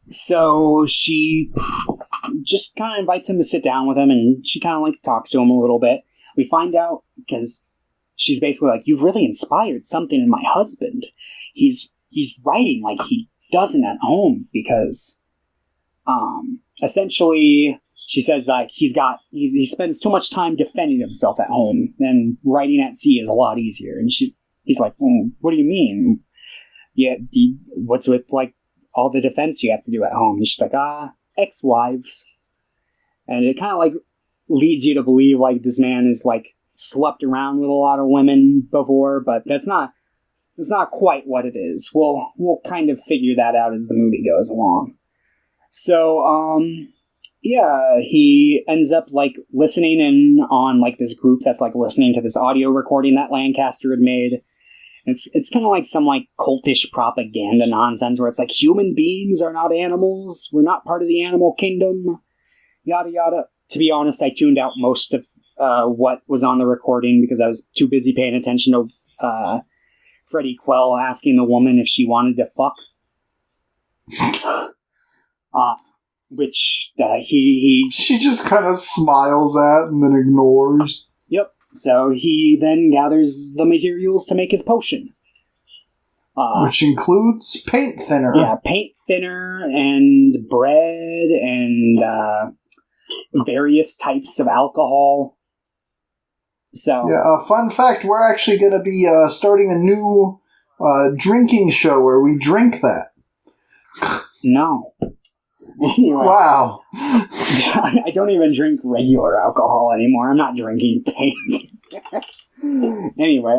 So she just kind of invites him to sit down with him, and she kind of like talks to him a little bit. We find out because she's basically like, you've really inspired something in my husband. He's writing like he doesn't at home because, essentially, she says like he spends too much time defending himself at home, and writing at sea is a lot easier. And he's like, what do you mean? Yeah, what's with like all the defense you have to do at home? And she's like, ex-wives. And it kind of like leads you to believe like this man is like slept around with a lot of women before, but that's not quite what it is. We'll kind of figure that out as the movie goes along. So, yeah, he ends up like listening in on like this group that's like listening to this audio recording that Lancaster had made. It's kind of like some like cultish propaganda nonsense where it's like human beings are not animals. We're not part of the animal kingdom. Yada yada. To be honest, I tuned out most of what was on the recording because I was too busy paying attention to Freddie Quell asking the woman if she wanted to fuck. Which he She just kind of smiles at and then ignores. Yep. So he then gathers the materials to make his potion. Which includes paint thinner. Yeah, paint thinner and bread and various types of alcohol. So yeah, fun fact, we're actually going to be starting a new drinking show where we drink that. No. Anyway, wow. I don't even drink regular alcohol anymore. I'm not drinking paint. Anyway,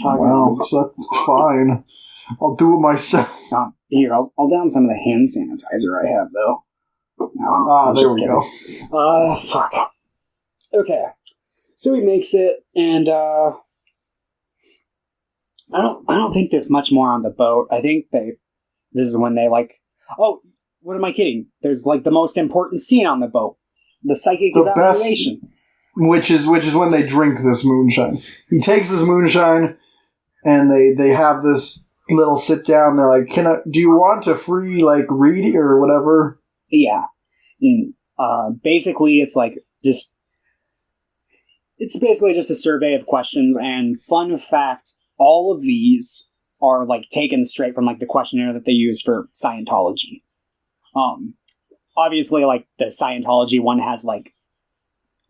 Well, so that's fine. I'll do it myself. Here, I'll down some of the hand sanitizer I have, though. There we go. Fuck. Okay. So he makes it, and, I don't think there's much more on the boat. I think this is when they, like, oh, what am I kidding? There's, like, the most important scene on the boat. The psychic evaluation. Which is when they drink this moonshine. He takes this moonshine, and they have this little sit down. They're like, do you want a free, like, read or whatever? Yeah. And, basically, it's like, it's basically just a survey of questions, and fun fact, all of these are, like, taken straight from, like, the questionnaire that they use for Scientology. Obviously, like, the Scientology one has, like,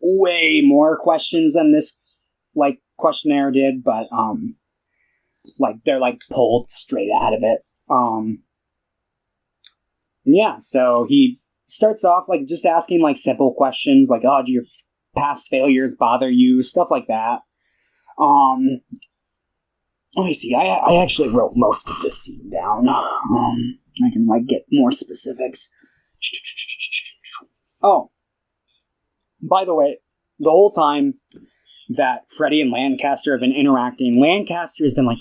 way more questions than this, like, questionnaire did, but, like, they're, like, pulled straight out of it. Yeah, so he starts off, like, just asking, like, simple questions, like, oh, do your past failures bother you? Stuff like that. Let me see, I actually wrote most of this scene down. I can, like, get more specifics. Oh. By the way, the whole time that Freddie and Lancaster have been interacting, Lancaster has been like,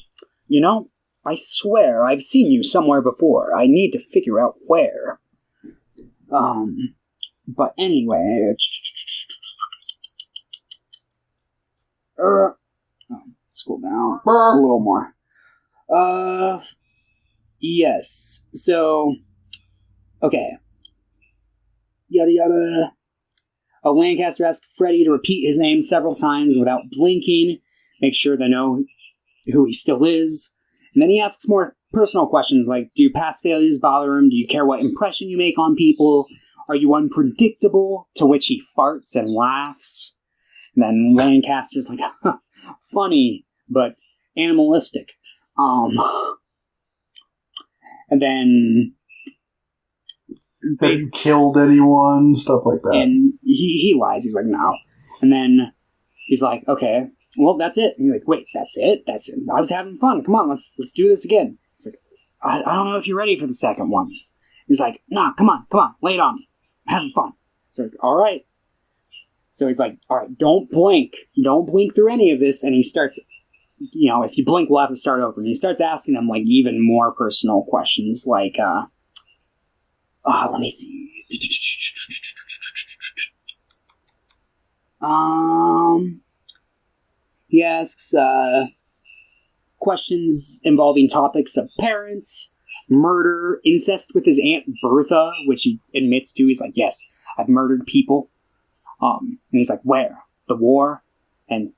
I swear I've seen you somewhere before. I need to figure out where. But anyway... scroll down a little more. Yes. So, okay. Yada yada. Lancaster asks Freddie to repeat his name several times without blinking, make sure they know who he still is. And then he asks more personal questions like, do past failures bother him? Do you care what impression you make on people? Are you unpredictable? To which he farts and laughs. And then Lancaster's like, funny, but animalistic. And then That he killed anyone, stuff like that. And he lies. He's like, no. And then he's like, okay, well, that's it. And you're like, wait, that's it? That's it. I was having fun. Come on, let's do this again. He's like, I don't know if you're ready for the second one. He's like, nah, come on, lay it on me. I'm having fun. So like, all right. So he's like, all right, don't blink. Don't blink through any of this. And he starts, if you blink, we'll have to start over. And he starts asking him, like, even more personal questions, like, let me see. He asks questions involving topics of parents, murder, incest with his Aunt Bertha, which he admits to. He's like, yes, I've murdered people. And he's like, where? The war? And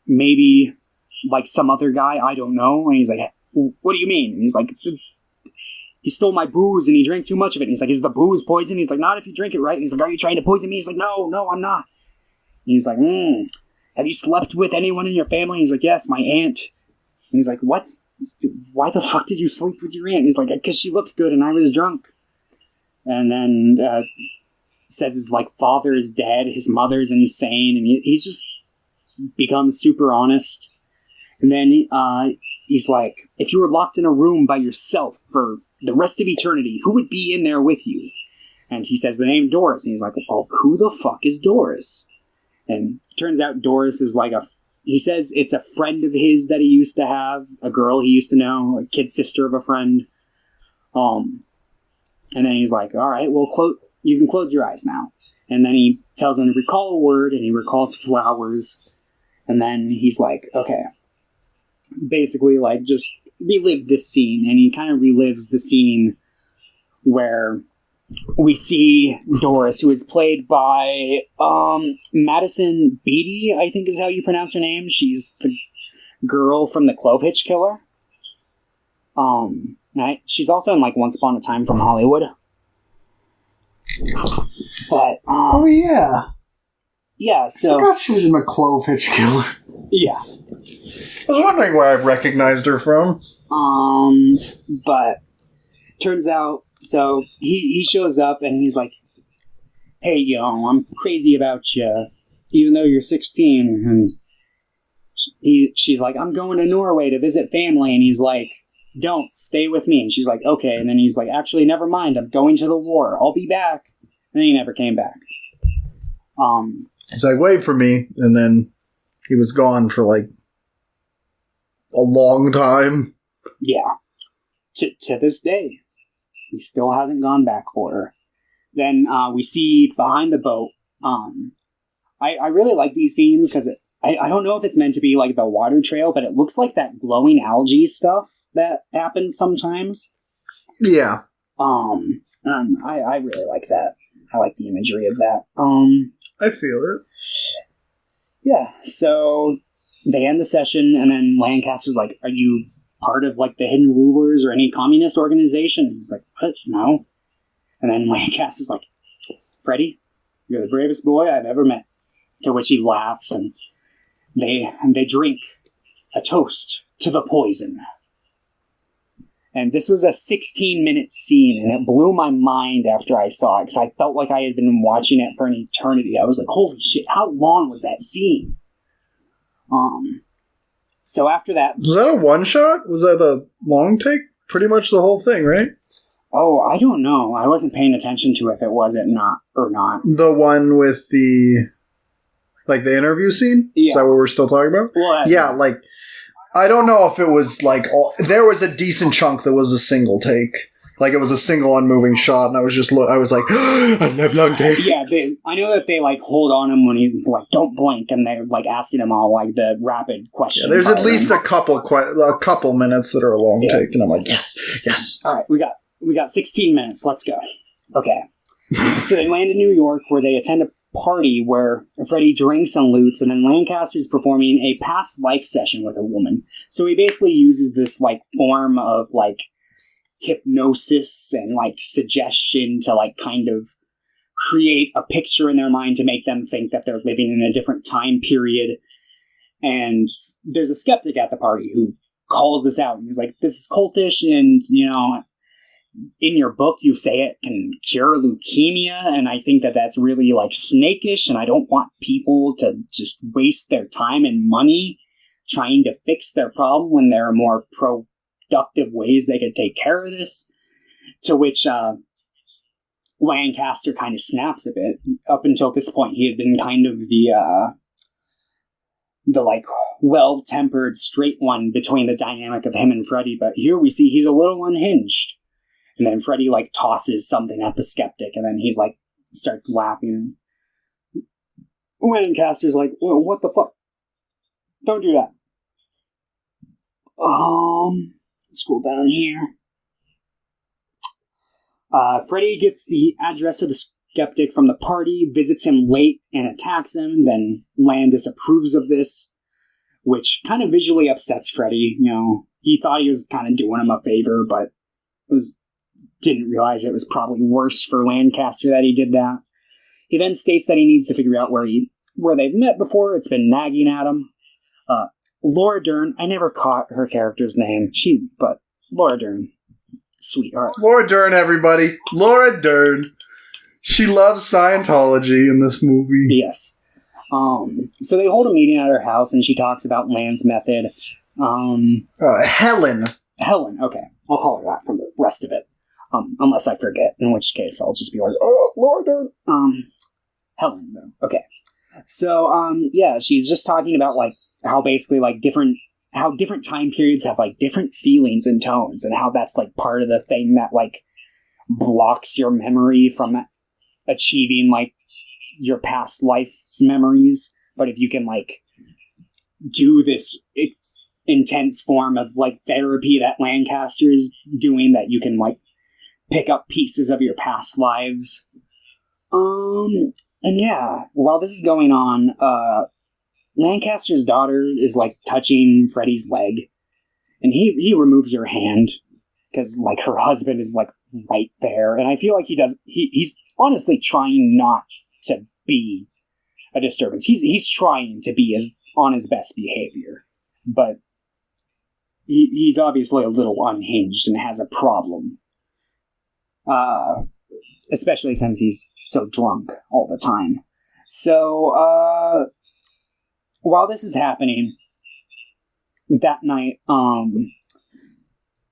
maybe, like, some other guy, I don't know. And he's like, what do you mean? And he's like, he stole my booze and he drank too much of it. And he's like, is the booze poison? He's like, not if you drink it right. And he's like, are you trying to poison me? He's like, no, I'm not. And he's like, have you slept with anyone in your family? And he's like, yes, my aunt. And he's like, what? Why the fuck did you sleep with your aunt? And he's like, because she looked good and I was drunk. And then says his, like, father is dead, his mother's insane, and he's just become super honest. And then he's like, if you were locked in a room by yourself for the rest of eternity, who would be in there with you? And he says the name Doris, and he's like, oh, who the fuck is Doris? And it turns out Doris is like he says it's a friend of his that he used to have, a girl he used to know, a kid sister of a friend. And then he's like, all right, well, you can close your eyes now. And then he tells him to recall a word, and he recalls flowers. And then he's like, okay, basically, like, just relive this scene. And he kind of relives the scene where we see Doris, who is played by Madison Beatty, I think is how you pronounce her name. She's the girl from the Clove Hitch Killer. Right? She's also in, like, Once Upon a Time from Hollywood. But oh yeah, so I forgot she was in the Clove Hitch Killer. Yeah, I was wondering where I recognized her from. But turns out, so he shows up and he's like, "Hey, I'm crazy about you, even though you're 16." And she's like, "I'm going to Norway to visit family," and he's like, "Don't, stay with me." And she's like, okay. And then he's like, actually, never mind. I'm going to the war. I'll be back. And then he never came back. He's like, wait for me. And then he was gone for, like, a long time. Yeah. To this day, he still hasn't gone back for her. Then we see behind the boat. I really like these scenes because I don't know if it's meant to be like the water trail, but it looks like that glowing algae stuff that happens sometimes. Yeah. I really like that. I like the imagery of that. I feel it. Yeah, so they end the session, and then Lancaster's like, are you part of, like, the Hidden Rulers or any communist organization? He's like, what? No. And then Lancaster's like, Freddy, you're the bravest boy I've ever met. To which he laughs, and they drink a toast to the poison. And this was a 16-minute scene, and it blew my mind after I saw it, because I felt like I had been watching it for an eternity. I was like, holy shit, how long was that scene? So after that... Was that a one-shot? Was that a long take? Pretty much the whole thing, right? Oh, I don't know. I wasn't paying attention to if it was or not. The one with the... Like, the interview scene? Yeah. Is that what we're still talking about? Well, yeah, like... I don't know if it was, like... there was a decent chunk that was a single take. Like, it was a single unmoving shot, and I was just... I was like, I love long take. Yeah, I know that they, like, hold on him when he's like, don't blink, and they're, like, asking him all, like, the rapid questions. Yeah, there's at least a couple minutes that are a long take, and I'm like, yes. All right, we got 16 minutes. Let's go. Okay. So they land in New York, where they attend a party where Freddy drinks and loots, and then Lancaster's performing a past life session with a woman. So he basically uses this, like, form of, like, hypnosis and, like, suggestion to, like, kind of create a picture in their mind to make them think that they're living in a different time period. And there's a skeptic at the party who calls this out. He's like, this is cultish, and, in your book you say it can cure leukemia, and I think that that's really like snakish, and I don't want people to just waste their time and money trying to fix their problem when there are more productive ways they could take care of this. To which Lancaster kind of snaps a bit. Up until this point, he had been kind of the like well-tempered straight one between the dynamic of him and Freddy, but here we see he's a little unhinged. And then Freddy like tosses something at the skeptic, and then he's like starts laughing. And Lancaster's like, well, what the fuck? Don't do that. Scroll down here. Freddy gets the address of the skeptic from the party, visits him late, and attacks him. Then Lan disapproves of this, which kind of visually upsets Freddy. You know, he thought he was kind of doing him a favor, but didn't realize it was probably worse for Lancaster that he did that. He then states that he needs to figure out where they've met before. It's been nagging at him. Laura Dern, I never caught her character's name. But Laura Dern, sweetheart. Laura Dern, everybody. Laura Dern. She loves Scientology in this movie. Yes. So they hold a meeting at her house, and she talks about Lan's method. Helen. Helen, okay. I'll call her that for the rest of it. Unless I forget, in which case I'll just be like, oh, Laura Dern. Helen, though. Okay. So, yeah, she's just talking about, like, how basically, like, different time periods have, like, different feelings and tones, and how that's, like, part of the thing that, like, blocks your memory from achieving, like, your past life's memories. But if you can, like, do this intense form of, like, therapy that Lancaster is doing, that you can, like, pick up pieces of your past lives. And yeah, while this is going on, Lancaster's daughter is, like, touching Freddy's leg, and he removes her hand, because, like, her husband is, like, right there, and I feel like he's honestly trying not to be a disturbance. He's trying to be on his best behavior, but he's obviously a little unhinged and has a problem. Especially since he's so drunk all the time. So, while this is happening, that night,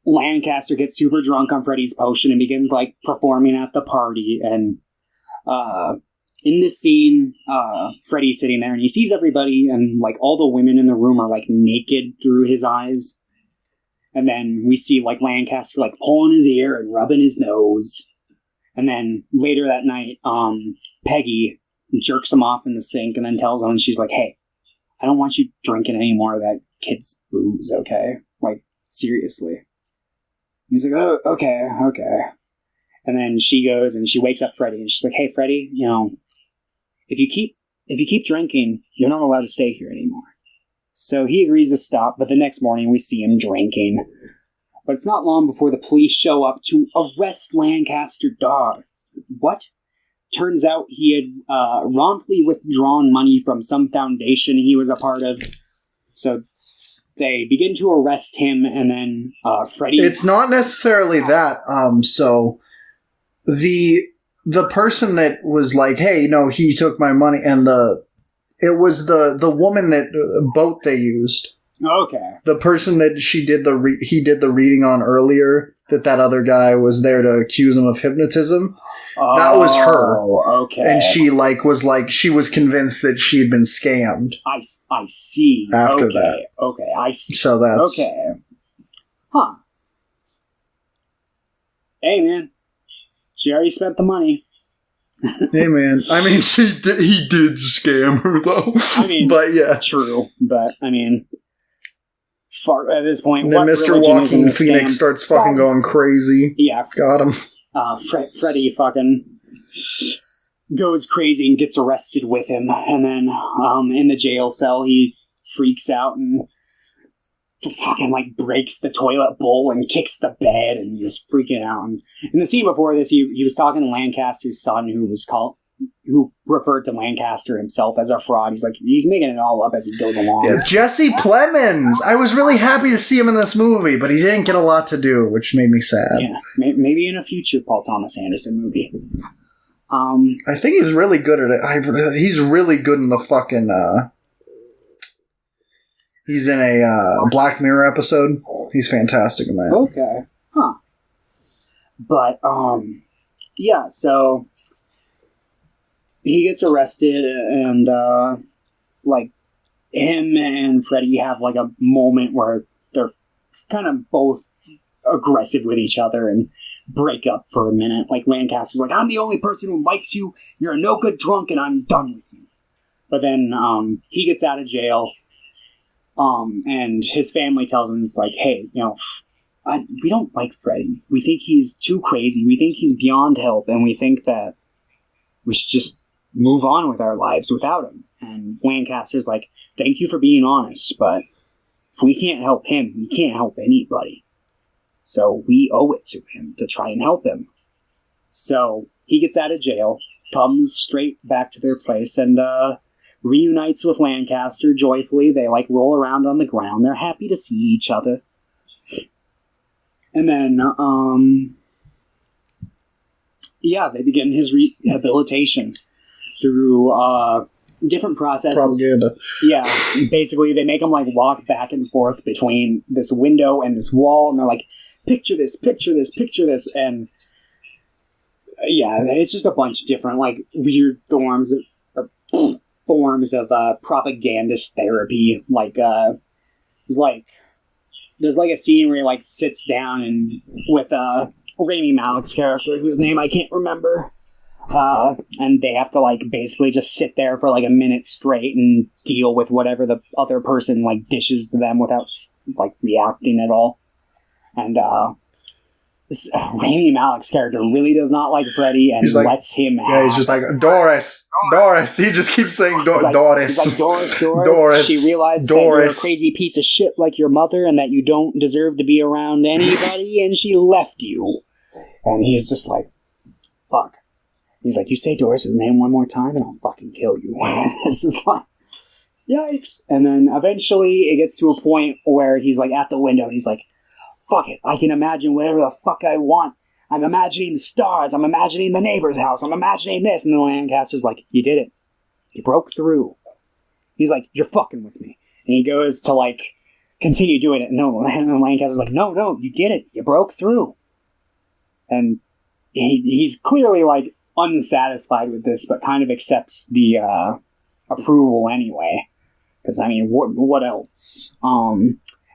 Lancaster gets super drunk on Freddy's potion and begins, like, performing at the party, and, in this scene, Freddy's sitting there, and he sees everybody, and, like, all the women in the room are, like, naked through his eyes. And then we see, like, Lancaster, like, pulling his ear and rubbing his nose. And then later that night, Peggy jerks him off in the sink and then tells him, and she's like, hey, I don't want you drinking any more of that kid's booze, okay? Like, seriously. He's like, oh, okay. And then she goes and she wakes up Freddy, and she's like, hey, Freddy, you know, if you keep drinking, you're not allowed to stay here anymore. So he agrees to stop, but the next morning we see him drinking. But it's not long before the police show up to arrest Lancaster's daughter. What? Turns out he had wrongfully withdrawn money from some foundation he was a part of. So they begin to arrest him, and then Freddy... It's not necessarily that. So the person that was like, hey, no, he took my money, and it was the woman that boat they used. Okay. The person that he did the reading on earlier, that other guy was there to accuse him of hypnotism. That was her. Oh, okay. And she she was convinced that she had been scammed. I see. After that. Okay, I see. So that's... Okay. Huh. Hey, man. She already spent the money. Hey, man. I mean, he did scam her, though. I mean... But, yeah. True. But, I mean... at this point, and then Mr. Walking Phoenix starts fucking going crazy. Yeah. Got him. Freddy fucking goes crazy and gets arrested with him. And then in the jail cell, he freaks out and fucking, like, breaks the toilet bowl and kicks the bed and he's freaking out. And in the scene before this, he was talking to Lancaster's son, who who referred to Lancaster himself as a fraud. He's making it all up as he goes along. Yeah, Jesse Plemons. I was really happy to see him in this movie, but he didn't get a lot to do, which made me sad. Yeah, maybe in a future Paul Thomas Anderson movie. I think he's really good at it. He's really good in the fucking. He's in a Black Mirror episode. He's fantastic in that. Okay, huh? But yeah. So he gets arrested, and like him and Freddy have like a moment where they're kind of both aggressive with each other and break up for a minute. Like Lancaster's like, I'm the only person who likes you. You're a no good drunk, and I'm done with you. But then he gets out of jail, and his family tells him, it's like, hey, we don't like Freddy. We think he's too crazy. We think he's beyond help, and we think that we should just move on with our lives without him. And Lancaster's like, thank you for being honest, but if we can't help him, we can't help anybody. So we owe it to him to try and help him. So he gets out of jail, comes straight back to their place, and reunites with Lancaster joyfully. They roll around on the ground. They're happy to see each other. And then, they begin his rehabilitation through different processes. Propaganda. Yeah, basically they make him walk back and forth between this window and this wall, and they're like, picture this, picture this, picture this, and it's just a bunch of different weird forms of propagandist therapy. There's a scene where he sits down and with Rami Malek's character, whose name I can't remember. And they have to basically just sit there for a minute straight and deal with whatever the other person dishes to them without reacting at all. And Rami Malek's character really does not like Freddy and lets him have. Yeah, he's just like, Doris. He just keeps saying Doris. He's like, Doris. She realized that you're a crazy piece of shit like your mother and that you don't deserve to be around anybody, and she left you. And he's just like, fuck. He's like, you say Doris's name one more time and I'll fucking kill you. It's just like, yikes. And then eventually it gets to a point where he's at the window and he's like, fuck it, I can imagine whatever the fuck I want. I'm imagining the stars, I'm imagining the neighbor's house, I'm imagining this. And then Lancaster's like, you did it. You broke through. He's like, you're fucking with me. And he goes to continue doing it. No, and Lancaster's like, no, you did it. You broke through. And he's clearly unsatisfied with this, but kind of accepts the approval anyway. Because, I mean, what else?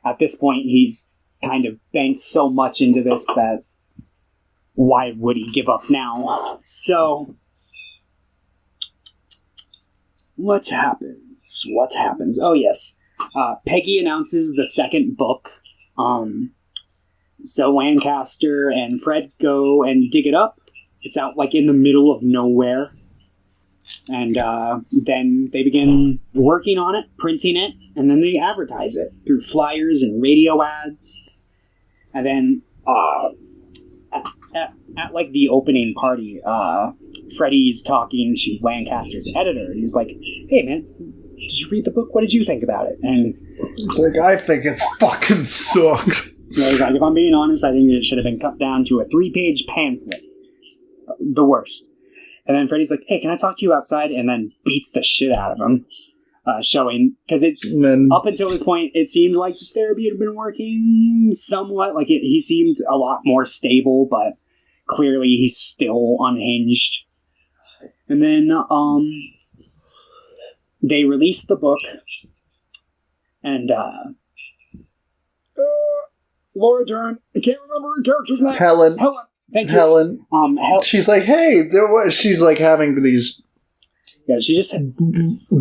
At this point, he's kind of banked so much into this that why would he give up now? So, what happens? Oh, yes. Peggy announces the second book. So Lancaster and Fred go and dig it up. It's out in the middle of nowhere. And then they begin working on it, printing it, and then they advertise it through flyers and radio ads. And then at the opening party, Freddy's talking to Lancaster's editor, and he's like, hey man, did you read the book? What did you think about it? And I think it's fucking sucks. He's like, if I'm being honest, I think it should have been cut down to a 3-page pamphlet. It's the worst. And then Freddy's like, hey, can I talk to you outside? And then beats the shit out of him. Showing, because up until this point, it seemed like the therapy had been working somewhat. He seemed a lot more stable, but clearly he's still unhinged. And then they released the book, and Laura Dern, I can't remember her character's name. Helen. Thank you. Helen. She's like, hey, she's having these. Yeah, she just had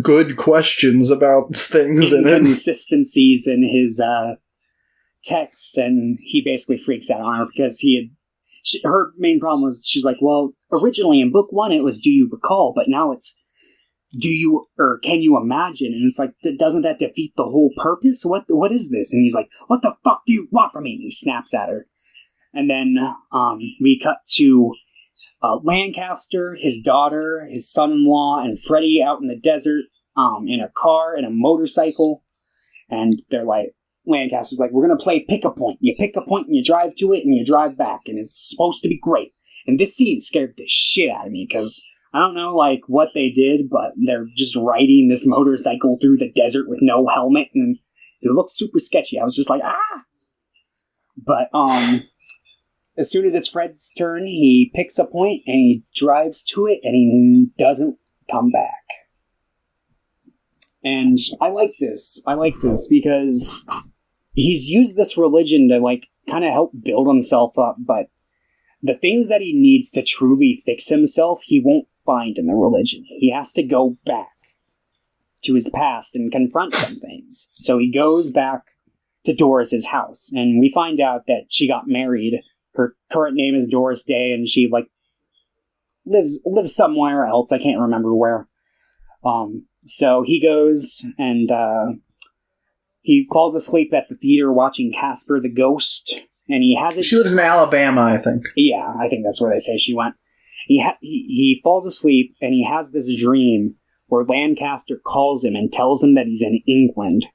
good questions about things and inconsistencies in his text, and he basically freaks out on her because her main problem was, she's like, well, originally in book 1 it was do you recall, but now it's do you, or can you imagine? And it's like, doesn't that defeat the whole purpose? What is this? And he's like, what the fuck do you want from me? And he snaps at her. And then we cut to Lancaster, his daughter, his son-in-law, and Freddy out in the desert in a car and a motorcycle. And they're like, Lancaster's like, we're going to play pick a point. You pick a point and you drive to it and you drive back. And it's supposed to be great. And this scene scared the shit out of me because I don't know, like, what they did, but they're just riding this motorcycle through the desert with no helmet. And it looked super sketchy. I was just like, ah! But, as soon as it's Fred's turn, he picks a point and he drives to it and he doesn't come back. And I like this. I like this because he's used this religion to, like, kind of help build himself up, but the things that he needs to truly fix himself, he won't find in the religion. He has to go back to his past and confront some things. So he goes back to Doris's house, and we find out that she got married. Her current name is Doris Day, and she, like, lives somewhere else. I can't remember where. So he goes, and he falls asleep at the theater watching Casper the Ghost, and he has it. She lives in Alabama, I think. Yeah, I think that's where they say she went. He falls asleep, and he has this dream where Lancaster calls him and tells him that he's in England,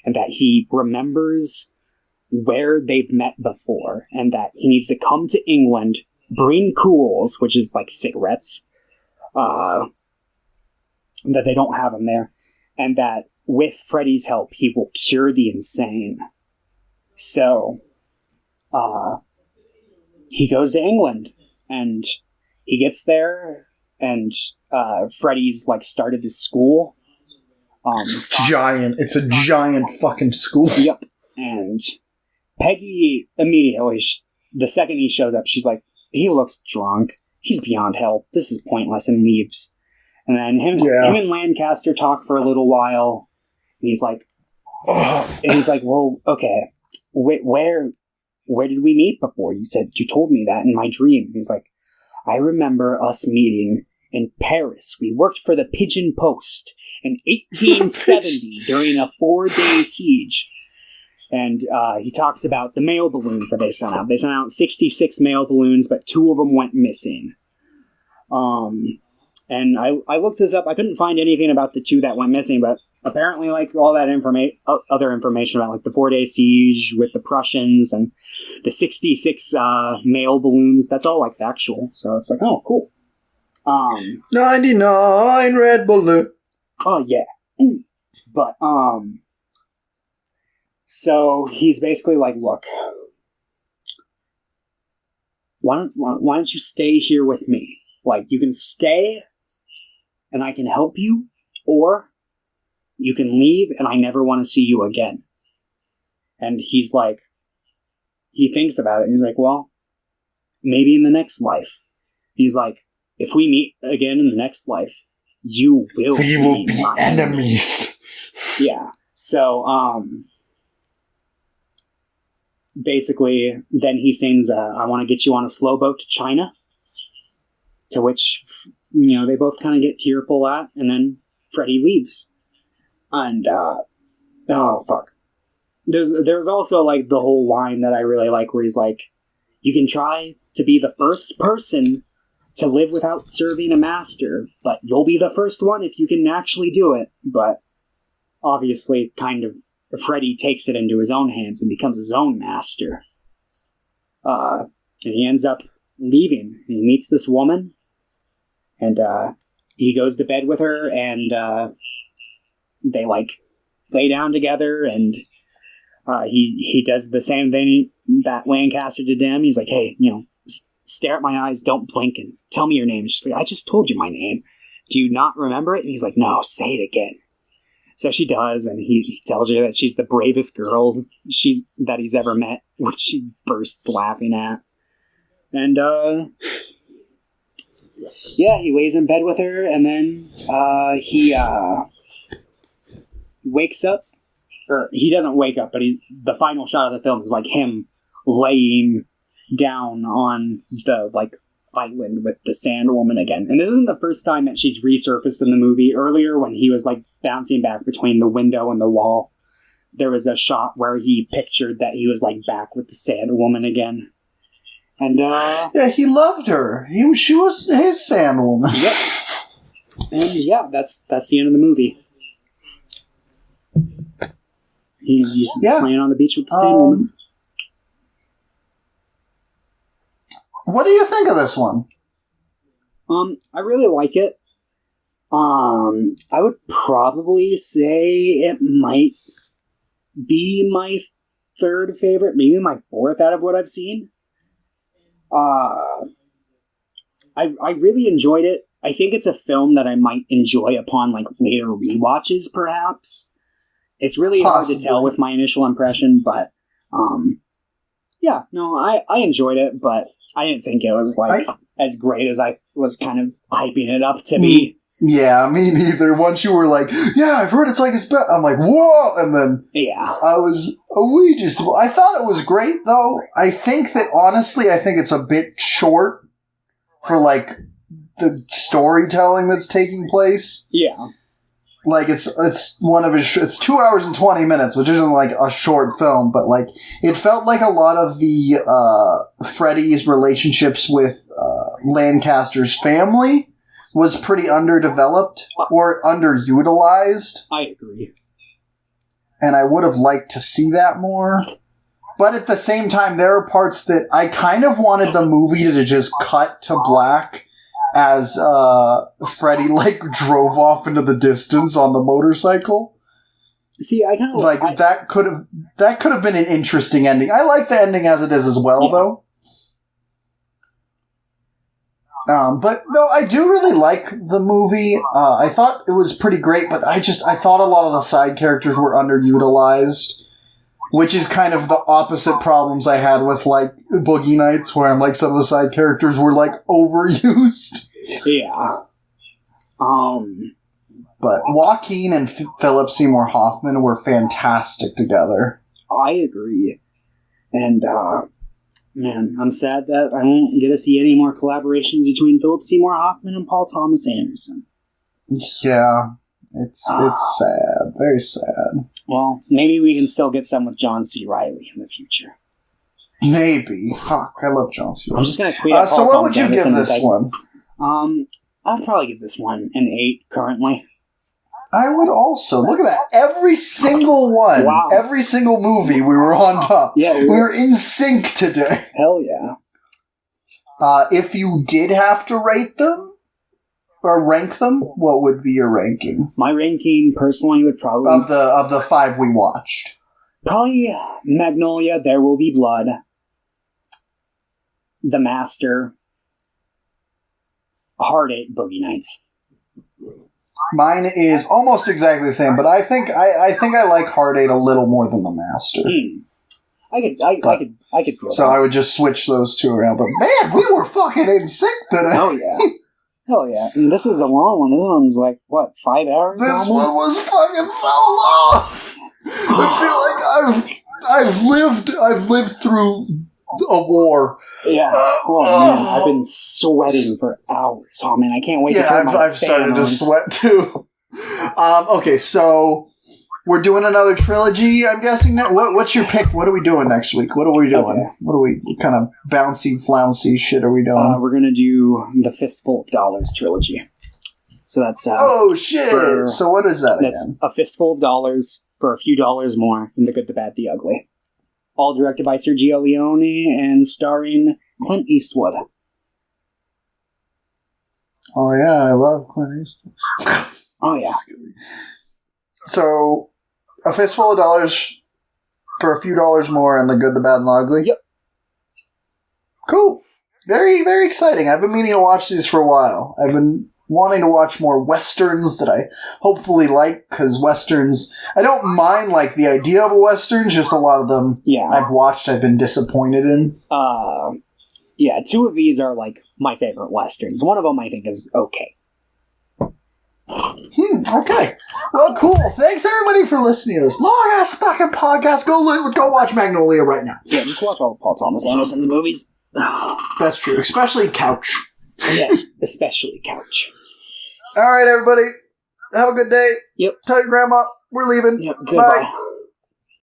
and that he remembers where they've met before, and that he needs to come to England, bring cools, which is like cigarettes, that they don't have them there, and that with Freddy's help, he will cure the insane. So, he goes to England, and he gets there, and Freddy's, like, started this school. It's a giant fucking school. Yep. And Peggy immediately, the second he shows up, she's like, he looks drunk. He's beyond help. This is pointless, and leaves. And then him and Lancaster talk for a little while. And he's like, well, okay, where did we meet before? You told me that in my dream. He's like, I remember us meeting in Paris. We worked for the Pigeon Post in 1870 during a 4-day siege. And he talks about the mail balloons that they sent out. They sent out 66 mail balloons, but 2 of them went missing. And I looked this up. I couldn't find anything about the 2 that went missing, but apparently, like, all that other information about, like, the 4-day siege with the Prussians and the 66 mail balloons, that's all, like, factual. So it's like, oh, cool. 99 red balloon. Oh, yeah. But, so he's basically like, look, why don't you stay here with me? Like, you can stay and I can help you, or you can leave and I never want to see you again. And he's like, he thinks about it. He's like, well, maybe in the next life. He's like, if we meet again in the next life, we will be enemies. Yeah. So, basically, then he sings, I want to get you on a slow boat to China. To which, they both kind of get tearful at, and then Freddy leaves. And, oh, fuck. There's also, like, the whole line that I really like, where he's like, you can try to be the first person to live without serving a master, but you'll be the first one if you can actually do it. But, obviously, kind of, Freddy takes it into his own hands and becomes his own master. And he ends up leaving. He meets this woman, and he goes to bed with her, and they, like, lay down together, and he does the same thing that Lancaster did to him. He's like, hey, stare at my eyes, don't blink, and tell me your name. She's like, I just told you my name. Do you not remember it? And he's like, no, say it again. So she does, and he tells her that she's the bravest girl that he's ever met, which she bursts laughing at. And, he lays in bed with her, and then he wakes up, or he doesn't wake up, but the final shot of the film is like him laying down on the, like, island with the sand woman again. And this isn't the first time that she's resurfaced in the movie. Earlier, when he was, like, bouncing back between the window and the wall, there was a shot where he pictured that he was, like, back with the sand woman again. And yeah, he loved her. She was his Sandwoman. Yep. And yeah, that's the end of the movie. He's playing on the beach with the Sandwoman. What do you think of this one? I really like it. I would probably say it might be my third favorite, maybe my fourth out of what I've seen. I really enjoyed it. I think it's a film that I might enjoy upon like later rewatches, perhaps. It's really hard to tell with my initial impression, but yeah, no, I enjoyed it, but I didn't think it was like as great as I was kind of hyping it up to be. Yeah, me neither. Once you were like, yeah, I've heard it's like it's better. I'm like, whoa! And then I thought it was great, though. I think that, honestly, it's a bit short for, like, the storytelling that's taking place. Yeah. Like, it's 2 hours and 20 minutes, which isn't, like, a short film, but, like, it felt like a lot of the, Freddy's relationships with, Lancaster's family was pretty underdeveloped or underutilized. I agree. And I would have liked to see that more. But at the same time, there are parts that I kind of wanted the movie to just cut to black as Freddy, like, drove off into the distance on the motorcycle. See, I kind of... Like, that could have been an interesting ending. I like the ending as it is as well, though. But no, I do really like the movie. I thought it was pretty great, but I thought a lot of the side characters were underutilized, which is kind of the opposite problems I had with, like, Boogie Nights, where I'm like, some of the side characters were, like, overused. Yeah. But Joaquin and Philip Seymour Hoffman were fantastic together. I agree. And, man, I'm sad that I won't get to see any more collaborations between Philip Seymour Hoffman and Paul Thomas Anderson. Yeah, it's sad. Very sad. Well, maybe we can still get some with John C. Reilly in the future. Maybe. Fuck, I love John C. Reilly. I'm just going to tweet out Paul so what Thomas would you Anderson give this one? I'd probably give this one an 8 currently. I would also. Look at that. Every single one. Wow. Every single movie we were on top. Yeah, we were in sync today. Hell yeah. If you did have to rate them, or rank them, what would be your ranking? My ranking, personally, would probably... Of the 5 we watched. Probably Magnolia, There Will Be Blood, The Master, Heartache, Boogie Nights. Mine is almost exactly the same, but I think I like Heartache a little more than The Master. I could feel so that. I would just switch those two around. But man, we were fucking in sync today. Oh yeah, hell yeah! And this is a long one. This one's like what, 5 hours? This almost? one was fucking so long. I feel like I've lived through a war. Yeah. Oh man, I've been sweating for hours. Oh man, I can't wait to turn my I've fan started on. to sweat too. Okay, so we're doing another trilogy, I'm guessing. What's your pick? What are we doing next week? What are we doing? Okay. What kind of bouncy, flouncy shit are we doing? We're gonna do the Fistful of Dollars trilogy. So that's oh shit! So what is that? That's again? A fistful of dollars for a few dollars more in The Good, the Bad, the Ugly. All directed by Sergio Leone and starring Clint Eastwood. Oh yeah, I love Clint Eastwood. Oh yeah. So, a fistful of dollars for a few dollars more in The Good, the Bad, and the Ugly? Yep. Cool. Very, very exciting. I've been meaning to watch these for a while. I've been wanting to watch more westerns that I hopefully like, because westerns, I don't mind like the idea of a western, just a lot of them I've watched I've been disappointed in. Yeah, 2 of these are like my favorite westerns. One of them I think is okay. Okay. Well, cool. Thanks everybody for listening to this long-ass fucking podcast. Go watch Magnolia right now. Yeah, just watch all of Paul Thomas Anderson's movies. That's true. Especially Couch. Yes, especially Couch. All right, everybody. Have a good day. Yep. Tell your grandma we're leaving. Yep. Goodbye. Bye.